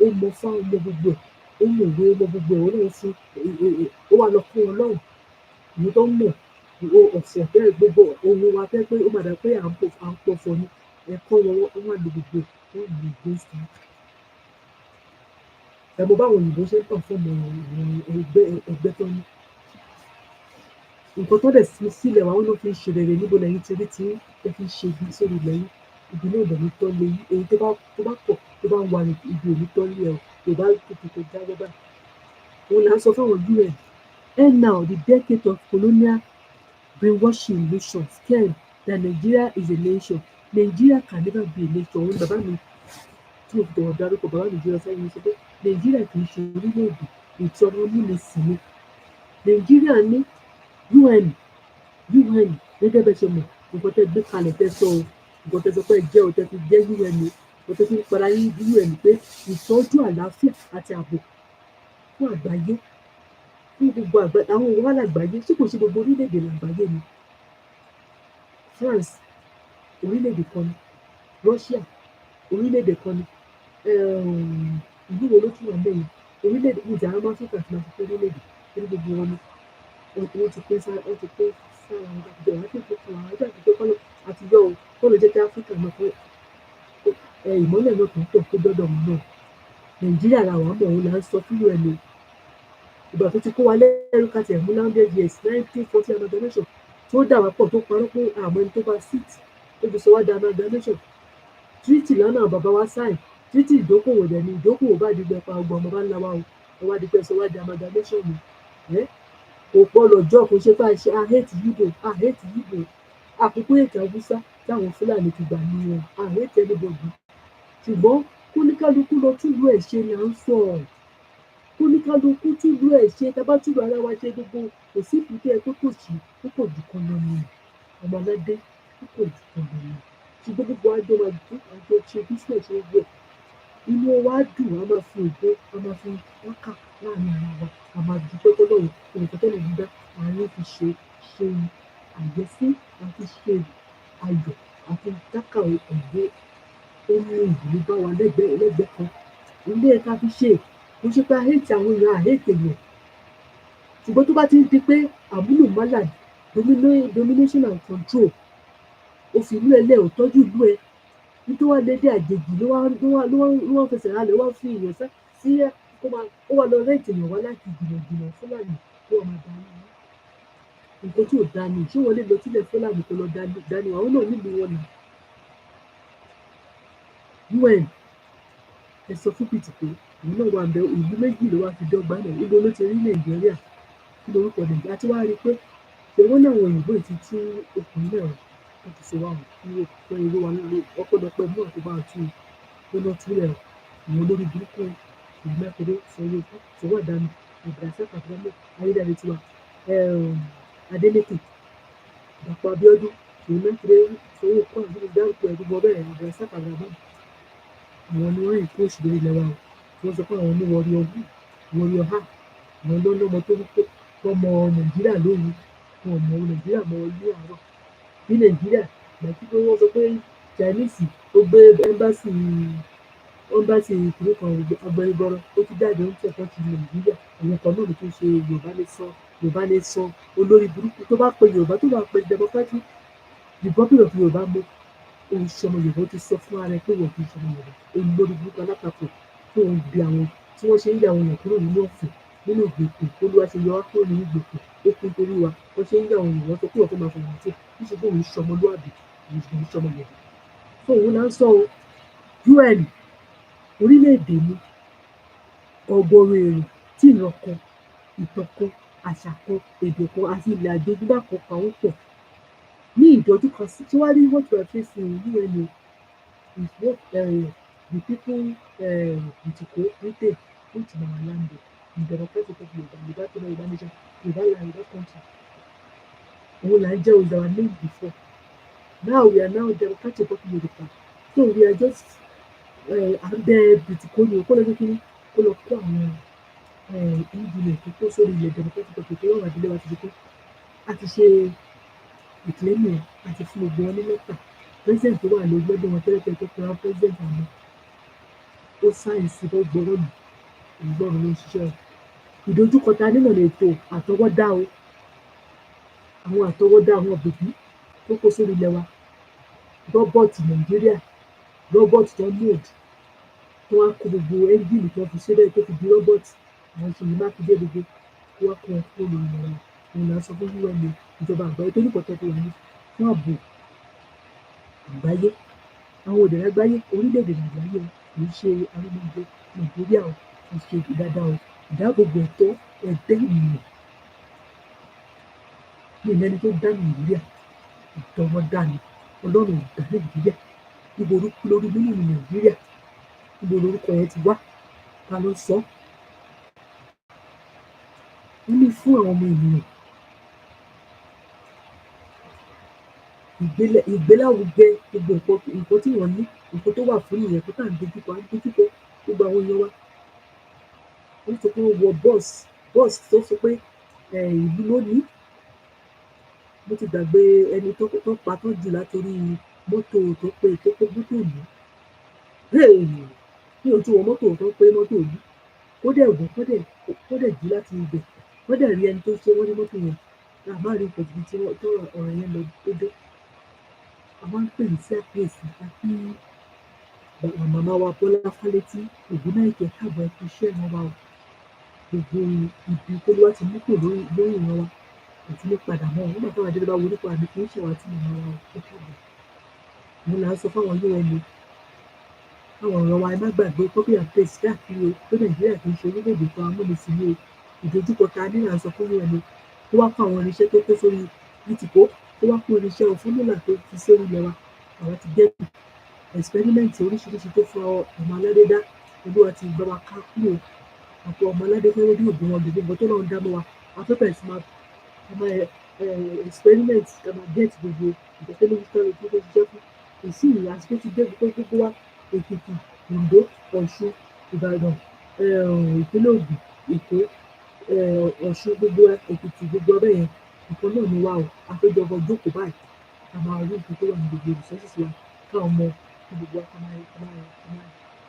Speaker 4: ó mọ fáwọn ọmọ gbogbo ẹ̀ ó mọ òwe ọmọ gbogbo ẹ̀ ó náà fún ó wà lọ fún wọn lọ́rùn ìlú tó ń mọ̀ ọ̀sẹ̀ bẹ́ẹ̀ gbogbo ohun wa fẹ́ pé ó mà dá pé à ń pọ̀fọ̀ ni ẹ̀kọ́ wọn wọ́n wà lò gbogbo wọn lè gbé sí ẹ̀mọ́ báwọn òyìnbó ṣe ń tàn fún ọmọ ẹgbẹ́ tó ní nǹkan tó dẹ̀ sí sílẹ̀ wa wọn ló fi ń ṣe rere níbo lẹ́yìn tí tí ẹ fi ń ṣe ibi sórí lẹ́yìn ibi náà ìdẹ̀mí tọ́ lé yín èyí tó bá pọ̀ tó bá ń wà ní ibi òní tọ́ lé ẹ̀ tó bá tètè tó jáwọ́ báyìí òun là ń sọ fáwọn un and now the decade of colonial brainwashing nation scared that Nigeria is a nation Nigeria can never be a nation òun bàbá mi tí mo fi tọ̀wọ̀ dárúkọ bàbá mi jẹ́ ọ̀sán yìí sọ pé Nigeria kì í ṣe orílẹ̀-èdè ìtọ́nà múnisìn ni Nigeria ní UN gẹ́gẹ́ bẹ́ẹ̀ ṣe mọ̀ nǹkan tẹ́ gbé kalẹ̀ tẹ́ sọ o nǹkan tẹ́ sọ pé jẹ́ o tẹ́ fi jẹ́ UN o nǹkan tẹ́ fi ń para yín UN pé ìtọ́jú àlàáfíà àti ààbò fún àgbáyé fún gbogbo àgbáyé àwọn òwò wà lágbàáyé tí kò ṣe gbogbo orílẹ̀-èdè lágbàáyé ni France orílẹ̀-èdè kan ni Russia orílẹ̀-èdè kan ni ìlú wo ló tún wà lẹ́yìn orílẹ̀-èdè ní ìjà àwọn Áfíríkà tí wọ́n ti pé orílẹ̀-èdè tí gbogbo wọn ni wọ́n ti pé sára ìjọba tó fún àwọn ẹgbẹ́ àti pé kọ́lọ́ àti yọ ọ́ kó lè jẹ́ kí Áfíríkà náà pé ìmọ́lẹ̀ náà tó ń tọ̀ tó dọ́dọ̀ wọn náà Nàìjíríà làwọn mọ̀ òun là ń sọ fúnlù ẹ̀ lò ìgbà tó ti kó wa lẹ́rú ká tiẹ̀ mú 100 years 1940 amalgamation tó dà wá pọ̀ tó parọ́ pé àmọ́ ẹni tó bá sit tó fi sọ wá di amalgamation treaty lánàá bàbá wa sign treaty ìdókòwò dẹ̀ ni ìdókòwò bá dìgbẹ́ pa ọgbọ̀n ọmọ bá ńlá wa o ẹ wá dìgbẹ́ sọ wá di amalgamation ni kò gbọ́dọ̀ jọ kò ṣe pé a hate Yíbò a hate Yíbò àkókò ètò Haúsá táwọn Fúlàní ti gbà ní wọn a hate anybody ṣùgbọ́n kóníkálukú lọ túlù ẹ̀ ṣe là ń sọ kóníkálukú túlù ẹ̀ ṣe tá bá túlù ara wa ṣe gbogbo kò sí ìpínlẹ̀ tó kò sí tó kò jù kan lọ ni ọmọ aládé tó kò jù kan lọ ni ṣùgbọ́n gbogbo àjọ wa dùn àjọ ṣe business owó ẹ̀ inú wa dùn a máa fi ògbó a máa fi wákà láàrin ara wa a máa dúpẹ́ tọ́lọ́run olùkọ́tẹ́lẹ̀ dídá àárín fi ṣe àyẹ́sí àti ṣe ayọ̀ àti dákà ògbó ó ní ìdílé bá wa lẹ́gbẹ̀ẹ́ kan ilé ẹ̀ka fi ṣe kò ṣe pé àhẹ́tì àwọn èèyàn àhẹ́tì èèyàn ṣùgbọ́n tó bá ti ń di pé àmúlùmálà domination and control ó fi ìlú ẹ lẹ̀ ò tọ́jú ìlú ẹ nítorí wàá lédè àjèjì ló wá fẹsẹ̀ rálẹ̀ wá fi èèyàn sí ó wà lọ rẹ́ẹ̀tì èèyàn wá láti jìnnà Fúlàní kó ọmọ dání nǹkan tí ò dání ṣé wọ́n lè lọ sílẹ̀ Fúlàní kó lọ dání àwọn náà nílùú wọn nì UN ẹ sọ fún pìtì pé òun náà wà bẹ ìlú méjì ló wá fi dọ́gba náà níbo ló ti rí Nàìjíríà kí lorúkọ Nàìjíríà tí wàá rí i pé ṣèwọ́n náà àwọn òyìnbó ti tú okùn náà wọ́n ti ṣe wà wọ́n kí wọ́n irú wa lórí ọ̀pọ̀lọpọ̀ mú àtúbà àti lọ́nà túlẹ̀ àwọn olórí burúkú ìlú mẹ́kọ̀ọ́ sọ̀rọ̀ ikú sọ̀rọ̀ àdánù àbùràṣà kàbúrámọ̀ ayédáre tiwa Adélékè Dàpọ̀ Abíọ́dún ìlú mẹ́kọ̀ọ́ sọ̀rọ̀ ikú àti ìdárúkọ ẹ̀dúgbọ bẹ́ẹ̀ àbùràṣà kàbúrámọ̀ àwọn ni wọ́n èkó òṣèré ilẹ̀ wa o wọ́n sọ pé àwọn ní wọrí ọdún wọrí ọhá àwọn lọ́lọ́mọ tó wípé wọ́n mọ Nàìjíríà lóru wọn mọ Nàìjíríà mọ ilé àárọ̀ ní Nàìjíríà gbàtí pé wọ́n sọ pé Chinese ó gbé ẹ́mbásì ìpínlẹ̀ kan agbẹnibọ́rọ̀ ó ti jáde ó ń tẹ̀kọ́ ti Nàìjíríà àwọn kan náà ló tún ṣe Yorùbá lè sọ olórí burúkú tó bá pe Yorùbá tó bá pe Democratic Republic of Yorùbá mọ́ olùsọmọ Yorùbá ti sọ fún ara ẹ pé wọ́n kì í sọmọ Yorùbá olórí burúkú alátakò tí wọ́n gbé àwọn tí wọ́n ṣe ń yà àwọn èèyàn kúrò nínú ọ̀fìn nínú ìgbèkùn olúwa ṣe yọ wá kúrò nínú ìgbèkùn ó kún torí wa wọ́n ṣe ń yà àwọn èèyàn sọ pé wọ́n tó máa fọwọ́n sí níṣẹ́ pé òun ṣọmọlúàbí òun ṣọmọ Yorùbá fún òun náà ń sọ o UN orílẹ̀-èdè ni ọgọ́rùn èrò tí ìran kan ìtàn kan àṣà kan èdè kan àti ilẹ̀ àjogúnbá kan pàwọn pọ̀ ní ìdọ́jú kan sí tí wàá rí what we are facing UN is what the people Ìtìkó Britain put in our land in democratic of Yorùbá tó náà Yorùbá nation Yorùbá land Yorùbá country òun là ń jẹ́ with our name before now we are now democratic of Yorùbá so we are just abẹ́ Ìtìkó ni kó lọ sí kíní kó lọ kó àwọn ìdílé tó kó sórí ilẹ̀ democratic of Yorùbá wà nílé wa ti di pé a ti ṣe ìkílẹ́mì àti fún gbogbo wọn ní lẹ́tà president tó wà lórí gbẹ́dọ̀ wọn tẹ́lẹ̀ tó kọ́ra president àná ó sáyẹ̀nsì tó gbọ́rọ̀ lù ìgbọ́rọ̀ ló ń ṣiṣẹ́ ìdojúkọ ta nínú ètò àtọwọ́dá o àwọn àtọwọ́dá àwọn bèbí tó kó sórí ilẹ̀ wa rọ́bọ̀tì Nàìjíríà rọ́bọ̀tì tó mode tó wá kó gbogbo ẹ́ńjìnì tó fi ṣẹlẹ̀ tó fi di rọ́bọ̀tì àwọn Ṣèyí Mákindé gbogbo tó wá kó wọn kúrò lórí ilẹ̀ wa òun là ń sọ fún UN ìjọba àgbáyé tó nípò tẹ́tẹ́ wà ní fún ààbò àgbáyé àwọn òdèrè àgbáyé orílẹ̀-èdè àgbáyé kì í ṣe arúgbó Nàìjíríà o kì í ṣe dáadáa o ìdáàbòbò ẹ̀tọ́ ẹ̀dẹ́ ènìyàn ní ìlẹ́ni tó dá Nàìjíríà ìtọ́ wọn dá ni Ọlọ́run ò dá Nàìjíríà ibo orúkú lórí nínú Nàìjíríà ibo lorúkọ yẹn ti wá ta ló sọ ó ní fún àwọn ọmọ ènìyàn ìgbélárugẹ gbogbo nǹkan tí wọ́n ní nǹkan tó wà fún ìyẹn tó tà ń dojúkọ gbogbo àwọn èèyàn wa wọ́n sọ pé wọ́n wọ bọ́ọ̀sì tó sọ pé ìlú ló ní mo ti gbàgbé ẹni tó pa tó jù látòrí mọ́tò tó pé mọ́tò ìlú ní ojú wọn mọ́tò tó pé mọ́tò ìlú kó dẹ̀ wọ́n kó dẹ̀ jí láti ibẹ̀ wọ́n dẹ̀ rí ẹni tó ṣe wọ́n ní mọ́tò yẹn àmọ́ rí nǹkan tí ọ̀rọ̀ yẹn lọ tó dé àwọn ń pè ní sí àkíyèsí àti màmá wa Bọ́lá Fálétí Ògúnnáìkè káàbọ̀ ẹ kú iṣẹ́ ìran wa o. Gbogbo ibi tó wá ti mú kò lórí ìran wa kò tún lè padà mọ́ o. Nígbà táwọn adé bá wo nípa àmì kì í ṣèwà tí màmá wa ò káàbọ̀. Òun là ń sọ fáwọn UN káwọn ọ̀rọ̀ wa ẹ má gbàgbé copy and paste káàkiri o pé Nàìjíríà kì í ṣe orílẹ̀-èdè kan amúnisìn ní o. Ìdojúkọ ta ní là ń sọ fún UN tó wá kó àwọn irinṣẹ́ tó sórí ìtìkó tó wá kó irinṣẹ́ òfúnnúlà tó fi sórí ilẹ̀ wa àwọn ti dẹ́kun experiment oríṣiríṣi tó fọ ọmọ aládé dá olúwa ti gbọ́ wa ká kúrò àpò ọmọ aládé fẹ́rẹ́ bí ògùn wọn gbogbo tó lọ́n dá mọ́ wa afẹ́fẹ́ sí máa experiment ká máa get gbogbo ìgbẹ́kẹ̀lé ìtọ́rọ̀ tó tó ṣiṣẹ́ fún èsì àsìkò ti dé gbogbo wa Èkìtì Oǹdó Ọ̀ṣun Ìbàdàn ìpínlẹ̀ Ògùn Èkó Ọ̀ṣun gbogbo Èkìtì gbogbo ọbẹ̀ yẹn nǹkan náà ni wa o àpéjọpọ̀ jókòó báyìí a máa rí nǹkan tó wà ní gbogbo resources wa káwọn ọmọ gbogbo wa ká máa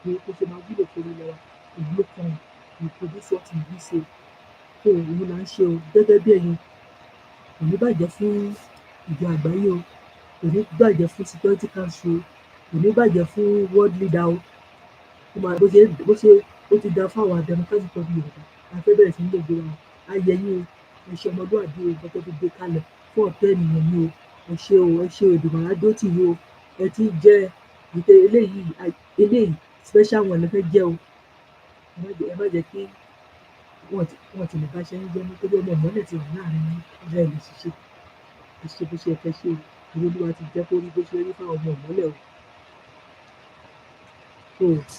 Speaker 4: gbé kó ṣe máa wúlò fún ilẹ̀ wa ìwúlò kan ìpòdúsọ ti ìlú ṣe tó òun là ń ṣe o gẹ́gẹ́ bí ẹ̀yin kò ní bàjẹ́ fún ìjọ àgbáyé o kò ní bàjẹ́ fún security council o kò ní bàjẹ́ fún world leader o bó ṣe ó ti da fáwọn democratic party Yorùbá afẹ́ bẹ̀rẹ̀ sí ní lè gbé wa ayẹyẹ o ẹ̀ṣẹ̀ ọmọlúwàbí o gbọ́dọ̀ tó gbé kalẹ̀ fún ọ̀tọ̀ ènìyàn ni o ẹ ṣe Èdùmàrè dó tì yín o ẹ ti jẹ́ ìtẹ eléyìí special one lè fẹ́ jẹ́ o ẹ má jẹ́ kí wọ́n ti lè bá ṣe ń jẹ́ nítorí ọmọ ìmọ́lẹ̀ ti wà láàrin ọjọ́ ìlú ṣiṣẹ́ ṣe bó ṣe fẹ́ ṣe o olúwa ti jẹ́ kó rí bó ṣe rí fáwọn ọmọ ìmọ́lẹ̀ o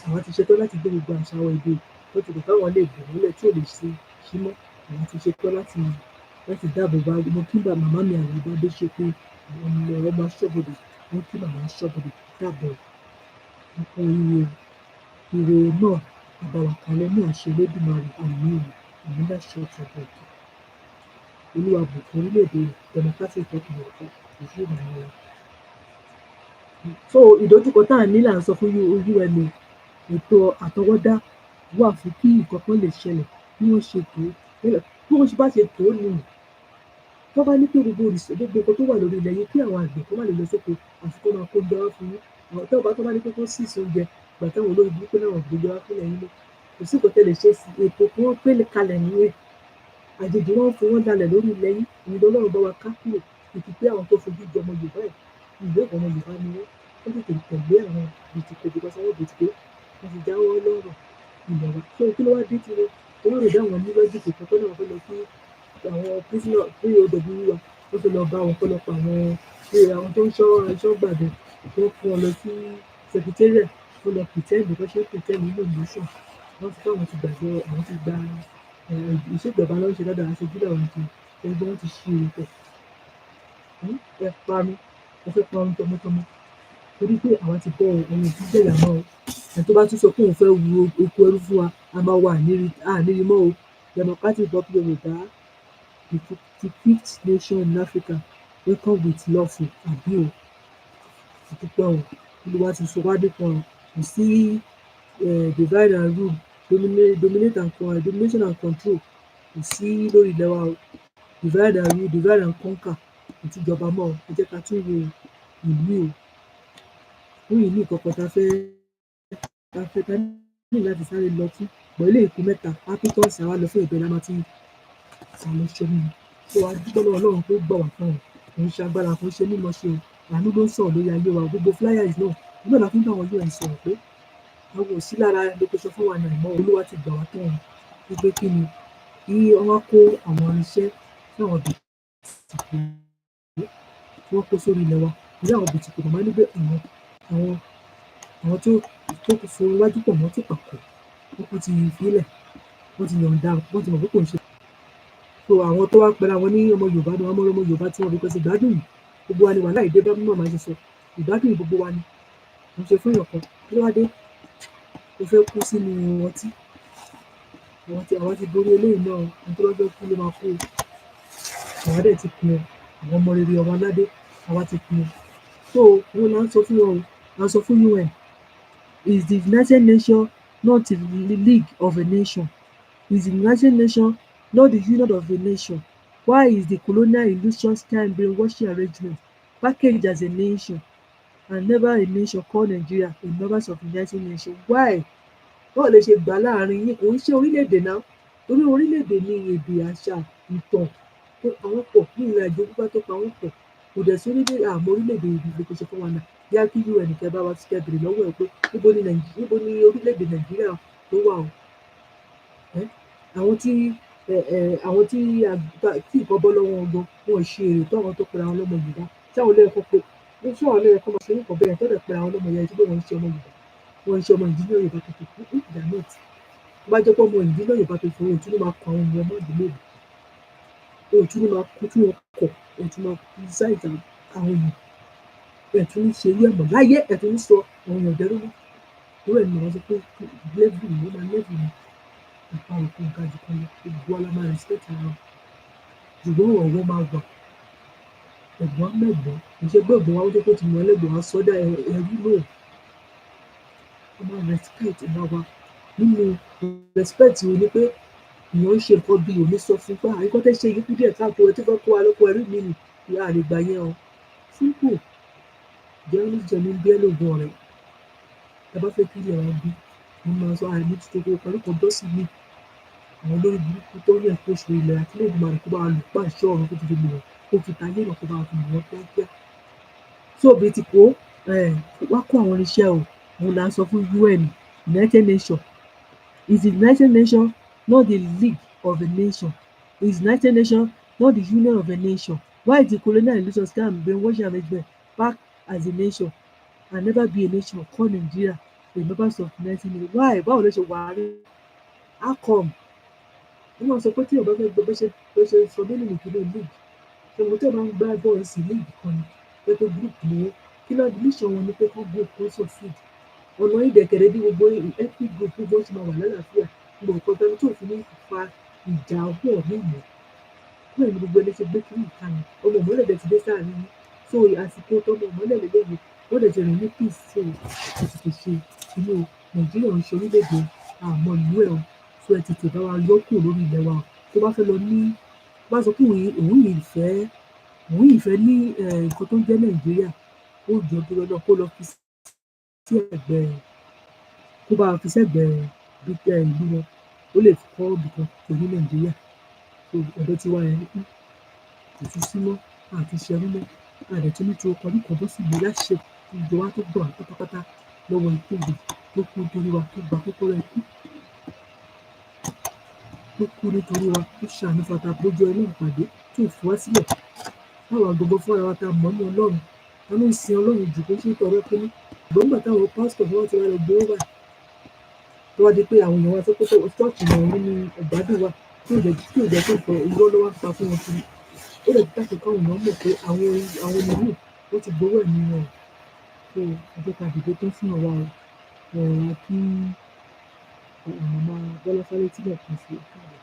Speaker 4: àwọn ti ṣetán láti gbé gbogbo àṣà àwọn èdè tó ti kò káwọn lè bò nílẹ̀ tí ò lè ṣe símọ́ àwọn ti ṣetán láti dáàbò bá mo kí màmá mi àwọn ìbá dé ṣe pé àwọn ọmọ aṣọ́bodè wọ́n kí màmá aṣọ́bodè dáàbò nípa ire náà àbàwà kalẹ̀ ní àṣẹ Elédùmarè àmì láṣẹ ọ̀tọ̀ọ̀tọ̀ olúwa bùkún orílẹ̀-èdè democratic republic Yorùbá ìṣú ìrànlọ́wọ́. So ìdojúkọ tá à ní là ń sọ fún UN ètò àtọwọ́dá wà fún kí nǹkan kan lè ṣẹlẹ̀ bí wọ́n ṣe tó bí wọ́n bá ṣe tó nù tó bá ní pé gbogbo nǹkan tó wà lórí ilẹ̀ yìí kí àwọn àgbẹ̀ kó má lè lọ sóko àfikún máa kó oúnjẹ wá fún yín àwọn tó bá ní pé kó sì sí oúnjẹ ìgbà táwọn olórí burúkú náà gbóúnjẹ wá fún ẹ̀yin náà kò sí nǹkan tẹ́lẹ̀ ṣe sí ètò tí wọ́n pélé kalẹ̀ nìyẹn àjèjì wọn fi wọn dalẹ̀ lórí ilẹ̀ yìí ìyẹn Ọlọ́run bá wa ká kúrò ìtì pé àwọn tó fojú jọ ọmọ Yorùbá yìí ìwé ọmọ Yorùbá ni wọ́n tètè tẹ̀lé àwọn bìtìkò bí wọ́n sáwọ́ bìtìkò wọ́n ti jáwọ́ lọ́rọ̀ ilẹ̀ wa tó kí ló wá dé tí wọ́n rè dá àwọn níwájú kò tó náà fẹ́ lọ sí àwọn pírísínà POW wa wọ́n fẹ́ lọ bá wọn kọ́lọ́pọ̀ àwọn tó ń ṣọ́ gbàdẹ tó fún wọn lọ sí secretariat wọ́n lọ pìtẹ́ẹ̀nì bó ṣe pìtẹ́ẹ̀nì nínú ìlúṣàn wọ́n ti fáwọn ti gbàgbé àwọn ti gba ìṣèjọba ló ń ṣe dáadáa aṣojú làwọn ti ẹgbẹ́ wọn ti ṣe ìrìnkẹ̀ ẹ parun ẹ fẹ́ parun tọmọtọmọ torí pé àwọn ti bọ́ ohun ìdíjẹ́ ìyá náà ẹ̀ tó bá tún sọ pé òun fẹ́ wu oko ẹrú fún wa a máa wà nírí mọ́ o democratic republic Yorùbá the fifth nation in Africa welcome with love àbí o ìdúpẹ́ o olúwa ti sọ wá dé kan kò sí divide and rule domination and control kò sí lórí ilẹ̀ wa o divide and rule divide and conquer ìtìjọba mọ́ ọ ẹ jẹ́ ká tún wo ìlú o fún ìlú ìkọ̀kọ̀ tá fẹ́ ní láti sáré lọ tún bọ̀ ilé ìkú mẹ́ta ápítọ́ọ̀sì àwa lọ fún ìbẹ̀rẹ̀ àmọ́ tí sàlẹ̀ ṣe mí tó wá dúpẹ́ lọ́wọ́ Ọlọ́run tó gbọ̀ wá fún ọ kò ń ṣe agbára kò ń ṣe mímọ́ ṣe o àánú ló ń sọ̀rọ̀ lórí ayé wa gbogbo flyers náà nígbà tá a fi ń bá àwọn UN sọ̀rọ̀ pé àwọn ò sí lára lókòṣọ fún wa náà mọ́ olúwa ti gbà wá tán wọn wípé kí ni kí wọ́n kó àwọn irinṣẹ́ tí àwọn bìtìkì wọ́n kó sórí ilẹ̀ wa ní àwọn bìtìkì màmá níbẹ̀ àwọn tó kò fún iwájú pọ̀ mọ́ tó pàkó wọ́n kò ti fílẹ̀ wọ́n ti yọ̀ǹda wọ́n ti mọ̀ pé kò ń ṣe. So àwọn tó wá pẹ̀lú àwọn ní ọmọ Yorùbá ni wọ́n mọ́ ọmọ Yorùbá tí wọ́n fi pẹ́ sí ìgbádùn yìí gbogbo wa ni wà láì dé bá mímọ̀ máa ṣe sọ ìgbádùn yìí gbogbo wa ni kò ń ṣe fún ìyọ̀kan kí ló wá dé ó fẹ́ kú sínú ọtí àwọn ti borí eléyìí náà ohun tó bá fẹ́ kú ló máa kú àwọn dẹ̀ ti pin àwọn ọmọ rere ọmọ aládé àwa ti pin so wọn là ń sọ fún wọn là ń sọ fún UN is the United Nations not the League of a Nation is the United Nations not the Union of a Nation why is the colonial illusion scam brainwashing arrangement packaged as a nation and never a nation call Nigeria a members of the United Nations. Why? Báwo lè ṣe gbà láàrin yín? Kò ń ṣe orílẹ̀-èdè náà. Torí orílẹ̀-èdè ní èdè, àṣà, ìtàn tó pa wọ́n pọ̀, ní ìrìnàjò pípẹ́ tó pa wọ́n pọ̀. Kò dẹ̀ sí àmọ́ orílẹ̀-èdè ìdìbò kò ṣe fún wa náà. Bóyá kí UN kẹ́ bá wa kẹ́ bèrè lọ́wọ́ ẹ̀ pé níbo ni orílẹ̀-èdè Nàìjíríà tó wà o? Àwọn tí nǹkan bọ́ lọ́wọ́ wọn gan, wọn ò ṣe èrè tó àwọn tó pera wọn lọ́mọ Yorùbá. Ṣáwọn ló yẹ kó máa ṣe nǹkan bẹ́ẹ̀ tó dẹ̀ pera wọn lọ́mọ Yorùbá tí pé wọ́n ń ṣe ọmọ Yorùbá. Wọ́n ń ṣe ọmọ ìdílé Yorùbá tó fi kú ìdánilẹ́t. Tó bá jẹ́ pé ọmọ ìdílé Yorùbá tó fi òtún ní máa kọ àwọn ọmọ ìdílé rẹ̀. Òtún ní máa kú tí wọ́n kọ̀, òtún máa kú sáìtà àwọn èèyàn. Ẹ̀tún ní ṣe irú ẹ̀mọ̀ láyé, ẹ̀tún ní sọ àwọn èèyàn dẹ́rú mọ́. Irú ẹ̀ ni màá sọ pé lẹ́bù ni ó máa lẹ́bù ni. Ìpa òkú nǹkan jù kan lọ, gbogbo wa la máa respect ara wa. Ṣùgbọ́n ọ̀wọ̀ máa wà. Ẹ̀gbọ́n mẹ́gbọ́n, kì í ṣe pé ẹ̀gbọ́n wa ó jẹ́ pé ó ti mọ ẹlẹ́gbọ̀n wa sọ́dá ẹrú náà. Wọ́n máa respect ara wa. Nínú respect wo ni pé èèyàn ń ṣe nǹkan bí òní sọ fún pé nǹkan tẹ́ ṣe yìí kú díẹ̀ káàtó ẹ tí fẹ́ kó wa lóko ẹrú mi nì. Ìyá àlè gbà yẹn o. Simple. Jẹ́ oníjẹni bí ẹlògùn ọ̀rẹ́. Ẹ bá fẹ́ kí ilẹ̀ wa bí, wọ́n máa sọ àìní tuntun kó parí kan bọ́ sí mi. Àwọn olórí burúkú tó ní ẹ̀kọ́ oṣù ilẹ̀ àti ilé ìgbìmọ̀ àdìkú bá wa lù pa ìṣọ́ ọ̀run kó ti fi lù wọ́n, kó fi ta ilé náà kó bá wa fi lù wọ́n kíákíá. So bí ti kó wá kó àwọn irinṣẹ́ o, òun là ń sọ fún UN, United Nations. Is the United Nations not the League of a Nation? Is United Nations not the Union of a Nation? Why is the colonial illusion scam brainwashing arrangement back as a nation and never be a nation call Nigeria a members of United Nations? Why? Báwo ló ṣe wà á rí? How come? Wọ́n máa sọ pé tí ọba fẹ́ gbọ́ bó ṣe sọ nínú ìpínlẹ̀ league. Ṣé mo tẹ́ máa ń gbá bọ́ọ̀lù sí league kan ni? Pé tó group ni wọ́n. Kí ló admission wọn ni pé kán group kó succeed. Ọ̀nà ìdẹ̀kẹ̀rẹ̀ bí gbogbo ethnic group gbogbo ṣe máa wà lálàáfíà. Gbogbo nǹkan tẹ́lẹ̀ tó fi ní fa ìjà ọ̀pọ̀ mímọ́. Bẹ́ẹ̀ ni gbogbo ẹni ṣe gbé kiri ìkànnì. Ọmọ ìmọ̀lẹ̀ dẹ̀ ti dé sáàrin yín. So àsìkò tọmọ ìmọ̀lẹ̀ lélẹ́yìn wọ́n dẹ̀ ti rìn ní peace. So ẹ ti tètè ṣe inú Nàìjíríà ń ṣe orílẹ̀-èdè àmọ́ ìlú ẹ̀ o. So ẹ tètè bá wa yọ kúrò lórí ilẹ̀ wa. Tó bá fẹ́ lọ ní bá sọ pé òun yìí fẹ́ ní nǹkan tó ń jẹ́ Nàìjíríà, ó jọ dúró lọ kó lọ fi sí ẹ̀gbẹ́ kó bá fi sẹ́gbẹ̀ẹ́ bí ìlú wọn. Ó lè kọ́ ibìkan pẹ̀lú Nàìjíríà. So ọ̀dọ̀ tí wá yẹn kò tún sí mọ́ àti ṣẹrú mọ́. Àdẹ̀tún ní tí o kọ ní kan bó sì gbé láti ṣe ìjọ wa tó gbọ̀ pátápátá lọ́wọ́ ikú ìgbè tó kú nítorí wa tó gba kókóró ikú. Tó kú nítorí wa tó ṣàánú fata lójú ẹ náà pàdé tó fi wá sílẹ̀. Báwa gbogbo fún ara wa ta mọ̀ ní Ọlọ́run. Ta ló ń sin Ọlọ́run jù kó ṣe tọrọ pé ní. Ìgbọ́n nígbà táwọn pásítọ̀ wọn ti wá lọ gbé wà. Tó wá di pé àwọn èèyàn wa sọ pé ṣọ́ọ̀ṣì náà nínú ọ̀gbádùn wa tí ò jẹ́ tó fọ irọ́ ló wá pa fún wọn kiri. Ó lè dákẹ́ káwọn èèyàn mọ̀ pé àwọn ènìyàn wọ́n ti gbowó ẹ̀mí wọn. So ọjọ́ ká dìde tó fún ọ̀wá kí màmá Bọ́lá Fálétí kan sí ọ̀kadà.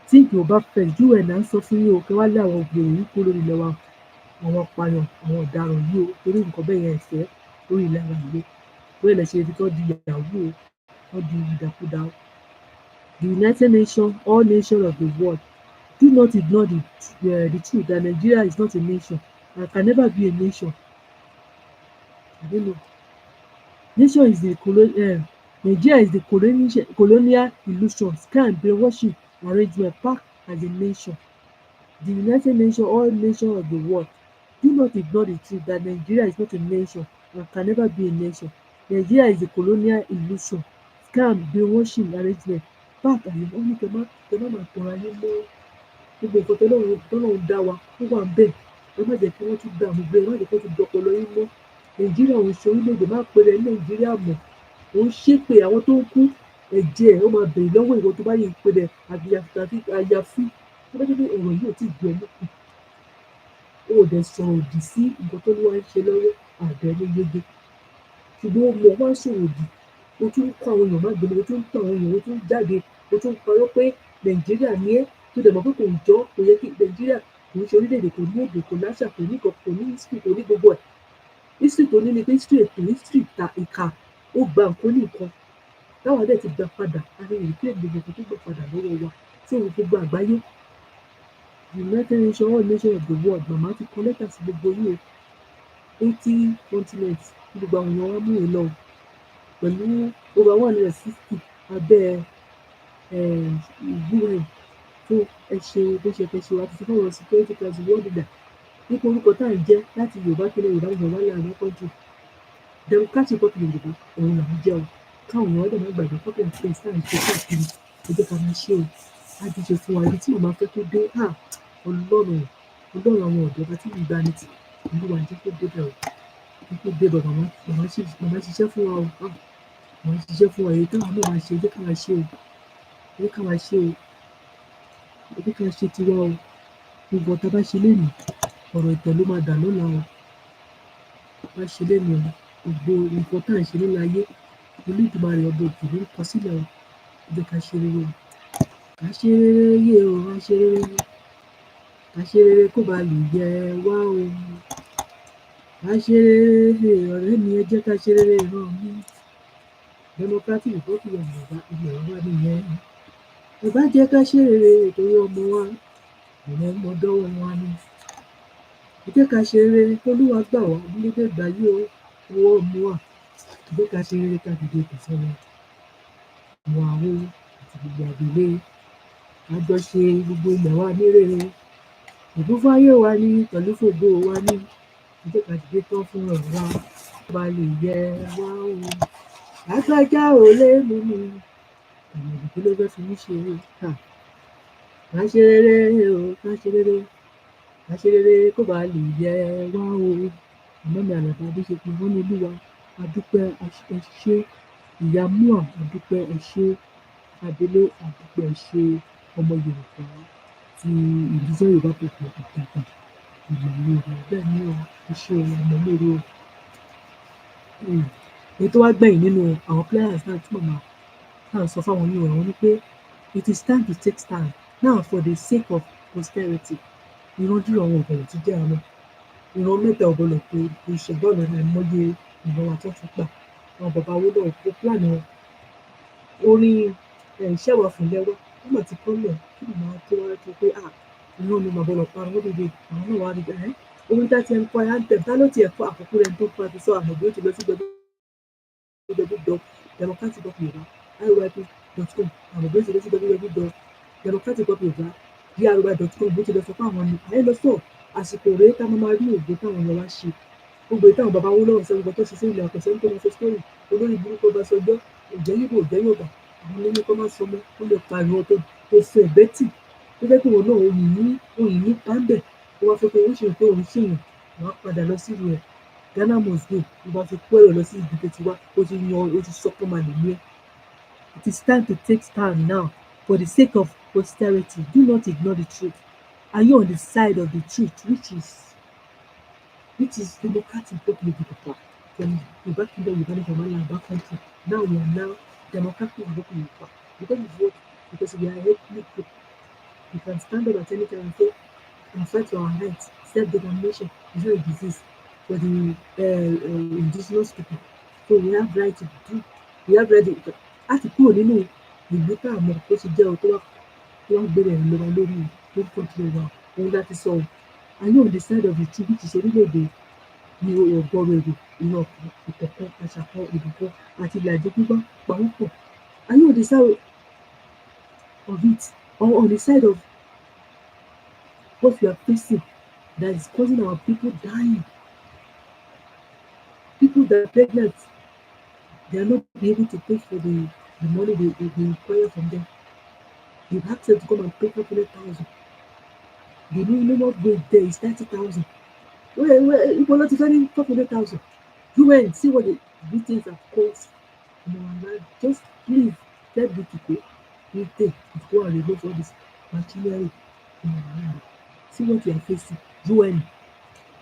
Speaker 4: Tí ìgbì ò bá fẹ́ UN à ń sọ fún yín o kí wá lé àwọn ògbèrè yìí kó lórí ilẹ̀ wa, àwọn apààyàn, àwọn ọ̀daràn yìí o, torí nǹkan bẹ́ẹ̀ yẹn ẹ̀fẹ́ lórí ilẹ̀ wa yìí. Bóyá ilẹ̀ ṣe ibi tó di yahoo o, tó di ìdàkudà o. The United Nations, all nations of the world, do not ignore the truth that Nigeria is not a nation and can never be a nation. I don't know. Nation is the Nigeria is the colonial illusion, scam, brainwashing arrangement packed as a nation. The United Nations, all nations of the world, do not ignore the truth that Nigeria is not a nation and can never be a nation. Nigeria is the colonial illusion, scam, brainwashing arrangement packed as a nation. Ó ní kẹ́ má máa tọrọ ayé mọ́. Gbogbo nǹkan tọ́lọ́run dá wa ó wà bẹ́ẹ̀. Ẹ má jẹ́ kí wọ́n tún dààmú gbé, ẹ má jẹ́ kí wọ́n tún dọpọlọ yín mọ́. Nàìjíríà òun ṣe orílẹ̀-èdè má pèrè Nàìjíríà mọ̀. Òun ṣépè àwọn tó ń kú ẹ̀jẹ̀ ó máa bèrè lọ́wọ́ ìwọ tó bá yẹ ìpèrè àyàfi. Tó bá jẹ́ pé ọ̀rọ̀ yìí ò tí ì gbé ẹ lókun. Ó ò dẹ̀ sọ̀rọ̀ òdì sí nǹkan tó ní wá ń ṣe lọ́wọ́ àbẹ̀ ní yege. Ṣùgbọ́n ó mọ̀ wá sọ̀rọ̀ òdì. Ó tún ń kọ́ àwọn èèyàn má gbélé, ó tún ń tàn àwọn èèyàn, ó tún ń jáde, ó tún ń parọ́ pé Nàìjíríà ní ẹ́ tó dẹ̀ mọ̀ pé kò jọ́ kò yẹ kí Nàìjíríà kò ń ṣe orílẹ̀-èdè kò ní èdè kò láṣà kò ní ìkọ̀ kò ní history kò ní gbogbo ẹ̀. History tó ní ni pé history ètò history ìka ó gba nǹkan ní nǹkan. Táwa dẹ̀ ti gbà padà a lè rí pé gbogbo nǹkan tó gbà padà lọ́wọ́ wa tí òun gbogbo àgbáyé. The United Nations, all nations of the world, màmá ti kọ lẹ́tà sí gbogbo yín o. 80 continents gbogbo àwọn èèyàn wọn mú yẹn lọ pẹ̀lú over 160 abẹ́ UN fún ẹ ṣe bó ṣe fẹ́ ṣe wá ti fún àwọn security council world leader nípa orúkọ tá à ń jẹ́ láti Yorùbá kí Yorùbá Yorùbá là ń kọ́jú democratic republic Yorùbá òun là ń jẹ́ o káwọn èèyàn ọ̀dọ̀ máa gbàgbé copy and paste tá à ń ṣe káàkiri ẹ jẹ́ ká máa ṣe o á ti ṣe fún wa ibi tí màmá fẹ́ tó dé Ọlọ́run àwọn ọ̀dọ́ bá tí mi gbá ní ti Olúwa jẹ́ kó débẹ̀ o jẹ́ kó débẹ̀ màmá ṣiṣẹ́ fún wa o màmá ṣiṣẹ́ fún wa èyí táwọn náà máa ṣe ẹ jẹ́ ká máa ṣe o ẹ jẹ́ ká máa ṣe o ẹ jẹ́ ká ṣe tiwa o gbogbo ọ̀tá bá ṣe lénìí ọ̀rọ̀ ìtẹ̀ ló máa dà lọ́la o bá ṣe lénìí o gbogbo nǹkan tá à ń ṣe nínú ayé Olódùmarè ọba òkè ló ń kọ sílẹ̀ o ẹ jẹ́ ká ṣe rere o ká ṣe rere yé o ká ṣe rere ká ṣe rere kó ba lè yẹ wá o ká ṣe rere ọ̀rẹ́ mi ẹ jẹ́ ká ṣe rere ìran mi democratic republic Yorùbá ilẹ̀ wa nìyẹn ẹ bá jẹ́ ká ṣe rere nítorí ọmọ wa ọmọ ọmọdọ́wọ́ wa ni ẹ jẹ́ ká ṣe rere kólúwa gbà wá nílé gbà yí o owó ọmọ wa ẹ jẹ́ ká ṣe rere ká dìde kò sọ́wọ́ Moao àti gbogbo àgbèlé àjọ ṣe gbogbo ilẹ̀ wa ní rere ìbúfáyé wa ní pẹ̀lú fògo wa ní ẹ jẹ́ ká dìde tán fún ọ̀rọ̀ wa ba lè yẹ wá o lágbájá ò lè mú mi ọ̀nà ìdílé ló fẹ́ fi mí ṣe ká ṣe rere o ká ṣe rere ká ṣe rere kó ba lè yẹ wá o ìmọ̀mí àlàbà bí ṣe pin wọ́n ní Olúwa adúpẹ́ ẹ ṣé ìyá Moao adúpẹ́ ẹ ṣé Adélé adúpẹ́ ẹ ṣé ọmọ Yorùbá ti ìdíjọ́ Yorùbá pẹ̀pẹ̀ ìdàgbà ìmọ̀lẹ́rọ bẹ́ẹ̀ ni o ẹ ṣé ìmọ̀lẹ́rọ èyí tó wá gbẹ̀yìn nínú àwọn players náà tí màmá náà sọ fáwọn oníwèé wọn ni pé it is time to take stand now for the sake of posterity ìrandíran àwọn ọ̀bọ̀lọ̀ tó jẹ́ àmọ́ ìran mẹ́ta ọ̀bọ̀lọ̀ pé ìṣẹ̀dọ́ọ̀nà àìmọye ìran wa tó tún gbà àwọn bàbá owó náà kó pílànì wọn orin ìṣẹ́wà fún lẹ́wọ́ nígbà tí kọ́lẹ̀ kí ni màá tó wá tó pé ìran mi màá bọ̀lọ̀ parun ó dìde àwọn náà wá rí bẹ́ẹ̀ orin tá ti ń kọ́ ẹ̀ àǹtẹ̀ tá ló ti ẹ̀kọ́ àkókò rẹ̀ tó pa ti sọ àmọ̀ bí ó ti lọ sí www.democraticyoruba.com àmọ̀ bí ó ti lọ sí www.democraticyoruba.com bó ti lọ sọ fún àwọn ni àyè lọ sọ àsìkò rèé tá máa rí ògbó táwọn èèyàn wá ṣe gbogbo ìtàn bàbá owó lọ́wọ́ sẹ́yìn tó ṣe sí ilẹ̀ àkọsẹ́ tó máa ṣe sítórì olórí burúkú ọba sọjọ́ ìjẹ́ yíbò ìjẹ́ Yorùbá àwọn ilé kọ́ máa sọmọ́ ó lè pa ìran tó fẹ́ ẹ̀bẹ́ tì tó fẹ́ kí wọn náà òyìn ní pàǹdẹ̀ tó wá fẹ́ pé ó ṣe pé òun ṣèyàn wọn á padà lọ sí rẹ̀ Ghana must go ló bá fi kó ẹ̀rọ lọ sí ibi tó ti wá ó ti sọ́kọ́ máa lè ní ẹ́. It is time to take stand now for the sake of posterity. Do not ignore the truth. Are you on the side of the truth, which is democratic republic Yorùbá from Yorùbá kingdom Yorùbá nation Yorùbá country. Now we are now democratic republic Yorùbá because we are a ethnic group. We can stand up at any time and say and fight for our rights. Self-determination is not a disease for the indigenous people. So we have right to do. We have right to láti kúrò nínú ìlú tá a mọ̀ tó ti jẹ́ o tó wá gbére ẹ̀rọ lọ́wọ́ lórí lórí kọ́ńtì wa òun láti sọ ọ́ ayé on the side of the truth which is orílẹ̀-èdè ní ọgọ́rùn èrò iná ọkọ̀ ìkọ̀kọ̀ àṣàkọ̀ ìdìbò àti ìlàjì gbígbá pàwọ́pọ̀ ayé on the side of it or on the side of what we are facing that is causing our people dying people that are pregnant they are not able to pay for the money they require from them. They've asked them to come and pay 500,000. The minimum wage there is 30,000. Well, if we're not defending 500,000, you went and see what these things have cost. Just please let the people go and remove all this machinery. See what you are facing. UN,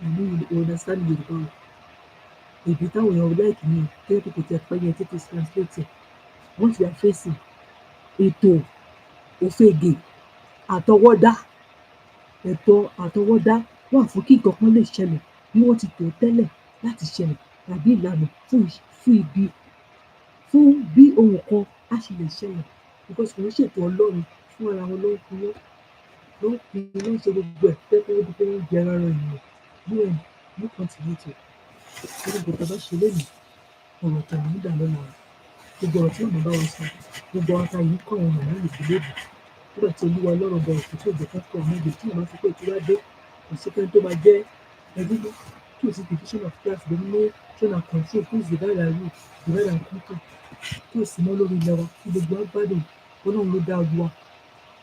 Speaker 4: and you understand the power. If you tell me like me, tell people to explain it is translated. What you are facing, ètò òfegè àtọwọ́dá wà fún kí nǹkan kan lè ṣẹlẹ̀ bí wọ́n ti tò tẹ́lẹ̀ láti ṣẹlẹ̀ tàbí ìlànà fún ibi fún bí ohun kan á ṣe lè ṣẹlẹ̀ because kò ń ṣètò Ọlọ́run fún ara wọn ló ń ṣe gbogbo ẹ̀ pé kó dúpẹ́ ń jẹ ara ènìyàn UN you continue to Gbogbo tá a bá ṣe lénìí, ọ̀rọ̀ kan ní dà lọ́la. Gbogbo ọ̀rọ̀ tí màmá bá wọn sọ, gbogbo ọ̀rọ̀ táyì ń kọ́ àwọn màmá ìgbélébùú. Nígbà tí Olúwa Ọlọ́run bá òkú tí ò jẹ́ ká kọ́ ọmọ ìgbè tí màmá sọ pé ìtura dé, kò sí pé tó máa jẹ́ ẹbí mọ́, tí ò sí division of class, domination and control, tí ò sí divide and rule, divide and conquer, tí ò sí mọ́ lórí ilẹ̀ wa, tí gbogbo wa gbádùn. Ọlọ́run ló dá wa,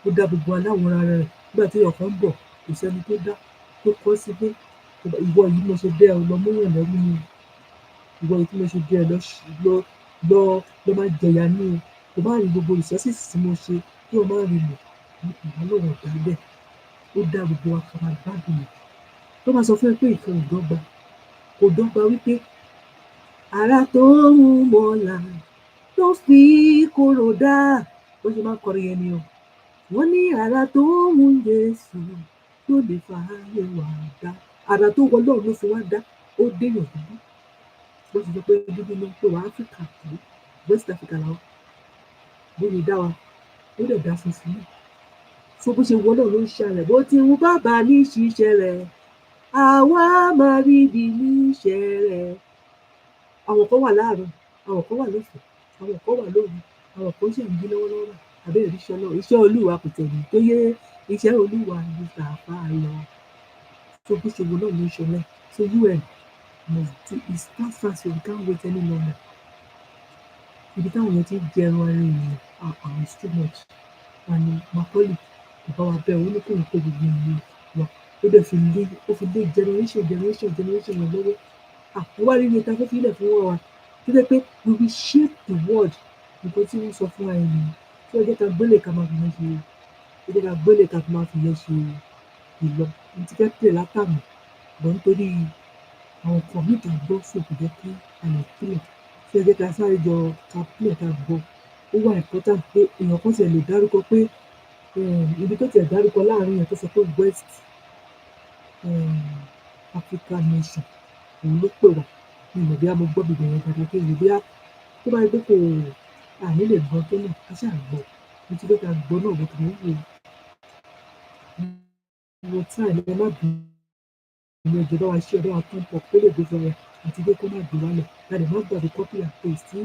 Speaker 4: ó dá gbogbo wa láwòrán ara rẹ̀. Nígbà tí èèyàn kan ń bọ̀, kò sẹ́ni tó dá, tó kọ́ sí pé ìwọ yìí mo ṣe bẹ́ẹ̀ lọ mú yàn lẹ́rú ni, ìwọ yìí tí mo ṣe bẹ́ẹ̀ lọ máa jẹ̀yà ní o, kò bá rí gbogbo resources tí mo ṣe kí o má rí lò. Ọlọ́run ọ̀dà bẹ́ẹ̀, ó dá gbogbo wa ká máa gbádùn rẹ̀. Tó máa sọ fún ẹ pé ìkan ò dọ́gba, kò dọ́gba wípé ara tó ń mọ̀lá tó fi kóró dá, bó ṣe máa ń kọrin yẹn ni o. Wọ́n ní ara tó ń mú Jésù tó lè fààyè wà dá. Ara tó wọ Ọlọ́run ló fi wá dá, ó déyàn dúdú. Bó ṣe sọ pé dúdú ló ń pè wá Áfíríkà tó, West Africa làwọn. Bó ṣe dá wa, ó dẹ̀ dá funfun náà. So bó ṣe wọ Ọlọ́run ló ń ṣe rẹ̀, bó ti wù bàbá ní ṣiṣẹ́ rẹ̀, àwa máa rí ibi ní iṣẹ́ rẹ̀. Àwọn kan wà láàárọ̀, àwọn kan wà lọ́sàn-án, àwọn kan wà lóru, àwọn kan ṣì ń jí lọ́wọ́lọ́wọ́. Àbẹ́rẹ́ iṣẹ́ náà, iṣẹ́ Olúwa kò tẹ̀lé tó yé, iṣẹ́ Olúwa ní tàfà lọ. So bó ṣe wọ Ọlọ́run ló ń ṣe rẹ̀. So UN must do it fast, so we can't wait any longer. Ibi táwọn yẹn ti ń jẹun ara ènìyàn, àwọn is too much. Àní Macaulay kò bá wa bẹ́ẹ̀, ó ní kò ń kó gbogbo ìlú wa. Ó dẹ̀ fi lé generation yẹn lọ́wọ́. Wọ́n wá rí iye ta fẹ́ fi ilẹ̀ fún wọn wa. Tó jẹ́ pé we will shape the world. Nǹkan tí wọ́n sọ fún wa ènìyàn. Tí ó jẹ́ ká gbélé ká máa fi yẹn ṣe, ó jẹ́ ká gbélé ká máa fi yẹn ṣe ìlọ. Mo ti fẹ́ pè látàmì, bọ̀ nítorí àwọn kan mí ta gbọ́ fún kò jẹ́ kí àlè pílẹ̀. Tí ó jẹ́ ká sáré jọ ká pílẹ̀ ká gbọ́. Ó wà important pé èèyàn kan tiẹ̀ lè dárúkọ pé ibi tó tiẹ̀ dárúkọ láàrin yẹn tó sọ pé West African nation òun ló pè wá. Mi ò mọ̀ bóyá mo gbọ́ bìbẹ̀ yẹn dáadáa, pé ìwé bóyá tó bá rí pé kò àní lè gbọ́ tó náà, ká ṣáà gbọ́. Mo ti fẹ́ ká gbọ́ náà, mo kàn ń wo time, ẹ má bínú, ẹjọ́ bá wa ṣe ọ̀dọ́ wa tán pọ̀ kó lè gbé fẹ́rẹ̀ àti pé kó má gbé wálẹ̀. Láti má gbàgbé copy and paste tí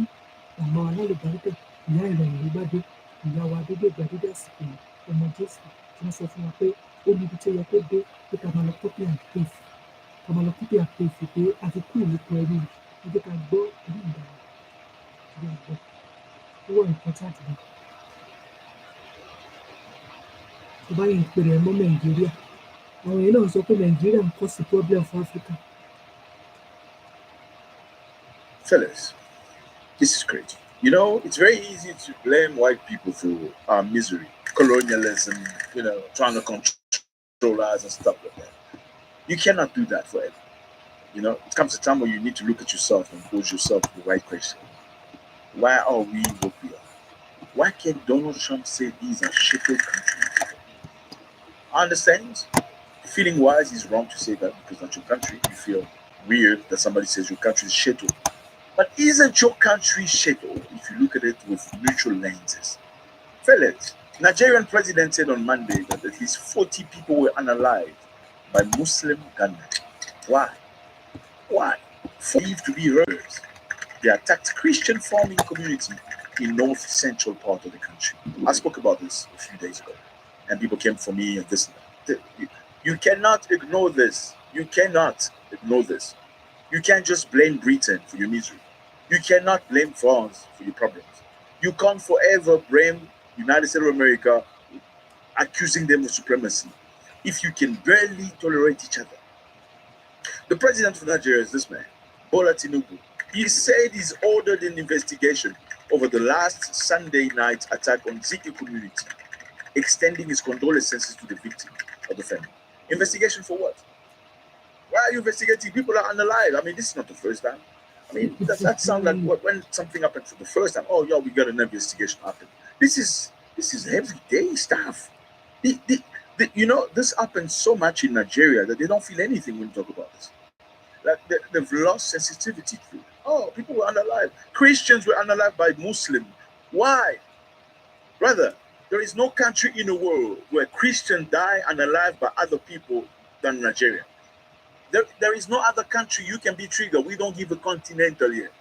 Speaker 4: màmá wa lálùbáríkà, ìyá ìrọ̀rùn ló bá dé, ìyá wa dédé ìgbà dédé àsìkò ọmọ Jésù tí wọ́n sọ fún wa pé ó níbi tó yẹ kó dé, pé ká máa lọ copy and paste. Ká máa lọ copy and paste pé a ti kú ìlú kan ẹrú. Ẹ jẹ́ ká gbọ́ ìlú ìdára. Ó wà important gan. Tó bá yẹ ìpèrè ẹ̀ mọ́ Nàìjíríà, àwọn èèyàn náà sọ pé Nàìjíríà ń cause the problem for Africa.
Speaker 8: Fellas, this is great. You know, it's very easy to blame white people for our misery, colonialism, trying to control us and stuff like that. You cannot do that forever. It comes a time where you need to look at yourself and pose yourself the right question. Why are we what we are? Why can't Donald Trump say these are shitty countries? I understand. Feeling wise is wrong to say that because that's your country. You feel weird that somebody says your country is shitty. But isn't your country shitty if you look at it with neutral lenses? Fellas, Nigerian president said on Monday that at least 40 people were unalived by Muslim gunmen. Why? Believed to be robbers. They attacked Christian farming community in north central part of the country. I spoke about this a few days ago, and people came for me and this and that. You cannot ignore this. You cannot ignore this. You can't just blame Britain for your misery. You cannot blame France for your problems. You can't forever blame United States of America, accusing them of supremacy, if you can barely tolerate each other. The president of Nigeria is this man, Bola Tinubu. He said he's ordered an investigation over the last Sunday night attack on Ziki community, extending his condolences to the victim of the family. Investigation for what? Why are you investigating? People are unalive. I mean, this is not the first time. I mean, that sounds like when something happened for the first time. Oh, yeah, we got an investigation happen. This is everyday stuff. This happens so much in Nigeria that they don't feel anything when you talk about this. Like they've lost sensitivity to it. Oh, people were unalive. Christians were unalive by Muslims. Why? Brother, there is no country in the world where Christians die unalive by other people than Nigeria. There is no other country you can be triggered. We don't give a continental here.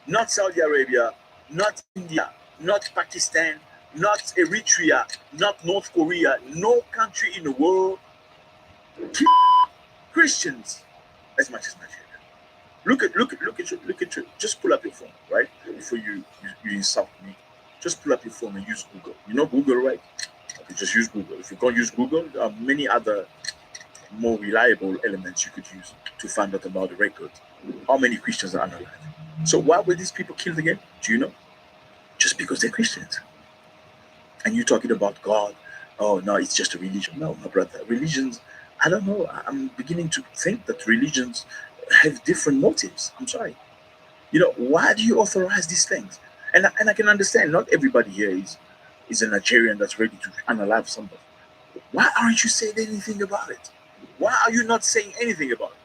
Speaker 8: Not Saudi Arabia, not India, not Pakistan, not Eritrea, not North Korea. No country in the world Christians as much as Nigeria. Look at your, just pull up your phone, right? Before you insult me. Just pull up your phone and use Google. You know Google, right? Okay, just use Google. If you can't use Google, there are many other more reliable elements you could use to find out about the record. How many Christians are alive? So why were these people killed again? Do you know? Just because they're Christians. And you're talking about God. Oh no, it's just a religion. No, my brother. Religions, I don't know. I'm beginning to think that religions have different motives. I'm sorry. You know, why do you authorize these things? And I can understand not everybody here is a Nigerian that's ready to unalive somebody. Why aren't you saying anything about it? Why are you not saying anything about it?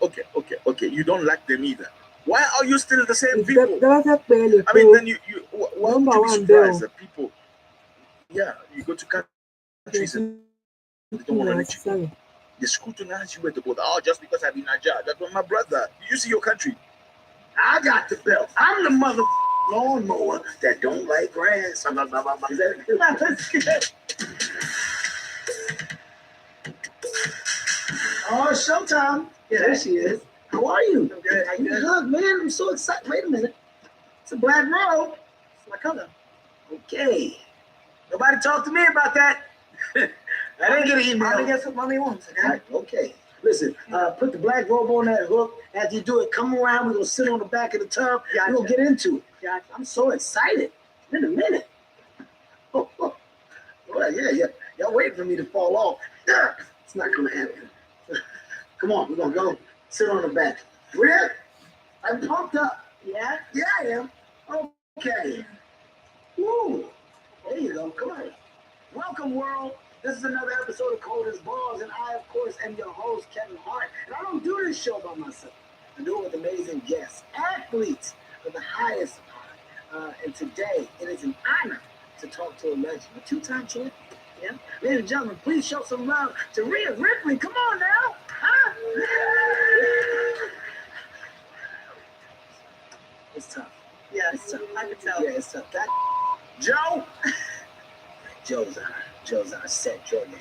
Speaker 8: Okay. You don't like them either. Why are you still the same people? I mean, then why would you be surprised that people, yeah, you go to countries and they don't want to let you go. They scrutinize you at the border. Oh, just because I'm in Nigeria. That's what my brother. You see your country. I got the belt. I'm the mother lawnmower that don't like grass. Oh, showtime. Yeah, there she is. How are you? I'm good. How you doing? Good, man. I'm so excited. Wait a minute. It's a black robe. It's my color. Okay. Nobody talk to me about that. I didn't get an email. I guess what mommy wants. Okay. Listen, put the black robe on that hook. As you do it, come around. We're going to sit on the back of the tub. Gotcha. We're going to get into it. Gotcha. I'm so excited. In a minute. Oh, yeah. Y'all waiting for me to fall off. It's not going to happen. Come on, we're going to go sit on the back. Rick, I'm pumped up. Yeah? Yeah, I am. Okay. Woo. There you go. Come on. Welcome, world. This is another episode of Cold as Balls, and I, of course, am your host, Kevin Hart. And I don't do this show by myself. I do it with amazing guests, athletes of the highest honor. And today, it is an honor to talk to a legend, a two-time champion. Yeah? Ladies and gentlemen, please show some love to Rhea Ripley. Come on now. Huh? It's tough. Yeah, it's tough. I can tell. Yeah, it's tough. Joe? Joe's our set Jordan.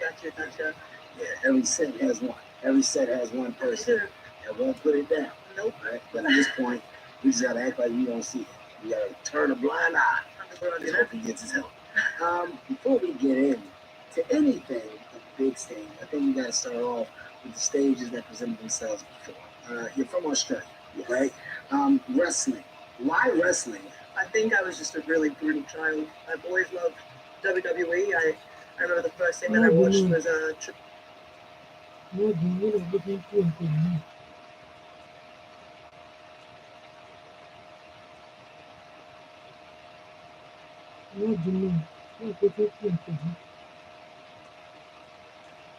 Speaker 8: Gotcha. Yeah, every set has one. Every set has one person that won't put it down. Nope. Right? But at this point, we just gotta act like we don't see it. We gotta turn a blind eye. Just hope he gets his help. Before we get into anything of the big stage, I think we gotta start off with the stages that presented themselves before. You're from Australia, right? Wrestling. Why wrestling? I think I was just a really brutal child. I've always loved WWE. I remember the first thing that I watched was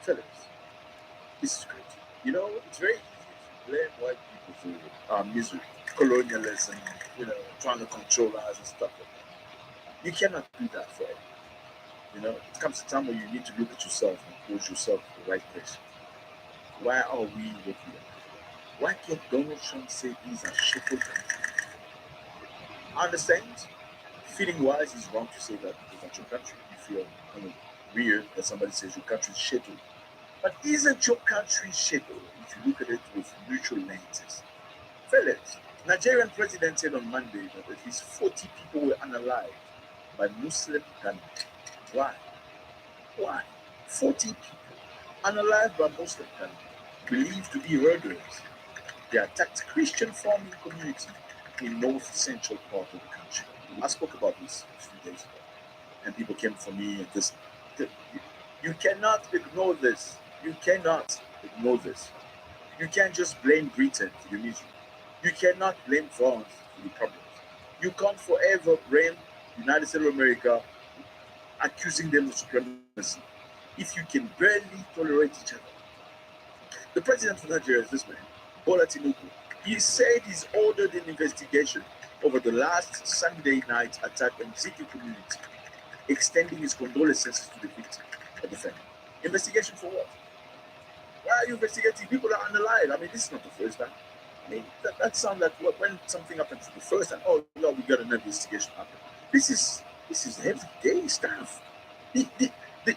Speaker 8: Phillips. This is great. You know, it's very easy to blame white people for our misery, colonialism, trying to control us and stuff like that. You cannot do that forever. It comes a time where you need to look at yourself and pose yourself in the right place. Why are we what we are? Why can't Donald Trump say he's a shitty country? I understand. Feeling wise is wrong to say that because that's your country. You feel kind of weird that somebody says your country is shitty. But isn't your country shitty if you look at it with neutral lenses? Fellas, Nigerian president said on Monday that at least 40 people were unalived by Muslim gunmen. Why? 40 people unalived by Muslim gunmen, believed to be murderers. They attacked Christian farming community in north central part of the country. I spoke about this a few days ago, and people came for me and this. You cannot ignore this. You cannot ignore this. You can't just blame Britain for your misery. You cannot blame France for your problems. You can't forever blame the United States of America, accusing them of supremacy, if you can barely tolerate each other. The president of Nigeria is this man, Lati. He said he's ordered an investigation over the last Sunday night attack on Ziki community, extending his condolences to the victim and the family. Investigation for what? Why are you investigating? People are unalive. I mean, this is not the first time. I mean, that sounds like when something happens the first time, oh, no, we got an investigation happen. This is everyday stuff.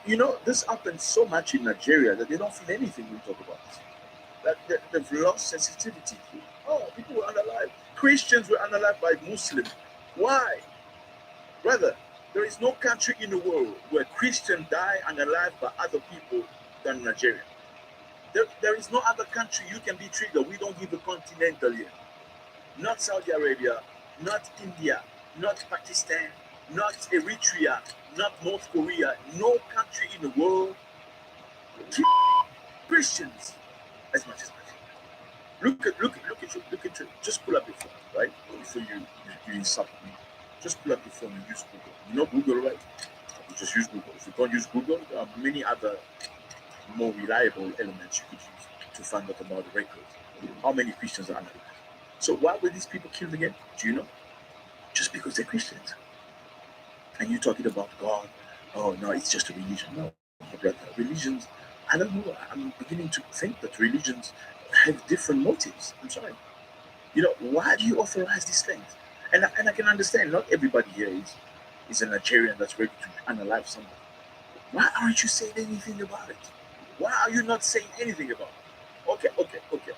Speaker 8: You know, this happens so much in Nigeria that they don't feel anything when we talk about this. That they've lost sensitivity. Oh, people were unalive. Christians were unalive by Muslims. Why? Brother, there is no country in the world where Christians die unalive by other people than Nigeria. There is no other country you can be triggered. We don't give a continental here. Not Saudi Arabia, not India, not Pakistan, not Eritrea, not North Korea. No country in the world kill Christians as much as Nigeria. Look at you. Just pull up your phone, right? Before you insult me. Just pull up your phone and use Google. You know Google, right? You just use Google. If you don't use Google, there are many other more reliable elements you could use to find out about the records. How many Christians are under? So why were these people killed again? Do you know? Just because they're Christians. And you're talking about God. Oh no, it's just a religion. No, brother. Religions, I don't know. I'm beginning to think that religions have different motives. I'm sorry. You know, why do you authorize these things? And I can understand not everybody here is a Nigerian that's ready to unalive somebody. Why aren't you saying anything about it? Why are you not saying anything about it?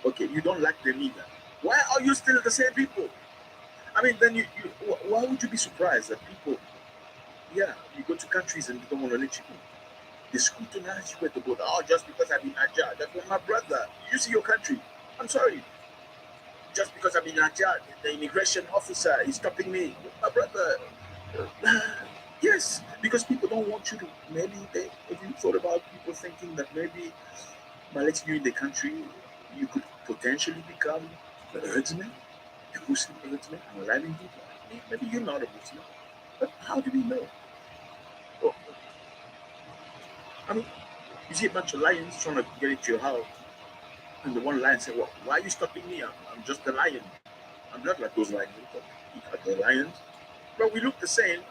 Speaker 8: Okay. You don't like them either. Why are you still the same people? I mean, then why would you be surprised that people, you go to countries and they don't want to let you in? They scrutinize you at the border. Oh, just because I'm in Nigeria, that's what my brother. You see your country. I'm sorry. Just because I'm in Nigeria, the immigration officer is stopping me. My brother. Yes, because people don't want you to. Maybe if you thought about people thinking that maybe by letting you in the country, you could potentially become a herdsman, a Muslim herdsman, and allowing people. Maybe you're not a Muslim, but how do we know? Oh, I mean, you see a bunch of lions trying to get into your house, and the one lion said, "Well, why are you stopping me? I'm just a lion. I'm not like those lions. They're lions, but we look the same."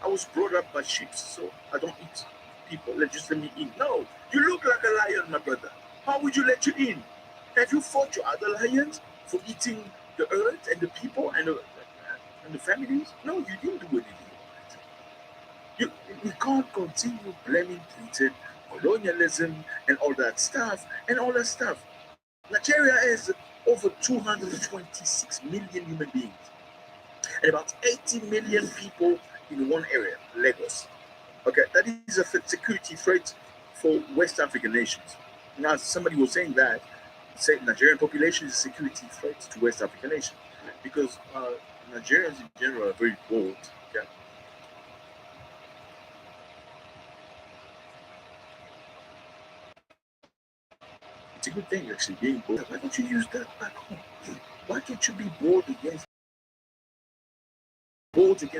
Speaker 8: I was brought up by sheep, so I don't eat people. Just let me in. No, you look like a lion, my brother. How would you let you in? Have you fought your other lions for eating the earth and the people and the families? No, you didn't do anything about it. We can't continue blaming Britain, colonialism, and all that stuff. Nigeria has over 226 million human beings and about 80 million people in one area, Lagos. Okay, that is a security threat for West African nations. Now, somebody was saying that, Nigerian population is a security threat to West African nations because Nigerians in general are very bold. Okay? It's a good thing, actually, being bold. Why don't you use that back home? Why can't you be bold against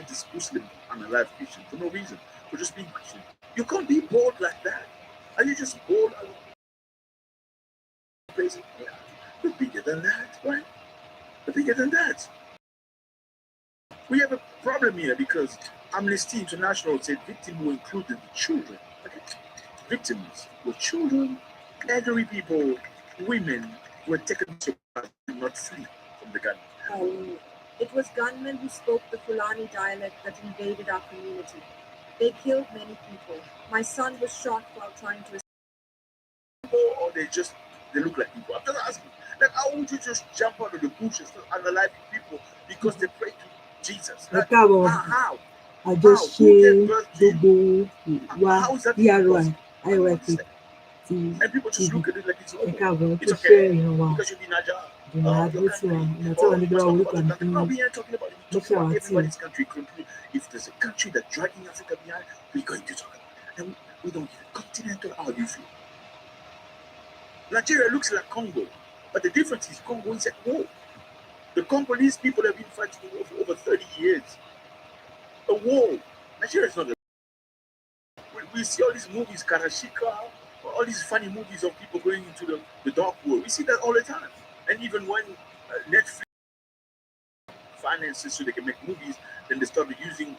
Speaker 8: this Muslim unalive Christian for no reason, for just being Christian? You can't be bold like that. Are you just bold? Crazy? Yeah. You're bigger than that, right? You're bigger than that. We have a problem here because Amnesty International said victims were included children. Okay? Victims were children, elderly people, women were taken to not flee from the gunmen.
Speaker 1: It was gunmen who spoke the Fulani dialect that invaded our community. They killed many people. My son was shot while trying to
Speaker 8: escape. Or they look like people. I'm just asking, like, how would you just jump out of the bush and start unaliving people because they pray to Jesus? Like, how?
Speaker 4: Àjọṣe gbogbo wa PRI IYP ti ìdìbò káàbọ̀ tó ṣe ìran wa ìrìn àdúró tí wa ìgbà táwọn níbi wa orúkọ àti níṣẹ́ àwọn tí.
Speaker 8: If there's a country that's dragging Africa behind, we're going to talk about it. And we don't give a continental how you feel. Nigeria looks like Congo, but the difference is Congo is at war. The Congolese people have been fighting for over 30 years. A war. Nigeria is not a war. We see all these movies, Karashika, all these funny movies of people going into the dark world. We see that all the time. And even when Netflix finances so they can make movies, then they started using,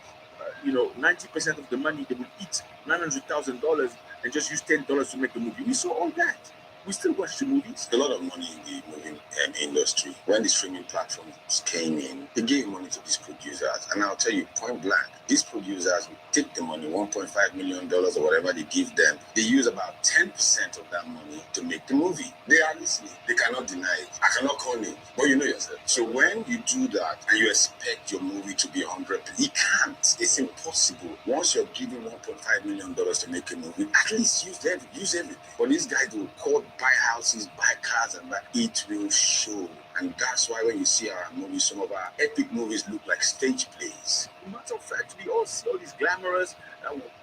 Speaker 8: 90% of the money they would eat $900,000 and just use $10 to make the movie. We saw all that. We still watch the movies. A lot of money in the movie industry. When the streaming platforms came in, they gave money to these producers. And I'll tell you, point blank, these producers will take the money, $1.5 million or whatever they give them. They use about 10% of that money to make the movie. They are listening. They cannot deny it. I cannot call it, but you know yourself. So when you do that and you expect your movie to be 100, you can't. It's impossible. Once you're giving $1.5 million to make a movie, at least use everything. But these guys will call, buy houses, buy cars, and buy. It will show. And that's why when you see our movies, some of our epic movies look like stage plays. Matter of fact, we all see all these glamorous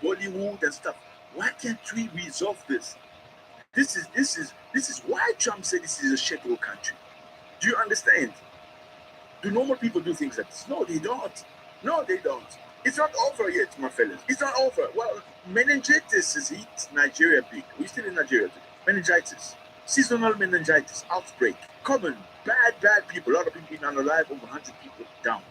Speaker 8: Bollywood and stuff. Why can't we resolve this? This is why Trump said this is a shithole country. Do you understand? Do normal people do things like this? No, they don't. No, they don't. It's not over yet, my fellas. It's not over. Well, meningitis has hit Nigeria big. We're still in Nigeria today. Meningitis. Seasonal meningitis outbreak. Common. Bad people. A lot of people being unalive, over 100 people down.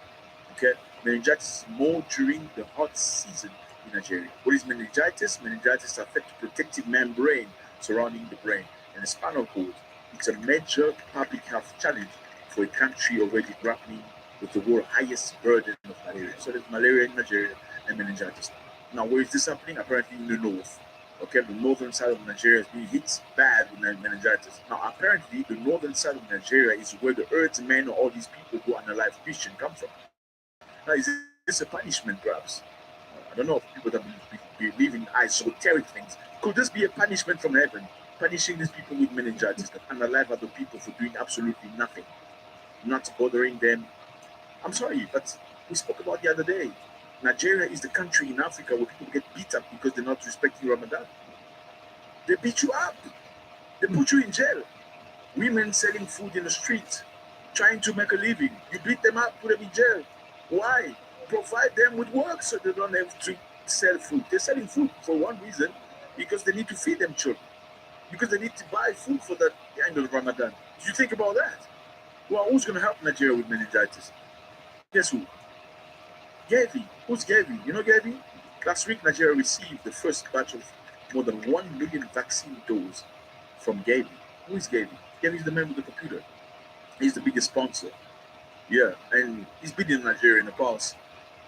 Speaker 8: Okay? Meningitis is more during the hot season in Nigeria. What is meningitis? Meningitis affects the protective membrane surrounding the brain and the spinal cord. It's a major public health challenge for a country already grappling with the world's highest burden of malaria. So there's malaria in Nigeria and meningitis. Now, where is this happening? Apparently in the north. Okay, the northern side of Nigeria is being hit bad with meningitis. Now, apparently, the northern side of Nigeria is where the herdsmen or all these people who are unalive Christian come from. Now, is this a punishment, perhaps? I don't know if people that believe in esoteric things. Could this be a punishment from heaven? Punishing these people with meningitis that unalive other people for doing absolutely nothing, not bothering them. I'm sorry, but we spoke about the other day. Nigeria is the country in Africa where people get beat up because they're not respecting Ramadan. They beat you up. They put you in jail. Women selling food in the street, trying to make a living. You beat them up, put them in jail. Why? Provide them with work so they don't have to sell food. They're selling food for one reason, because they need to feed them children. Because they need to buy food for the end of Ramadan. Did you think about that? Well, who's going to help Nigeria with meningitis? Guess who? Gavi. Who's Gavi? You know Gavi? Last week, Nigeria received the first batch of more than 1 million vaccine doses from Gavi. Who is Gavi? Gavi is the man with the computer. He's the biggest sponsor. Yeah, and he's been in Nigeria in the past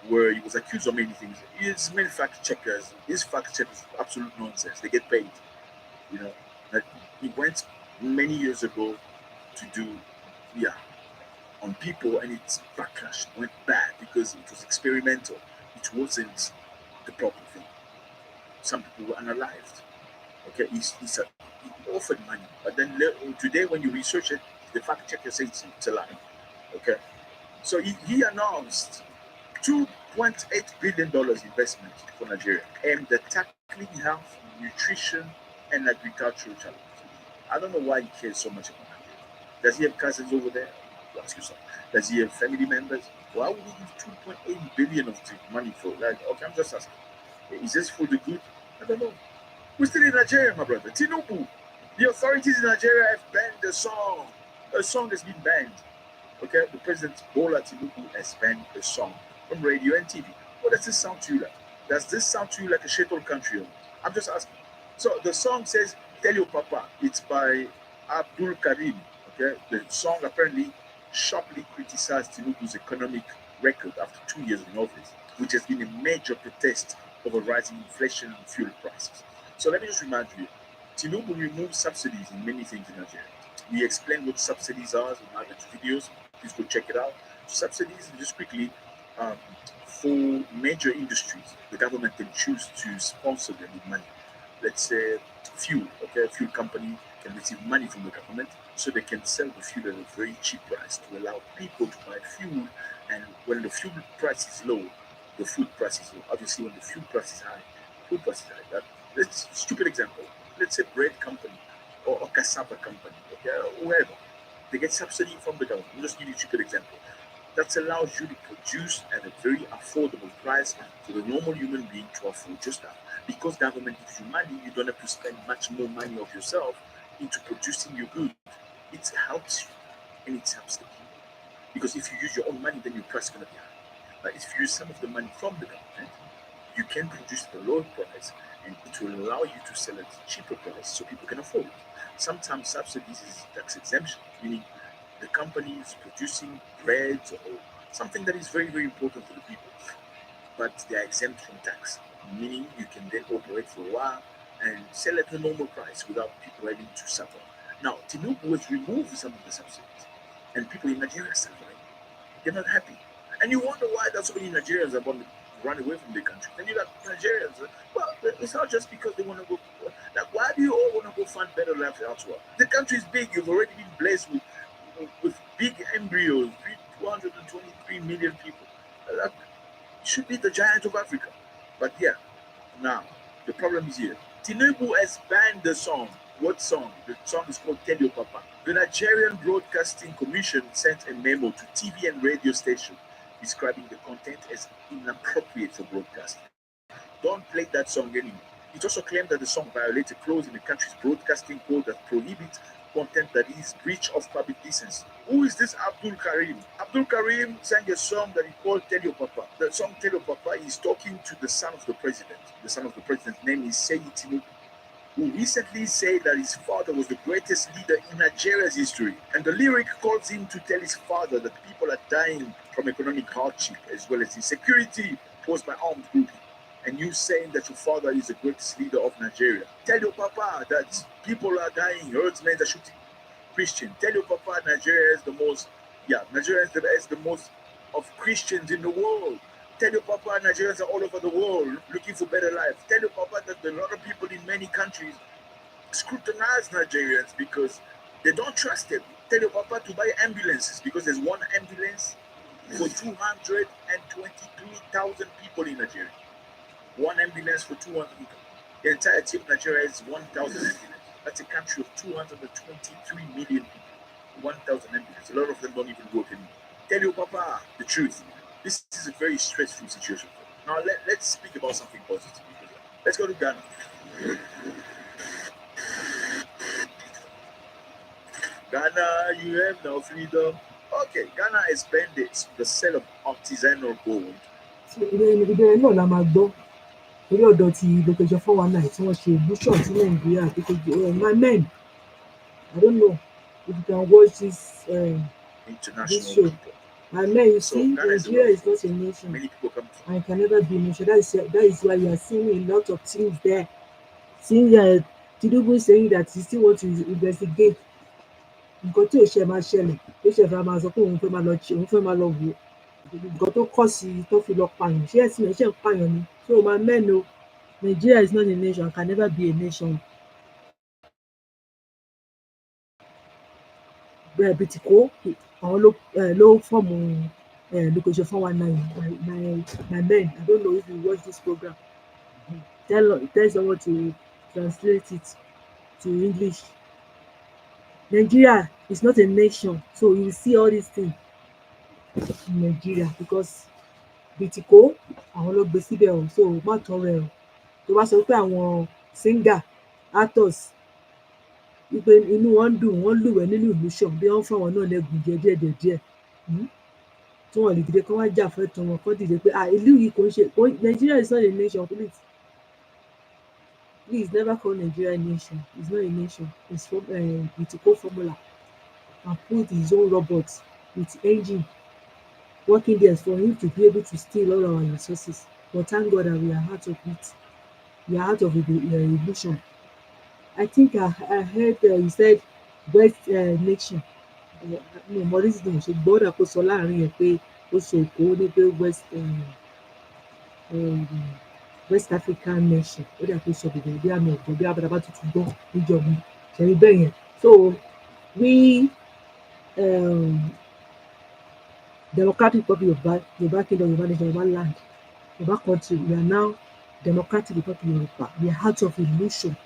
Speaker 8: where he was accused of many things. His many fact checkers. His fact checkers are absolute nonsense. They get paid. You know, like he went many years ago to do, on people, and its backlash went bad because it was experimental. It wasn't the proper thing. Some people were unalived. Okay, he offered money, but then today when you research it, the fact checker says it's a lie. Okay, so he announced $2.8 billion investment for Nigeria aimed at tackling health, nutrition, and agricultural challenges. I don't know why he cares so much about Nigeria. Does he have cousins over there? Ask yourself. Does he have family members? Why would he give 2.8 billion of money for that? Okay, I'm just asking. Is this for the good? I don't know. We're still in Nigeria, my brother. Tinubu. The authorities in Nigeria have banned the song. A song has been banned. Okay, the president Bola Tinubu has banned the song from radio and TV. What does this sound to you like? Does this sound to you like a shithole country? I'm just asking. So the song says, "Tell Your Papa." It's by Abdul Karim. Okay, the song apparently sharply criticized Tinubu's economic record after 2 years in office, which has been a major protest over rising inflation and fuel prices. So let me just remind you, Tinubu removed subsidies in many things in Nigeria. We explained what subsidies are in our videos. Please go check it out. Subsidies, just quickly, for major industries, the government can choose to sponsor them with money. Let's say fuel, okay, a fuel company can receive money from the government so they can sell the fuel at a very cheap price to allow people to buy fuel. And when the fuel price is low, the food price is low. Obviously, when the fuel price is high, food price is high. Let's stupid example. Let's say bread company or cassava company, okay, or whoever. They get subsidy from the government. I'll just give you a stupid example. That allows you to produce at a very affordable price for the normal human being to afford your stuff. Because government gives you money, you don't have to spend much more money of yourself into producing your goods. It helps you, and it helps the people. Because if you use your own money, then your price is going to be high. But if you use some of the money from the government, you can produce at a lower price, and it will allow you to sell at a cheaper price so people can afford it. Sometimes subsidies is tax exemption, meaning the company is producing bread or something that is very, very important to the people, but they are exempt from tax, meaning you can then operate for a while and sell at a normal price without people having to suffer. Now, Tinubu has removed some of the subsidies, and people in Nigeria are suffering. They're not happy. And you wonder why that so many Nigerians are going to run away from the country. And you're like, Nigerians, well, it's not just because they want to go. Like, why do you all want to go find better life elsewhere? The country is big. You've already been blessed with big embryos, 223 million people. Like, you should be the giant of Africa. But yeah, now, the problem is here. Tinubu has banned the song. What song? The song is called Tell Your Papa. The Nigerian Broadcasting Commission sent a memo to TV and radio stations describing the content as inappropriate for broadcasting. Don't play that song anymore. It also claimed that the song violates a clause in the country's broadcasting code that prohibits content that is breach of public decency. Who is this Abdul Karim? Abdul Karim sang a song that he called Tell Your Papa. The song Tell Your Papa is talking to the son of the president. The son of the president's name is Seyi Tinubu, who recently said that his father was the greatest leader in Nigeria's history. And the lyric calls him to tell his father that people are dying from economic hardship as well as insecurity caused by armed groups. And you saying that your father is the greatest leader of Nigeria. Tell your papa that people are dying, herdsmen are shooting Christian. Tell your papa Nigeria is the most, Nigeria is the most of Christians in the world. Tell your papa Nigerians are all over the world looking for better life. Tell your papa that a lot of people in many countries scrutinize Nigerians because they don't trust them. Tell your papa to buy ambulances because there's one ambulance for 223,000 people in Nigeria. One ambulance for 200 people. The entirety of Nigeria is 1,000 ambulances. That's a country of 223 million people. 1,000 ambulances. A lot of them don't even work anymore. Tell your papa the truth. This is a very stressful situation. Now let's speak about something positive. Let's go to Ghana. Ghana, you have no freedom. Okay, Ghana has banned the sale of artisanal gold.
Speaker 2: ìbéèrè náà la máa gbọ́ torí ọ̀dọ̀ ti location 419 tí wọ́n ṣe ìbúṣọ̀ sí nàìjíríà my men I don't know if you can watch this
Speaker 8: International
Speaker 2: show.
Speaker 8: people.
Speaker 2: My men, you
Speaker 8: So
Speaker 2: see,
Speaker 8: Ghana is a
Speaker 2: Nigeria
Speaker 8: lot
Speaker 2: is not a nation
Speaker 8: Many people come to
Speaker 2: and can never be a nation. That is why you are seeing a lot of things there. Seeing Tinubu saying that he still want to investigate nǹkan tí ò ṣe máa ṣẹlẹ̀ tó ṣe fẹ́ máa sọ pé òun fẹ́ máa lọ wò nǹkan tó kọ̀ sí tó fi lọ pààyàn ṣé ẹ̀sìn ẹ̀ṣẹ̀ ń pààyàn ni. So my men o, Nigeria is not a nation, can never be a nation. Bìtìkó àwọn ló fọ́ọ̀mù location 419. My men, I don't know if you watch this program. Tell someone to translate it to English. Nigeria is not a nation, so you see all these things in Nigeria because Bìtìkó àwọn ló gbé síbẹ̀ o, so má tọrọ ẹ̀ o. Tó bá sọ pé àwọn singer actors wípé inú wọn ń dùn wọ́n lúwẹ̀ẹ́ nínú illusion bí wọ́n fáwọn náà lẹ́gùn jẹ díẹ̀ tí wọ́n lè dìde kán wá jà fẹ́tọ̀ wọn kán dìde pé ìlú yìí kò ń ṣe Nigeria is not a nation, please never call Nigeria a nation. It's not a nation. It's from Bìtìkó formula and put his own robots with engine working there for him to be able to steal all our resources. But thank God that we are out of it. We are out of the illusion. I think I heard you said West nation. No, Maurice náà ṣe gbọ́dọ̀ kó sọ láàrin yẹn pé ó ṣe èkó ní pé West African nation. Ó dà pé sọ bèbè bí àmì ọ̀gbọ́n bí abàdàbà tuntun gbọ́ níjọ mi ṣẹ̀rí bẹ́ẹ̀ yẹn. So we Democratic Republic of Yorùbá Kingdom, Yorùbá nation, Yorùbá land, Yorùbá country, we are now Democratic Republic of Yorùbá. We are out of illusion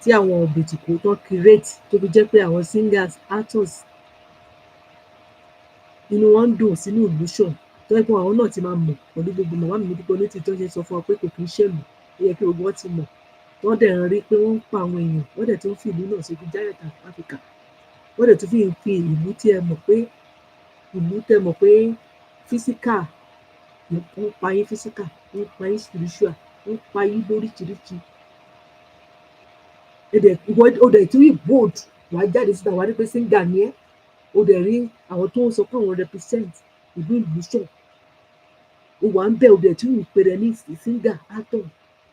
Speaker 2: tí àwọn Bìtìkó tó create tó fi jẹ́ pé àwọn singers actors inú wọn ń dùn sínú illusion tó yẹ pé àwọn náà ti máa mọ̀ pẹ̀lú gbogbo màmá mi dúpọ̀ ní ti tó ṣe sọ fún wa pé kò kí ń ṣèlú ó yẹ kí gbogbo wọn ti mọ̀ wọ́n dẹ̀ ń rí pé wọ́n ń pa àwọn èèyàn wọ́n dẹ̀ tún fi ìlú náà ṣe fi giant Africa wọ́n dẹ̀ tún fi ìlú tí ẹ mọ̀ pé physical ń pa yín physical ń pa yín spiritual
Speaker 4: wọ́n pa yín lóríṣiríṣi ó dẹ̀ tún yìí bold wàá jáde síta wàá rí pé singer ni ẹ́ ó dẹ̀ rí àwọn tó ń sọ pé àwọn represent ìlú Ìlúṣàn ó wà ń bẹ̀ ó dẹ̀ tún yìí pèrè ní singer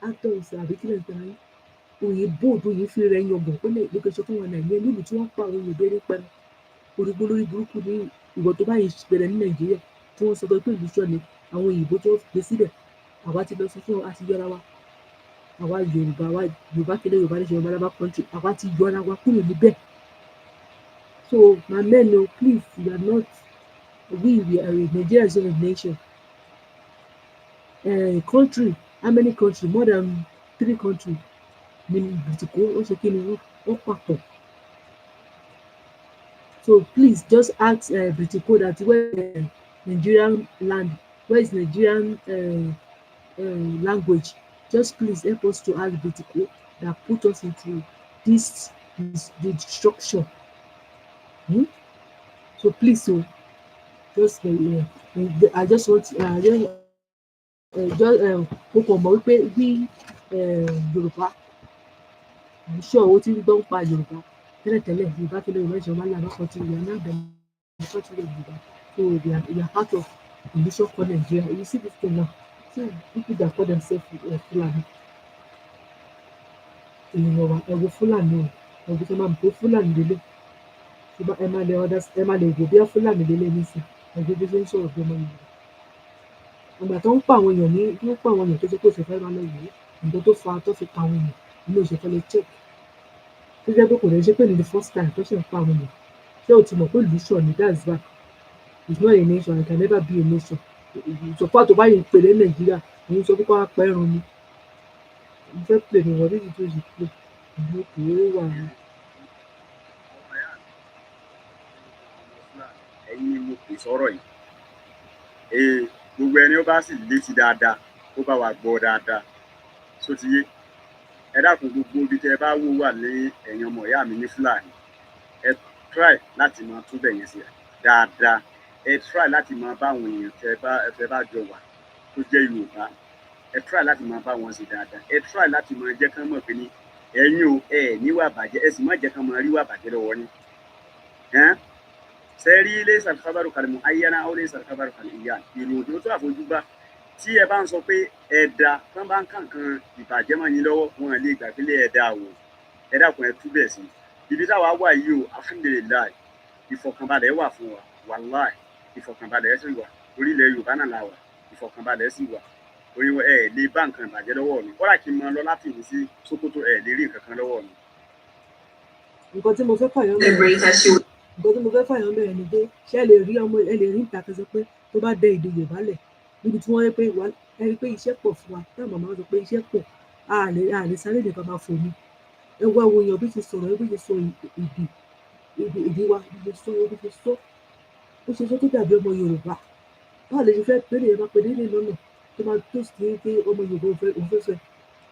Speaker 4: actors àbí kí lè gbà yín òyìn bold òyìn fi rẹ̀ yangàn pé lè kẹ́ sọ fún wọn Nàìjíríà nílùú tí wọ́n pa àwọn òyìnbó ní pẹ́ẹ́n orígbó lórí burúkú ní ìwọ tó báyìí bẹ̀rẹ̀ ní Nàìjíríà tí wọ́n sọ pé Ìlúṣàn ni àwọn òyìnbó tó gbé síbẹ̀ àwa ti lọ sọ fún àti yọra wa àwa Yorùbá kéde Yorùbá nation Yorùbá lábá country àwa ti yọra wa kúrò níbẹ̀ so my men o please we are not we are Nigeria is not a nation country how many country more than 3 country ni Bìtìkó ó ṣe kí ni wọ́n papọ̀. So please just ask Britiko that where Nigerian land, where is Nigerian language? Just please help us to ask Britiko that put us into this destruction. So please, so just I just want mo kàn mọ̀ wípé bí Yorùbá ṣé owó tí ń gbọ́ ń pa Yorùbá tẹ́lẹ̀tẹ́lẹ̀ Yorùbá kí ló Yorùbá ìṣọ̀mọ́ àlànà kan tí ìyá náà bẹ̀rẹ̀ kan tí Yorùbá so we are part of Ìlúṣàn for Nigeria you see this thing now see people that call themselves Fulani ènìyàn wa ẹ wo Fúlàní o ẹ wo máa bó Fúlàní lélẹ̀ ẹ máa lè wò bí Fúlàní lélẹ̀ nísìn ẹ wo bí ṣe ń sọ̀rọ̀ bí ọmọ Yorùbá ìgbà tó ń pa àwọn èèyàn ní tó ń pa àwọn èèyàn tó ṣe pé òṣèfẹ́ máa lọ wò ó nǹkan tó fa tó fi pa àwọn èèyàn ilé òṣèfẹ́ lè check tó jẹ́ pé kò lè ṣe pé ní the first time tó ṣe ń pa àwọn èèyàn ṣé o ti mọ̀ pé Ìlúṣàn ni that's why it's not a nation it can never be a nation ìsọ̀fà tó bá yẹ pèlè Nàìjíríà òun sọ pé kó wá pẹ́ ẹ̀rùn ni mo fẹ́ pè ní wọ́n nídìí tó ṣe pé ìlú kò ó wà ní.
Speaker 5: ẹ̀yin mo pè sọ̀rọ̀ yìí gbogbo ẹni ó bá sì létí dáadáa ó bá wa gbọ́ dáadáa só ti yé ẹ dákun gbogbo ibi tẹ bá wò wà ní ẹ̀yin ọmọ ìyá mi ní Fúlàní ẹ try láti máa tún bẹ̀ yẹn sí dáadáa ẹ try láti máa bá àwọn èèyàn tẹ bá jọ wà tó jẹ́ Yorùbá ẹ try láti máa bá wọn sí dáadáa ẹ try láti máa jẹ́ kán mọ̀ pé ní ẹ̀yin o ẹ níwà bàjẹ́ ẹ sì má jẹ́ kán máa rí wà bàjẹ́ lọ́wọ́ yín sẹ́rí ilé ìsàlùkábàrò kàlùmù ayáná ó lé ìsàlùkábàrò kàlùmù ìyá ìròyìn tó tó àfojúbá tí ẹ bá ń sọ pé ẹ̀dá tán bá ń kàǹkan ìbàjẹ́ mọ́ yín lọ́wọ́ wọn lè gbàgbélé ẹ̀dá o ẹ dákun ẹ tú bẹ̀ sí ibi táwa wà yìí o alhamdulilayi ìfọ̀kànbalẹ̀ wà fún wa wàláì ìfọ̀kànbalẹ̀ sì wà orílẹ̀ Yorùbá náà la wà ìfọ̀kànbalẹ̀ sì wà orí ẹ lè bá nǹkan ìbàjẹ́ lọ́wọ́ mi kọ́lá kí n máa lọ láti ìlú sí Sókótó ẹ lè rí nǹkan kan lọ́wọ́ mi.
Speaker 4: nǹkan tí mo fẹ́ fàyọ́ mẹ́rin ni pé ṣé ẹ lè rí ìta kan sọ pé tó bá dẹ èdè Yorùbá lẹ̀ níbi tí wọ́n rí pé ẹ rí pé iṣẹ́ pọ̀ fún wa táwọn màmá sọ pé iṣẹ́ pọ̀ a lè sáré nìkan máa fò ní ẹ wá wo èèyàn bí ti sọ̀rọ̀ bí ti sọ èdè wa bí ti sọ ó ṣe sọ tó dàbí ọmọ Yorùbá báwo lè ṣe fẹ́ pé lè máa pè délé lọ́nà tó máa tó sí pé ọmọ Yorùbá òun fẹ́ fẹ́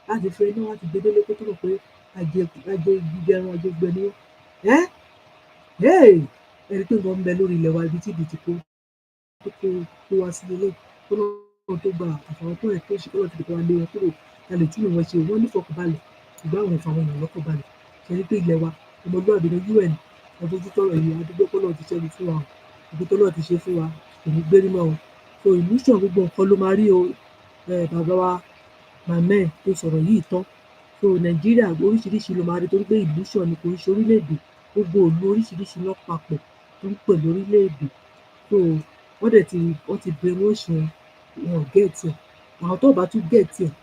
Speaker 4: láti fẹ́ náà láti gbé délé kó tó mọ̀ pé ajé gbígbẹran ajé gbẹ ni ẹni tó ń bọ̀ ń bẹ lórí ilẹ̀ wa ibi tí Bìtìkó tó wá sí ilé tó náà tó gba àfàwọn tó rẹ̀ tó ṣe kọ́lọ̀ tìdìkọ́ wa lé wọn kúrò a lè tún ìwọ̀n ṣe wọ́n nífọ̀kànbalẹ̀ ṣùgbọ́n àwọn ìfàwọn èèyàn lọ́kànbalẹ̀ ṣe ní pé ilẹ̀ wa ọmọlúwàbí ní UN ọdún tó tọrọ yìí adúgbò kọ́lọ̀ ti ṣẹ́gun fún wa ọdún tó náà ti ṣe fún wa kò ní gbérí mọ́ o so Ìlúṣàn gbogbo nǹkan ló máa rí o bàbá wa mamẹ́ tó sọ̀rọ̀ yìí tán so Nàìjíríà oríṣiríṣi ló máa rí torí pé Ìlúṣàn ni kò ń ṣe orílẹ̀-èdè gbogbo òlu oríṣiríṣi lọ papọ̀ tó ń pè lórílẹ̀-èdè so wọ́n ti bẹ wọ́n ṣe wọn gẹ̀ẹ́tì ẹ̀ àwọn tó bá tún gẹ̀ẹ́tì ẹ̀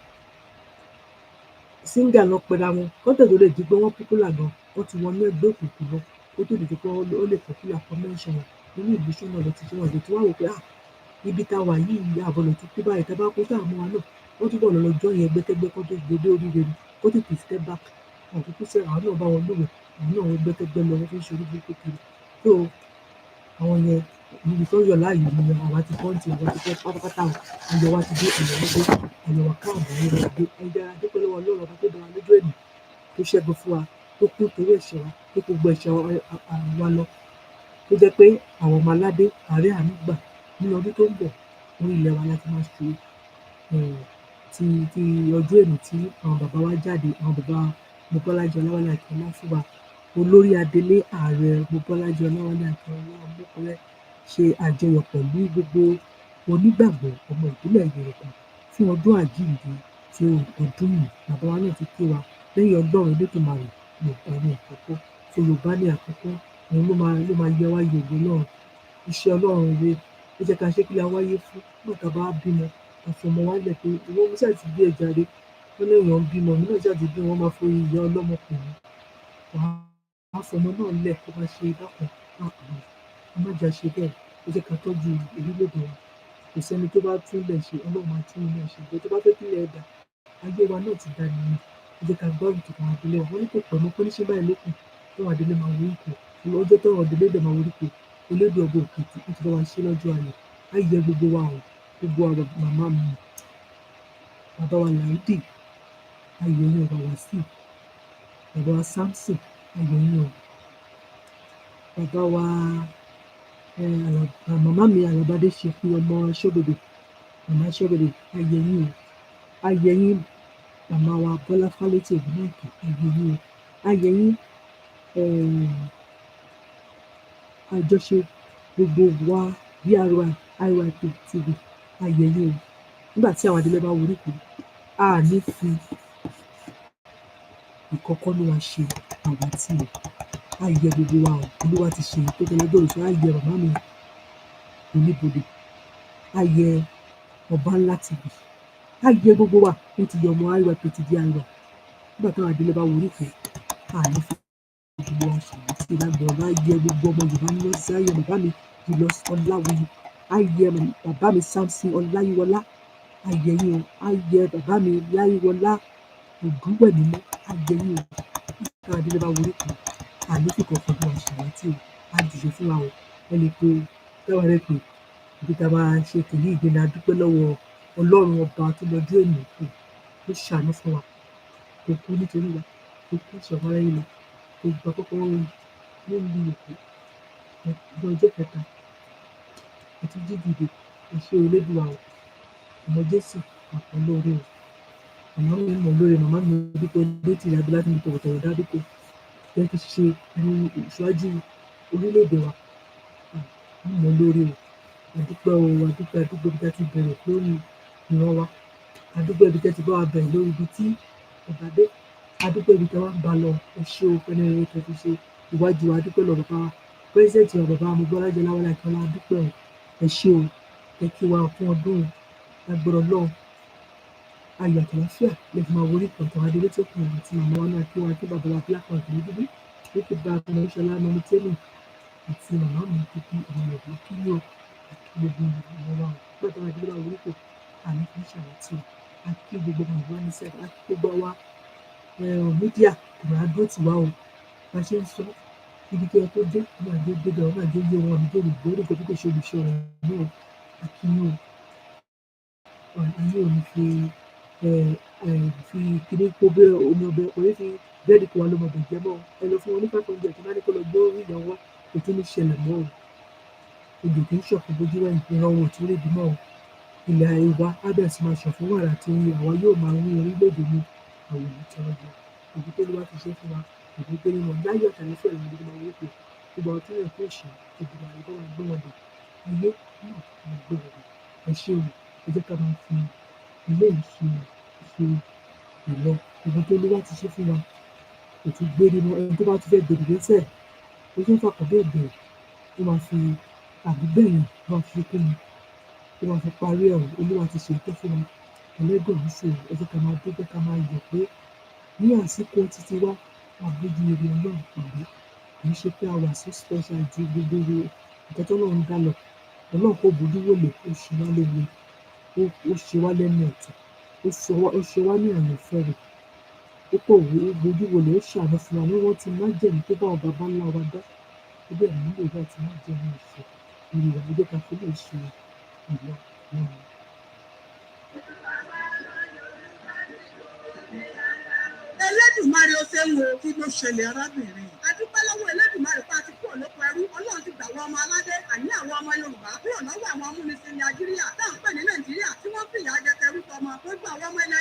Speaker 4: síngà lọ pẹ̀lú àwọn kọ́tẹ̀ tó lè di pé wọ́n púpùlà gan wọ́n ti wọnú ẹgbẹ́ òkùnkùn lọ ó tó di pé ó lè púpùlà convention nínú Ìlúṣàn náà lọ ti ṣe wọn lè tún wá wò pé ibi tá a wà yìí àbọ̀lọ̀ tó kú báyìí tá a bá kó tá a mú wa náà wọ́n túbọ̀ lọ jọ́ yẹn gbẹ́tẹ́gbẹ́ kó tó gbé dé oríire ni kó tètè step back àwọn tó kú sẹ́ àwọn náà bá wọn lúwẹ̀ àwọn náà wọ́n gbẹ́tẹ́gbẹ́ lọ wọ́n fi ń ṣe orí burúkú kiri so àwọn yẹn níbi tó yọ láàyè ni àwa ti pọ́ǹtì àwa ti fẹ́ pátápátá ayọ̀ wa ti dé ayọ̀ wa dé ayọ̀ wa káàbọ̀ ayọ̀ wa dé ẹja adúpẹ́ lọ́wọ́ Ọlọ́run ọba tó dára lójú ènìyàn tó ṣẹ́gun fún wa tó kú torí ẹ̀ṣẹ̀ wa tó kú gbọ́ ẹ̀ṣẹ̀ wa lọ tó jẹ́ pé àwọn ọmọ aládé àárẹ̀ àánú gbà nínú ọdún tó ń bọ̀ orí ilẹ̀ wa láti máa ṣe
Speaker 2: ti ọjọ́ èní tí àwọn bàbá wa jáde, àwọn bàbá Mobọ́lájí Ọláwálé Akíọlá fún wa. Olórí Adelé Ààrẹ Mobọ́lájí Ọláwálé Akíọlá Ọmọkùnrin ṣe àjọyọ̀ pẹ̀lú gbogbo onígbàgbọ́ ọmọ ìbílẹ̀ Yorùbá fún ọdún àjíǹde ti ọdún yìí. Bàbá wa náà ti kí wa lẹ́yìn Ọlọ́run Elédùmarè Yorùbá ní àkọ́kọ́. Yorùbá ní àkọ́kọ́, òun ló máa yẹ wá Yorùbá Ọlọ́run. Iṣẹ́ Ọlọ́run rèé, ẹ jẹ́ ká ṣe kí la wáyé fún. Nígbà tá a bá bímọ, ká fọmọ wálẹ̀ pé ìwọ mo ṣáà ti bí ẹ jàre. Wọ́n léèyàn ń bímọ, èmi náà ṣáà ti bí, wọ́n máa forí ìyá ọlọ́mọ pè mí. Wàá fọmọ náà lẹ̀ kó máa ṣe bákan. Ẹ má jà ṣe bẹ́ẹ̀, ẹ jẹ́ ká tọ́jú orílẹ̀-èdè wa. Kò sẹ́ni tó bá tún ilẹ̀ ṣe, Ọlọ́run máa tún ilẹ̀ ṣe. Ìgbà tó bá fẹ́ kí ilẹ̀ dà, ayé wa náà ti dà nìyẹn. Ẹ jẹ́ ká gbárùkù ti àwọn adelé wa. Wọ́n ní kò pẹ́ mọ́, pé níṣẹ́ báyìí ló kù táwọn adelé máa wọrí ipò. Ọjọ́ táwọn adelé dẹ̀ máa wọrí ipò, Elédùà ọba òkìtì ó ti bá wa ṣe lọ́jọ́ ayọ̀. Á yẹ gbogbo wa o, gbogbo àwọn màmá mi, bàbá wa Láìdì, á yẹ yín o, bàbá Wàsíù, bàbá wa Samson, á yẹ yín o. Bàbá wa màmá mi Àlàbádé ṣe pé ọmọ Ṣọ́bodè, màmá Ṣọ́bodè, á yẹ yín o. Á yẹ yín màmá wa Bọ́lá Fálétí Ògúnnáìkè, á yẹ yín o. Á yẹ yín àjọṣe gbogbo wa BRY IYP TV, á yẹ yín o. Nígbà tí àwọn adelé bá wọrí ipò, a ní fi ìkọ̀kọ̀ ní wa ṣe àwátì o. Á yẹ gbogbo wa o. Olúwa ti ṣe èyí tó tẹ́ lọ́jọ́ òṣù. Á yẹ màmá mi Oníbodè, á yẹ Ọba Ńlá TV, á yẹ gbogbo wa. Ó ti yẹ ọmọ IYP ti di àyà. Nígbà táwọn adelé bá wọrí ipò, a ní fi gbogbo wa ṣe àwátì lágbára. Á yẹ gbogbo ọmọ Yorùbá ní lọ́sí. Á yẹ bàbá mi Julius Ọláwuyì, á yẹ bàbá mi Samson Ọláyíwọlá, á yẹ yín o. Á yẹ bàbá mi Láyíwọlá Ògúnwẹ̀mímọ́, á yẹ yín o. Táwọn adelé bá wọrí ipò, a ní fi kọ̀ọ̀kan bí wa ṣe àwátì o. Á dìde fún wa o. Ẹni pé táwọn rẹ̀ pé ibi tá a máa ṣe tèmi ìgbéni a dúpẹ́ lọ́wọ́ Ọlọ́run ọba tó lọ́jọ́ èní kù, tó ṣàánú fún wa, tó kú nítorí wa, tó kú ìṣọ̀kan lẹ́yìn lọ, tó gba kọ́kọ́rọ́ nílùú Èkó ní ọjọ́ kẹta. Ẹ tún jí dìde, ẹ ṣé Elédùà o. Ọmọ Jésù àpọ̀ lóore o. Màmá mi mọ̀ lóore, màmá mi dúpẹ́ létí ìyá Abílá tí mo tọ̀wọ̀tọ̀wọ̀ dá dúpẹ́. Jẹ́ kí ṣe ìṣáájú orílẹ̀-èdè wa. Mọ̀ lóore o. Adúpẹ́ o, adúpẹ́ ibi tí a ti bẹ̀rẹ̀ lórí ìran wa. Adúpẹ́ ibi tí a ti bá wa bẹ̀rẹ̀ lórí ibi tí ọba dé. Adúpẹ́ ibi tí wọ́n ń bá lọ. Ẹ ṣé o, pẹ́ẹ́nẹ́ rere tẹ́ fi ṣe ìwájú wa. Adúpẹ́ lọ bàbá wa. Pírẹ́sìdẹ̀ntì wa bàbá Mobọ́lájí Ọláwálé Akíọlá, adúpẹ́ o. Ẹ ṣé o. Ẹ kí wa fún ọdún lágbára Ọlọ́run. Ayọ̀ àti àlàáfíà lè fi máa wọrí ipò àwọn adelé tó kàn àti màmá wa náà kí wa kí bàbá wa kí lápá ọ̀tún níbí. Lókè bá ọmọ Ìṣọ̀lá ọmọ Tẹ́lẹ̀ àti màmá mi kíkí ọmọ Yorùbá kí ni o. Gbogbo ìwọ̀n wa nígbà táwọn adelé bá wọrí ipò, àní kì í ṣàwátì o. A kí gbogbo ọmọ ìwà ní sẹ́ẹ̀, a kí gbogbo wa mídíà ìwà dúró tì wá o. Bá ṣe ń sọ ibi tí ẹ tó dé, ọmọ àjọ gbégbá, ọmọ àjọ yé wọn, àjọ olùgbé oníkan tó kò ṣe olùṣọ́ rẹ̀ náà. A kí ni o. Ayé ò ní fi kíní kó bẹ́ẹ̀ omi ọbẹ̀, kò ní fi bẹ́ẹ̀dì kó wa lọ́mọ ọbẹ̀ jẹ́ mọ́. Ẹ lọ fún wọn ní 500 tó bá ní kó lọ gbé orí ìyàwó kò tún ní ṣẹlẹ̀ mọ́ o. Odò kì í ṣọ̀fun bójú wẹ̀yìn, ìran wọn ò tún lè bímọ o. Ilẹ̀ Yorùbá á bẹ̀rẹ̀ sí máa ṣọ̀fun wàrà àti oyin. Àwa yóò máa rí orílẹ̀-èdè ní àwòrán tí wọ́n jẹ. Èyí tó ló wá ti ṣe fún wa, èyí tó nínú láyọ̀ àtàlẹ́fẹ̀ ìlú ìdílé máa wípé gbogbo àwọn tó yẹ kó ṣe ìdìbò àyíká máa gbé wọn dé. Ayé náà máa gbé wọn dé. Ẹ ṣé o. Ẹ jẹ́ ká máa fi ilé ìṣe ìlọ. Èyí tó ló wá ti ṣe fún wa, kò tún gbé nínú ẹni tó bá tún fẹ́ gbèdé lẹ́sẹ̀. Ó tún fàkọ̀ bẹ́ẹ̀ bẹ̀rẹ̀. Ó máa fi àbígbẹ̀yìn máa fi kú ni. Ó máa fi parí ọ̀rọ̀. Olúwa ti ṣe ìtọ́ fún wa. Ẹlẹ́gàn ń ṣe ẹ jẹ́ ká máa dúpẹ́, ká máa yọ̀ pé ní àsìkò títí wá àbójú ire Ọlọ́run pẹ̀lú. Kì í ṣe pé a wà so special ju gbogbo nǹkan tó lọ́run dá lọ. Ọlọ́run kò bójú wòlé, ó ṣe wá lóore, ó ṣe wá lẹ́nu ọ̀tọ̀, ó ṣe wá ní àyànfẹ́ rẹ̀. Ó pọ̀ bójú wòlé, ó ṣàánú fún wa ní wọ́n ti má jẹ̀mí tó bá àwọn bàbá ńlá wa dá. Ó bẹ̀rẹ̀ nílò ìgbà tí má jẹ̀mí ìṣe. Ìrìn àwọn ọjọ́ ká fi lè ṣe ìlọ lọ́run.
Speaker 1: Elédùmarè ó ṣe ń wo kí ló ṣẹlẹ̀ arábìnrin. A dúpẹ́ lọ́wọ́ Elédùmarè pa ti kúrò lóko ẹrú. Ọlọ́run ti gbà wọ́n ọmọ aládé àní àwọn ọmọ Yorùbá kúrò lọ́wọ́ àwọn amúnisìn Nàìjíríà tá à ń pè ní Nàìjíríà tí wọ́n fìyà jẹ tẹrú tọmọ. Gbogbo àwọn ọmọ ilẹ̀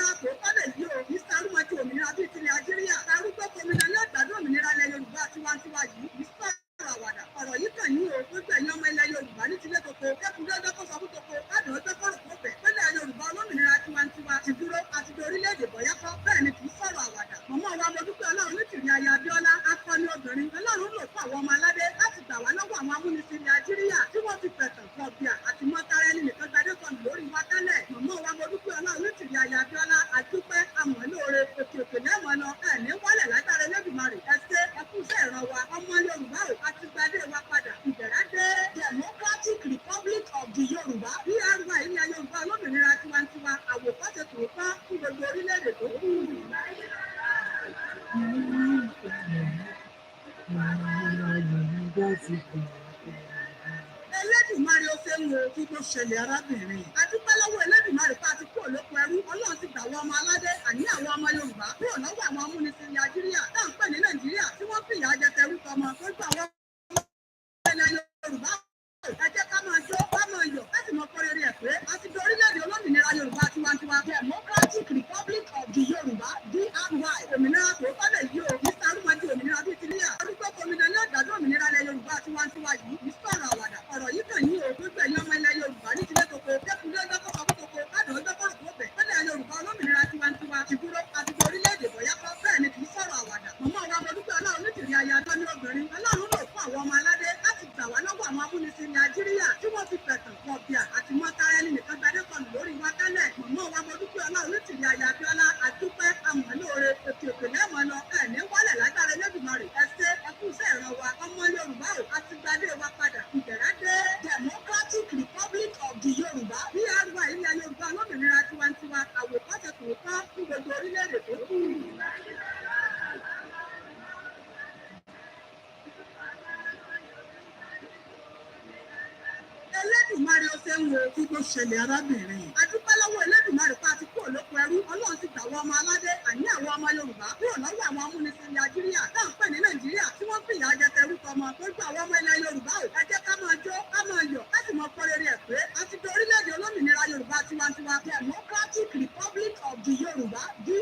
Speaker 1: òmìnira kò kọ́lẹ̀ yìí o ní sárúmọ́jú òmìnira bíi tilẹ̀ Nàìjíríà arúgbó gómìnà ní àgbàdo òmìnira ilẹ̀ Yorùbá tiwantiwa yìí ní sọ̀rọ̀ àwàdà ọ̀rọ̀ yìí kàn yín o gbogbo ẹ̀yin ọmọ ilẹ̀ Yorùbá ní tilẹ̀ koko kẹ́kùnrin ọjọ́ kó sọ fún koko káàdùn ọjọ́ kọ́rọ̀ kó bẹ̀ pẹ́lẹ̀ Yorùbá olómìnira tiwantiwa ti dúró àti di orílẹ̀-èdè bọ̀yá kọ́ bẹ́ẹ̀ ni kì í sọ̀rọ̀ àwàdà mọ̀mọ́ wa mo dúpẹ́ Ọlọ́run ní tìrì aya Abíọ́lá akọni obìnrin Ọlọ́run lò fún àwọn ọmọ aládé láti gbà wá lọ́wọ́ àwọn amúnisìn Nàìjíríà tí wọ́n ti fẹ̀tàn fọ̀bìà àti mọ́tara ẹni nìkan gbadé sọnù lórí wa tẹ́lẹ̀ mọ̀mọ́ wa mo dúpẹ́ Ọlọ́run ní tìrì aya Abíọ́lá àdúpẹ́ àmọ́ lóore òkè òkè lẹ́mọ̀ lọ ẹ̀ ní wálẹ̀ lágbára Ẹlẹ́dùmarè ẹ ṣé ẹ kú iṣẹ́ ìran wa ọmọ Yorùbá ò àti gbadé wa padà ìbẹ̀rẹ̀ dé Democratic Republic of the Yorùbá BRY ilẹ̀ Yorùbá olómìnira tiwantiwa àwòkọ́ṣe tòótọ́ fún gbogbo orílẹ̀-èdè tó kù. Ẹlẹ́dùmarè ó ṣe ń wo kí ló ṣẹlẹ̀ arábìnrin. A dúpẹ́ lọ́wọ́ Ẹlẹ́dùmarè pa ti kúrò lóko ẹrú. Ọlọ́run ti gbà wọ́n ọmọ aládé àní àwọn ọmọ Yorùbá kúrò lọ́wọ́ àwọn amúnisìn Nàìjíríà tá à ń pè ní Nàìjíríà tí wọ́n fìyà jẹ tẹrú tọmọ tó gbà wọ́n ilẹ̀ Yorùbá. Ẹ jẹ́ ká máa jó ká máa yọ̀ láti mọ kọ́ rere ẹ̀ pé a ti di orílẹ̀-èdè olómìnira Yorùbá tiwantiwa Democratic Republic of the Yorùbá BRY òmìnira tó kọ́lẹ̀ yìí o ní sárúmọ́jú òmìnira bíi tilẹ̀ arúgbó gómìnà ní àgbàdo òmìnira ilẹ̀ Yorùbá tiwantiwa yìí ní sọ̀rọ̀ àwàdà ọ̀rọ̀ yìí kàn yín o gbogbo ẹ̀yin ọmọ ilẹ̀ Yorùbá ní tilẹ̀ koko kẹ́kùnrin ọjọ́ kọ́kọ́ fún koko káàdùn ọjọ́ kọ́rọ̀ kó bẹ̀ pẹ́lẹ̀ Yorùbá olómìnira tiwantiwa ti dúró àti di orílẹ̀-èdè bọ̀yá kọ́ bẹ́ẹ̀ ni kì í sọ̀rọ̀ àwàdà mọ̀mọ́ wa mo dúpẹ́ Ọlọ́run ní tìrì aya tó ní obìnrin Ọlọ́run lò fún àwọn ọmọ aládé láti gbà wá lọ́wọ́ àwọn amúnisìn Nàìjíríà tí wọ́n ti fẹ̀tàn fọ̀bìà àti mọ́tara ẹni nìkan gbadé sọnù lórí wa tẹ́lẹ̀ mọ̀mọ́ wa mo dúpẹ́ Ọlọ́run ní tìrì aya Abíọ́lá àdúpẹ́ àmọ́ lóore òkè òkè lẹ́mọ̀ lọ ẹ̀ ní wálẹ̀ lágbára Ẹlẹ́dùmarè ẹ ṣé ẹ kú iṣẹ́ ìran wa ọmọ Yorùbá ò àti gbadé wa padà ìbẹ̀rẹ̀ dé Democratic Republic of the Yorùbá BRY ilẹ̀ Yorùbá olómìnira tiwantiwa àwòkọ́ṣe tòótọ́ fún gbogbo orílẹ̀-èdè tó kù. Ẹlẹ́dùmarè ó ṣe ń wo kí ló ṣẹlẹ̀ arábìnrin. A dúpẹ́ lọ́wọ́ Ẹlẹ́dùmarè pa ti kúrò lóko ẹrú Ọlọ́run ti gbà wọ́n ọmọ aládé àní àwọn ọmọ Yorùbá kúrò lọ́wọ́ àwọn amúnisìn Nàìjíríà tá à ń pè ní Nàìjíríà tí wọ́n fìyà jẹ tẹrú tọmọ tó gbà àwọn ọmọ ilẹ̀ Yorùbá ò ẹ jẹ́ ká máa jó ká máa yọ̀ láti mọ kọ́ rere ẹ̀ pé a ti di orílẹ̀-èdè olómìnira Yorùbá tiwantiwa Democratic Republic of the Yorùbá BRY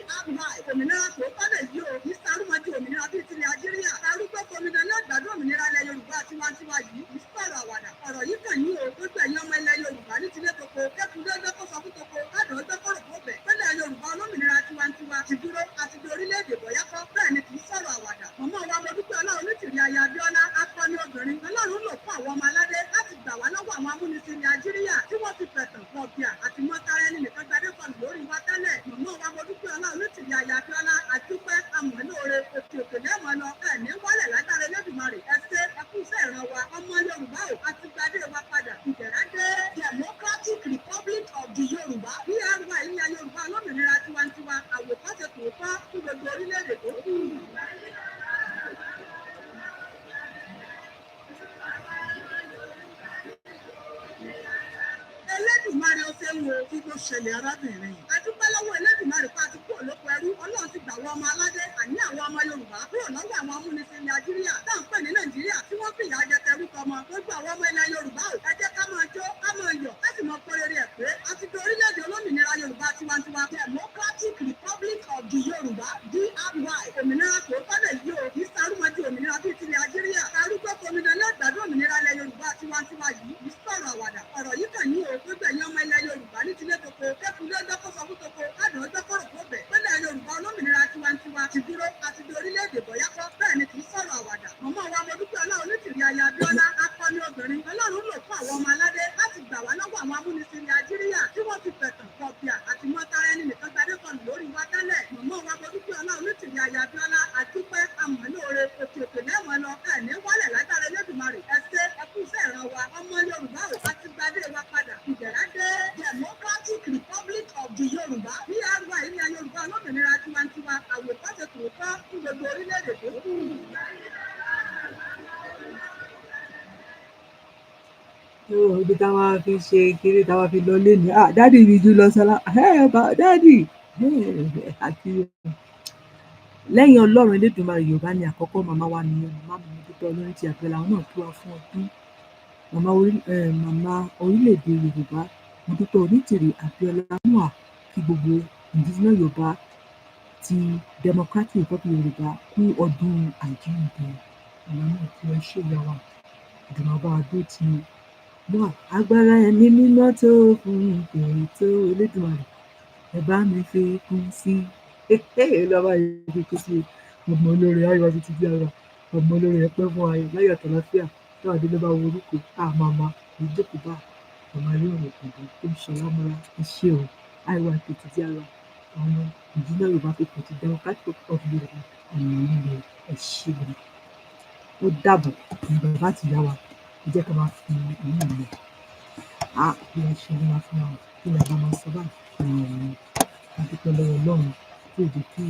Speaker 1: òmìnira tó kọ́lẹ̀ yìí o ní sárúmọ́jú òmìnira bíi tilẹ̀ Nàìjíríà arúgbó gómìnà ní àgbàdo òmìnira ilẹ̀ Yorùbá tiwantiwa yìí ní sọ̀rọ̀ àwàdà ọ̀rọ̀ yìí kàn yín o gbogbo ẹ̀yin ọmọ ilẹ̀ Yorùbá ní tilẹ̀ koko kẹ́kùnrin ọjọ́ kó sọ fún koko káàdùn ọjọ́ kọ́rọ̀ kó bẹ̀ pẹ́lẹ̀ Yorùbá olómìnira tiwantiwa ti dúró àti di orílẹ̀-èdè bọ̀yá kọ́ bẹ́ẹ̀ ni kì í sọ̀rọ̀ àwàdà mọ̀mọ́ wa mo dúpẹ́ Ọlọ́run ní tìrì aya Abíọ́lá akọni obìnrin Ọlọ́run lò fún àwọn ọmọ aládé láti gbà wá lọ́wọ́ àwọn amúnisìn Nàìjíríà tí wọ́n ti fẹ̀tàn fọ̀bìà àti mọ́tara ẹni nìkan gbadé sọnù lórí wa tẹ́lẹ̀ mọ̀mọ́ wa mo dúpẹ́ Ọlọ́run ní tìrì aya Abíọ́lá àdúpẹ́ àmọ́ lóore òkè òkè lẹ́mọ̀ lọ ẹ̀ ní wálẹ̀ lágbára Ẹlẹ́dùmarè ẹ ṣé ẹ kú iṣẹ́ ìran wa ọmọ Yorùbá ò àti gbadé wa padà ìbẹ̀rẹ̀ dé Democratic Republic of the Yorùbá BRY ilẹ̀ Yorùbá olómìnira tiwantiwa àwòkọ́ṣe tòótọ́ fún gbogbo orílẹ̀-èdè tó kù. Ẹlẹ́dùmarè ó ṣe ń wo kí ló ṣẹlẹ̀ arábìnrin. A dúpẹ́ lọ́wọ́ Ẹlẹ́dùmarè pa ti kúrò lóko ẹrú Ọlọ́run ti gbà wọ́n ọmọ aládé àní àwọn ọmọ Yorùbá kúrò lọ́wọ́ àwọn amúnisìn Nàìjíríà tá à ń pè ní Nàìjíríà tí wọ́n fìyà jẹ tẹrú tọmọ tó gbà àwọn ọmọ ilẹ̀ Yorùbá ò ẹ jẹ́ ká máa jó ká máa yọ̀ láti mọ kọ́ rere ẹ̀ pé a ti di orílẹ̀-èdè olómìnira Yorùbá tiwantiwa Democratic Republic of the Yorùbá BRY òmìnira tó kọ́lẹ̀ yìí o ní sárúmọ́jú òmìnira bíi tilẹ̀ Nàìjíríà arúgbó gómìnà ní àgbàdo òmìnira ilẹ̀ Yorùbá tiwantiwa yìí ní sọ̀rọ̀ àwàdà ọ̀rọ̀ yìí kàn yín o gbogbo ẹ̀yin ọmọ ilẹ̀ Yorùbá ní tilẹ̀ koko kẹ́kùnrin ọjọ́ kó sọ fún koko káàdùn ọjọ́ kọ́rọ̀ kó bẹ̀ pẹ́lẹ̀ Yorùbá olómìnira tiwantiwa ti dúró àti di orílẹ̀-èdè bọ̀yá kọ́ bẹ́ẹ̀ ni kì í sọ̀rọ̀ àwàdà mọ̀mọ́ wa mo dúpẹ́ Ọlọ́run ní tìrì aya Abíọ́lá akọni obìnrin Ọlọ́run lò fún àwọn ọmọ aládé láti gbà wá lọ́wọ́ àwọn amúnisìn Nàìjíríà tí wọ́n ti fẹ̀tàn fọ̀bìà àti mọ́tara ẹni nìkan gbadé sọnù lórí wa tẹ́lẹ̀ mọ̀mọ́ wa mo dúpẹ́ Ọlọ́run ní tìrì aya Abíọ́lá àdúpẹ́ àmọ́ lóore òkè òkè lẹ́mọ̀ lọ ẹ̀ ní wálẹ̀ lágbára Ẹlẹ́dùmarè ẹ ṣé ẹ kú iṣẹ́ ìran wa ọmọ Yorùbá ò àti gbadé wa padà ìbẹ̀rẹ̀ dé Democratic Republic of the Yorùbá BRY ilẹ̀ Yorùbá olómìnira tiwantiwa àwòkọ́ṣe tòótọ́ fún gbogbo orílẹ̀-èdè tó kù.
Speaker 2: ibi táwa fi ṣe kiri táwa fi lọ lé ní dádì mi jù lọ sọlá dádì àti lẹ́yìn Ọlọ́run Elédùmarè Yorùbá ni àkọ́kọ́ màmá wa nìyẹn màmá mi dúpẹ́ Olórin ti Àpẹẹlẹ àwọn náà kí wa fún ọdún màmá orílẹ̀-èdè Yorùbá mo dúpẹ́ Onítìrì Abíọ́lá Moao kí gbogbo
Speaker 4: indigenous Yorùbá ti democratic republic Yorùbá kú ọdún àjíǹde àwọn náà tí wọ́n ṣe ìyá wa ìdùnnú ọba adó ti wà agbára ẹ̀mí mímọ́ tó fún ètò Elédùmarè ẹ bá mi fi kún sí lọ́wọ́ yìí fi kún sí ọmọ olórí ayọ̀ títí di ara ọmọ olórí ẹ pẹ́ fún ayọ̀ láyọ̀ àtàlàfíà táwọn adélé bá wo orúkọ àmàmà ìjókòó bá ọmọ ayé ọ̀rọ̀ pẹ̀lú tó ń ṣọlá mọ́ra iṣẹ́ o ayọ̀ títí di ara àwọn ìdílé Yorùbá fi pọ̀ ti democratic of Yorùbá ọmọ olórí ẹ ṣe wọn ó dàbọ̀ ní bàbá àti ìyá wa ẹ jẹ́ ká máa fi ìlú ìlú bí wọ́n ṣe máa fún wa kí ni a bá máa sọ báyìí fún ọ̀run a dúpẹ́ lọ́wọ́ Ọlọ́run tí ò jẹ́ kí